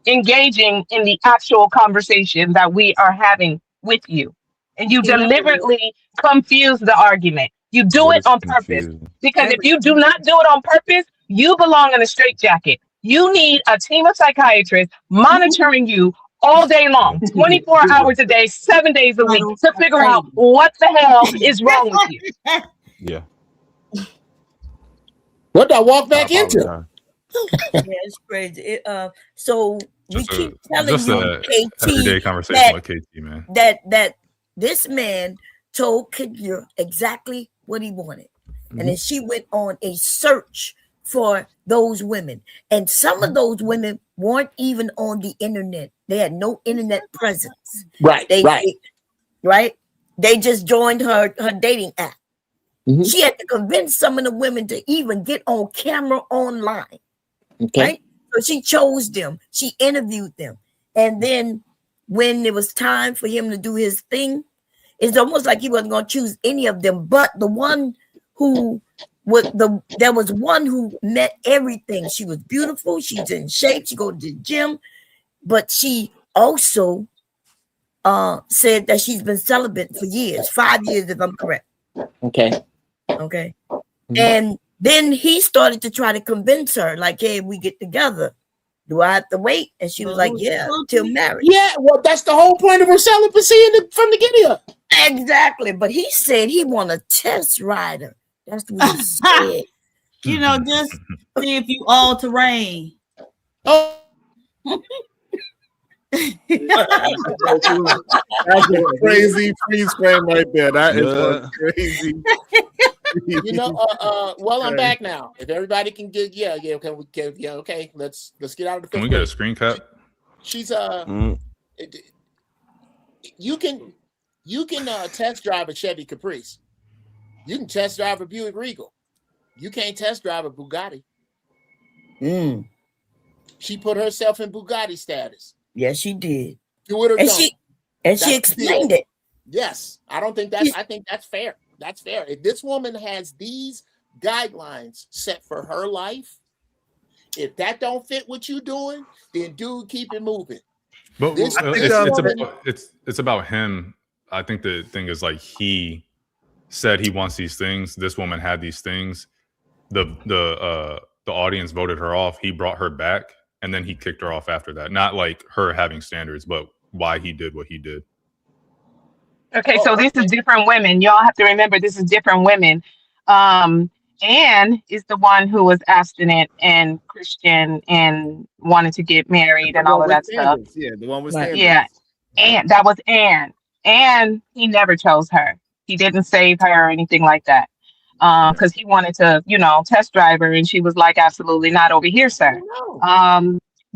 engaging in the actual conversation that we are having with you. And you deliberately confuse the argument. You do What it is on purpose. confusing? Because if you do not do it on purpose, you belong in a straitjacket. You need a team of psychiatrists monitoring you all day long, 24 hours a day, 7 days a week, to figure out what the hell is wrong with you. Yeah. What did I walk back into? Yeah, it's crazy. So we keep telling just you, a KT, everyday conversation with KT, man. that this man told Kendra exactly what he wanted, and then she went on a search for those women, and some of those women weren't even on the internet. They had no internet presence. Right. Right. They just joined her dating app. She had to convince some of the women to even get on camera online. Okay. Right? So she chose them. She interviewed them. And then when it was time for him to do his thing, it's almost like he wasn't going to choose any of them. But the one who there was one who met everything. She was beautiful. She's in shape. She goes to the gym. But she also said that she's been celibate for years, 5 years, if I'm correct. Okay. And then he started to try to convince her, like, hey, we get together, do I have to wait? And she was like, yeah, till marriage. Yeah, well, that's the whole point of her celibacy from the get-go. Exactly. But he said he want a test rider. That's what he said. Just see if you all terrain. Oh. That's a crazy freeze frame right there. That is a crazy. Well, I'm back now. If everybody can get, okay. Let's get out of the. Can we get a screen cap? She's you can test drive a Chevy Caprice. You can test drive a Buick Regal. You can't test drive a Bugatti. She put herself in Bugatti status. Yes, she did. Do it or And don't. she That's the explained deal. it. Yes, I think that's fair. That's fair. If this woman has these guidelines set for her life, if that don't fit what you're doing, then dude, keep it moving. But This it's about him. I think the thing is like he said he wants these things. This woman had these things. The audience voted her off. He brought her back, and then he kicked her off after that. Not like her having standards, but why he did what he did. Okay, so this is different women. Y'all have to remember this is different women. Anne is the one who was abstinent and Christian and wanted to get married and all of that stuff. Yeah, the one with standards. Yeah, and that was Anne. And he never chose her. He didn't save her or anything like that. Because he wanted to, test drive her, and she was like, absolutely not over here, sir.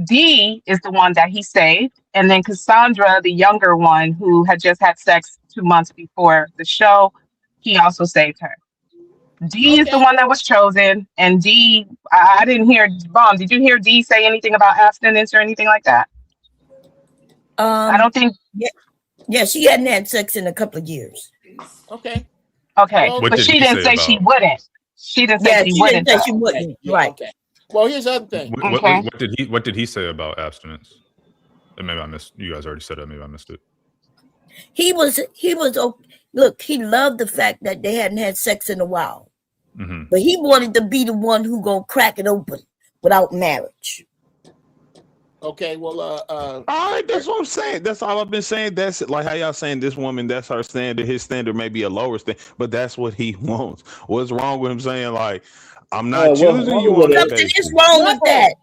Dee is the one that he saved, and then Cassandra, the younger one who had just had sex 2 months before the show, he also saved her. Dee is the one that was chosen, and Dee, I didn't hear, Bomb, did you hear Dee say anything about abstinence or anything like that? I don't think. Yeah, she hadn't had sex in a couple of years. Okay. Okay, but she didn't say she wouldn't. She didn't say she wouldn't. Didn't say she wouldn't. Yeah, Right. Okay. Well, here's the other thing. What did he say about abstinence? And maybe I missed. You guys already said it. Maybe I missed it. He was. Look, he loved the fact that they hadn't had sex in a while, but he wanted to be the one who gonna crack it open without marriage. Okay, well, all right, that's what I'm saying. That's all I've been saying. That's like how y'all saying this woman, that's her standard. His standard may be a lower standard, but that's what he wants. What's wrong with him saying like, I'm not choosing you on that Something basis? is wrong with that.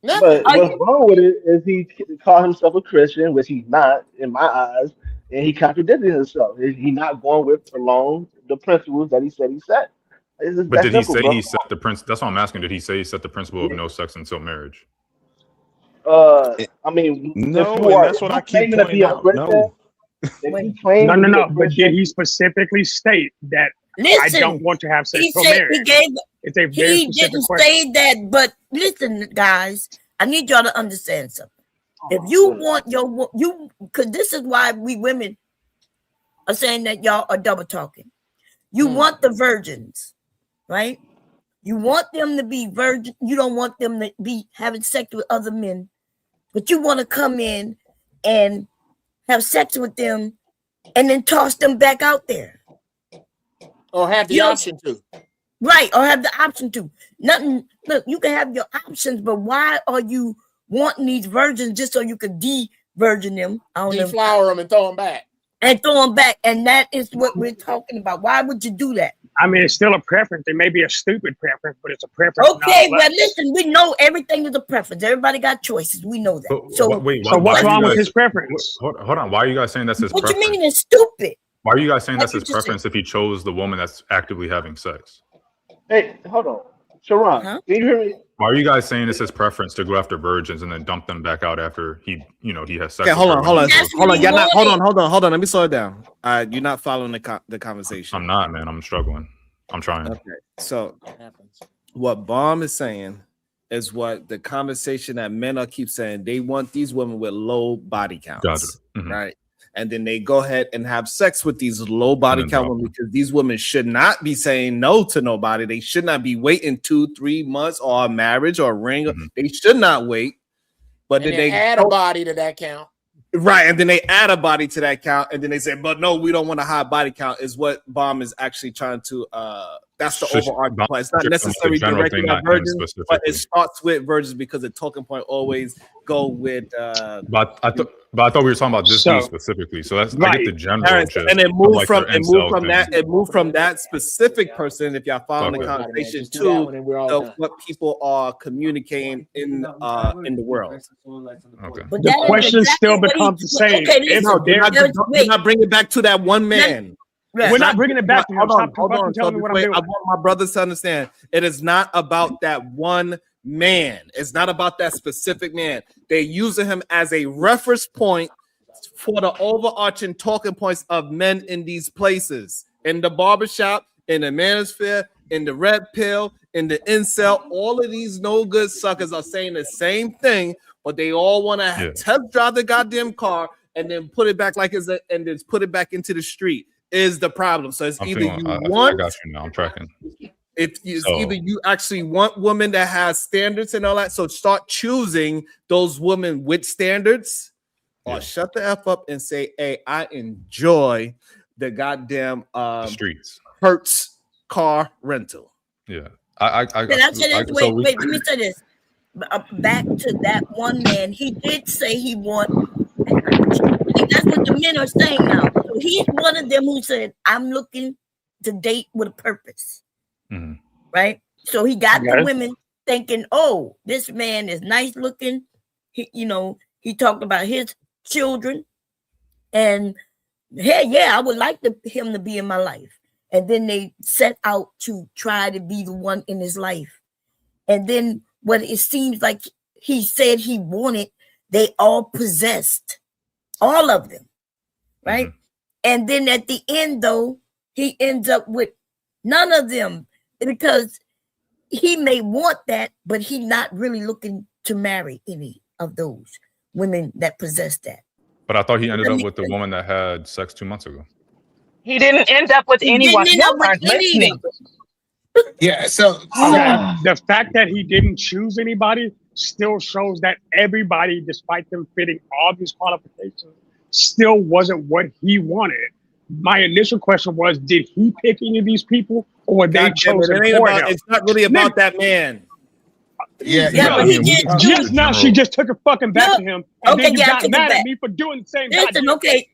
But what's wrong with it is he called himself a Christian, which he's not in my eyes, and he contradicted himself. He's not going with along the principles that he said he set. But did he say he set the principle? That's what I'm asking. Did he say he set the principle of no sex until marriage? I mean, no, if you that's what I keep pointing out. No. No. But did he specifically state that I don't want to have sex for marriage? It's a very He specific didn't question. say that, but listen, guys, I need y'all to understand something. If you want because this is why we women are saying that y'all are double talking. You want the virgins, right? You want them to be virgin. You don't want them to be having sex with other men, but you want to come in and have sex with them and then toss them back out there. Or have the option to. Right, or have the option to. Nothing. Look, you can have your options, but why are you wanting these virgins just so you could de-virgin them? Deflower them and throw them back. And that is what we're talking about. Why would you do that? I mean, it's still a preference. It may be a stupid preference, but it's a preference. Okay, well, listen, we know everything is a preference. Everybody got choices. We know that. What's wrong with his preference? Hold on. Why are you guys saying that's his What preference? you mean it's stupid? Why are you guys saying that's What his you just preference if he chose the woman that's actively having sex? Hey, hold on. Sharon, can you hear me? Why are you guys saying it's his preference to go after virgins and then dump them back out after he has sex? Okay, with hold her on. women? Y'all not, hold on. Let me slow it down. You're not following the conversation. I'm not, man. I'm struggling. I'm trying. Okay, so what Bomb is saying is what the conversation that men are keep saying. They want these women with low body counts, Gotcha. Right? And then they go ahead and have sex with these low body count women because these women should not be saying no to nobody. They should not be waiting 2-3 months or a marriage or a ring. They should not wait. But And then they they add a body to that count. Right, and then they add a body to that count, and then they say, "But no, we don't want a high body count." Is what Bomb is actually trying to. That's the overarching point. It's not necessarily directed at virgins, but it starts with virgins because the talking point always go with. But I thought we were talking about this dude specifically. So that's I get the general, and it moved from that specific person. If y'all follow the conversation to what people are communicating in the world. Okay. The question still becomes the same. Do not bring it back to that one man. We're not bringing it back to him. Stop fucking telling me what I'm doing. I want my brothers to understand. It is not about that one man. It's not about that specific man. They're using him as a reference point for the overarching talking points of men in these places, in the barbershop, in the manosphere, in the red pill, in the incel. All of these no good suckers are saying the same thing, but they all want to test drive the goddamn car and then put it back and then put it back into the street is the problem. So it's either you want. I got you now. I'm tracking. It's either you actually want women that has standards and all that. So start choosing those women with standards, or shut the F up and say, hey, I enjoy the goddamn streets. Hertz car rental. Yeah. Wait, let me say this. Back to that one man, he did say he want. That's what the men are saying now. So he's one of them who said, I'm looking to date with a purpose. Mm-hmm. Right? So he got the women thinking, oh, this man is nice looking. He talked about his children. And hey, yeah, I would like him to be in my life. And then they set out to try to be the one in his life. And then what it seems like he said he wanted, they all possessed. All of them. Right? Mm-hmm. And then at the end, though, he ends up with none of them, because he may want that, but he's not really looking to marry any of those women that possess that. But I thought he ended up with the woman that had sex 2 months ago. He didn't end up with anyone. You weren't listening. Yeah, so the fact that he didn't choose anybody still shows that everybody, despite them fitting all these qualifications, still wasn't what he wanted. My initial question was, did he pick any of these people, or were they chosen for him? It's not really about that man. But he did just now. She just took her fucking back to him, and then you got mad at me for doing the same. Listen, okay,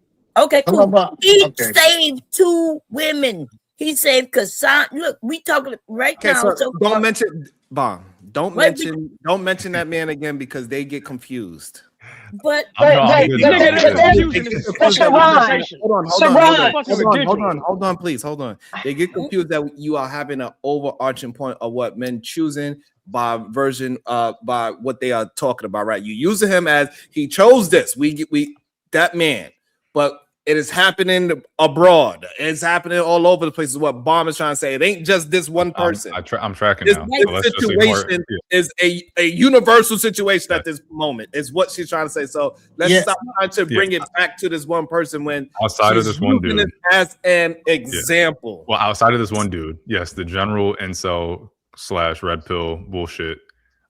cool. He saved 2 women. He saved Kassan. Look, we talking right now. So don't mention Bomb. Don't mention that man again, because they get confused. But Hold on, please. Hold on. They get confused that you are having an overarching point of what men choosing by by what they are talking about, right? You using him as he chose this. We that man, but it is happening abroad. It's happening all over the place. Is what Bomb is trying to say. It ain't just this one person. I'm tracking this, now. This situation is a universal situation at this moment. Is what she's trying to say. So let's stop trying to bring it back to this one person when outside of this one dude as an example. Well, outside of this one dude, yes, the general incel / red pill bullshit.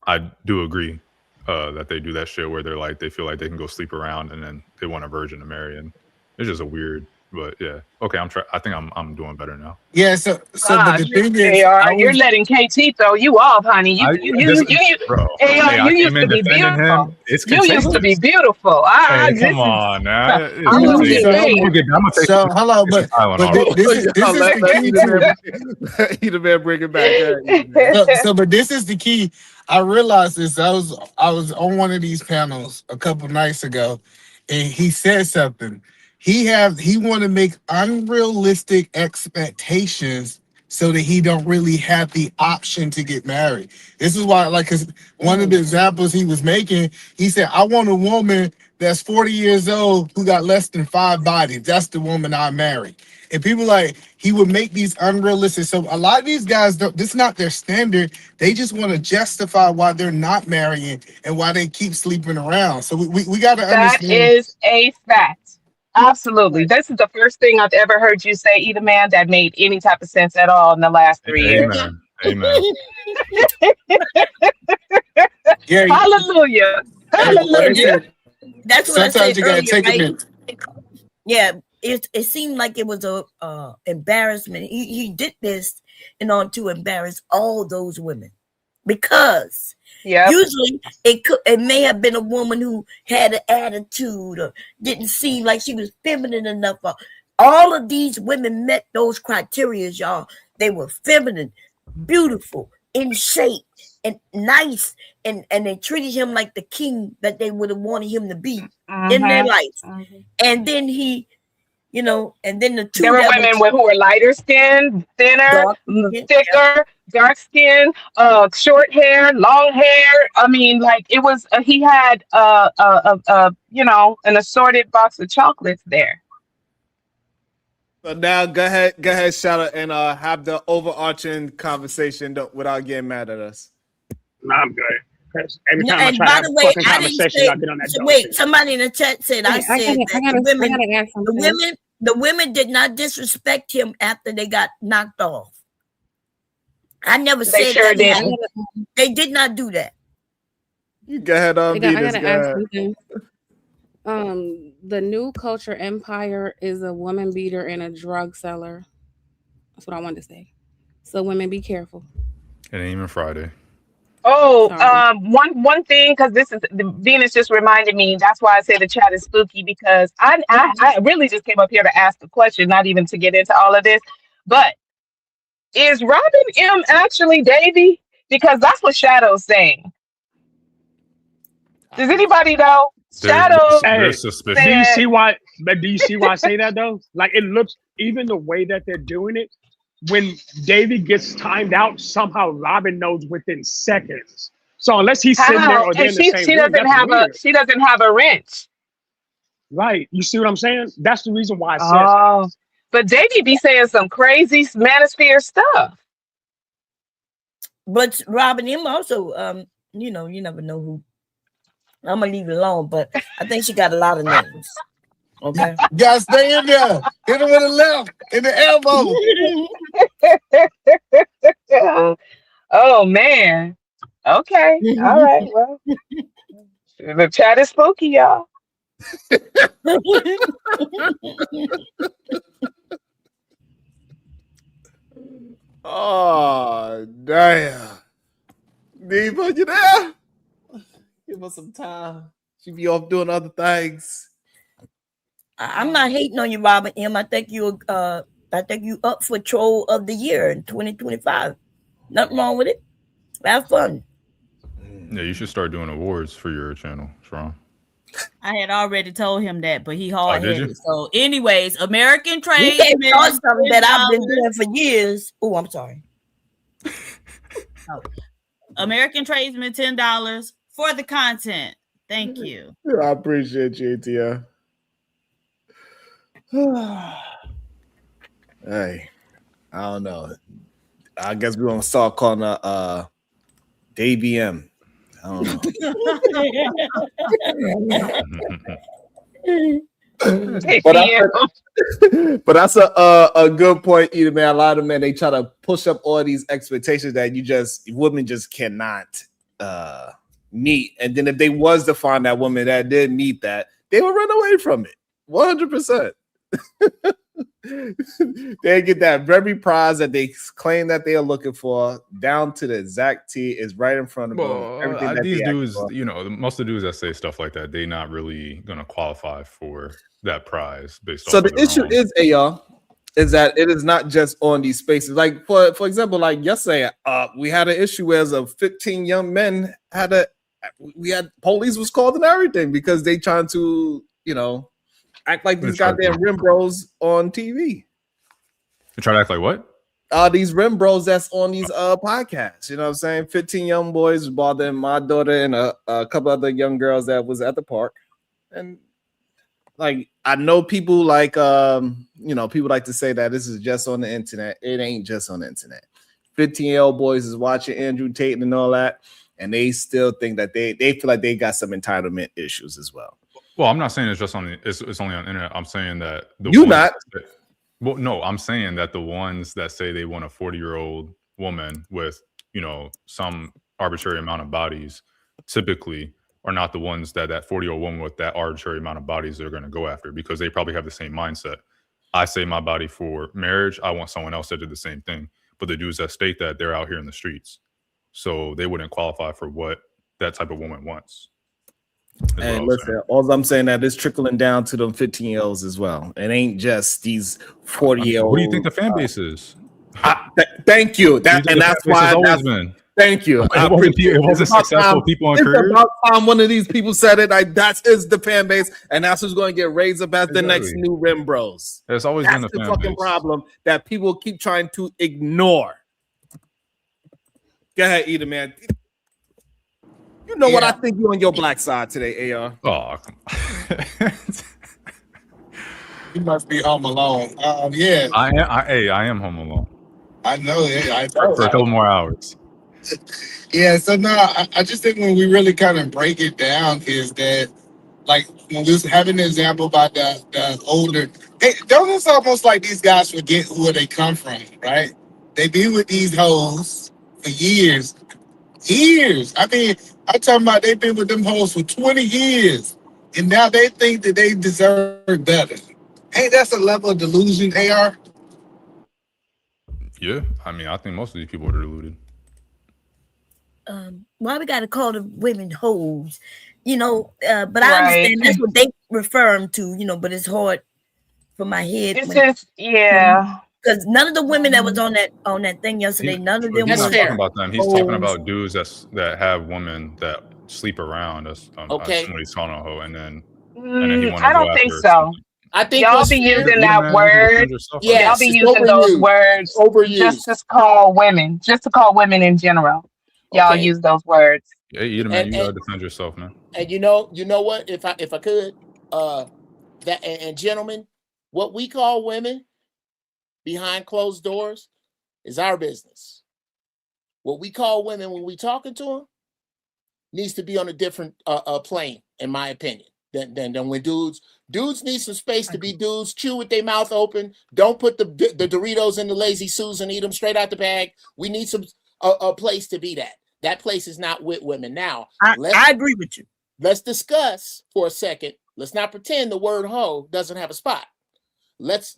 I do agree that they do that shit where they're like they feel like they can go sleep around and then they want a virgin to marry, and it's just a weird. But yeah, okay. I think I'm doing better now. Yeah. So but the thing is, you're letting KT throw you off, honey. You used to be beautiful. You used to be beautiful. Come on now. So hello, but this is he the man bring it back. So but this is the key. I realized this. I was on one of these panels a couple nights ago, and he said something. He want to make unrealistic expectations so that he don't really have the option to get married. This is why, cause one of the examples he was making, he said, I want a woman that's 40 years old who got less than 5 bodies. That's the woman I marry. And people he would make these unrealistic. So a lot of these guys, this is not their standard. They just want to justify why they're not marrying and why they keep sleeping around. So we got to understand. That is a fact. Absolutely. This is the first thing I've ever heard you say, either man, that made any type of sense at all in the last 3 years. Amen. Hallelujah. Hallelujah. That's what sometimes I said you gotta earlier, take right? a minute. Yeah, it seemed like it was a embarrassment. He did this in order to embarrass all those women, because usually it may have been a woman who had an attitude or didn't seem like she was feminine enough. All of these women met those criteria, y'all. They were feminine, beautiful, in shape, and nice, and they treated him like the king that they would have wanted him to be in their life. And then he you know, and then the two There were that women was who were lighter skinned, thinner, dark skin, thicker, dark skin, short hair, long hair. I mean, like it was. He had you know, an assorted box of chocolates there. So now go ahead, shout out and have the overarching conversation without getting mad at us. No, I'm good. Because every time I and try to by have the a way, fucking I didn't conversation, say. y'all get on that So dumb wait, shit. somebody in the chat said I Wait, I said gotta, that the add something. the women did not disrespect him after they got knocked off. I never They said sure that did. happened. They did not do that. You go ahead, I Venus. gotta Go add ahead. something. The new culture empire is a woman beater and a drug seller. That's what I wanted to say. So women, be careful. It ain't even Friday. Oh, Sorry. one thing, because this is Venus just reminded me. That's why I say the chat is spooky, because I really just came up here to ask a question, not even to get into all of this. But is Robin M actually Davy? Because that's what Shadow's saying. Does anybody know? Shadow Hey, suspicion. do you said, see why? But do you see why I say that though? Like it looks, even the way that they're doing it. When David gets timed out, somehow Robin knows within seconds. So unless he's sitting there how? or they're And in the she same room, that's weird. she doesn't have a wrench. Right? You see what I'm saying? That's the reason why I said that. Oh, but Davy be saying some crazy Manosphere stuff. But Robin him also, you know, you never know who. I'm gonna leave it alone, but I think she got a lot of names. Okay. Gotta stay in there. Hit him with the left in the elbow. Oh man. Okay. All right. Well, the chat is spooky, y'all. Oh damn. Diva, you there? Give us some time. She be off doing other things. I'm not hating on you, Robin M. I think you up for troll of the year in 2025. Nothing wrong with it. Have fun. Yeah, you should start doing awards for your channel, Sharon. I had already told him that, but he did hard-headed. you? So, anyways, American You tradesmen. can't start something that I've been doing for years. Oh, I'm sorry. American tradesman, $10 for the content. Thank you. I appreciate you, ATL. Hey, I don't know. I guess we're gonna start calling her Davy M. I don't know. But that's a good point, either man. A lot of men, they try to push up all these expectations that women just cannot meet. And then if they was to find that woman that did meet that, they would run away from it 100%. They get that very prize that they claim that they are looking for down to the exact T is right in front of them. Everything that These they dudes, you know, most of the dudes that say stuff like that, they not really gonna qualify for that prize based off. So the issue is, y'all, is that it is not just on these spaces. Like for example, like yesterday, we had an issue where as 15 young men we had police was called and everything because they trying to, you know, act like these goddamn rim bros on TV. You try to act like what? These rim bros that's on these podcasts. You know what I'm saying? 15 young boys bothering my daughter and a couple other young girls that was at the park. And like I know people like you know, people like to say that this is just on the internet. It ain't just on the internet. 15-year-old boys is watching Andrew Tate and all that, and they still think that they feel like they got some entitlement issues as well. Well, I'm not saying it's just on it's only on the internet. I'm saying that well, no, I'm saying that the ones that say they want a 40-year-old woman with, you know, some arbitrary amount of bodies typically are not the ones that 40-year-old woman with that arbitrary amount of bodies they're going to go after, because they probably have the same mindset. I say my body for marriage. I want someone else that did the same thing. But the dudes that state that, they're out here in the streets. So they wouldn't qualify for what that type of woman wants. And listen, all I'm saying that is trickling down to them 15-year-olds as well. It ain't just these 40-year-olds. What do you think the fan base is? Thank you. That's why Thank you. It wasn't successful people in It's careers. about time one of these people said it. That is the fan base, and that's who's going to get raised up as the next new Rim Bros. It's always That's been the the fan fucking base. problem that people keep trying to ignore. Go ahead, Eda, man. You know what? I think you on your black side today, AR. Oh, come on. You must be home alone. Yeah. I am home alone. I know it. I For a couple more hours. Yeah, so no, I just think when we really kind of break it down is that, like, when we was having the example about the older, don't it's almost like these guys forget where they come from, right? They be with these hoes for years. I mean, I'm talking about they've been with them hoes for 20 years, and now they think that they deserve better. Ain't that a level of delusion, AR? Yeah, I mean, I think most of these people are deluded. Why we gotta call the women hoes? But I understand that's what they refer them to, but it's hard for my head. It's just, yeah. Because none of the women that was on that thing yesterday, none of them He's were not talking about them. He's talking hoes. about dudes that have women that sleep around. That's Okay. somebody's calling a hoe, and then he want to I don't think so. I think y'all what's be fair- using Yeah, that man, word. Yes, Y'all be it's using those overused. words Overused. just to call women in general. Y'all Okay. use those words. Yeah, Eda, man, you gotta defend yourself, man. And you know what? If I could, that and gentlemen, what we call women behind closed doors is our business. What we call women when we talking to them needs to be on a different plane, in my opinion, than when dudes need some space to be dudes. Chew with their mouth open. Don't put the Doritos in the Lazy Susan. Eat them straight out the bag. We need some a place to be that. That place is not with women. Now, I agree with you. Let's discuss for a second. Let's not pretend the word hoe doesn't have a spot. Let's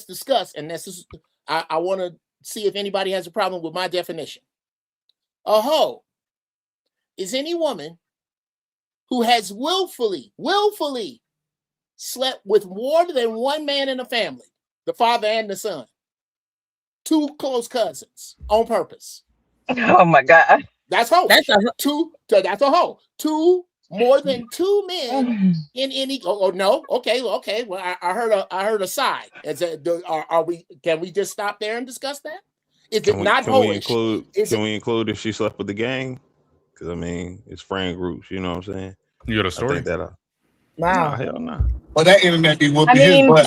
discuss, and this is I want to see if anybody has a problem with my definition. A hoe is any woman who has willfully slept with more than one man in a family, the father and the son, two close cousins on purpose. Oh my God. That's hoe. That's a That's a hoe. More than two men in any. Oh no. Okay. Well, I heard a sigh. Are we? Can we just stop there and discuss that? Is it not hoish? Can we include if she slept with the gang? Because I mean, it's friend groups. You know what I'm saying? You got a story? I think that. Wow. Nah, hell no. Well, that internet be whooping I mean, his butt.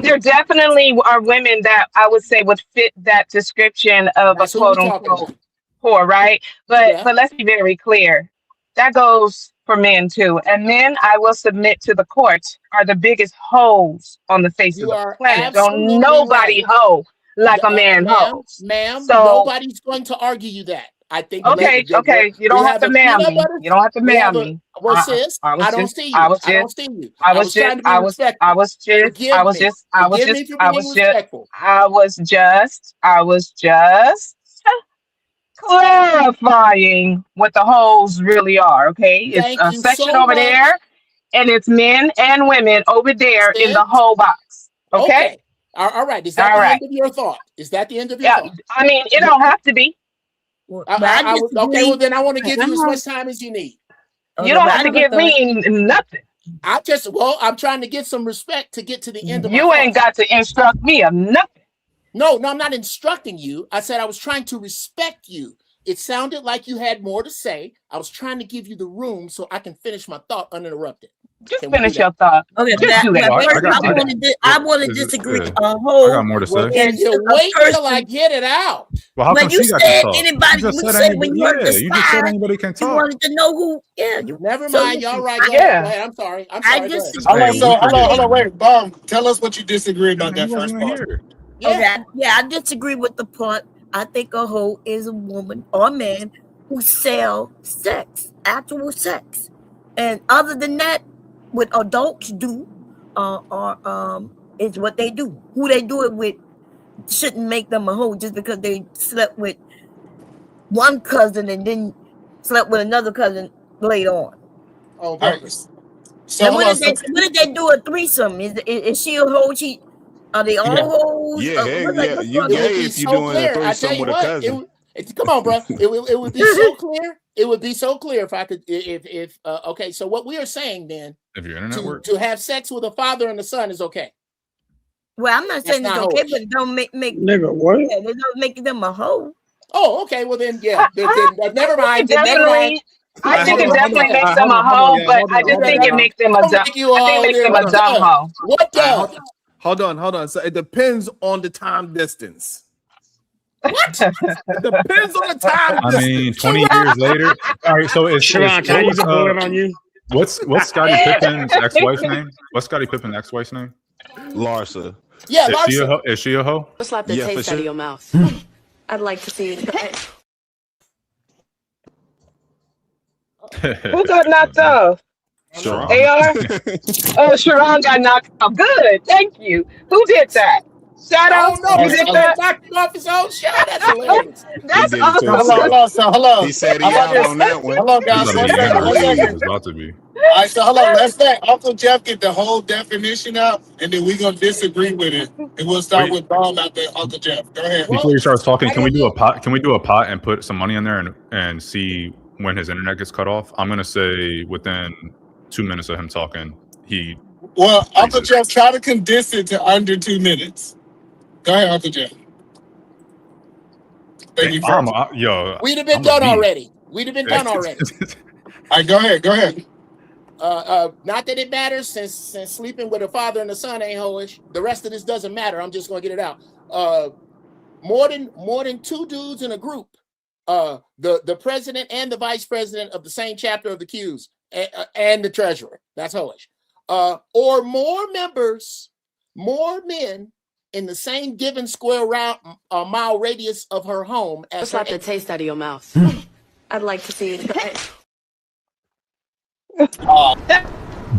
there definitely are women that I would say would fit that description of That's a who we're quote talking unquote about. whore, right? But Yeah. but let's be very clear. That goes for men too. And men, I will submit to the court, are the biggest hoes on the face You of the are planet. Don't absolutely nobody right. hoe like a man hoes. Ma'am, So nobody's going to argue you that. I think okay, you don't have to ma'am me. You don't have to ma'am me. Well, sis, I don't see you. I was I don't just see you. I I was was trying just to be respectful. I was just Forgive me for being respectful. I was just clarifying what the hoes really are. Okay, it's Thank a you section so over much. there, and it's men and women over there in the Sis? whole box. Okay. All right. Is that All the right. end of your thought? Is that the end of your Yeah. thought? I mean, it don't have to be. Okay, well then I want to give you as much time as you need. You don't have to give me nothing. I'm trying to get some respect to get to the end of my You ain't got to instruct me of nothing. No, I'm not instructing you. I said I was trying to respect you. It sounded like you had more to say. I was trying to give you the room so I can finish my thought uninterrupted. Just finish your thought. Okay, Just do that. I want to disagree. I got more to say. Well, can you wait till I get it out? Well, how When come you she got to said talk? anybody, You just you said said when you heard the you just said sigh, anybody can you talk. wanted to know who. Yeah, Never so mind. listen, Y'all right. Go ahead. I'm sorry. I just Hold on, wait, Bomb. Tell us what you disagree about that first part. I disagree with the part. I think a hoe is a woman or a man who sell sex, actual sex, and other than that, what adults do, is what they do. Who they do it with shouldn't make them a hoe just because they slept with one cousin and then slept with another cousin later on. On purpose. So And what if they do a threesome? Is she a hoe? Are they all hoes? Yeah, heck Like, yeah. what's You wrong? It would gay be if you so doing a clear. I tell threesome you with a what, cousin. come on, bro. It would be so clear. It would be so clear if I could. If okay. So what we are saying then, If your internet works. to have sex with a father and a son is okay. Well, I'm not saying it's not okay, hoish. but don't make Nigga, what? yeah, they don't make them a hoe. Oh, okay. Well then, yeah. Never mind. Definitely. I think it definitely makes them a hoe, but I just think it makes them a dumb. I think it makes them a dumb hoe. What does? Hold on. So it depends on the time distance. What? It depends on the time I distance. mean, 20 years later. All right, so it's Sharon, can I use a bullet on you? What's Scottie Pippen's ex-wife's name? What's Scottie Pippen's ex-wife's name? Larsa. Yeah, Is she a hoe? Slap the Yeah, taste for out of sure. your mouth. I'd like to see it. Who got knocked off? Sharon. AR? Oh, Sharon got knocked off. Good. Thank you. Who did that? Shadow? I don't know. You But did someone that? knocked him off his own show. That's hilarious. That's He did it to awesome. himself. Hello. He said he How about out this? on that one. Hello, He's guys. about to One be second. One angry. second. He's about to be. All right, so hold on. Let's let Uncle Jeff get the whole definition out, and then we're gonna disagree with it, and we'll start Wait. with Bob after Uncle Jeff. Go ahead. Before he starts talking, can we do a pot? Can we do a pot and put some money in there and see when his internet gets cut off? I'm gonna say within 2 minutes of him talking, he. Well, Uncle Jeff, try to condense it to under 2 minutes. Go ahead, Uncle Jeff. Thank you, I'm, Frank. yo, We'd have been I'm a done beast. already. We'd have been done already. All right, go ahead. Go ahead. Not that it matters, since sleeping with a father and a son ain't hoish. The rest of this doesn't matter. I'm just gonna get it out. More than two dudes in a group. The president and the vice president of the same chapter of the Qs and the treasurer. That's hoish. Or more members, more men in the same given square mile radius of her home as Slap the taste out of your mouth. I'd like to see it.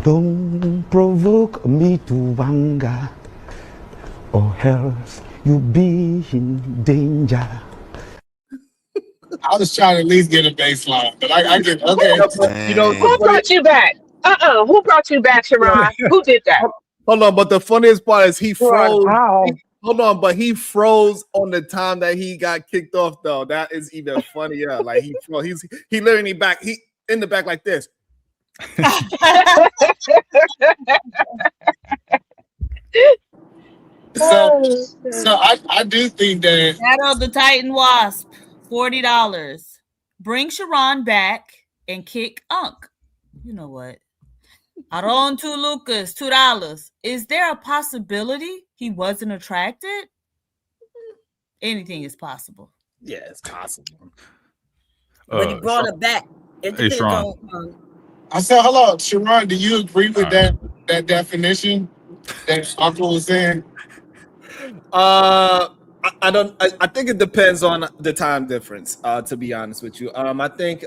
Don't provoke me to anger, or else you be in danger. I was trying to at least get a baseline, but I get okay. You know, Who brought you back? Who brought you back, Sharon? Who did that? Hold on, but the funniest part is he froze. Hold on, but he froze on the time that he got kicked off, though. That is even funnier. Like he froze. He literally back. He in the back like this. So I do think that Shadow the Titan Wasp, $40. Bring Sharon back and kick Unc. You know what? Aron to Lucas, $2. Is there a possibility he wasn't attracted? Anything is possible. Yeah, it's possible. But he brought it back. It Hey, depends Sharon. on. I said, hello, Sharon. Do you agree with that definition that Uncle was saying? I don't. I think it depends on the time difference. To be honest with you, I think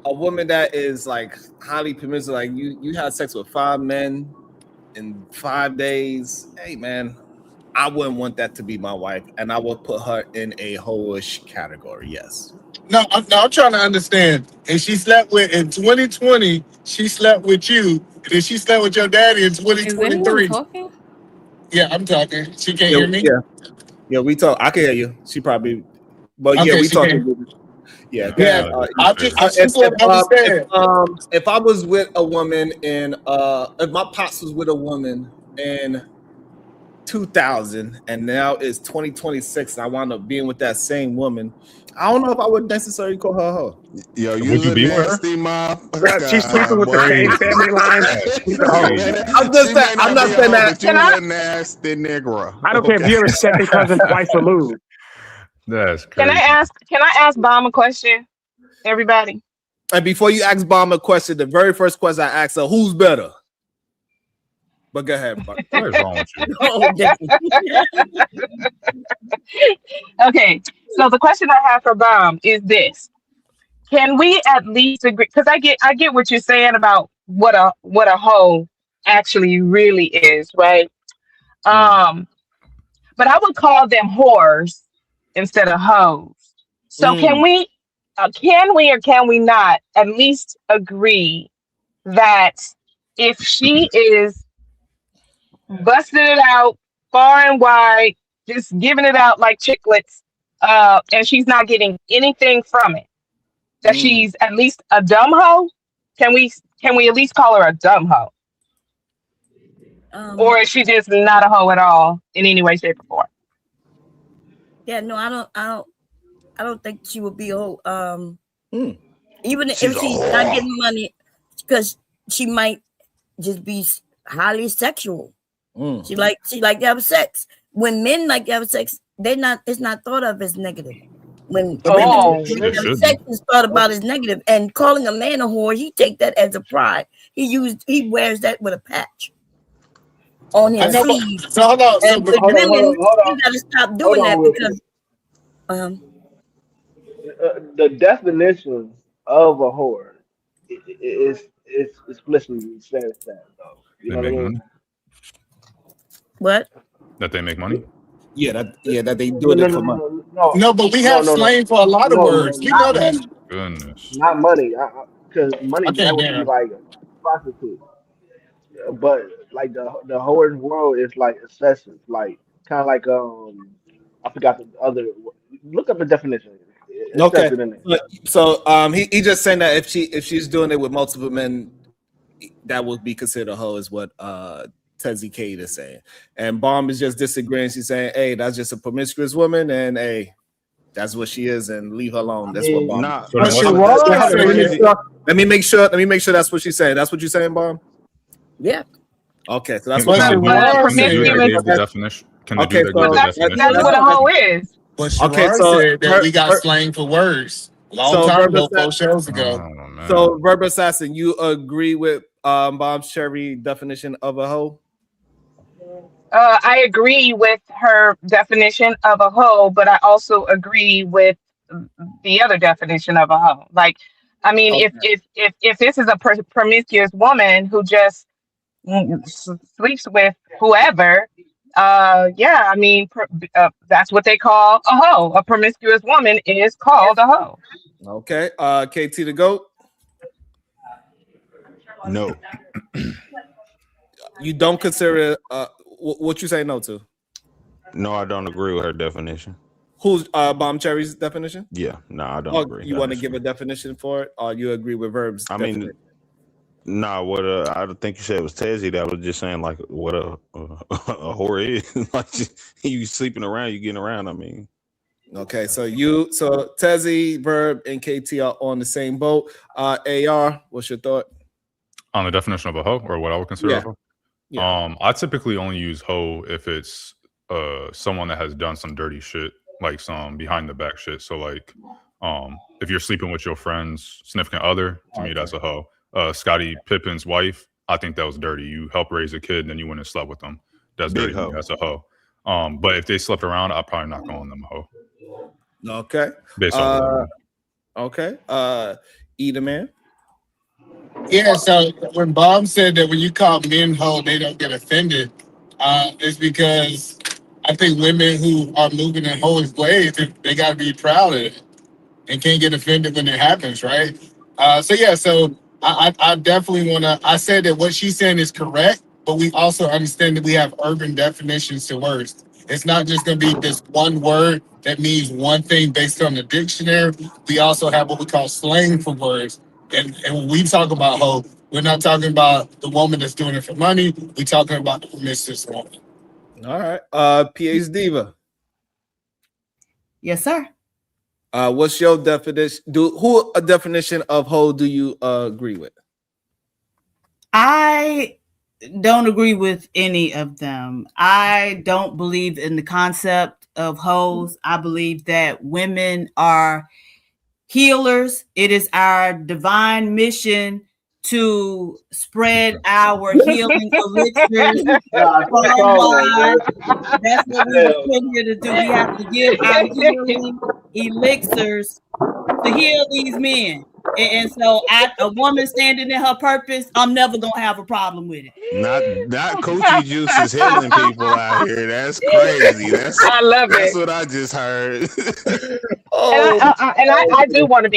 a woman that is like highly permissive, like you had sex with 5 men in 5 days. Hey, man, I wouldn't want that to be my wife, and I would put her in a hoish category. Yes. No, I'm trying to understand. And she slept with in 2020. She slept with you, and then she slept with your daddy in 2023. talking? Yeah, I'm talking. She can't hear me. Yeah, we talk. I can hear you. She probably, but Okay, yeah, we she talking. can. Yeah, Yeah, I just want to understand. If I was with a woman in if my pops was with a woman in 2000 and now it's 2026 and I wound up being with that same woman, I don't know if I would necessarily call her a hoe. Yo, Would you you a be with her? nasty mom. She's sleeping with the same family line. She's a hoe. I'm just saying. I'm not saying that. But you a nasty nigga. I don't care if you're a second cousin twice removed. That's Can crazy. I ask Bomb a question? Everybody. And before you ask Bomb a question, the very first question I asked her, who's better? But go ahead. What is wrong with you? Okay, so the question I have for Bomb is this: can we at least agree? Because I get what you're saying about what a hoe actually really is, right? But I would call them whores instead of hoes. So can we or can we not at least agree that if she is busting it out far and wide, just giving it out like chiclets, and she's not getting anything from it. That she's at least a dumb hoe. Can we at least call her a dumb hoe? Or is she just not a hoe at all in any way, shape, or form? Yeah, no, I don't think she would be a hoe. Even if she's not getting money, because she might just be highly sexual. She like to have sex. When men like to have sex, it's not thought of as negative. When women like to have sex is thought about as negative. And calling a man a whore, he take that as a pride. He wears that with a patch on his sleeve. So hold on. And with women, you gotta stop doing that because the definition of a whore is explicitly says that though. You know what I mean? What? That they make money? Yeah, that they do it for money. No, but we have slang for a lot of words. You know that. Goodness. Not money, because money Okay, that would damn. be like prostitute. But like the whore world is like excessive, like kind of like I forgot the other. Look up the definition. It Okay. says it in there. So he just saying that if she's doing it with multiple men, that would be considered a hoe, is what Tezzy Kate is saying. And Bomb is just disagreeing. She's saying, hey, that's just a promiscuous woman, and hey, that's what she is, and leave her alone. That's what Bomb. Let me make sure that's what she's saying. That's what you're saying, Bomb? Yeah. Okay, so that's Can what you give the definition? Can the dude give the definition? That's what a hoe is. But Sherrod said that we got slang for words long time ago, 4 shows ago. So, Verb Assassin, you agree with Bob Cherry definition of a hoe? I agree with her definition of a hoe, but I also agree with the other definition of a hoe. Like, I mean, if this is a promiscuous woman who just sleeps with whoever, yeah, I mean, that's what they call a hoe. A promiscuous woman is called a hoe. Okay, KT the GOAT. No. You don't consider what you say no to? No, I don't agree with her definition. Who's Bomb Cherry's definition? Yeah, no, I don't agree. You want to give a definition for it, or you agree with Verb's definition? Mean, nah, what I think you said it was Tezzy that was just saying like what a whore is. Like you sleeping around, you getting around. I mean, okay, so Tezzy, Verb, and KT are on the same boat. AR, what's your thought on the definition of a hoe, or what I would consider a hoe? Yeah. I typically only use hoe if it's someone that has done some dirty shit, like some behind the back shit. So like if you're sleeping with your friend's significant other, to me that's a hoe. Scottie Pippen's wife, I think that was dirty. You helped raise a kid, then you went and slept with them. That's dirty. That's a hoe. But if they slept around, I'll probably not call them a hoe. Okay. Based on okay. Either man. Yeah, so when Bob said that when you call men hoe, they don't get offended, it's because I think women who are moving in holy ways, they got to be proud of it and can't get offended when it happens, right? So I definitely want to, I said that what she's saying is correct, but we also understand that we have urban definitions to words. It's not just going to be this one word that means one thing based on the dictionary. We also have what we call slang for words. And when we talk about hoe, we're not talking about the woman that's doing it for money. We're talking about the promiscuous woman. All right. PH Diva. Yes, sir. What's your definition? Who a definition of hoe do you agree with? I don't agree with any of them. I don't believe in the concept of hoes. I believe that women are healers. It is our divine mission to spread our healing elixirs worldwide. That's what we were put here to do. We have to give our healing elixirs to heal these men. And so a woman standing in her purpose, I'm never gonna have a problem with it. Not coochie juice is healing people out here. That's crazy. I love That's it. what I just heard. I do want to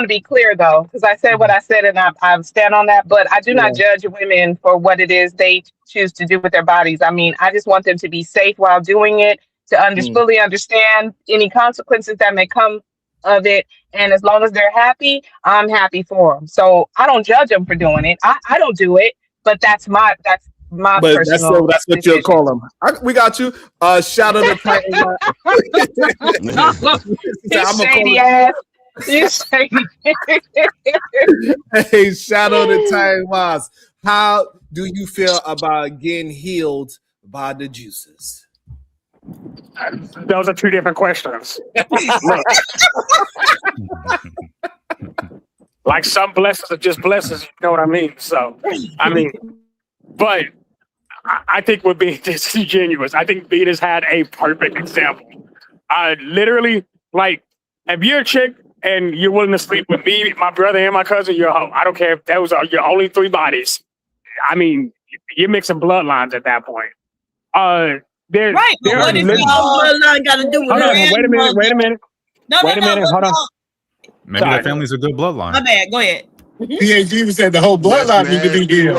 be clear though, because I said what I said, and I stand on that. But I do not judge women for what it is they choose to do with their bodies. I mean, I just want them to be safe while doing it, to fully understand any consequences that may come of it, and as long as they're happy, I'm happy for them. So I don't judge them for doing it. I don't do it, but that's my But personal. that's what you'll call them. We got you. Shout out to Titan. Shady ass. You shady. Hey, shout out to Titan Wise. How do you feel about getting healed by the juices? Those are two different questions. Look. Like some blessings are just blessings, you know what I mean? So, but I think we're being disingenuous. I think Venus had a perfect example. Literally, like, if you're a chick and you're willing to sleep with me, my brother, and my cousin, you're a hoe. I don't care if those are your only three bodies. I mean, you're mixing bloodlines at that point. Right, but what if your bloodline got to do with Hold her? on, wait a minute. No, Hold on. Maybe that family's a good bloodline. My bad. Go ahead. PhD said the whole bloodline need to be healed.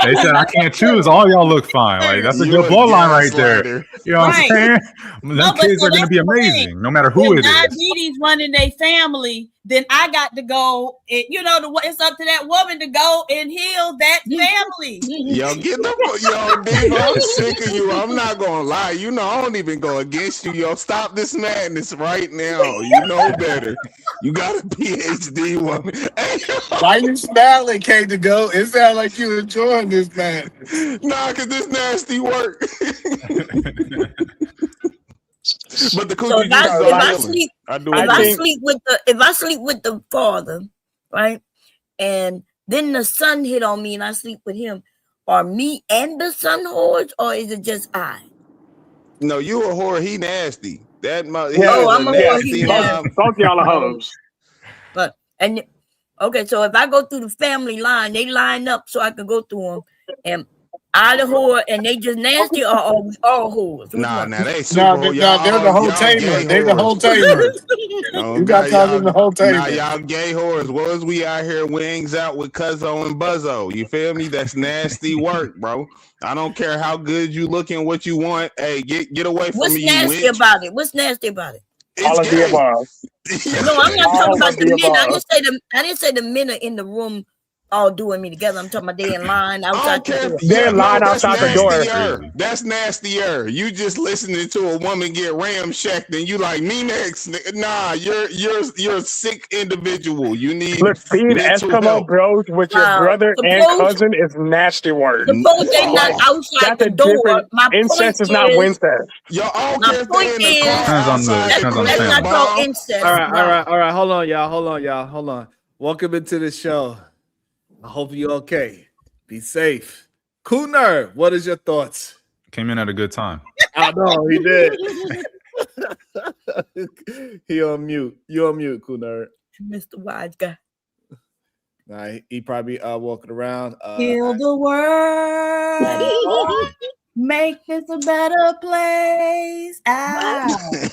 They said I can't choose. All y'all look fine. Like that's a good bloodline right there. You know what I'm saying? Them kids are going to be amazing, no matter who it is. Diabetes running their family, then I got to go. It's up to that woman to go and heal that family. Yo, Dave, I'm sick of you. I'm not gonna lie. You know, I don't even go against you. Yo, stop this madness right now. You know better. You got a PhD woman. Why you smiling, K to go? It sounds like you enjoying this madness. Nah, cause this nasty work. But the So if I sleep with the father, right, and then the son hit on me and I sleep with him, are me and the son whores, or is it just I? No, you a whore. He nasty. I'm a whore. He nasty. Both y'all are hoes. Okay, so if I go through the family line, they line up so I can go through them, and I the whore and they just nasty, or are we all whores? Nah, they they're the whole tamer. They're the whole tamer. You got talking the whole tamer. Nah, y'all gay whores. Was we out here wings out with Cuzzo and Buzzo? You feel me? That's nasty work, bro. I don't care how good you looking, what you want. Hey, get away from me. What's nasty about it? What's nasty about it? All of the above. No, I'm not talking about the men. I didn't say the men are in the room all doing me together. I'm talking about they in line outside the door. They're in line outside the door. That's nastier. You just listening to a woman get ramshacked and you like me next. Nah, you're a sick individual. You need being Eskimo bros with your brother and cousin is nasty work. Suppose they not outside the door. My incest is not Winston. My point is that's not called incest. All right. Hold on, y'all. Welcome into the show. I hope you're okay. Be safe. Kuner, what is your thoughts? Came in at a good time. I know he did. He on mute. You on mute, Kuner. Mr. Wise Guy. Nah, he probably walking around. Heal the world. Make this a better place.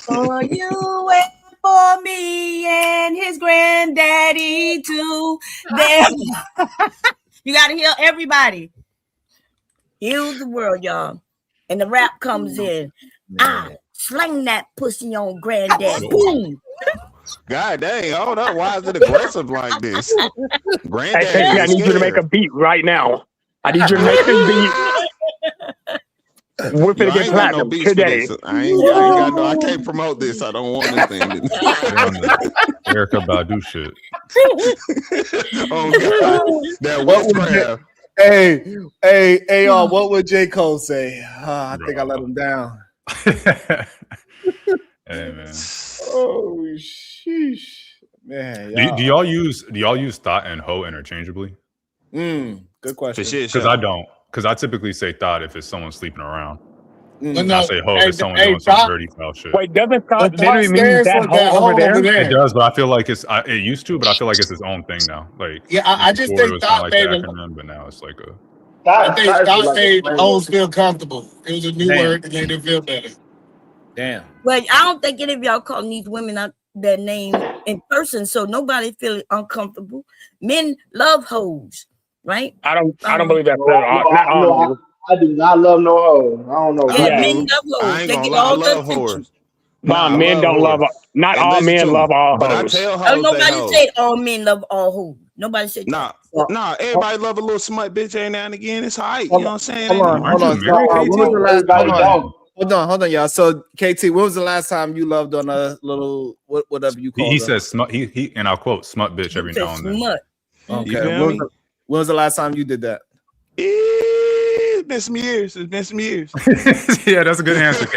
For you and for me and his granddaddy too. You gotta heal everybody. Heal the world, y'all. And the rap comes in. Slang that pussy on granddaddy. Boom. God dang, hold up. Why is it aggressive like this? Granddaddy, hey, I need you to make a beat right now. I need you to make this beat. We're finna get platinum today. I can't promote this. I don't want this thing. Erica Badu shit. Oh God, that witchcraft. Hey, y'all. What would J. Cole say? I think I let him down. Hey man. Oh sheesh, man. Do y'all use thought and hoe interchangeably? Good question. Because I don't. Because I typically say thought if it's someone sleeping around. I say hoe if someone doing some dirty foul shit. Wait, doesn't thought But that literally mean stands that for hoe that over hoe there? over there. It does, but I feel like it used to, but I feel like it's its own thing now. Like Yeah, I just before it think was kind of thought like made the it. acronym, but now it's like a. I think Thought is thought like a made flavor. hoes feel comfortable. It was a new word that made them feel better. Damn. Well, I don't think any of y'all calling these women out their name in person, so nobody feeling uncomfortable. Men love hoes, right? I don't believe that's I do not love no hoes. I don't know. Yeah, Yeah. men love I hoes. ain't They gonna get lie, I all the love attention. whores. Nah, I men love don't love. whores. Not And all listen men to love me. all But I hoes. tell Oh, hoes they nobody hoes. said all men love all hoes. Nobody said Nah, that. everybody love a little smut bitch every now and again. It's all right. You know what I'm saying? Hold on. Aren't you So, married, when was the KT? last? Everybody don't. Hold on, y'all. So, KT, when was the last time you loved on a little whatever you call He it? says smut. He and I'll quote smut bitch every now and then. Smut. Okay. You feel me? When was the last time you did that? It's been some years. It's been some years. Yeah, that's a good answer, KT.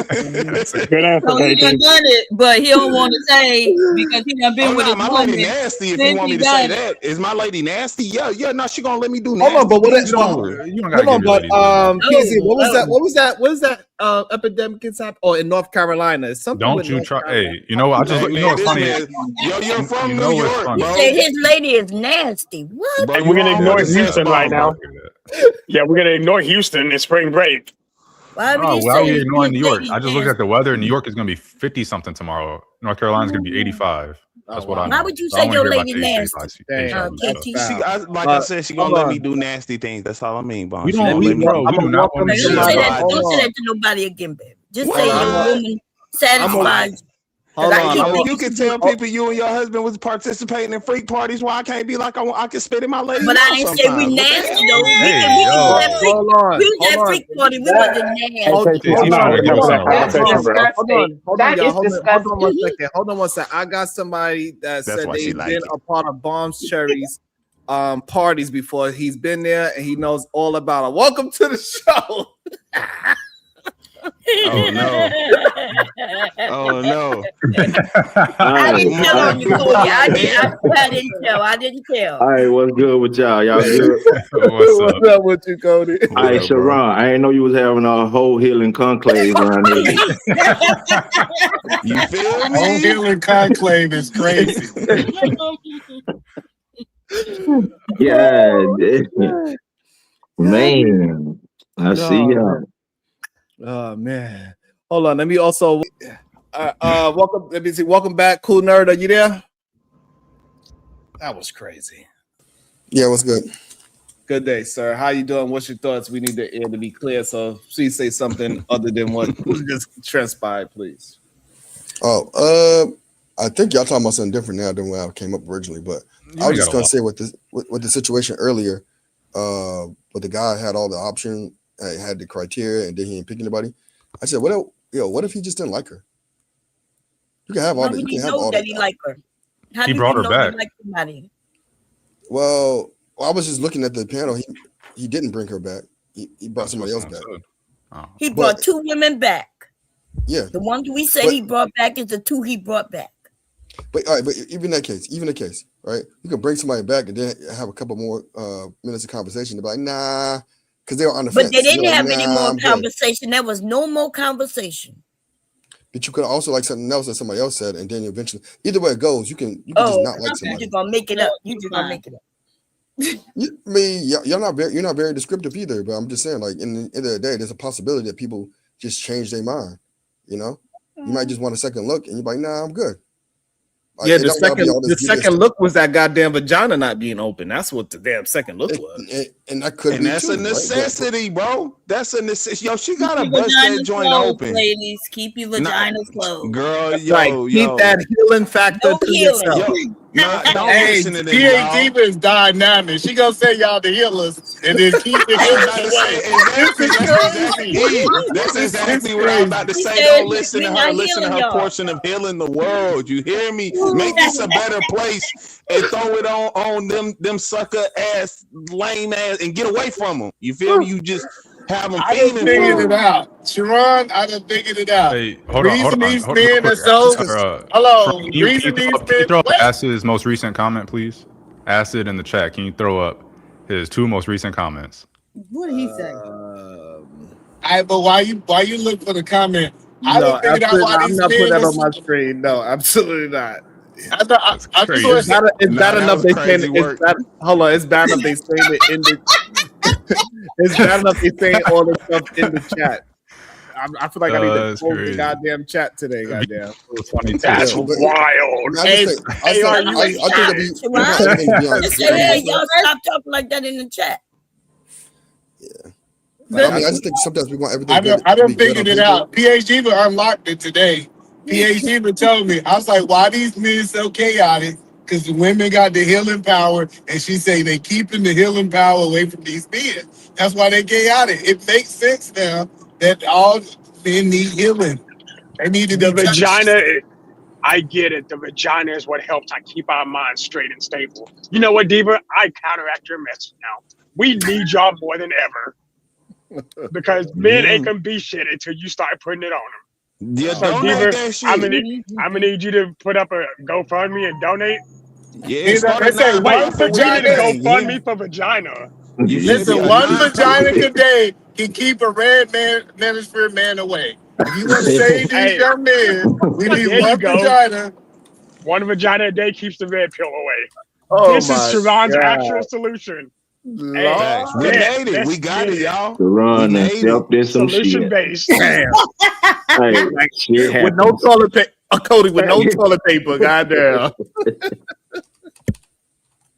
That's a Good answer, So he done KT. done it, but he don't want to say because he done been Oh with no, his my woman. lady nasty. If since you want he me to say done it. that, is my lady nasty? Yeah. No, she gonna let me do Hold nasty on, but things. Don't worry. You don't gotta give your lady KZ, what was that epidemic in in North Carolina? It's something Don't with you North try? Carolina. Hey, you know what? Hey, you man, know what's this funny? man, you're from You New know what's York, funny? He bro. said his lady is nasty. What? Bro, And you we're gonna ignore always a sex Houston right bomb. now. Yeah, we're gonna ignore Houston. It's spring break. Why would Oh, he why are say we his ignoring New York? lady I just looked nasty? at the weather. New York is going to be 50 something tomorrow. North Carolina's going to be 85. That's what I know. Why would you So I say wanna your hear about lady the nasty? KT. Like I said, she gonna let me do nasty things. That's all I mean, Bond. We She don't, gonna we, let me. bro, we do not want to Don't hear say about that. it. Don't say that to nobody again, baby. Just Why say your not? woman satisfies. Hold I on. can't If think you of can some- tell people you and your husband was participating in freak parties, why I can't be like I can spit in my lady But mouth I ain't say we sometimes? What the nasty hell? though. We Hey, can do yo. that freak. Hold on. We was at freak party. We wasn't nasty. I'm not old enough for that conversation, bro. Hold on, y'all. That is Hold on disgusting. one second. Hold on one second. I got somebody that That's said why she they've like been it. a part of Bombs Cherries parties before. He's been there and he knows all about it. Welcome to the show. Oh no. Oh no. I didn't tell on you, Cody. I didn't tell. I didn't tell. All right, what's good with y'all? Y'all good? What's up with you, Cody? All right, Sharon, I didn't know you was having a whole healing conclave around here. You feel me? Whole healing conclave is crazy. Yeah, man. I see y'all. Oh man. Hold on. Let me also welcome. Let me see. Welcome back, Cool Nerd. Are you there? That was crazy. Yeah, what's good? Good day, sir. How you doing? What's your thoughts? We need the air to be clear, so please say something other than what just transpired, please. Oh, I think y'all talking about something different now than when I came up originally, but I was just gonna say with the situation earlier, but the guy had all the option, had the criteria, and then he didn't pick anybody. I said, what if he just didn't like her? You can have all How that. would You he can have know all that that. he liked her? How He do brought you her know back. he liked somebody? Well, I was just looking at the panel. He didn't bring her back. He brought somebody else back. He brought two women back. Yeah. The ones we say he brought back is the two he brought back. But all right, but even that case, right? You can bring somebody back and then have a couple more minutes of conversation. They're like, nah, because they were on the fence. But they didn't You're like, have any nah, more I'm good. conversation. There was no more conversation. But you could also like something else that somebody else said, and then eventually, either way it goes, you can just not like You somebody. just gonna make it up. You just gonna make it up. You're not very descriptive either. But I'm just saying, like in the end of the day, there's a possibility that people just change their mind. You know, you might just want a second look, and you're like, nah, I'm good. Like, Yeah, it don't gotta be all the this second look was that goddamn vagina not being open. That's what the damn second look was. And that could And be that's too, a right? necessity, bro. That's a necessity. Yo, she Keep gotta your bust that vaginas joint closed, open. ladies. Keep your vaginas closed. Girl, Like keep that healing factor No to healing. yourself. Nah, don't Hey, listen to them, PhD y'all. is dynamic. She gonna say y'all the healers and then keep it I was healing about to away. say exactly. This is crazy. That's This exactly is what I was crazy. about to He say. said Don't listen to we her. not Listen to healing her y'all. portion of healing the world. You hear me? Make this a better place and throw it on them sucker ass, lame ass, and get away from them. You feel me? You just have them I done feeling figured for it them. out. Sharon, I done figured it out. Hey, hold Reason on. these Hold real men are quick. so hello. Can Reason these you men throw up wait. Acid's most recent comment, please? Acid in the chat. Can you throw up his two most recent comments? What did he say? But why you look for the comment? I No, done figured out absolutely why not. I'm these not putting men that are on my so. screen. No, absolutely not. I just It's want bad, it's bad Nah, that enough was they saying crazy it's work. bad. Hold on, it's bad enough they saying it in the. It's bad enough they saying all this stuff in the chat. I feel like I need to That's close the crazy. goddamn chat today. Goddamn, It was funny too. That's yeah. But wild. I Hey, just think Hey, are you I think that we want Sharon, everything to be on. just say, Be on hey, the, y'all stop talking like that in the chat. but I mean, I just think sometimes we want everything I good to done be good on figured it paper. out. PhD been unlocked it today. PhD been telling me. I was like, why these men so chaotic? Because the women got the healing power, and she say they keeping the healing power away from these men. That's why they chaotic. It makes sense now that all men need healing. They need to The be touched. vagina, I get it. The vagina is what helps I keep our minds straight and stable. You know what, Diva? I counteract your message now. We need y'all more than ever because men ain't gonna be shit until you start putting it on them. Yeah, So, donate Diva, that I'm shit. gonna need you to put up a GoFundMe and donate. Yeah, start a They say one Wait, nonprofit with we need a vagina. anything. You hear GoFundMe me? for vagina. You feel me? Listen, A one vagina nonprofit. today can keep a red man, manosphere man away. If you want to save these Hey, young men, we need there you one go. vagina. One vagina a day keeps the red pill away. Oh This is my Sharon's actual god, solution. Hey, Facts. We Lord, made it. let's We got get it, it. y'all. To We run and made it. step in some Solution shit. based. damn! Hey, shit With no happens. toilet paper, Cody. With no toilet paper, goddamn.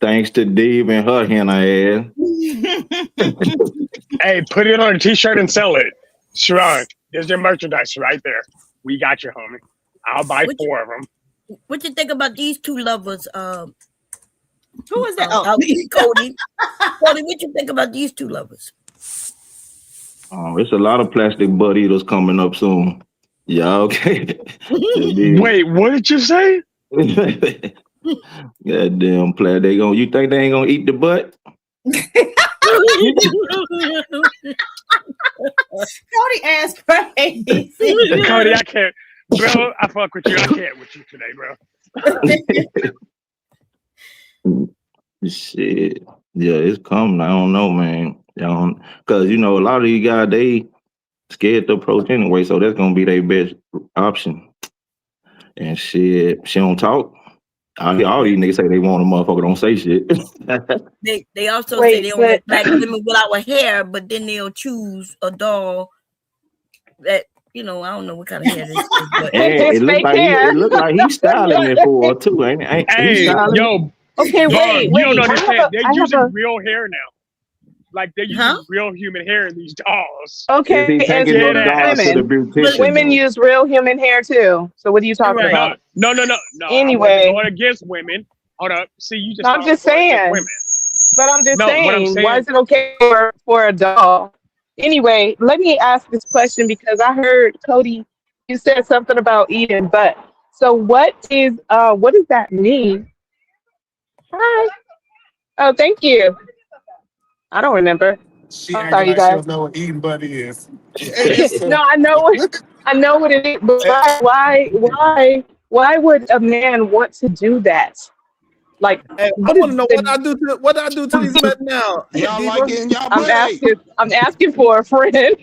Thanks to Dave and her henna ass. Hey, put it on a t-shirt and sell it. Sharon, there's your merchandise right there. We got you, homie. I'll buy What 4 of them. What you think about these two lovers? Who is that? Oh, Cody. Cody, what you think about these two lovers? Oh, it's a lot of plastic butt eaters coming up soon. Yeah, okay. Wait, what did you say? Goddamn player, you think they ain't gonna eat the butt? Cody ass crazy. Cody, I can't. Bro, I fuck with you. I can't with you today, bro. Shit. Yeah, it's coming. I don't know, man. Cause a lot of these guys, they scared to approach anyway, so that's gonna be their best option. And shit, she don't talk. All these niggas say they want a motherfucker, don't say shit. They also say they don't want black women without hair, but then they'll choose a doll that I don't know what kind of hair this is. But It look like he's styling it for her too, ain't it? Hey, yo. Okay, wait. You don't understand. They're I have using a- real hair now. Like they're using real human hair in these dolls. Okay, Is he and taking those so dolls to the beautician? women use real human hair too. So what are you talking about? No. Anyway. I wasn't going against women. Hold up. See, you just. I'm just saying. But I'm just No, what I'm saying, why saying- is it okay for a doll? Anyway, let me ask this question because I heard Cody, you said something about eating butt. So what does that mean? Hi. Oh, thank you. I don't remember. She I'm acting sorry, you like she guys. don't know what eating buddy is. No, I know what it is, but why would a man want to do that? Like, Hey, I what is want to know what I do to these men now. Y'all Diva? like getting y'all I'm butt ate. asking for a friend.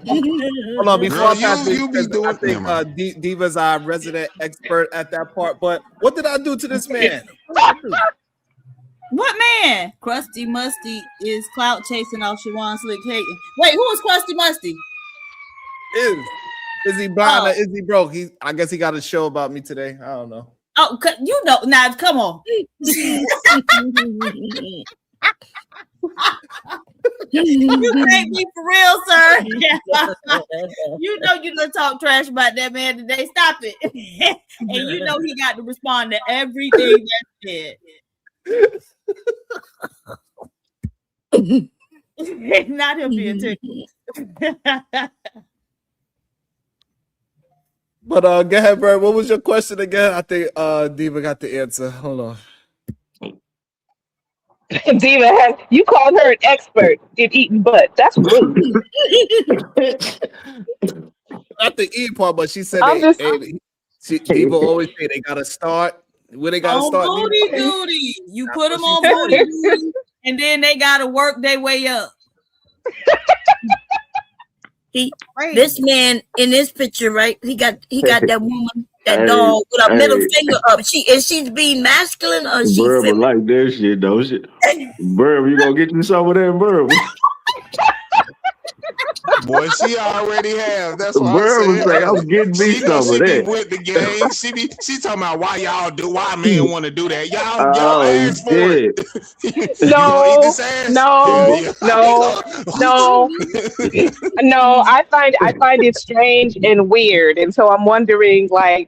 Hold on, before I pass this, you be doing. I think Diva's our resident expert at that part. But what did I do to this man? What man? Krusty Musty is clout chasing off Shawan Slick Hayden. Wait, who is Krusty Musty? Is he blind or is he broke? I guess he got a show about me today. I don't know. Oh, now come on. You can't be for real, sir. You know you done talk trash about that man today. Stop it. And you know he got to respond to everything that's said. Not him being tickled. But go ahead, bro. What was your question again? I think Diva got the answer. Hold on. Diva, you called her an expert in eating butt. That's rude. Not the E part, but she said Diva always say they gotta start. Where they gotta on start? booty duty. You put them on booty duty, and then they gotta work their way up. This man in this picture, right? He got that woman, that dog with a middle finger up. She's being masculine or she's Burb feminine? like that shit though. Burb, you gonna get you some of that, Burb? Boy, she already have. That's what Burb I'm was like, I'm getting me some of She be that. with the gang. She talking about why a man want to do that. Y'all Oh, ask for it. You gonna eat this ass? No. I find it strange and weird, and so I'm wondering, dude,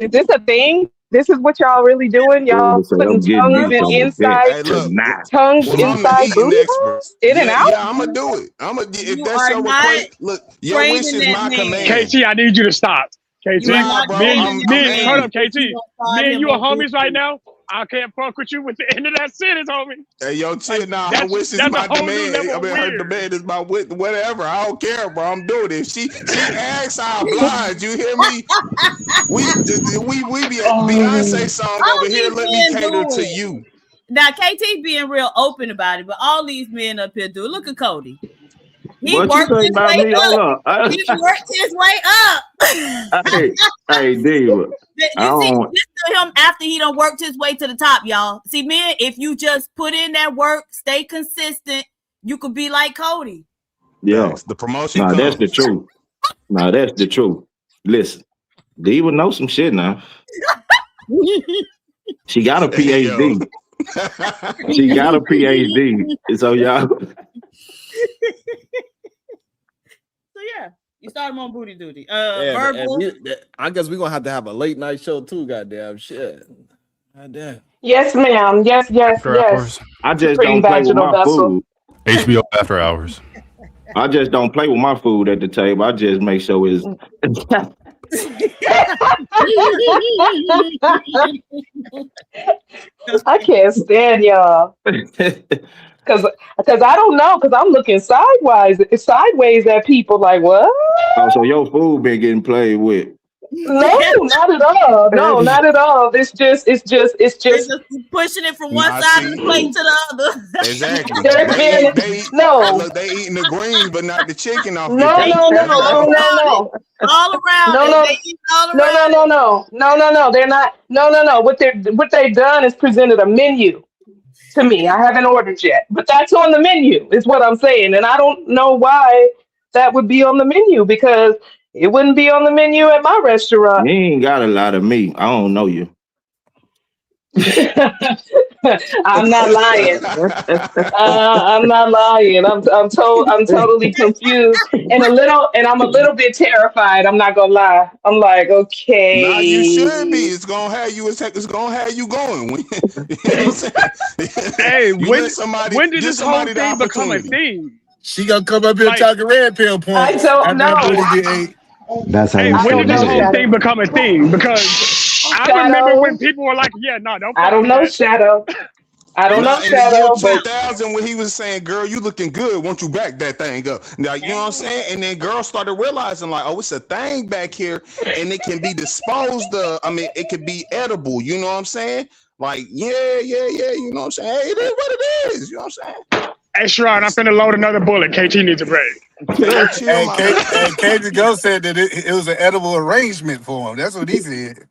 is this a thing? This is what y'all really doing? Y'all Say, putting I'm getting me some of that tonight. inside booty holes? In and out? Yeah, I'm gonna do it. If that's your request. Look, your wish is my command. KT, I need you to stop. KT, Nah, bro, hold up, KT. Me and you are homies right now. I can't fuck with you with the end of that sentence, homie. Hey, yo, chill. Her wish is my demand. Her demand is my whatever. I don't care, bro. I'm doing it. She asks, I oblige. You hear me? We be Beyonce song over here. Let me cater to you. Now, KT being real open about it, but all these men up here do. Look at Cody. He What worked you say his about way me? up. Hold up. He worked his way up. Hey, Diva. You see, listen to him after he done worked his way to the top, y'all. See, man, if you just put in that work, stay consistent, you could be like Cody. Yeah. The promotion Nah, comes. that's the truth. Nah, that's the truth. Listen, Diva knows some shit now. She got a PhD. She got a PhD. So y'all. So yeah, you started him on booty duty. Yeah, Verbal. I guess we're gonna have to have a late night show too. Goddamn shit. Goddamn. Yes, ma'am. Yes. Hours. I just Supreme don't play with vaginal my vessel. food. HBO After Hours. I just don't play with my food at the table. I just make sure it's. I can't stand y'all. Because I don't know, because I'm looking sideways at people like, what? Oh, so your food been getting played with. No, not at all. No, not at all. It's just pushing it from one side of the plate to the other. Exactly. They eating the greens, but not the chicken off your plate. No. All around. No. They eat all around. No. They're not. No. What they've done is presented a menu to me. I haven't ordered yet, but that's on the menu, is what I'm saying. And I don't know why that would be on the menu, because it wouldn't be on the menu at my restaurant. You ain't got a lot of meat. I don't know you. I'm not lying. I'm not lying. I'm totally confused and I'm a little bit terrified. I'm not gonna lie. I'm like, okay. Nah, you should be. It's gonna have you. It's gonna have you going. You know what I'm saying? Hey, when did this whole thing become a thing? She gonna come up here talking red pill points. I don't know. That's how Hey, when did this whole thing become a thing? Because I remember when people were like, "Yeah, no, don't." I don't know, Shadow. I don't know, in Shadow. the year 2000, when he was saying, "Girl, you looking good. Won't you back that thing up?" Now, you know what I'm saying? And then girls started realizing, like, oh, it's a thing back here, and it can be disposed of. I mean, it could be edible. You know what I'm saying? Like, yeah. You know what I'm saying? Hey, it is what it is. You know what I'm saying? Hey, Sharon, I'm finna load another bullet. KT needs a break. And KT Go said that it was an edible arrangement for him. That's what he said.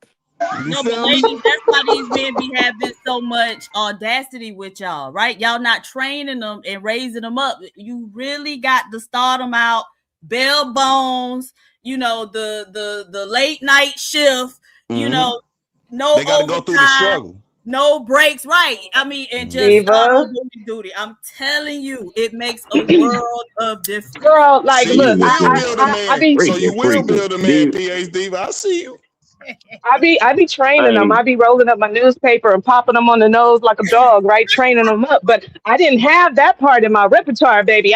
No, but ladies, that's why these men be having so much audacity with y'all, right? Y'all not training them and raising them up. You really got to start them out bare bones. You know, the late night shift. You know, no they gotta go through the struggle. No breaks, right? I mean, and just start on duty. I'm telling you, it makes a world of difference. Girl, like, look, I you will build a man, PhD. I see you. I be training them. I be rolling up my newspaper and popping them on the nose like a dog, right? Training them up. But I didn't have that part in my repertoire, baby.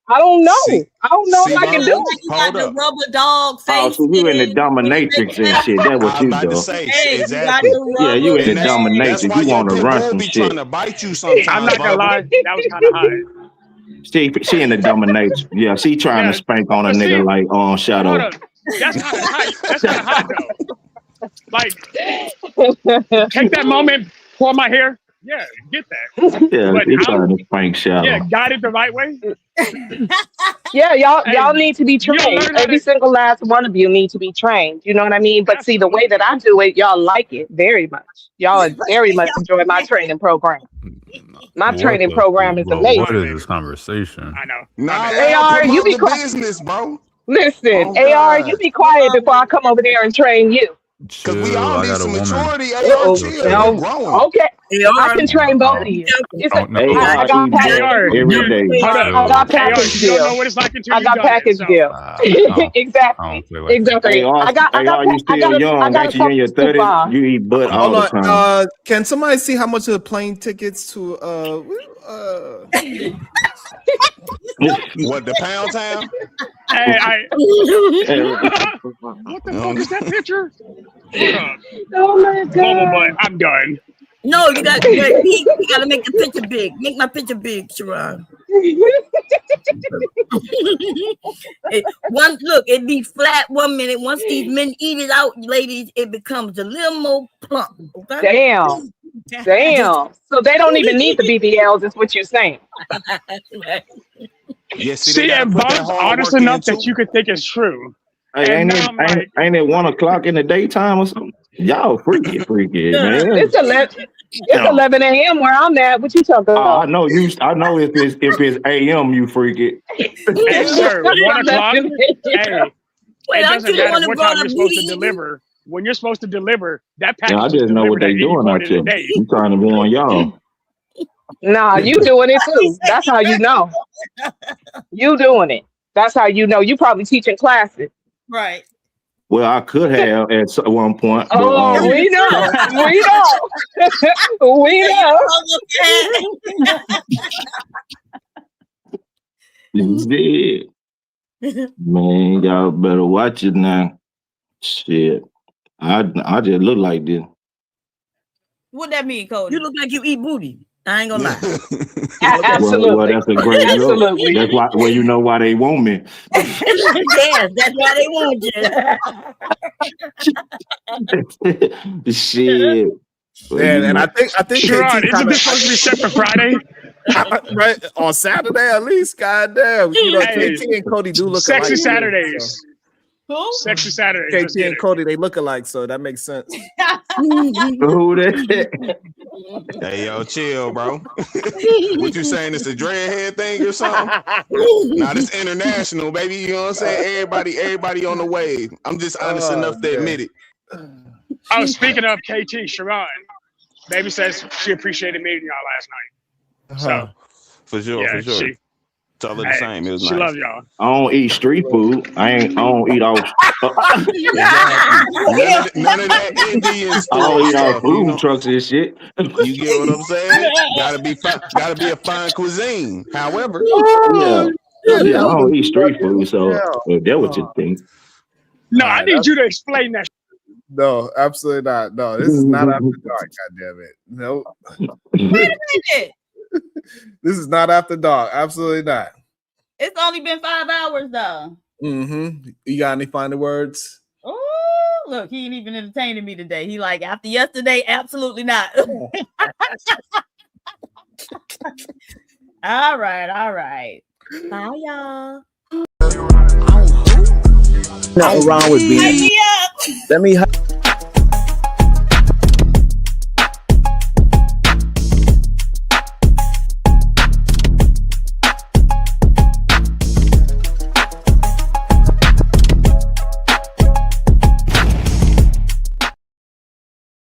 I don't know. I don't know if I can do it. You got the rubber dog face. Oh, so you in the dominatrix and shit. That's what you do. Exactly. You in the dominatrix. You want to run some shit. Trying to bite you sometimes. I'm not gonna lie. That was kind of high. She in the dominatrix. Yeah, she trying to spank on a nigga like on Shadow. That's kind of high. That's kind of high though. Like, take that moment, pour my hair, Yeah, get that. Yeah, But you're how? trying to Frank Shallow. Yeah, got it the right way. Yeah, y'all Hey, need to be you don't trained. learn how Every to. single last one of you need to be trained. You know what I mean? But see, the way that I do it, y'all like it very much. Y'all very much enjoy my training program. My training program is What amazing. is this conversation? I know. Nah, AR, you promote be the quiet. business, bro. Listen, Oh AR, you God. be quiet before I come over there and train you. Cause we Chill. all I need got a some woman. maturity. AR, Uh-oh. chill. No. We growing. Okay. I can train both of Oh, you. It's oh no. I got package AR, deal. you every day. hold up. I got Chill. AR, package you don't know deal. what it's like until I you got done it. package So deal. I Exactly. don't play like that. Exactly. I got you still young. I got a Actually, in your couple 30s, you eat butt all Hold the on. time. Can somebody see how much of the plane tickets to What, the Pound Town? Hey, what the fuck is that picture? Hold up. Oh my Bubble butt. god. I'm done. No, you got you gotta make the picture big. Make my picture big, Sharon. It be flat 1 minute. Once these men eat it out, ladies, it becomes a little more plump. Okay? Damn. So they don't even need the BBLs, is what you're saying. Yeah, see, See, they gotta and put that Bob's hard honest work enough into that you could think it's true. Hey, And now I'm like, ain't it 1 o'clock in the daytime or something? Y'all freaky, man. It's 11 a.m. where I'm at. What you talking about? I know if it's AM, you freaky. hey, sir, 1 o'clock. Hey, Wait, it I doesn't just matter wanna what brought time you're up supposed to beauty. deliver. When you're supposed to deliver, that Yeah, I package is just know what delivered at they any doing point out in the there. day. You trying to warn y'all. Nah, you doing it too. That's how you know. You doing it. That's how you know. You probably teaching classes. Right. Well, I could have at one point, but Oh, we know. We know. We know. yeah. Man, y'all better watch it now. Shit. I just look like this. What that mean, Cody? You look like you eat booty. I ain't gonna lie. Absolutely. Well, that's a great look. Absolutely. That's why. Well, you know why they want me. Yes, that's why they want you. Shit. Man, and I think Sharon, KT isn't this supposed to be set for Friday? right on Saturday at least. Goddamn, you know, Hey, KT and Cody do look Sexy alike. Saturdays. Who? Sexy Saturdays. Let's KT get and it. Cody, they look alike, so that makes sense. Who that? Hey, yo, chill, bro. What you saying? It's a dreadhead thing or something? Nah, this international, baby. You know what I'm saying? Everybody on the wave. I'm just honest enough to admit it. Oh, speaking of KT, Sharon, baby says she appreciated meeting y'all last night. So, For sure, yeah, for sure. she, Tell her the hey, same. It was she nice. loves y'all. I don't eat street food. I don't eat off. Exactly. None of that Indian I store don't eat off stuff. food You know, trucks and shit. you get what I'm saying? Gotta be a fine cuisine. However, Yeah. Yeah, I don't eat street food, so if that what you think. No, I need you to explain that. No, absolutely not. No, this is not after dark. God damn it. Nope. Wait a minute. This is not after dark. Absolutely not. It's only been 5 hours though. Mm-hmm. You got any final words? Oh, look, he ain't even entertaining me today. He like, after yesterday, absolutely not. All right. Bye, y'all. Nothing wrong with being. Let me up. Let me.